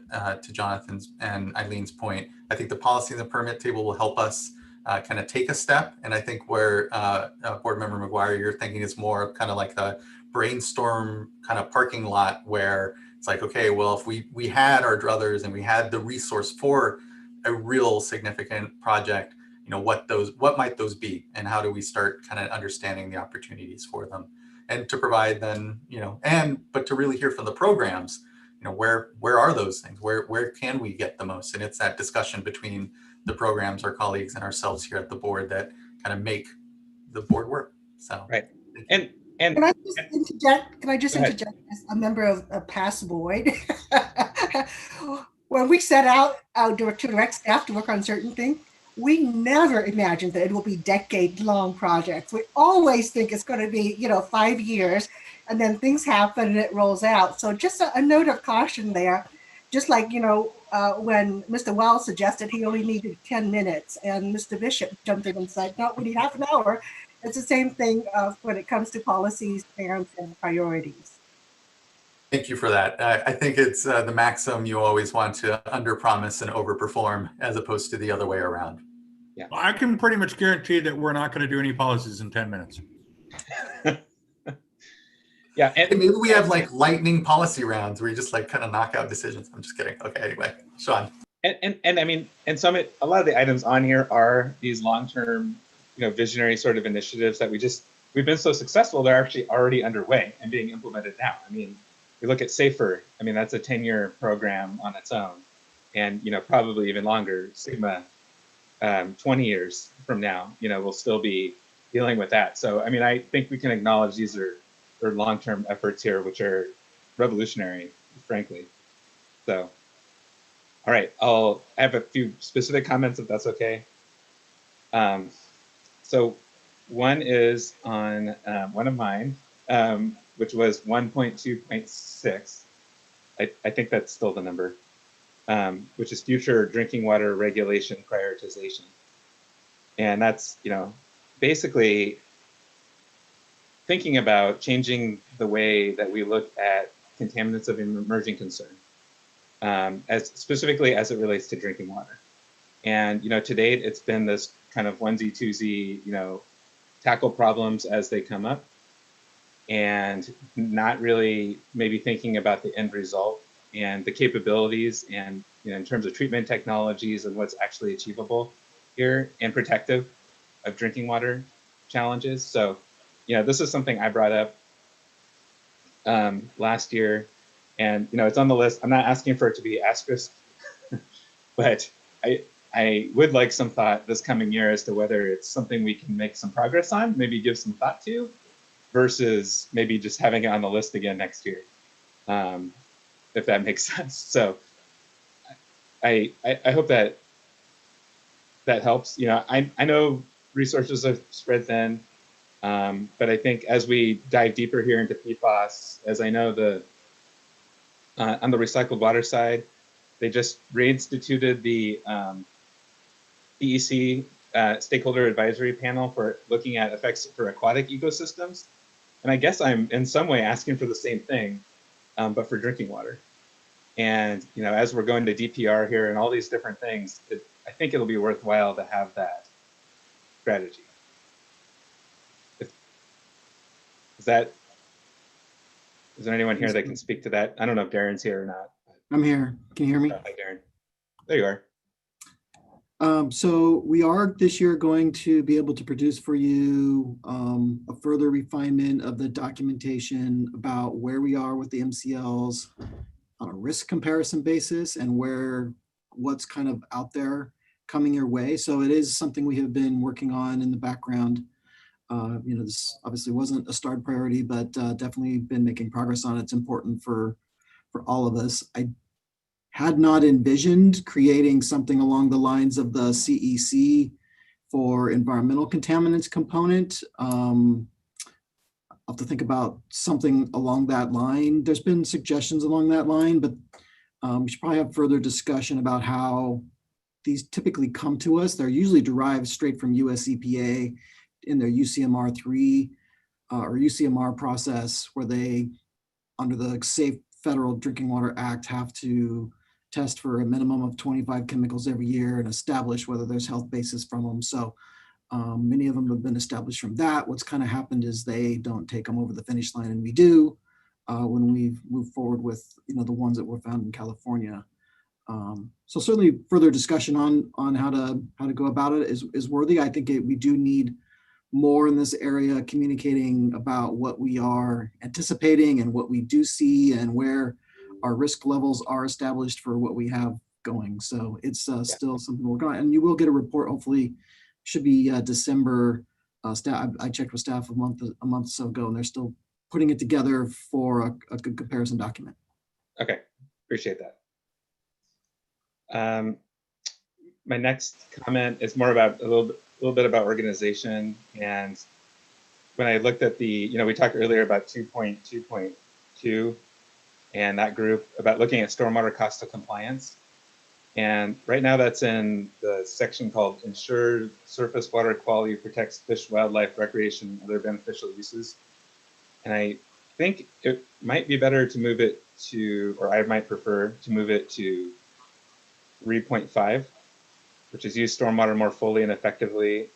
Jonathan's and Eileen's point. I think the policy and the permit table will help us kind of take a step. And I think where Board Member McGuire, you're thinking is more kind of like a brainstorm kind of parking lot where it's like, okay, well, if we had our druthers and we had the resource for a real significant project, what might those be, and how do we start kind of understanding the opportunities for them, and to provide then, but to really hear from the programs, where are those things, where can we get the most, and it's that discussion between the programs, our colleagues, and ourselves here at the board that kind of make the board work. So and can I just interject? Can I just interject as a member of a past board? When we set out to direct staff to work on certain things, we never imagined that it will be decade-long projects. We always think it's going to be, 5 years, and then things happen and it rolls out. So just a note of caution there. Just like, when Mr. Wells suggested he only needed 10 minutes and Mr. Bishop jumped in and said, no, we need half an hour. It's the same thing when it comes to policies, plans, and priorities. Thank you for that. I think it's the maxim you always want to underpromise and overperform as opposed to the other way around. Yeah, I can pretty much guarantee that we're not going to do any policies in 10 minutes. Yeah, and maybe we have like lightning policy rounds where you just like kind of knock out decisions. I'm just kidding. Okay, anyway, Sean. And I mean, a lot of the items on here are these long-term, visionary sort of initiatives that we've been so successful, they're actually already underway and being implemented now. I mean, we look at SAFER, that's a 10-year program on its own, and, probably even longer. Sigma, 20 years from now, we'll still be dealing with that. So, I think we can acknowledge these are long-term efforts here, which are revolutionary, frankly. So, all right, I have a few specific comments if that's okay. So one is on one of mine, which was 1.2.6. I think that's still the number, which is future drinking water regulation prioritization. And that's, basically thinking about changing the way that we look at contaminants of emerging concern, as specifically as it relates to drinking water. And, to date, it's been this kind of onesie twosie, tackle problems as they come up and not really maybe thinking about the end result and the capabilities and, in terms of treatment technologies and what's actually achievable here and protective of drinking water challenges. So, this is something I brought up last year, and, it's on the list. I'm not asking for it to be asterisk, but I would like some thought this coming year as to whether it's something we can make some progress on, maybe give some thought to, versus maybe just having it on the list again next year, if that makes sense. So I hope that helps. I know resources are spread thin, but I think as we dive deeper here into PFAS, as I know on the recycled water side, they just reinstituted the DEC stakeholder advisory panel for looking at effects for aquatic ecosystems. And I guess I'm in some way asking for the same thing, but for drinking water. And, as we're going to DPR here and all these different things, I think it'll be worthwhile to have that strategy. Is there anyone here that can speak to that? I don't know if Darren's here or not. I'm here. Can you hear me? Hi, Darren. There you are. So we are this year going to be able to produce for you a further refinement of the documentation about where we are with the MCLs on a risk comparison basis and what's kind of out there coming your way. So it is something we have been working on in the background. This obviously wasn't a starred priority, but definitely been making progress on it. It's important for all of us. I had not envisioned creating something along the lines of the CEC for environmental contaminants component. I'll have to think about something along that line. There's been suggestions along that line, but we should probably have further discussion about how these typically come to us. They're usually derived straight from US EPA in their UCMR 3 or UCMR process, where they, under the Safe Federal Drinking Water Act, have to test for a minimum of 25 chemicals every year and establish whether there's health basis from them. So many of them have been established from that. What's kind of happened is they don't take them over the finish line, and we do when we move forward with the ones that were found in California. So certainly further discussion on how to go about it is worthy. I think we do need more in this area, communicating about what we are anticipating and what we do see and where our risk levels are established for what we have going. So it's still something we're going, and you will get a report. Hopefully, should be December. I checked with staff a month or so ago, and they're still putting it together for a good comparison document. Okay, appreciate that. My next comment is more about a little bit about organization. And when I looked at we talked earlier about 2.2.2 and that group about looking at stormwater cost of compliance. And right now that's in the section called Ensure Surface Water Quality Protects Fish, Wildlife, Recreation, and Other Beneficial Uses. And I think it might be better to move it to, or I might prefer to move it to 3.5, which is use stormwater more fully and effectively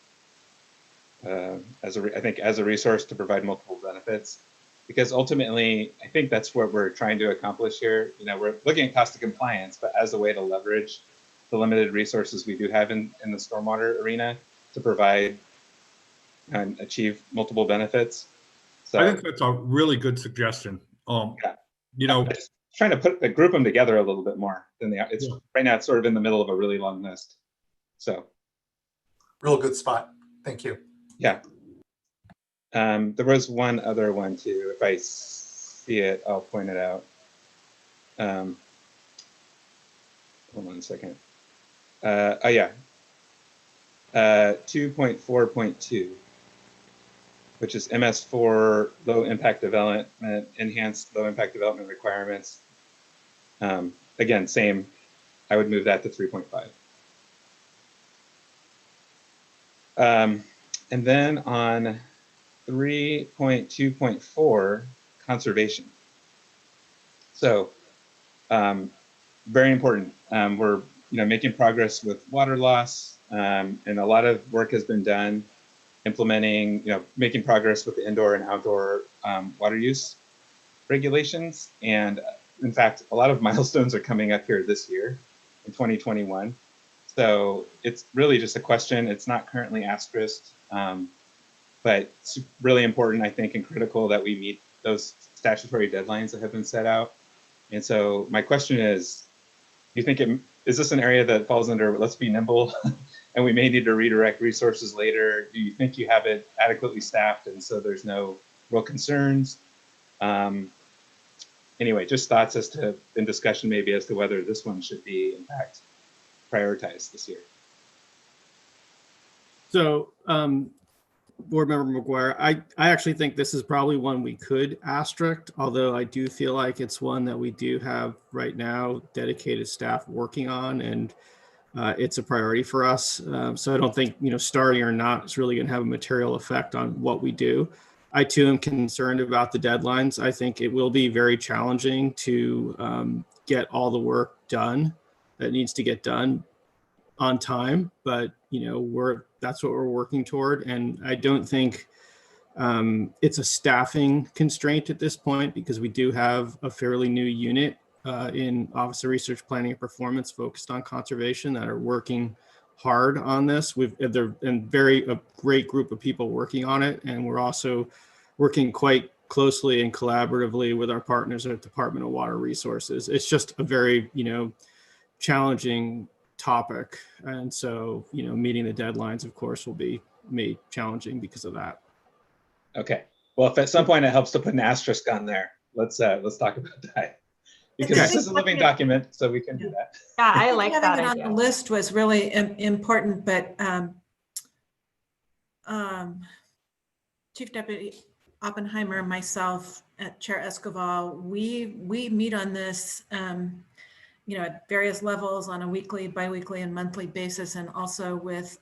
as a resource to provide multiple benefits. Because ultimately, I think that's what we're trying to accomplish here. We're looking at cost of compliance, but as a way to leverage the limited resources we do have in the stormwater arena to provide and achieve multiple benefits. So I think that's a really good suggestion. Just trying to group them together a little bit more than they are. Right now it's sort of in the middle of a really long list. So real good spot. Thank you. Yeah. There was one other one too. If I see it, I'll point it out. Hold on a second. 2.4.2, which is MS4 low impact development, enhanced low impact development requirements. Again, same. I would move that to 3.5. And then on 3.2.4, conservation. So very important. We're making progress with water loss, and a lot of work has been done implementing, making progress with the indoor and outdoor water use regulations. And in fact, a lot of milestones are coming up here this year in 2021. So it's really just a question. It's not currently asterisked, but it's really important, I think, and critical that we meet those statutory deadlines that have been set out. And so my question is, do you think is this an area that falls under let's be nimble and we may need to redirect resources later? Do you think you have it adequately staffed and so there's no real concerns? Anyway, just thoughts as to, in discussion maybe, as to whether this one should be in fact prioritized this year. So, Board Member McGuire, I actually think this is probably one we could asterisk, although I do feel like it's one that we do have right now dedicated staff working on, and it's a priority for us. So I don't think, starting or not is really going to have a material effect on what we do. I too am concerned about the deadlines. I think it will be very challenging to get all the work done that needs to get done on time, but that's what we're working toward. And I don't think it's a staffing constraint at this point, because we do have a fairly new unit in Office of Research Planning and Performance focused on conservation that are working hard on this. They're a great group of people working on it, and we're also working quite closely and collaboratively with our partners at Department of Water Resources. It's just a very challenging topic, and so meeting the deadlines, of course, will be made challenging because of that. Okay, well, if at some point it helps to put an asterisk on there, let's talk about that, because this is a living document, so we can do that. Yeah, I like that Having it idea. on the list was really important, but Chief Deputy Oppenheimer, myself, Chair Escoval, we meet on this at various levels on a weekly, biweekly, and monthly basis, and also with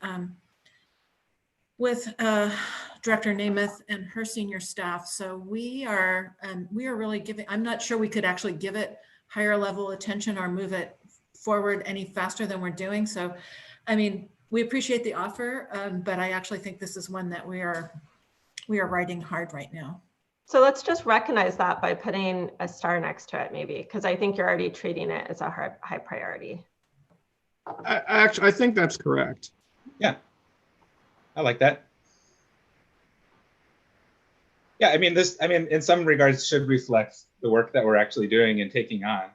Director Namath and her senior staff. So we are really giving. I'm not sure we could actually give it higher level attention or move it forward any faster than we're doing. So, I mean, we appreciate the offer, but I actually think this is one that we are writing hard right now. So let's just recognize that by putting a star next to it, maybe, because I think you're already treating it as a high priority. I think that's correct. Yeah, I like that. Yeah, I mean, in some regards, should reflect the work that we're actually doing and taking on.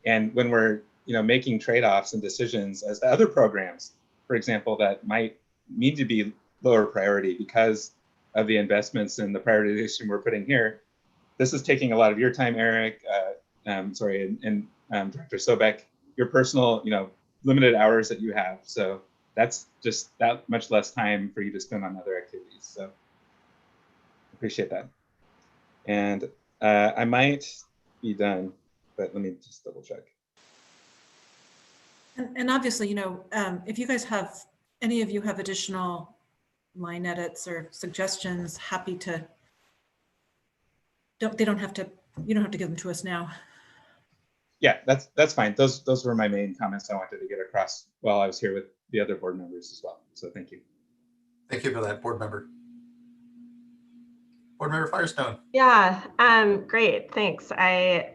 And when we're, making trade-offs and decisions as to other programs, for example, that might need to be lower priority because of the investments and the prioritization we're putting here. This is taking a lot of your time, Eric, and Director Sobek, your personal, limited hours that you have. So that's just that much less time for you to spend on other activities. So appreciate that. And I might be done, but let me just double check. And obviously, if you guys have, any of you have additional line edits or suggestions, happy to. You don't have to give them to us now. Yeah, that's fine. Those were my main comments I wanted to get across while I was here with the other board members as well. So thank you. Thank you for that, board member. Board Member Firestone. Yeah, great, thanks. I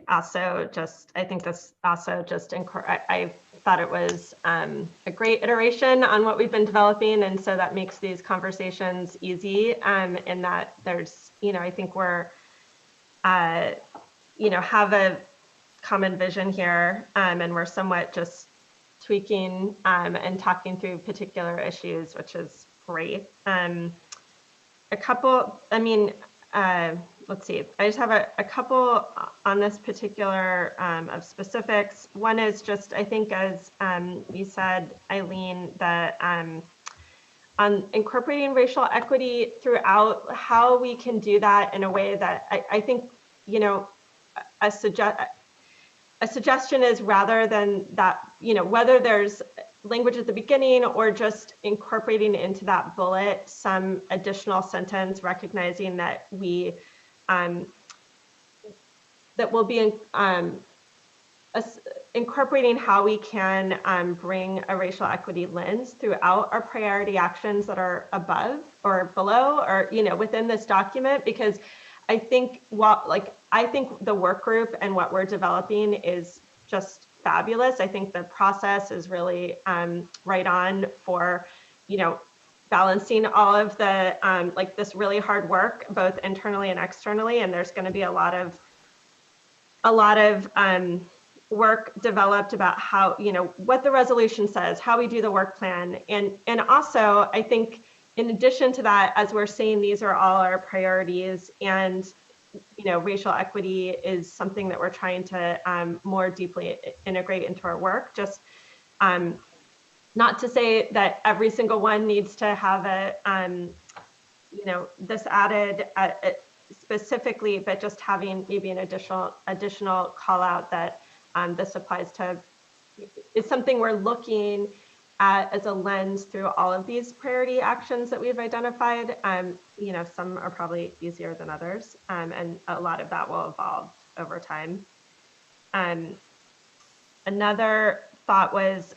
think this also I thought it was a great iteration on what we've been developing, and so that makes these conversations easy. In that there's, I think we're, have a common vision here, and we're somewhat just tweaking and talking through particular issues, which is great. Let's see, I just have a couple on this particular of specifics. One is just, I think, as you said, Eileen, that on incorporating racial equity throughout, how we can do that in a way that I think, a suggestion is, rather than that, whether there's language at the beginning or just incorporating into that bullet some additional sentence recognizing that we that will be incorporating how we can bring a racial equity lens throughout our priority actions that are above or below or within this document, because I think I think the work group and what we're developing is just fabulous. I think the process is really right on for balancing all of the this really hard work both internally and externally, and there's going to be a lot of work developed about how, what the resolution says, how we do the work plan. And also, I think in addition to that, as we're saying, these are all our priorities, and, racial equity is something that we're trying to more deeply integrate into our work. Just not to say that every single one needs to have this added specifically, but just having maybe an additional call out that this applies to, is something we're looking at as a lens through all of these priority actions that we've identified. Some are probably easier than others, and a lot of that will evolve over time. Another thought was,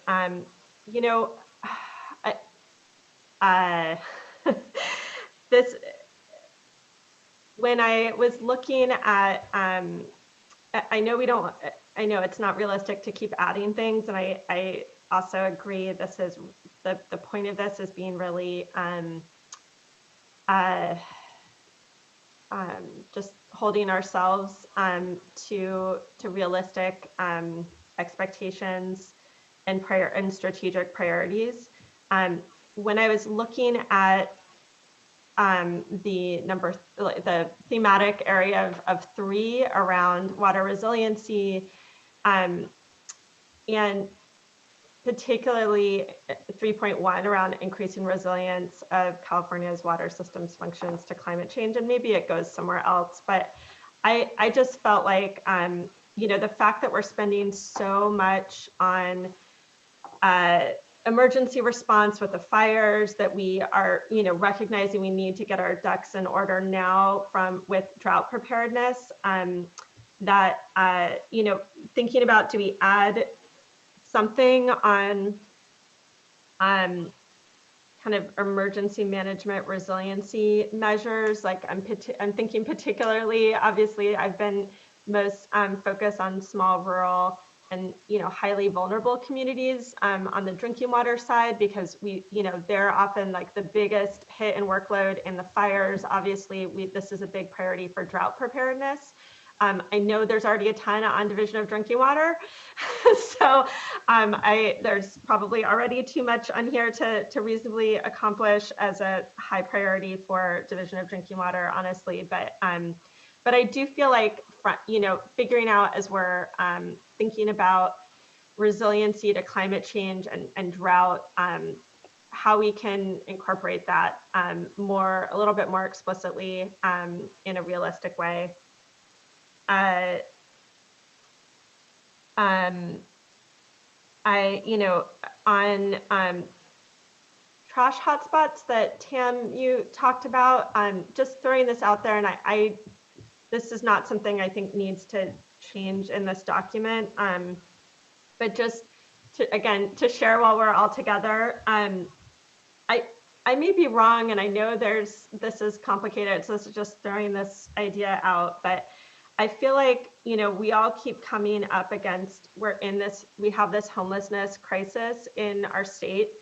this, when I was looking at, I know it's not realistic to keep adding things, and I also agree this is the point of this is being really just holding ourselves to realistic expectations and strategic priorities. When I was looking at the thematic area of 3 around water resiliency, and particularly 3.1 around increasing resilience of California's water systems functions to climate change, and maybe it goes somewhere else, but I just felt like, the fact that we're spending so much on emergency response with the fires, that we are, recognizing we need to get our ducks in order now with drought preparedness, that, thinking about, do we add something on kind of emergency management resiliency measures? Like I'm thinking particularly, obviously, I've been most focused on small, rural, and highly vulnerable communities on the drinking water side, because they're often like the biggest hit and workload in the fires. Obviously, this is a big priority for drought preparedness. I know there's already a ton on Division of Drinking Water, so there's probably already too much on here to reasonably accomplish as a high priority for Division of Drinking Water, honestly. But I do feel like figuring out, as we're thinking about resiliency to climate change and drought, how we can incorporate that a little bit more explicitly in a realistic way. On trash hotspots that Tam, you talked about, just throwing this out there, and this is not something I think needs to change in this document, but just to share while we're all together, I may be wrong, and I know this is complicated, so this is just throwing this idea out, but I feel like, we all keep coming up against, we have this homelessness crisis in our state.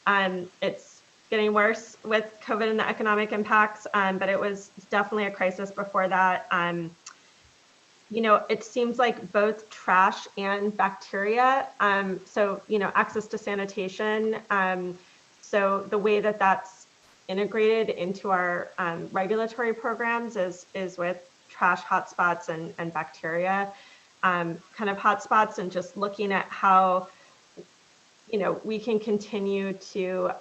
It's getting worse with COVID and the economic impacts, but it was definitely a crisis before that. It seems like both trash and bacteria, so, access to sanitation. So the way that that's integrated into our regulatory programs is with trash hotspots and bacteria kind of hotspots, and just looking at how, we can continue to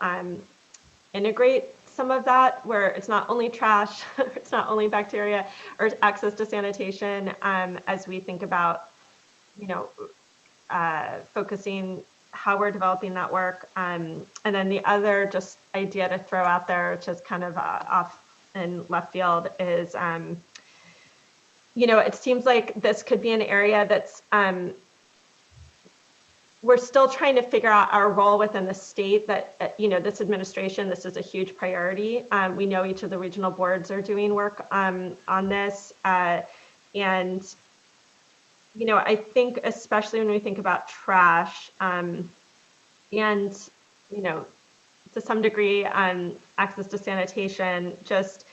integrate some of that, where it's not only trash, it's not only bacteria, or access to sanitation, as we think about, focusing how we're developing that work. And then the other just idea to throw out there, which is kind of off in left field, is, you know, it seems like this could be an area that's, we're still trying to figure out our role within the state that, you know, this administration, this is a huge priority. We know each of the regional boards are doing work on this. And, you know, I think especially when we think about trash and, you know, to some degree, access to sanitation, just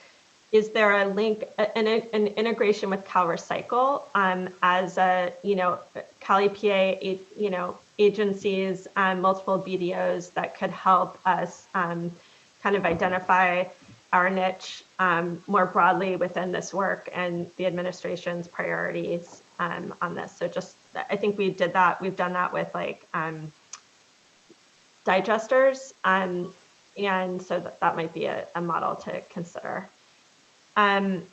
is there a link, an integration with CalRecycle as a, you know, Cal EPA, you know, agencies, multiple BDOs that could help us kind of identify our niche more broadly within this work and the administration's priorities on this. So just, I think we did that. We've done that with like digesters. And so that might be a model to consider. One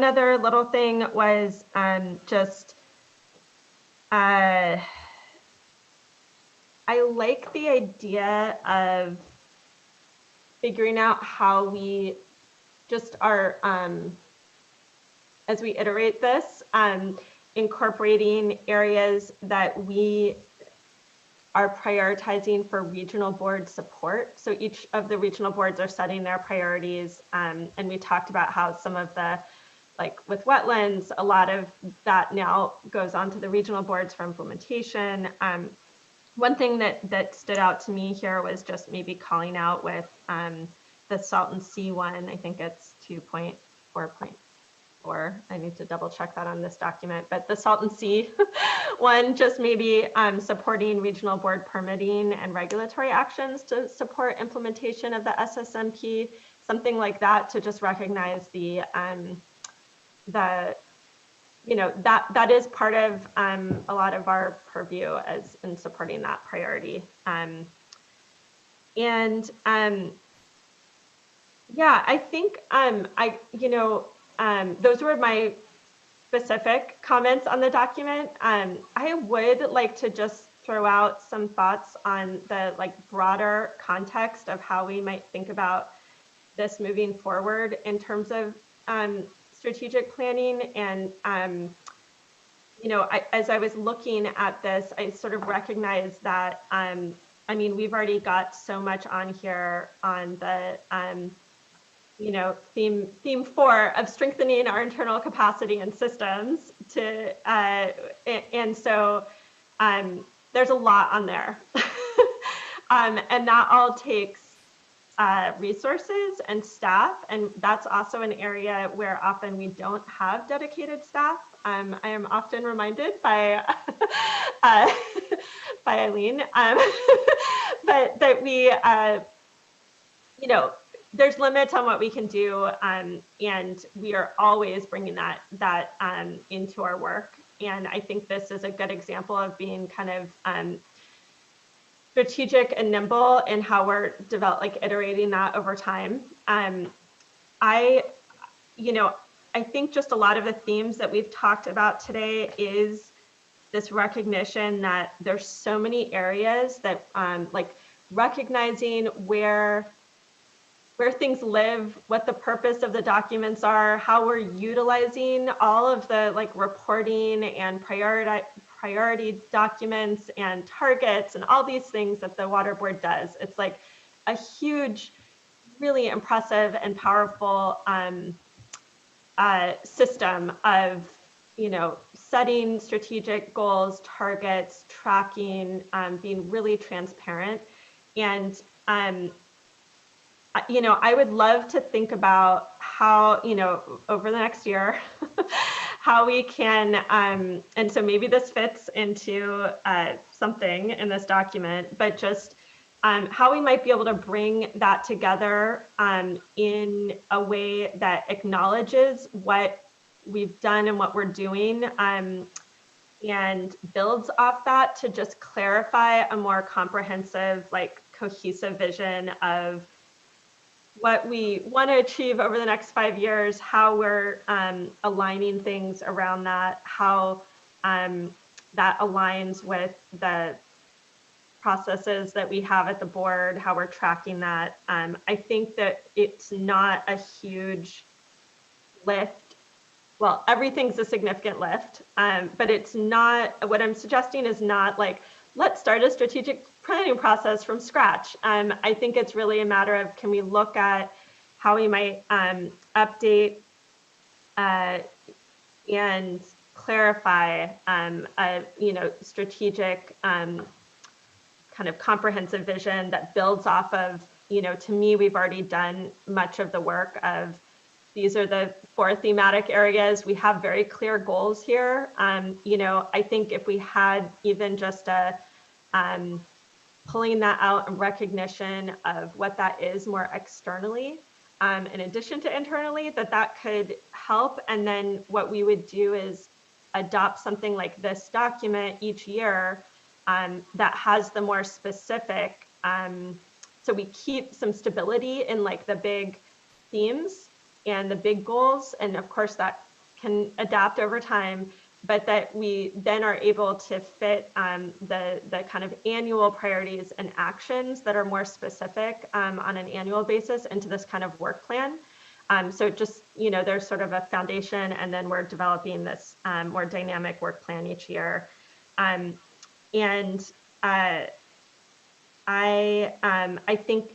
other little thing was just, I like the idea of figuring out how we just are, as we iterate this, incorporating areas that we are prioritizing for regional board support. So each of the regional boards are setting their priorities. And we talked about how some of the, like with wetlands, a lot of that now goes on to the regional boards for implementation. One thing that stood out to me here was just maybe calling out with the Salton Sea one, I think it's 2.4.4. I need to double check that on this document, but the Salton Sea one, just maybe supporting regional board permitting and regulatory actions to support implementation of the SSMP, something like that, to just recognize the you know, that is part of a lot of our purview as in supporting that priority. Yeah, I think you know, those were my specific comments on the document. I would like to just throw out some thoughts on the like broader context of how we might think about this moving forward in terms of strategic planning. And you know, as I was looking at this, I sort of recognized that I mean, we've already got so much on here on the you know, theme 4 of strengthening our internal capacity and systems to, and so there's a lot on there. And that all takes resources and staff. And that's also an area where often we don't have dedicated staff. I am often reminded by, by Eileen, but that we, you know, there's limits on what we can do, and we are always bringing that into our work. And I think this is a good example of being kind of strategic and nimble in how we're iterating that over time. You know, I think just a lot of the themes that we've talked about today is this recognition that there's so many areas that like recognizing where things live, what the purpose of the documents are, how we're utilizing all of the like reporting and priority documents and targets and all these things that the Water Board does. It's like a huge, really impressive and powerful system of, you know, setting strategic goals, targets, tracking, being really transparent. And you know, I would love to think about how, you know, over the next year, how we can, and so maybe this fits into something in this document, but just how we might be able to bring that together in a way that acknowledges what we've done and what we're doing, and builds off that to just clarify a more comprehensive, like cohesive vision of what we want to achieve over the next 5 years, how we're aligning things around that, how that aligns with the processes that we have at the board, how we're tracking that. I think that it's not a huge lift well, everything's a significant lift, but it's not, what I'm suggesting is not like, let's start a strategic planning process from scratch. I think it's really a matter of, can we look at how we might update and clarify a strategic kind of comprehensive vision that builds off of, to me, we've already done much of the work of, these are the 4 thematic areas. We have very clear goals here. I think if we had even just a pulling that out and recognition of what that is more externally, in addition to internally, that could help. And then what we would do is adopt something like this document each year that has the more specific, so we keep some stability in like the big themes and the big goals. And of course that can adapt over time, but that we then are able to fit the kind of annual priorities and actions that are more specific on an annual basis into this kind of work plan. So just, there's sort of a foundation, and then we're developing this more dynamic work plan each year. I think,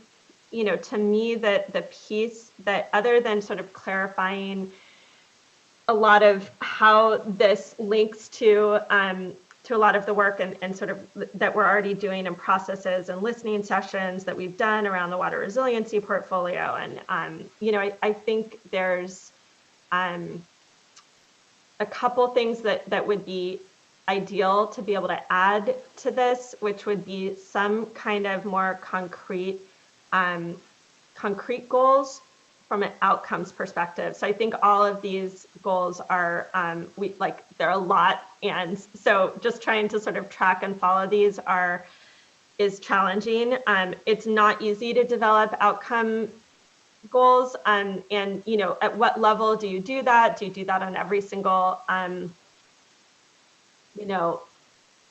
to me, that the piece that, other than sort of clarifying a lot of how this links to a lot of the work and sort of that we're already doing in processes and listening sessions that we've done around the water resiliency portfolio. And, I think there's a couple things that would be ideal to be able to add to this, which would be some kind of more concrete goals from an outcomes perspective. So I think all of these goals are, they're a lot. And so just trying to sort of track and follow these is challenging. It's not easy to develop outcome goals. And, at what level do you do that? Do you do that on every single,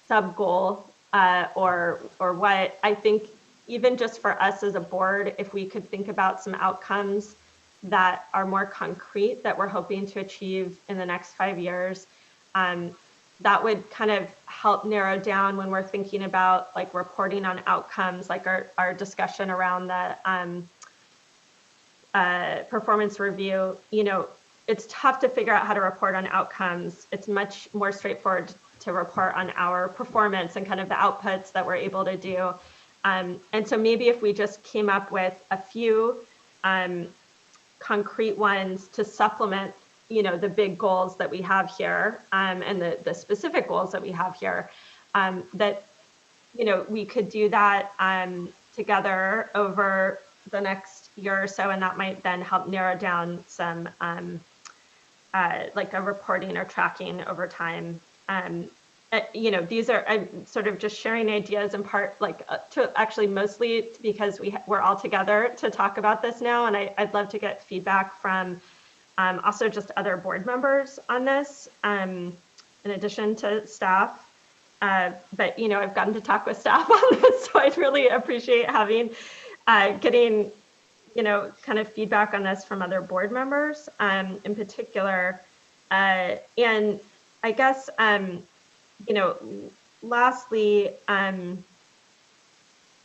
sub goal or what? I think even just for us as a board, if we could think about some outcomes that are more concrete that we're hoping to achieve in the next 5 years, that would kind of help narrow down when we're thinking about like reporting on outcomes, like our discussion around the performance review. It's tough to figure out how to report on outcomes. It's much more straightforward to report on our performance and kind of the outputs that we're able to do. And so maybe if we just came up with a few concrete ones to supplement, the big goals that we have here and the specific goals that we have here, that, we could do that together over the next year or so, and that might then help narrow down some like a reporting or tracking over time. These are, I'm sort of just sharing ideas in part, to actually mostly because we're all together to talk about this now. And I'd love to get feedback from also just other board members on this, in addition to staff. But, I've gotten to talk with staff on this, so I'd really appreciate getting, kind of feedback on this from other board members in particular. And I guess, lastly,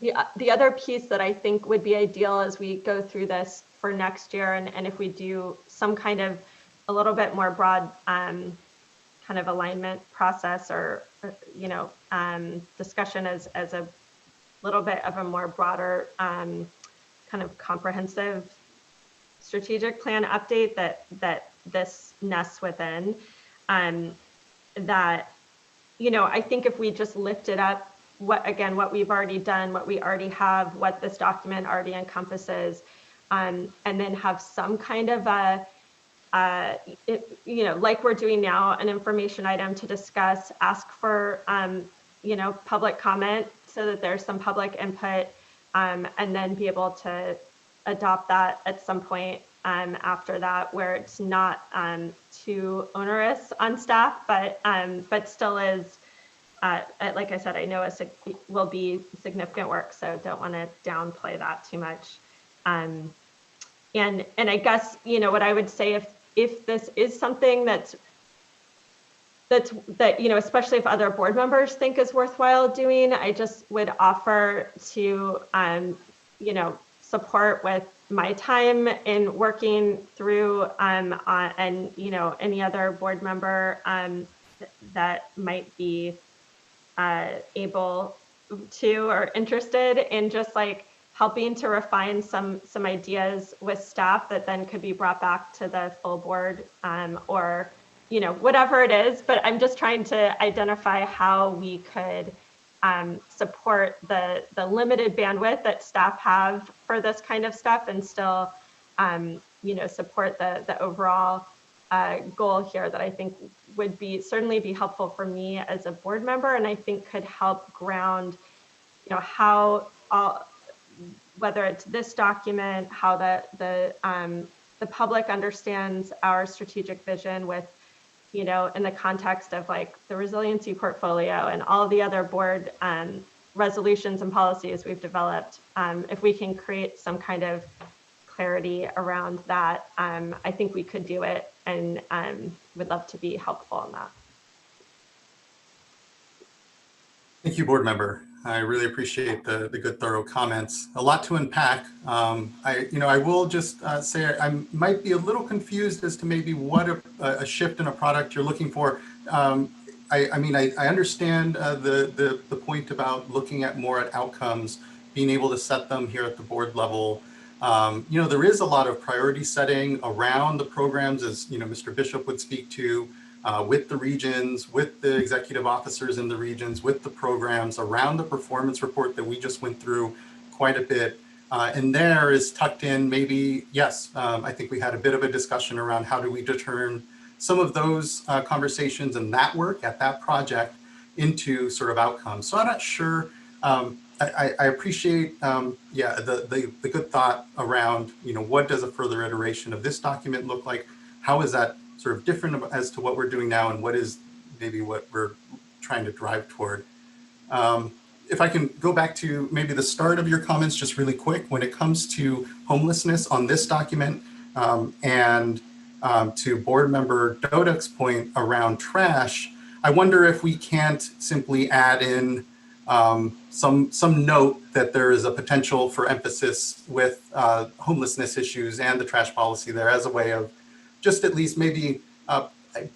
the other piece that I think would be ideal as we go through this for next year, and if we do some kind of a little bit more broad kind of alignment process or discussion as a little bit of a more broader kind of comprehensive strategic plan update that this nests within, that I think if we just lifted up what we've already done, what we already have, what this document already encompasses, and then have some kind of like we're doing now, an information item to discuss, ask for, public comment so that there's some public input, and then be able to adopt that at some point after that, where it's not too onerous on staff, but still is, like I said, I know will be significant work, so don't want to downplay that too much. And I guess, what I would say if this is something that, you know, especially if other board members think is worthwhile doing, I just would offer to, you know, support with my time in working through and, you know, any other board member that might be able to or interested in just like helping to refine some ideas with staff that then could be brought back to the full board or, you know, whatever it is. But I'm just trying to identify how we could support the limited bandwidth that staff have for this kind of stuff and still, you know, support the overall goal here that I think would be certainly be helpful for me as a board member, and I think could help ground, you know, how all, whether it's this document, how the public understands our strategic vision with, you know, in the context of like the resiliency portfolio and all the other board resolutions and policies we've developed. If we can create some kind of clarity around that, I think we could do it, and would love to be helpful in that. Thank you, board member. I really appreciate the good, thorough comments. A lot to unpack. I will just say I might be a little confused as to maybe what a shift in a product you're looking for. I mean, I understand the point about looking at more at outcomes, being able to set them here at the board level. You know, there is a lot of priority setting around the programs, as you know, Mr. Bishop would speak to, with the regions, with the executive officers in the regions, with the programs, around the performance report that we just went through quite a bit. And there is tucked in maybe, yes, I think we had a bit of a discussion around how do we determine some of those conversations and that work at that project into sort of outcomes. So I'm not sure. I appreciate, yeah, the good thought around, you know, what does a further iteration of this document look like? How is that sort of different as to what we're doing now, and what is maybe what we're trying to drive toward? If I can go back to maybe the start of your comments just really quick, when it comes to homelessness on this document, and to board member Dodek's point around trash, I wonder if we can't simply add in some note that there is a potential for emphasis with homelessness issues and the trash policy there, as a way of just at least maybe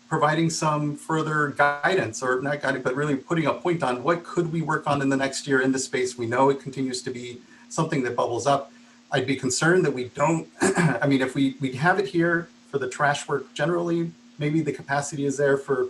providing some further guidance, or not guidance, but really putting a point on what could we work on in the next year in this space. We know it continues to be something that bubbles up. I'd be concerned that we don't, I mean, if we have it here for the trash work generally, maybe the capacity is there for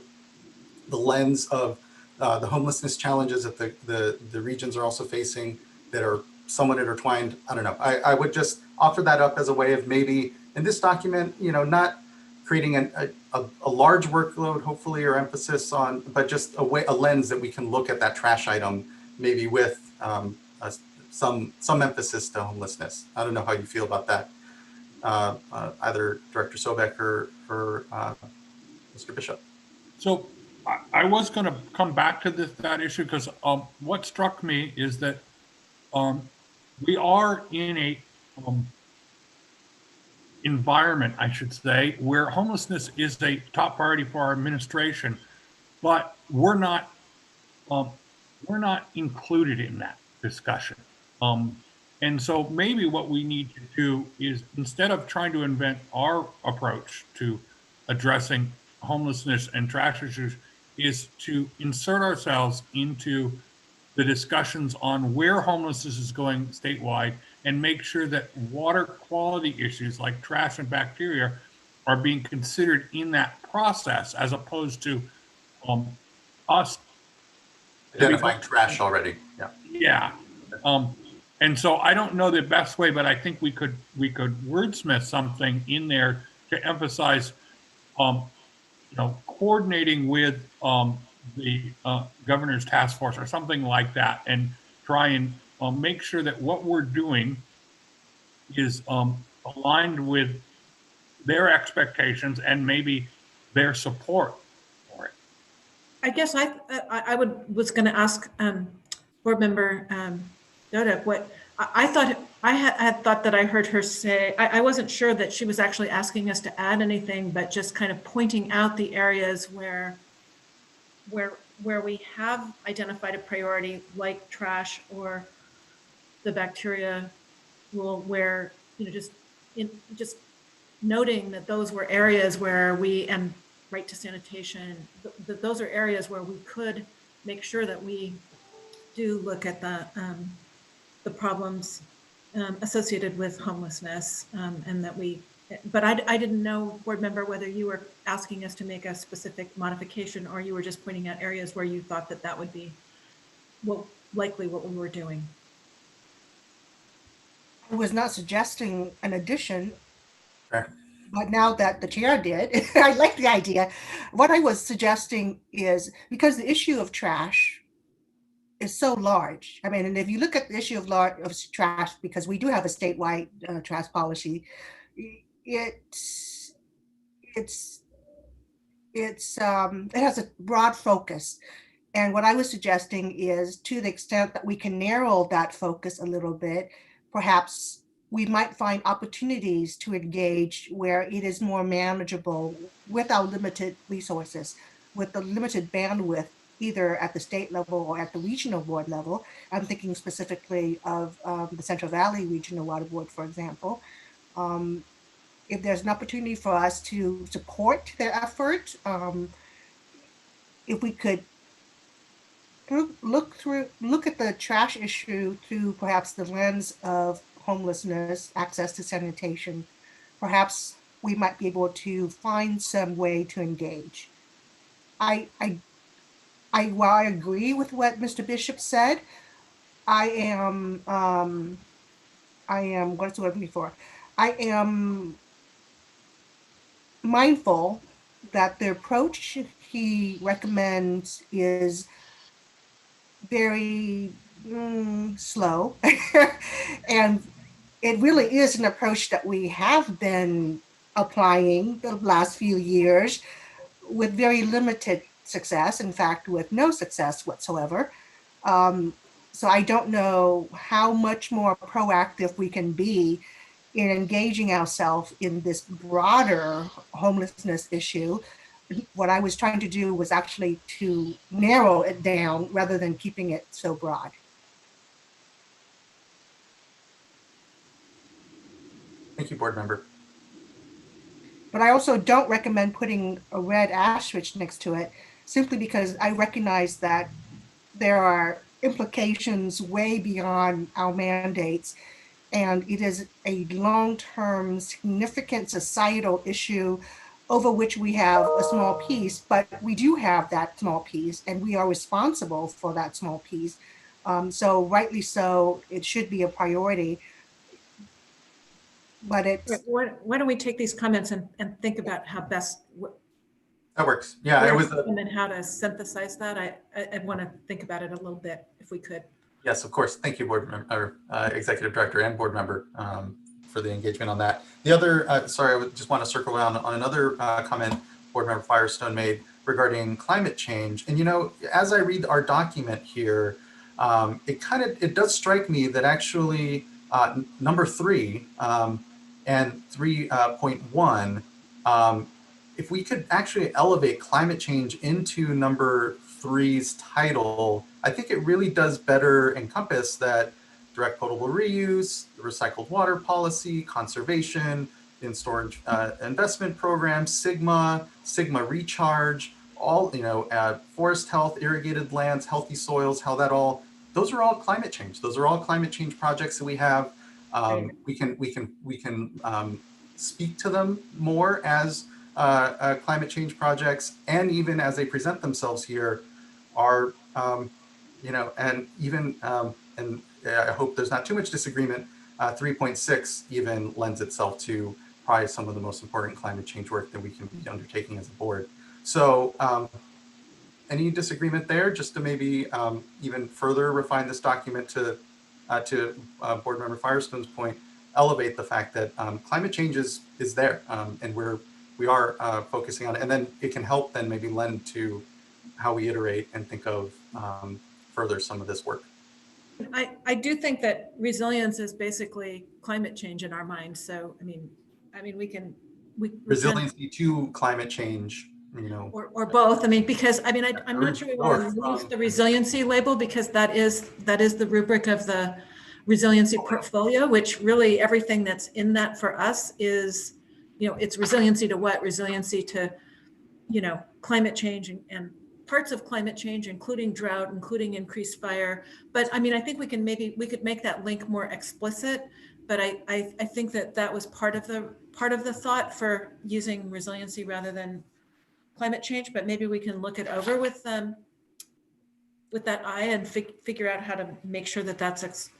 the lens of the homelessness challenges that the regions are also facing that are somewhat intertwined. I don't know. I would just offer that up as a way of maybe in this document, you know, not creating a large workload, hopefully, or emphasis on, but just a lens that we can look at that trash item, maybe with some emphasis to homelessness. I don't know how you feel about that, either Director Sobek or Mr. Bishop. So I was going to come back to that issue, because what struck me is that we are in a environment, I should say, where homelessness is a top priority for our administration, but we're not included in that discussion. And so maybe what we need to do is, instead of trying to invent our approach to addressing homelessness and trash issues, is to insert ourselves into the discussions on where homelessness is going statewide, and make sure that water quality issues like trash and bacteria are being considered in that process, as opposed to us identifying trash already. Yeah. And so I don't know the best way, but I think we could wordsmith something in there to emphasize, you know, coordinating with the governor's task force or something like that, and try and make sure that what we're doing is aligned with their expectations and maybe their support for it. I guess I was going to ask board member Dodek what I thought I had thought that I heard her say, I wasn't sure that she was actually asking us to add anything, but just kind of pointing out the areas where we have identified a priority, like trash or the bacteria rule, where, you know, just noting that those were areas where and right to sanitation, those are areas where we could make sure that we do look at the problems associated with homelessness, and that but I didn't know, board member, whether you were asking us to make a specific modification or you were just pointing out areas where you thought that would be likely what we were doing. I was not suggesting an addition, Sure. but now that the chair did, I like the idea. What I was suggesting is, because the issue of trash is so large. I mean, and if you look at the issue of trash, because we do have a statewide trash policy, it has a broad focus. And what I was suggesting is, to the extent that we can narrow that focus a little bit, perhaps we might find opportunities to engage where it is more manageable with our limited resources, with the limited bandwidth, either at the state level or at the regional board level. I'm thinking specifically of the Central Valley Regional Water Board, for example. If there's an opportunity for us to support their effort, if we could look at the trash issue through perhaps the lens of homelessness, access to sanitation, perhaps we might be able to find some way to engage. While I agree with what Mr. Bishop said, I am what's the word I'm looking for? I am mindful that the approach he recommends is very slow, and it really is an approach that we have been applying the last few years with very limited success, in fact, with no success whatsoever. So I don't know how much more proactive we can be in engaging ourselves in this broader homelessness issue. What I was trying to do was actually to narrow it down rather than keeping it so broad. Thank you, board member. But I also don't recommend putting a red asterisk next to it, simply because I recognize that there are implications way beyond our mandates, and it is a long-term significant societal issue over which we have a small piece, but we do have that small piece and we are responsible for that small piece. So rightly so, it should be a priority. But it's— Why don't we take these comments and think about how best— That works. Yeah, I was. And then how to synthesize that. I want to think about it a little bit, if we could. Yes, of course. Thank you, board member, executive director, and board member for the engagement on that. The other, sorry, I just want to circle around on another comment board member Firestone made regarding climate change. And you know, as I read our document here, it does strike me that actually number 3 and 3.1. If we could actually elevate climate change into number 3's title, I think it really does better encompass that direct potable reuse, the recycled water policy, conservation, in storage investment program, Sigma recharge, all, you know, forest health, irrigated lands, healthy soils, how that all, those are all climate change. Those are all climate change projects that we have. We can speak to them more as climate change projects, and even as they present themselves here are, you know, and even, and I hope there's not too much disagreement, 3.6 even lends itself to probably some of the most important climate change work that we can be undertaking as a board. So any disagreement there, just to maybe even further refine this document to board member Firestone's point, elevate the fact that climate change is there, and we are focusing on it, and then it can help then maybe lend to how we iterate and think of further some of this work. I do think that resilience is basically climate change in our minds. So, I mean, we can, we can- Resiliency to climate change, or both. I mean, because I'm not sure we want to lose the resiliency label, because that is the rubric of the resiliency portfolio, which really everything that's in that for us is, it's resiliency to what? Resiliency to, climate change and parts of climate change, including drought, including increased fire. But I mean, I think we could make that link more explicit. But I think that was part of the thought for using resiliency rather than climate change. But maybe we can look it over with that eye and figure out how to make sure that that's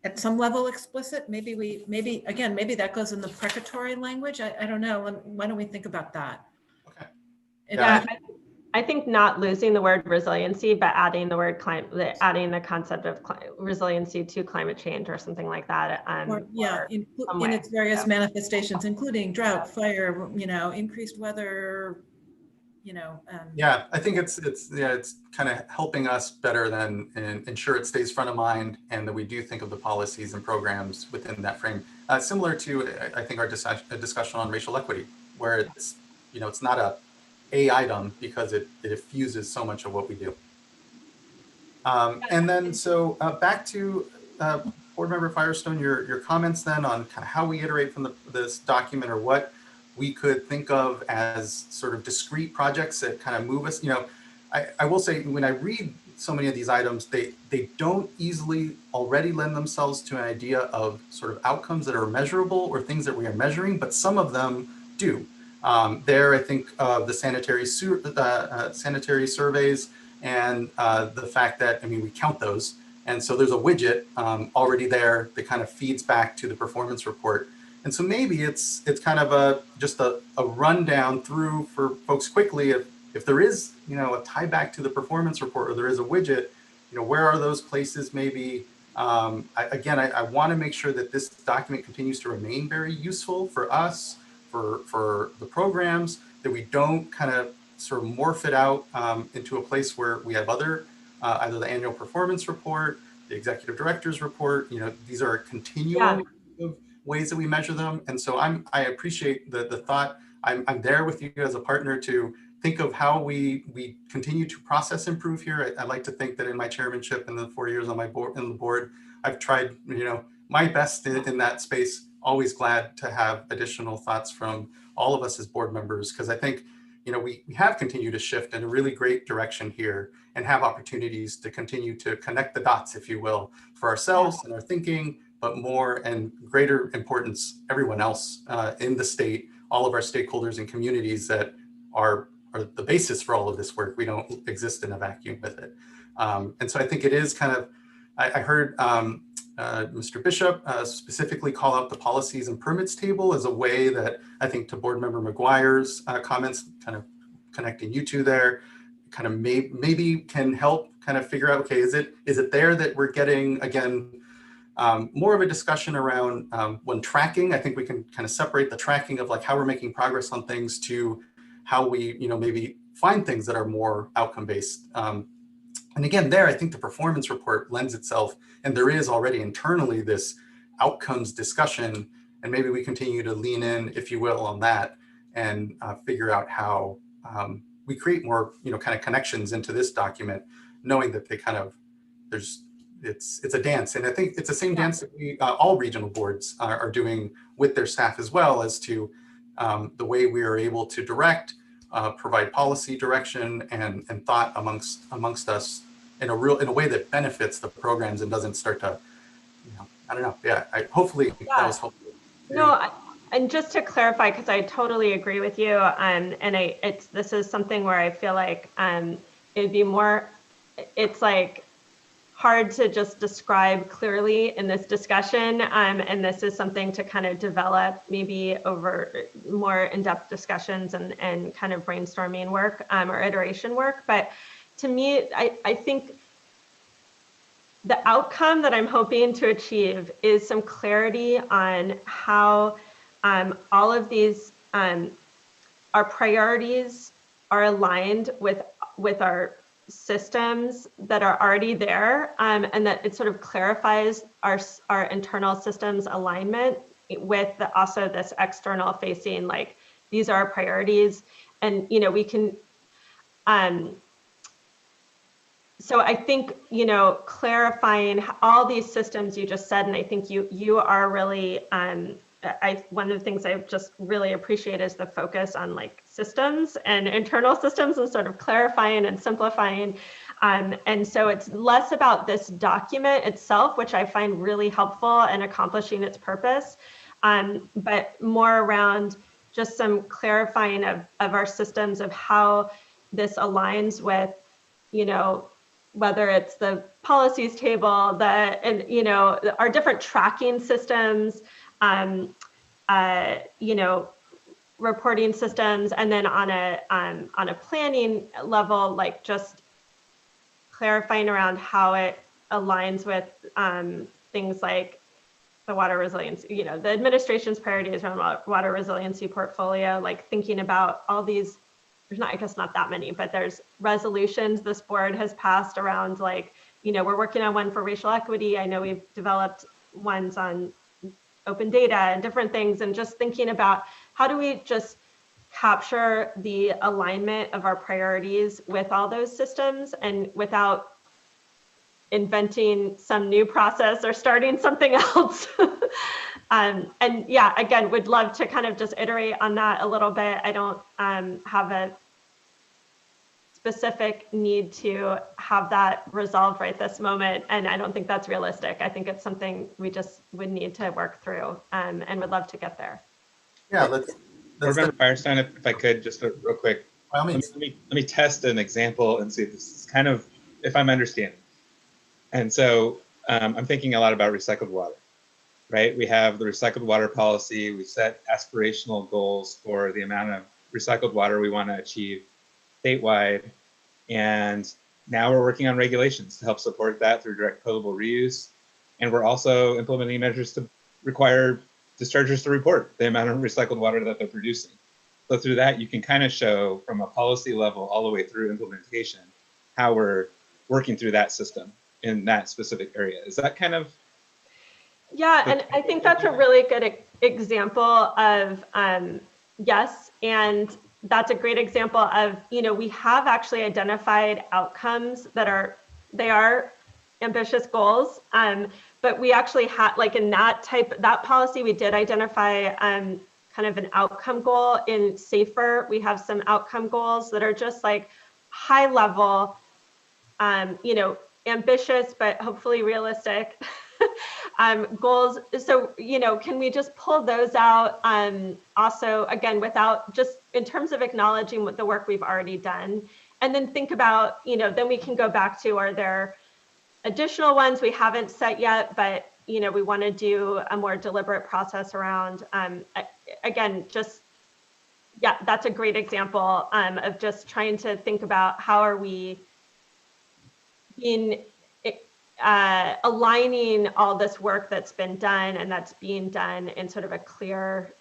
at some level explicit. Maybe that goes in the precatory language. I don't know. Why don't we think about that? Okay. Yeah, I think not losing the word resiliency, but adding the word adding the concept of resiliency to climate change or something like that. In its various manifestations, including drought, fire, increased weather, Yeah, I think it's kind of helping us better than ensure it stays front of mind, and that we do think of the policies and programs within that frame. Similar to, I think, our discussion on racial equity, where it's not a item because it fuses so much of what we do. And then back to Board Member Firestone, your comments then on kind of how we iterate from this document, or what we could think of as sort of discrete projects that kind of move us. I will say, when I read so many of these items, they don't easily already lend themselves to an idea of sort of outcomes that are measurable or things that we are measuring, but some of them do. I think of the sanitary surveys and the fact that, we count those. And so there's a widget already there that kind of feeds back to the performance report. And so maybe it's kind of just a rundown through for folks quickly. If there is, a tie back to the performance report, or there is a widget, where are those places maybe? I want to make sure that this document continues to remain very useful for us, for the programs, that we don't kind of sort of morph it out into a place where we have other, either the annual performance report, the executive director's report, these are a continuum of ways that we measure them. And so I appreciate the thought. I'm there with you as a partner to think of how we continue to process improve here. I like to think that in my chairmanship and the 4 years on the board, I've tried, my best in that space. Always glad to have additional thoughts from all of us as board members, because I think, we have continued to shift in a really great direction here, and have opportunities to continue to connect the dots, if you will, for ourselves and our thinking, but more and greater importance, everyone else in the state, all of our stakeholders and communities that are the basis for all of this work. We don't exist in a vacuum with it. And so I think it is kind of, I heard Mr. Bishop specifically call out the policies and permits table as a way that, I think, to Board Member McGuire's comments, kind of connecting you two there, kind of maybe can help kind of figure out, okay, is it there that we're getting, again, more of a discussion around when tracking. I think we can kind of separate the tracking of like how we're making progress on things to how we, maybe find things that are more outcome based. And again, there, I think the performance report lends itself, and there is already internally this outcomes discussion, and maybe we continue to lean in, if you will, on that, and figure out how we create more, kind of connections into this document, knowing that they kind of, it's a dance. And I think it's the same dance that we, all regional boards are doing with their staff, as well as to the way we are able to direct, provide policy direction and thought amongst us in a way that benefits the programs and doesn't start to, I don't know. Yeah, hopefully that was helpful. No, and just to clarify, because I totally agree with you, and this is something where I feel like it'd be more, it's like hard to just describe clearly in this discussion, and this is something to kind of develop maybe over more in-depth discussions and kind of brainstorming work or iteration work. But to me, I think the outcome that I'm hoping to achieve is some clarity on how all of these our priorities are aligned with our systems that are already there, and that it sort of clarifies our internal systems alignment with also this external facing, like these are our priorities, and we can. So I think clarifying all these systems you just said, and I think you are really one of the things I just really appreciate is the focus on like systems and internal systems and sort of clarifying and simplifying. And so it's less about this document itself, which I find really helpful in accomplishing its purpose, but more around just some clarifying of our systems, of how this aligns with, whether it's the policies table, our different tracking systems, reporting systems, and then on a planning level, like just clarifying around how it aligns with things like the water resiliency, the administration's priorities around water resiliency portfolio, like thinking about all these. There's not, I guess not that many, but there's resolutions this board has passed around, like, we're working on one for racial equity. I know we've developed ones on open data and different things, and just thinking about how do we just capture the alignment of our priorities with all those systems and without inventing some new process or starting something else. And yeah, again, would love to kind of just iterate on that a little bit. I don't have a specific need to have that resolved right this moment, and I don't think that's realistic. I think it's something we just would need to work through, and would love to get there. Yeah, let's Remember Firestone, if I could, just real quick. Let me test an example and see if this is kind of, if I'm understanding. And so I'm thinking a lot about recycled water, right? We have the recycled water policy. We set aspirational goals for the amount of recycled water we want to achieve statewide. And now we're working on regulations to help support that through direct potable reuse. And we're also implementing measures to require dischargers to report the amount of recycled water that they're producing. So through that, you can kind of show from a policy level all the way through implementation how we're working through that system in that specific area. Is that kind of? Yeah, and I think that's a really good example of, yes, and that's a great example of, we have actually identified outcomes that they are ambitious goals, but we actually had, like in that policy, we did identify kind of an outcome goal. In SAFER, we have some outcome goals that are just like high level, ambitious, but hopefully realistic goals. So, can we just pull those out? Also, again, without just in terms of acknowledging what the work we've already done, and then think about, then we can go back to, are there additional ones we haven't set yet, but, we want to do a more deliberate process around, again, just, yeah, that's a great example of just trying to think about how are we aligning all this work that's been done and that's being done in sort of a clearer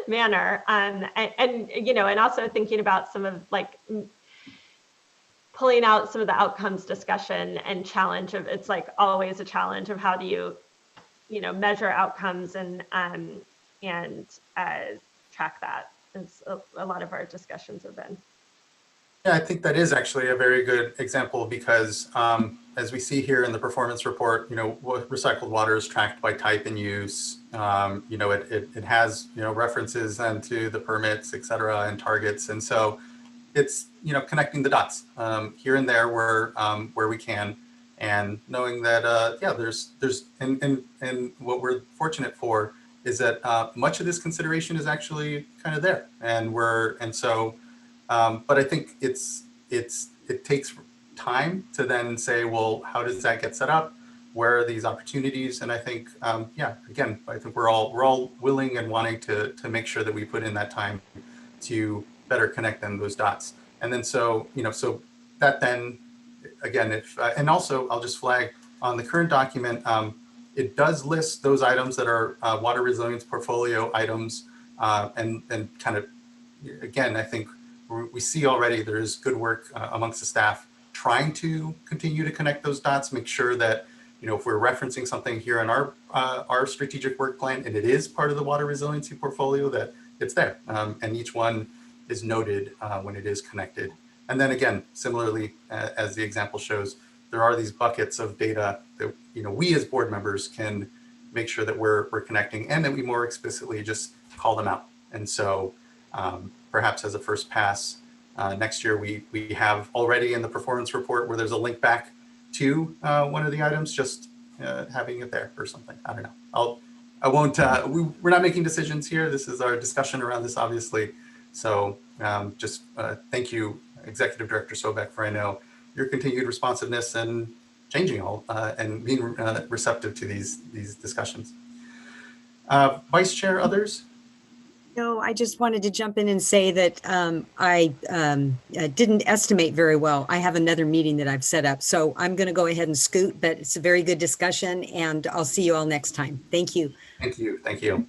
manner, and also thinking about some of like pulling out some of the outcomes discussion and challenge of, it's like always a challenge of how do you measure outcomes and track that, as a lot of our discussions have been. Yeah, I think that is actually a very good example because as we see here in the performance report, recycled water is tracked by type and use. It has, references then to the permits, et cetera, and targets. And so it's, connecting the dots here and there where we can, and knowing that, there's and what we're fortunate for is that much of this consideration is actually kind of there, but I think it takes time to then say, well, how does that get set up? Where are these opportunities? And I think, again, I think we're all willing and wanting to make sure that we put in that time to better connect those dots. And then so that then again, and also I'll just flag on the current document, it does list those items that are water resilience portfolio items, and kind of, again, I think we see already there's good work amongst the staff trying to continue to connect those dots, make sure that, if we're referencing something here in our strategic work plan and it is part of the water resiliency portfolio, that it's there, and each one is noted when it is connected. And then again, similarly, as the example shows, there are these buckets of data that we as board members can make sure that we're connecting, and that we more explicitly just call them out. And so perhaps as a first pass, next year we have already in the performance report where there's a link back to one of the items, just having it there or something. I don't know. I won't. We're not making decisions here. This is our discussion around this, obviously. So just thank you, Executive Director Sobek, for I know your continued responsiveness and changing all and being receptive to these discussions. Vice Chair, others? No, I just wanted to jump in and say that I didn't estimate very well. I have another meeting that I've set up, so I'm going to go ahead and scoot, but it's a very good discussion, and I'll see you all next time. Thank you. Thank you. Thank you.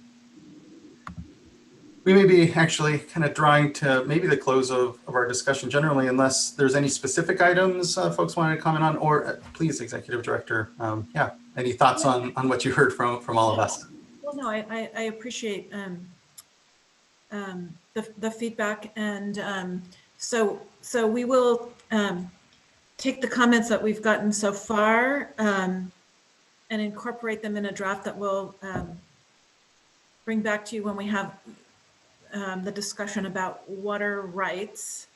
We may be actually kind of drawing to maybe the close of our discussion generally, unless there's any specific items folks wanted to comment on, or please, Executive Director, yeah, any thoughts on what you heard from all of us? Well, no, I appreciate the feedback, and so we will take the comments that we've gotten so far and incorporate them in a draft that we'll bring back to you when we have the discussion about water rights,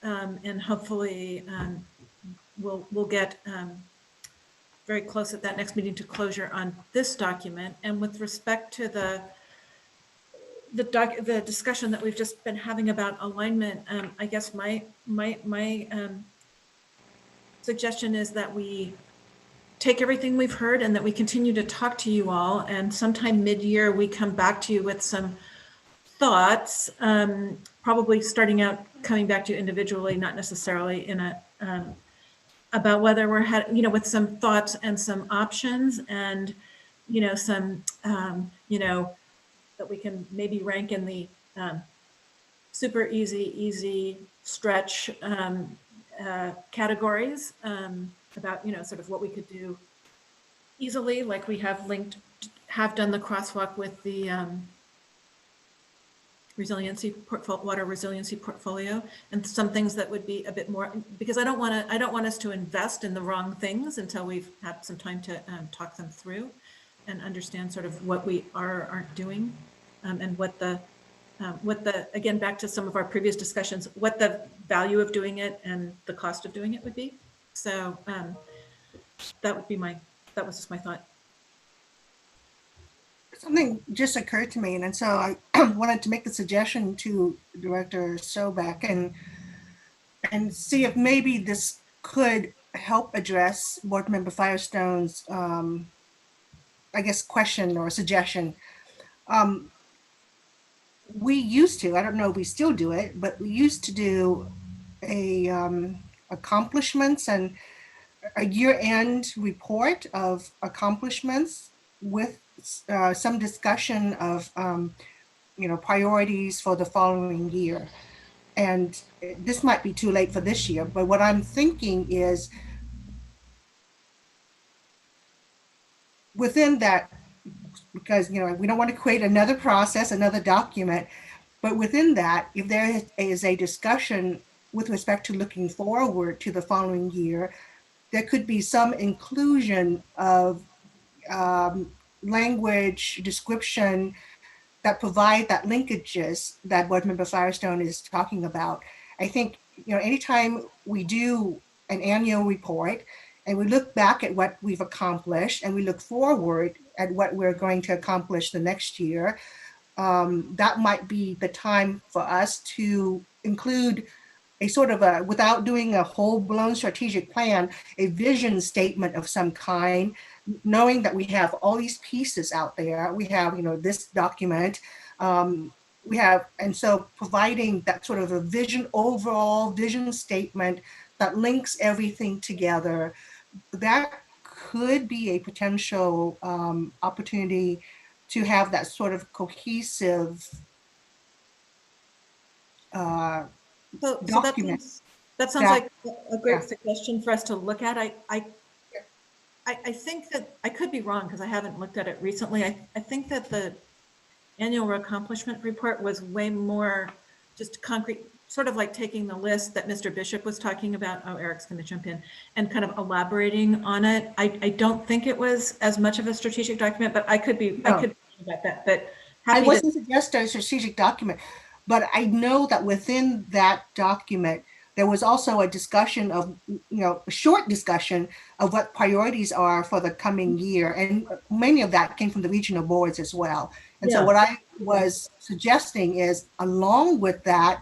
and hopefully we'll get very close at that next meeting to closure on this document. And with respect to the discussion that we've just been having about alignment, I guess my suggestion is that we take everything we've heard and that we continue to talk to you all, and sometime mid-year we come back to you with some thoughts, probably starting out coming back to you individually, not necessarily in a about whether we're with some thoughts and some options, and some that we can maybe rank in the super easy stretch categories, about sort of what we could do easily, like we have done the crosswalk with the water resiliency portfolio, and some things that would be a bit more, because I don't want us to invest in the wrong things until we've had some time to talk them through and understand sort of what we aren't doing, and what the again, back to some of our previous discussions, what the value of doing it and the cost of doing it would be. So that was just my thought. Something just occurred to me, and so I wanted to make the suggestion to Director Sobek and see if maybe this could help address Board Member Firestone's, I guess, question or suggestion. We used to, I don't know if we still do it, but we used to do accomplishments and a year-end report of accomplishments with some discussion of priorities for the following year. And this might be too late for this year, but what I'm thinking is within that, because we don't want to create another process, another document, but within that, if there is a discussion with respect to looking forward to the following year, there could be some inclusion of language description that provide that linkages that Board Member Firestone is talking about. I think anytime we do an annual report and we look back at what we've accomplished and we look forward at what we're going to accomplish the next year, that might be the time for us to include a sort of without doing a whole-blown strategic plan, a vision statement of some kind, knowing that we have all these pieces out there. We have, this document, and so providing that sort of a overall vision statement that links everything together, that could be a potential opportunity to have that sort of cohesive So documents. that sounds that- like a great yeah. suggestion for us to look at. I think that, I could be wrong because I haven't looked at it recently. I think that the annual accomplishment report was way more just concrete, sort of like taking the list that Mr. Bishop was talking about. Oh, Eric's going to jump in, and kind of elaborating on it. I don't think it was as much of a strategic document, but I could be, I could be about that. But I happy to- wasn't suggesting a strategic document, but I know that within that document, there was also a discussion of, a short discussion of what priorities are for the coming year. And many of that came from the regional boards as well. And so Yeah. what I was suggesting is, along with that,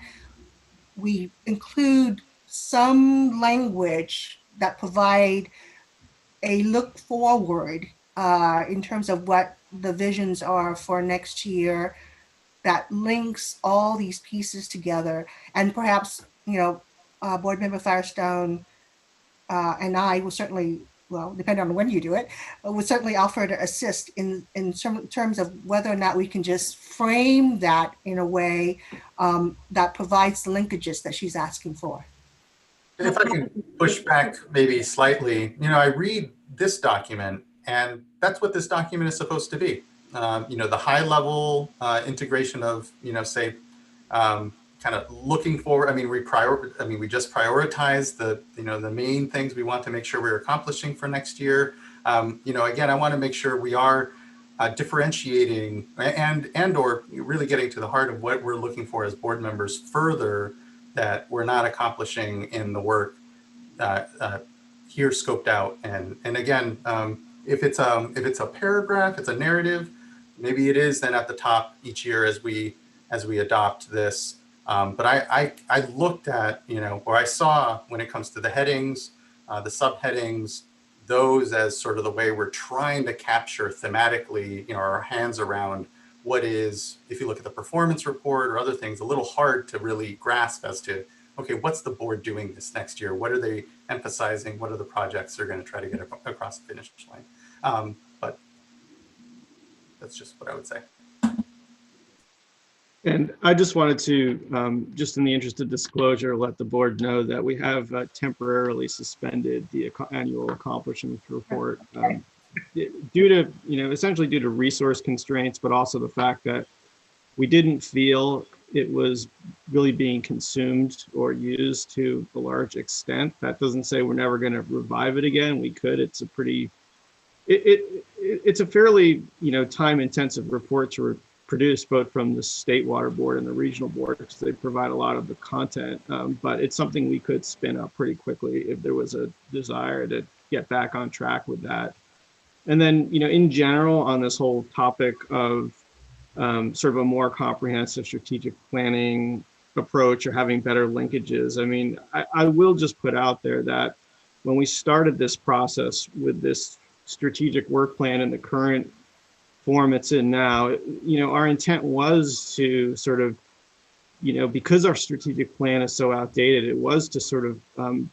we include some language that provide a look forward in terms of what the visions are for next year, that links all these pieces together. And perhaps, Board Member Firestone and I will certainly, well, depending on when you do it, would certainly offer to assist in terms of whether or not we can just frame that in a way that provides the linkages that she's asking for. If I can push back maybe slightly, I read this document, and that's what this document is supposed to be. The high level integration of, say, kind of looking forward. We just prioritize the main things we want to make sure we're accomplishing for next year. Again, I want to make sure we are differentiating and or really getting to the heart of what we're looking for as board members further that we're not accomplishing in the work here scoped out. And again, if it's a paragraph, it's a narrative, maybe it is then at the top each year as we adopt this. But I looked at, or I saw when it comes to the headings, the subheadings, those as sort of the way we're trying to capture thematically, our hands around what is, if you look at the performance report or other things, a little hard to really grasp as to, okay, what's the board doing this next year? What are they emphasizing? What are the projects they're going to try to get across the finish line? But that's just what I would say. And I just wanted to, just in the interest of disclosure, let the board know that we have temporarily suspended the annual accomplishments report due to, essentially due to resource constraints, but also the fact that we didn't feel it was really being consumed or used to a large extent. That doesn't say we're never going to revive it again. We could. It's a pretty, it's a fairly, time-intensive report to produce, both from the state water board and the regional board, because they provide a lot of the content. But it's something we could spin up pretty quickly if there was a desire to get back on track with that. And then, in general, on this whole topic of sort of a more comprehensive strategic planning approach or having better linkages, I will just put out there that when we started this process with this strategic work plan in the current form it's in now, our intent was to sort of, because our strategic plan is so outdated, it was to sort of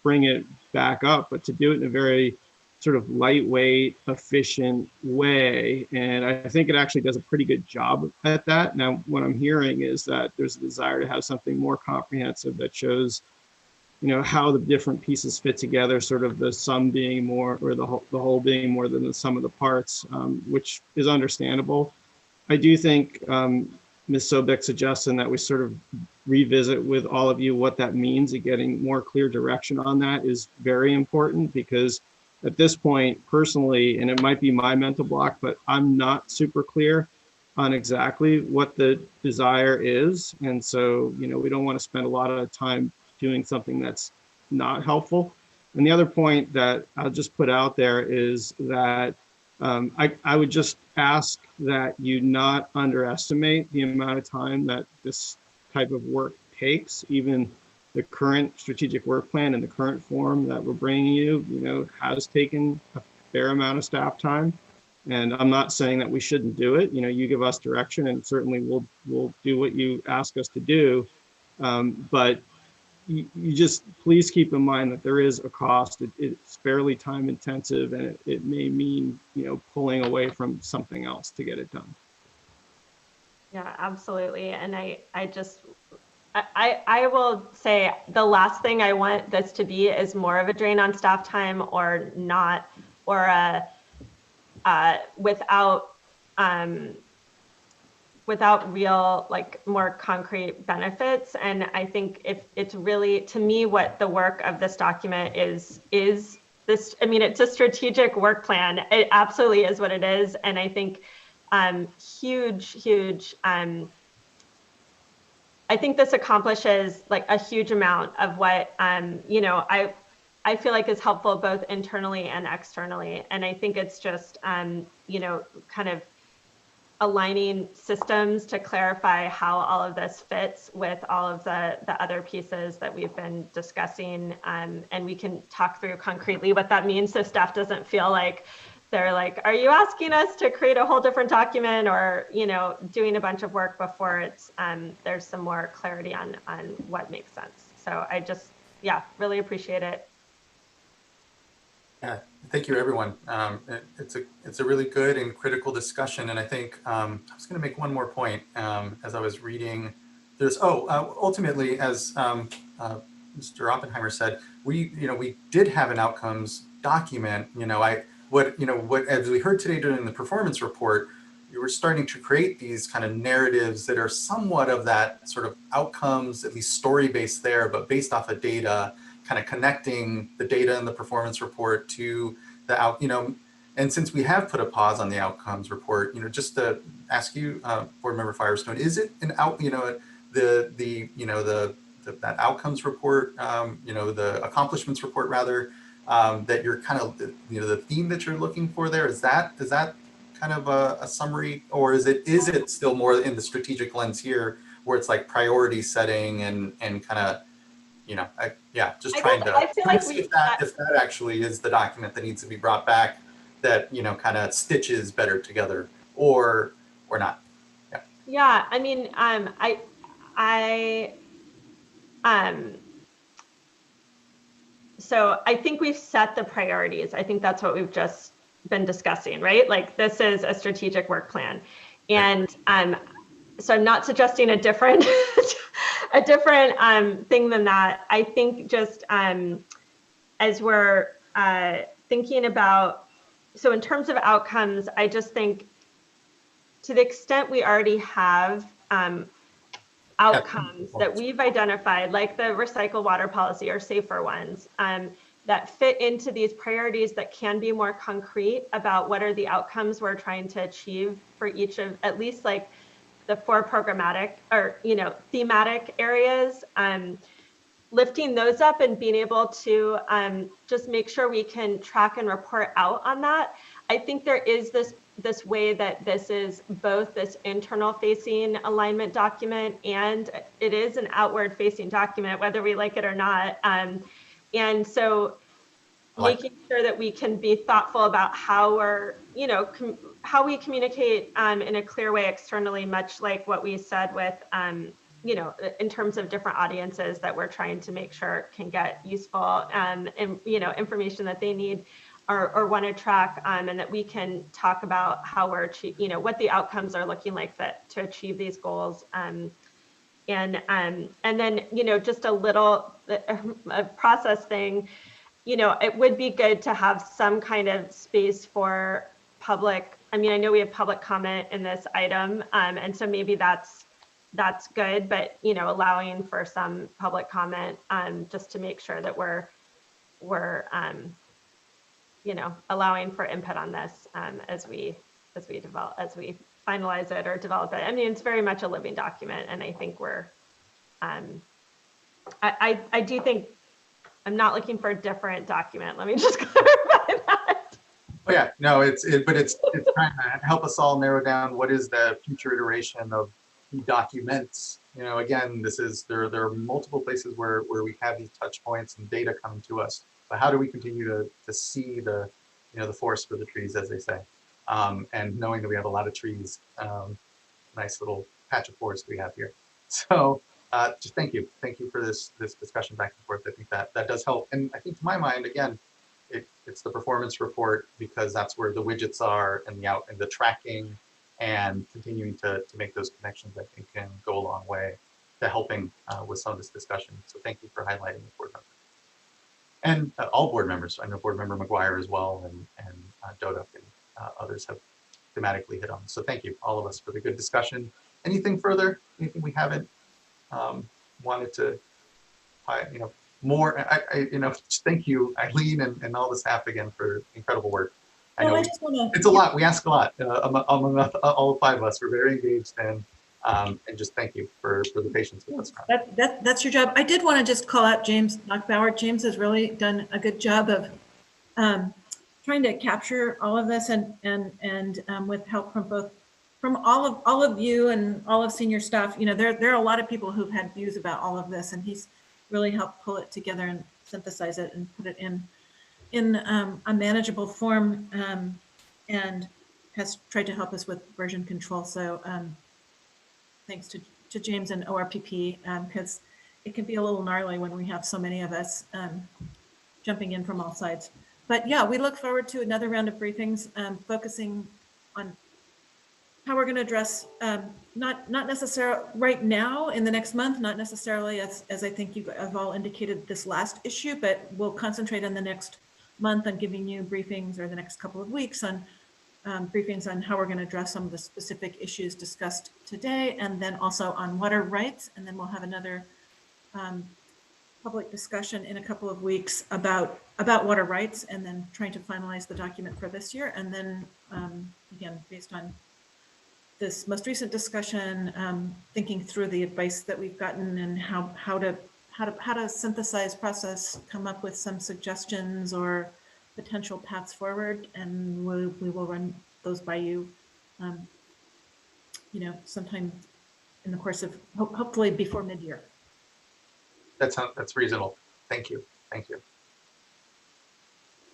bring it back up, but to do it in a very sort of lightweight, efficient way. And I think it actually does a pretty good job at that. Now, what I'm hearing is that there's a desire to have something more comprehensive that shows, how the different pieces fit together, sort of the sum being more, or the whole being more than the sum of the parts, which is understandable. I do think Ms. Sobek suggesting that we sort of revisit with all of you what that means and getting more clear direction on that is very important, because at this point, personally, and it might be my mental block, but I'm not super clear on exactly what the desire is. And so, we don't want to spend a lot of time doing something that's not helpful. And the other point that I'll just put out there is that I would just ask that you not underestimate the amount of time that this type of work takes. Even the current strategic work plan in the current form that we're bringing you, has taken a fair amount of staff time. And I'm not saying that we shouldn't do it. You give us direction, and certainly we'll do what you ask us to do. But you just please keep in mind that there is a cost. It's fairly time intensive, and it may mean, pulling away from something else to get it done. Yeah, absolutely. And I just I will say the last thing I want this to be is more of a drain on staff time or not, or without real, like, more concrete benefits. And I think if it's really, to me, what the work of this document is this, I mean, it's a strategic work plan. It absolutely is what it is. And I think huge, I think this accomplishes like a huge amount of what, you know, I feel like is helpful both internally and externally. And I think it's just, you know, kind of aligning systems to clarify how all of this fits with all of the other pieces that we've been discussing. And we can talk through concretely what that means so staff doesn't feel like they're like, are you asking us to create a whole different document, or, you know, doing a bunch of work before it's there's some more clarity on what makes sense. So I just, yeah, really appreciate it. Yeah, thank you, everyone. It's a really good and critical discussion, and I think I was going to make one more point as I was reading. There's ultimately, as Mr. Oppenheimer said, we did have an outcomes document. As we heard today during the performance report, we were starting to create these kind of narratives that are somewhat of that sort of outcomes, at least story based there, but based off of data, kind of connecting the data in the performance report to the and since we have put a pause on the outcomes report, just to ask you, Board Member Firestone, is it an that outcomes report, the accomplishments report rather, that you're kind of, the theme that you're looking for there, is that kind of a summary, or is it still more in the strategic lens here where it's like priority setting and kind of, just trying to see if that actually is the document that needs to be brought back, that, kind of stitches better together, or not. Yeah, I mean, so I think we've set the priorities. I think that's what we've just been discussing, right? Like, this is a strategic work plan. And so I'm not suggesting a different thing than that. I think just as we're thinking about, so in terms of outcomes, I just think to the extent we already have outcomes that we've identified, like the recycle water policy or safer ones, that fit into these priorities that can be more concrete about what are the outcomes we're trying to achieve for each of at least like the 4 programmatic or, thematic areas, lifting those up and being able to just make sure we can track and report out on that. I think there is this way that this is both this internal facing alignment document and it is an outward facing document, whether we like it or not. And so making sure that we can be thoughtful about how we're, how we communicate in a clear way externally, much like what we said with, in terms of different audiences that we're trying to make sure can get useful and information that they need or want to track, and that we can talk about how we're, what the outcomes are looking like to achieve these goals. And then, just a little a process thing, it would be good to have some kind of space for public. I mean, I know we have public comment in this item, and so maybe that's good, but, allowing for some public comment just to make sure that we're allowing for input on this as we finalize it or develop it. I mean, it's very much a living document, and I think we're, I do think I'm not looking for a different document. Let me just clarify that. Oh yeah, no, it's trying to help us all narrow down what is the future iteration of the documents. Again, there are multiple places where we have these touch points and data coming to us. But how do we continue to see the forest for the trees, as they say, and knowing that we have a lot of trees, nice little patch of forest we have here. So just thank you for this discussion back and forth. I think that does help, and I think to my mind, again, it's the performance report, because that's where the widgets are and the tracking and continuing to make those connections, I think, can go a long way helping with some of this discussion. So thank you for highlighting the board members. And all board members. I know Board Member McGuire as well, and Doduk and others have thematically hit on. So thank you, all of us, for the good discussion. Anything further? Anything we haven't wanted to, more? Just thank you, Eileen, and all the staff again for incredible work. I know it's a lot. We ask a lot among all 5 of us. We're very engaged, and just thank you for the patience with us. That's your job. I did want to just call out James Knockbauer. James has really done a good job of trying to capture all of this, and with help from all of you and all of senior staff. There are a lot of people who've had views about all of this, and he's really helped pull it together and synthesize it and put it in a manageable form, and has tried to help us with version control. So thanks to James and ORPP, because it can be a little gnarly when we have so many of us jumping in from all sides. But yeah, we look forward to another round of briefings, focusing on how we're going to address, not necessarily right now in the next month, not necessarily as I think you have all indicated this last issue, but we'll concentrate on the next month on giving you briefings, or the next couple of weeks on briefings on how we're going to address some of the specific issues discussed today, and then also on water rights. And then we'll have another public discussion in a couple of weeks about water rights, and then trying to finalize the document for this year. And then again, based on this most recent discussion, thinking through the advice that we've gotten and how to synthesize, process, come up with some suggestions or potential paths forward, and we will run those by you, sometime in the course of hopefully before mid-year. That's reasonable. Thank you.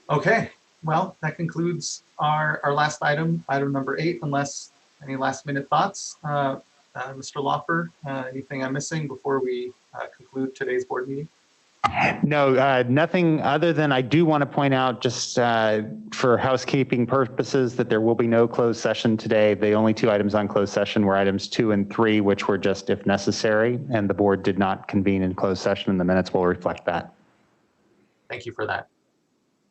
Okay, well, that concludes our last item number 8, unless any last minute thoughts. Mr. Laufer, anything I'm missing before we conclude today's board meeting? No, nothing other than I do want to point out, just for housekeeping purposes, that there will be no closed session today. The only 2 items on closed session were items 2 and 3, which were just if necessary, and the board did not convene in closed session, and the minutes will reflect that. Thank you for that.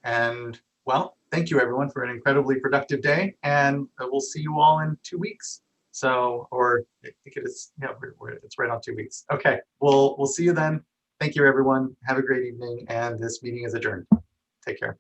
And well, thank you everyone for an incredibly productive day, and we'll see you all in 2 weeks. So, or I think it is, it's right on 2 weeks. Okay, we'll see you then. Thank you everyone. Have a great evening, and this meeting is adjourned. Take care.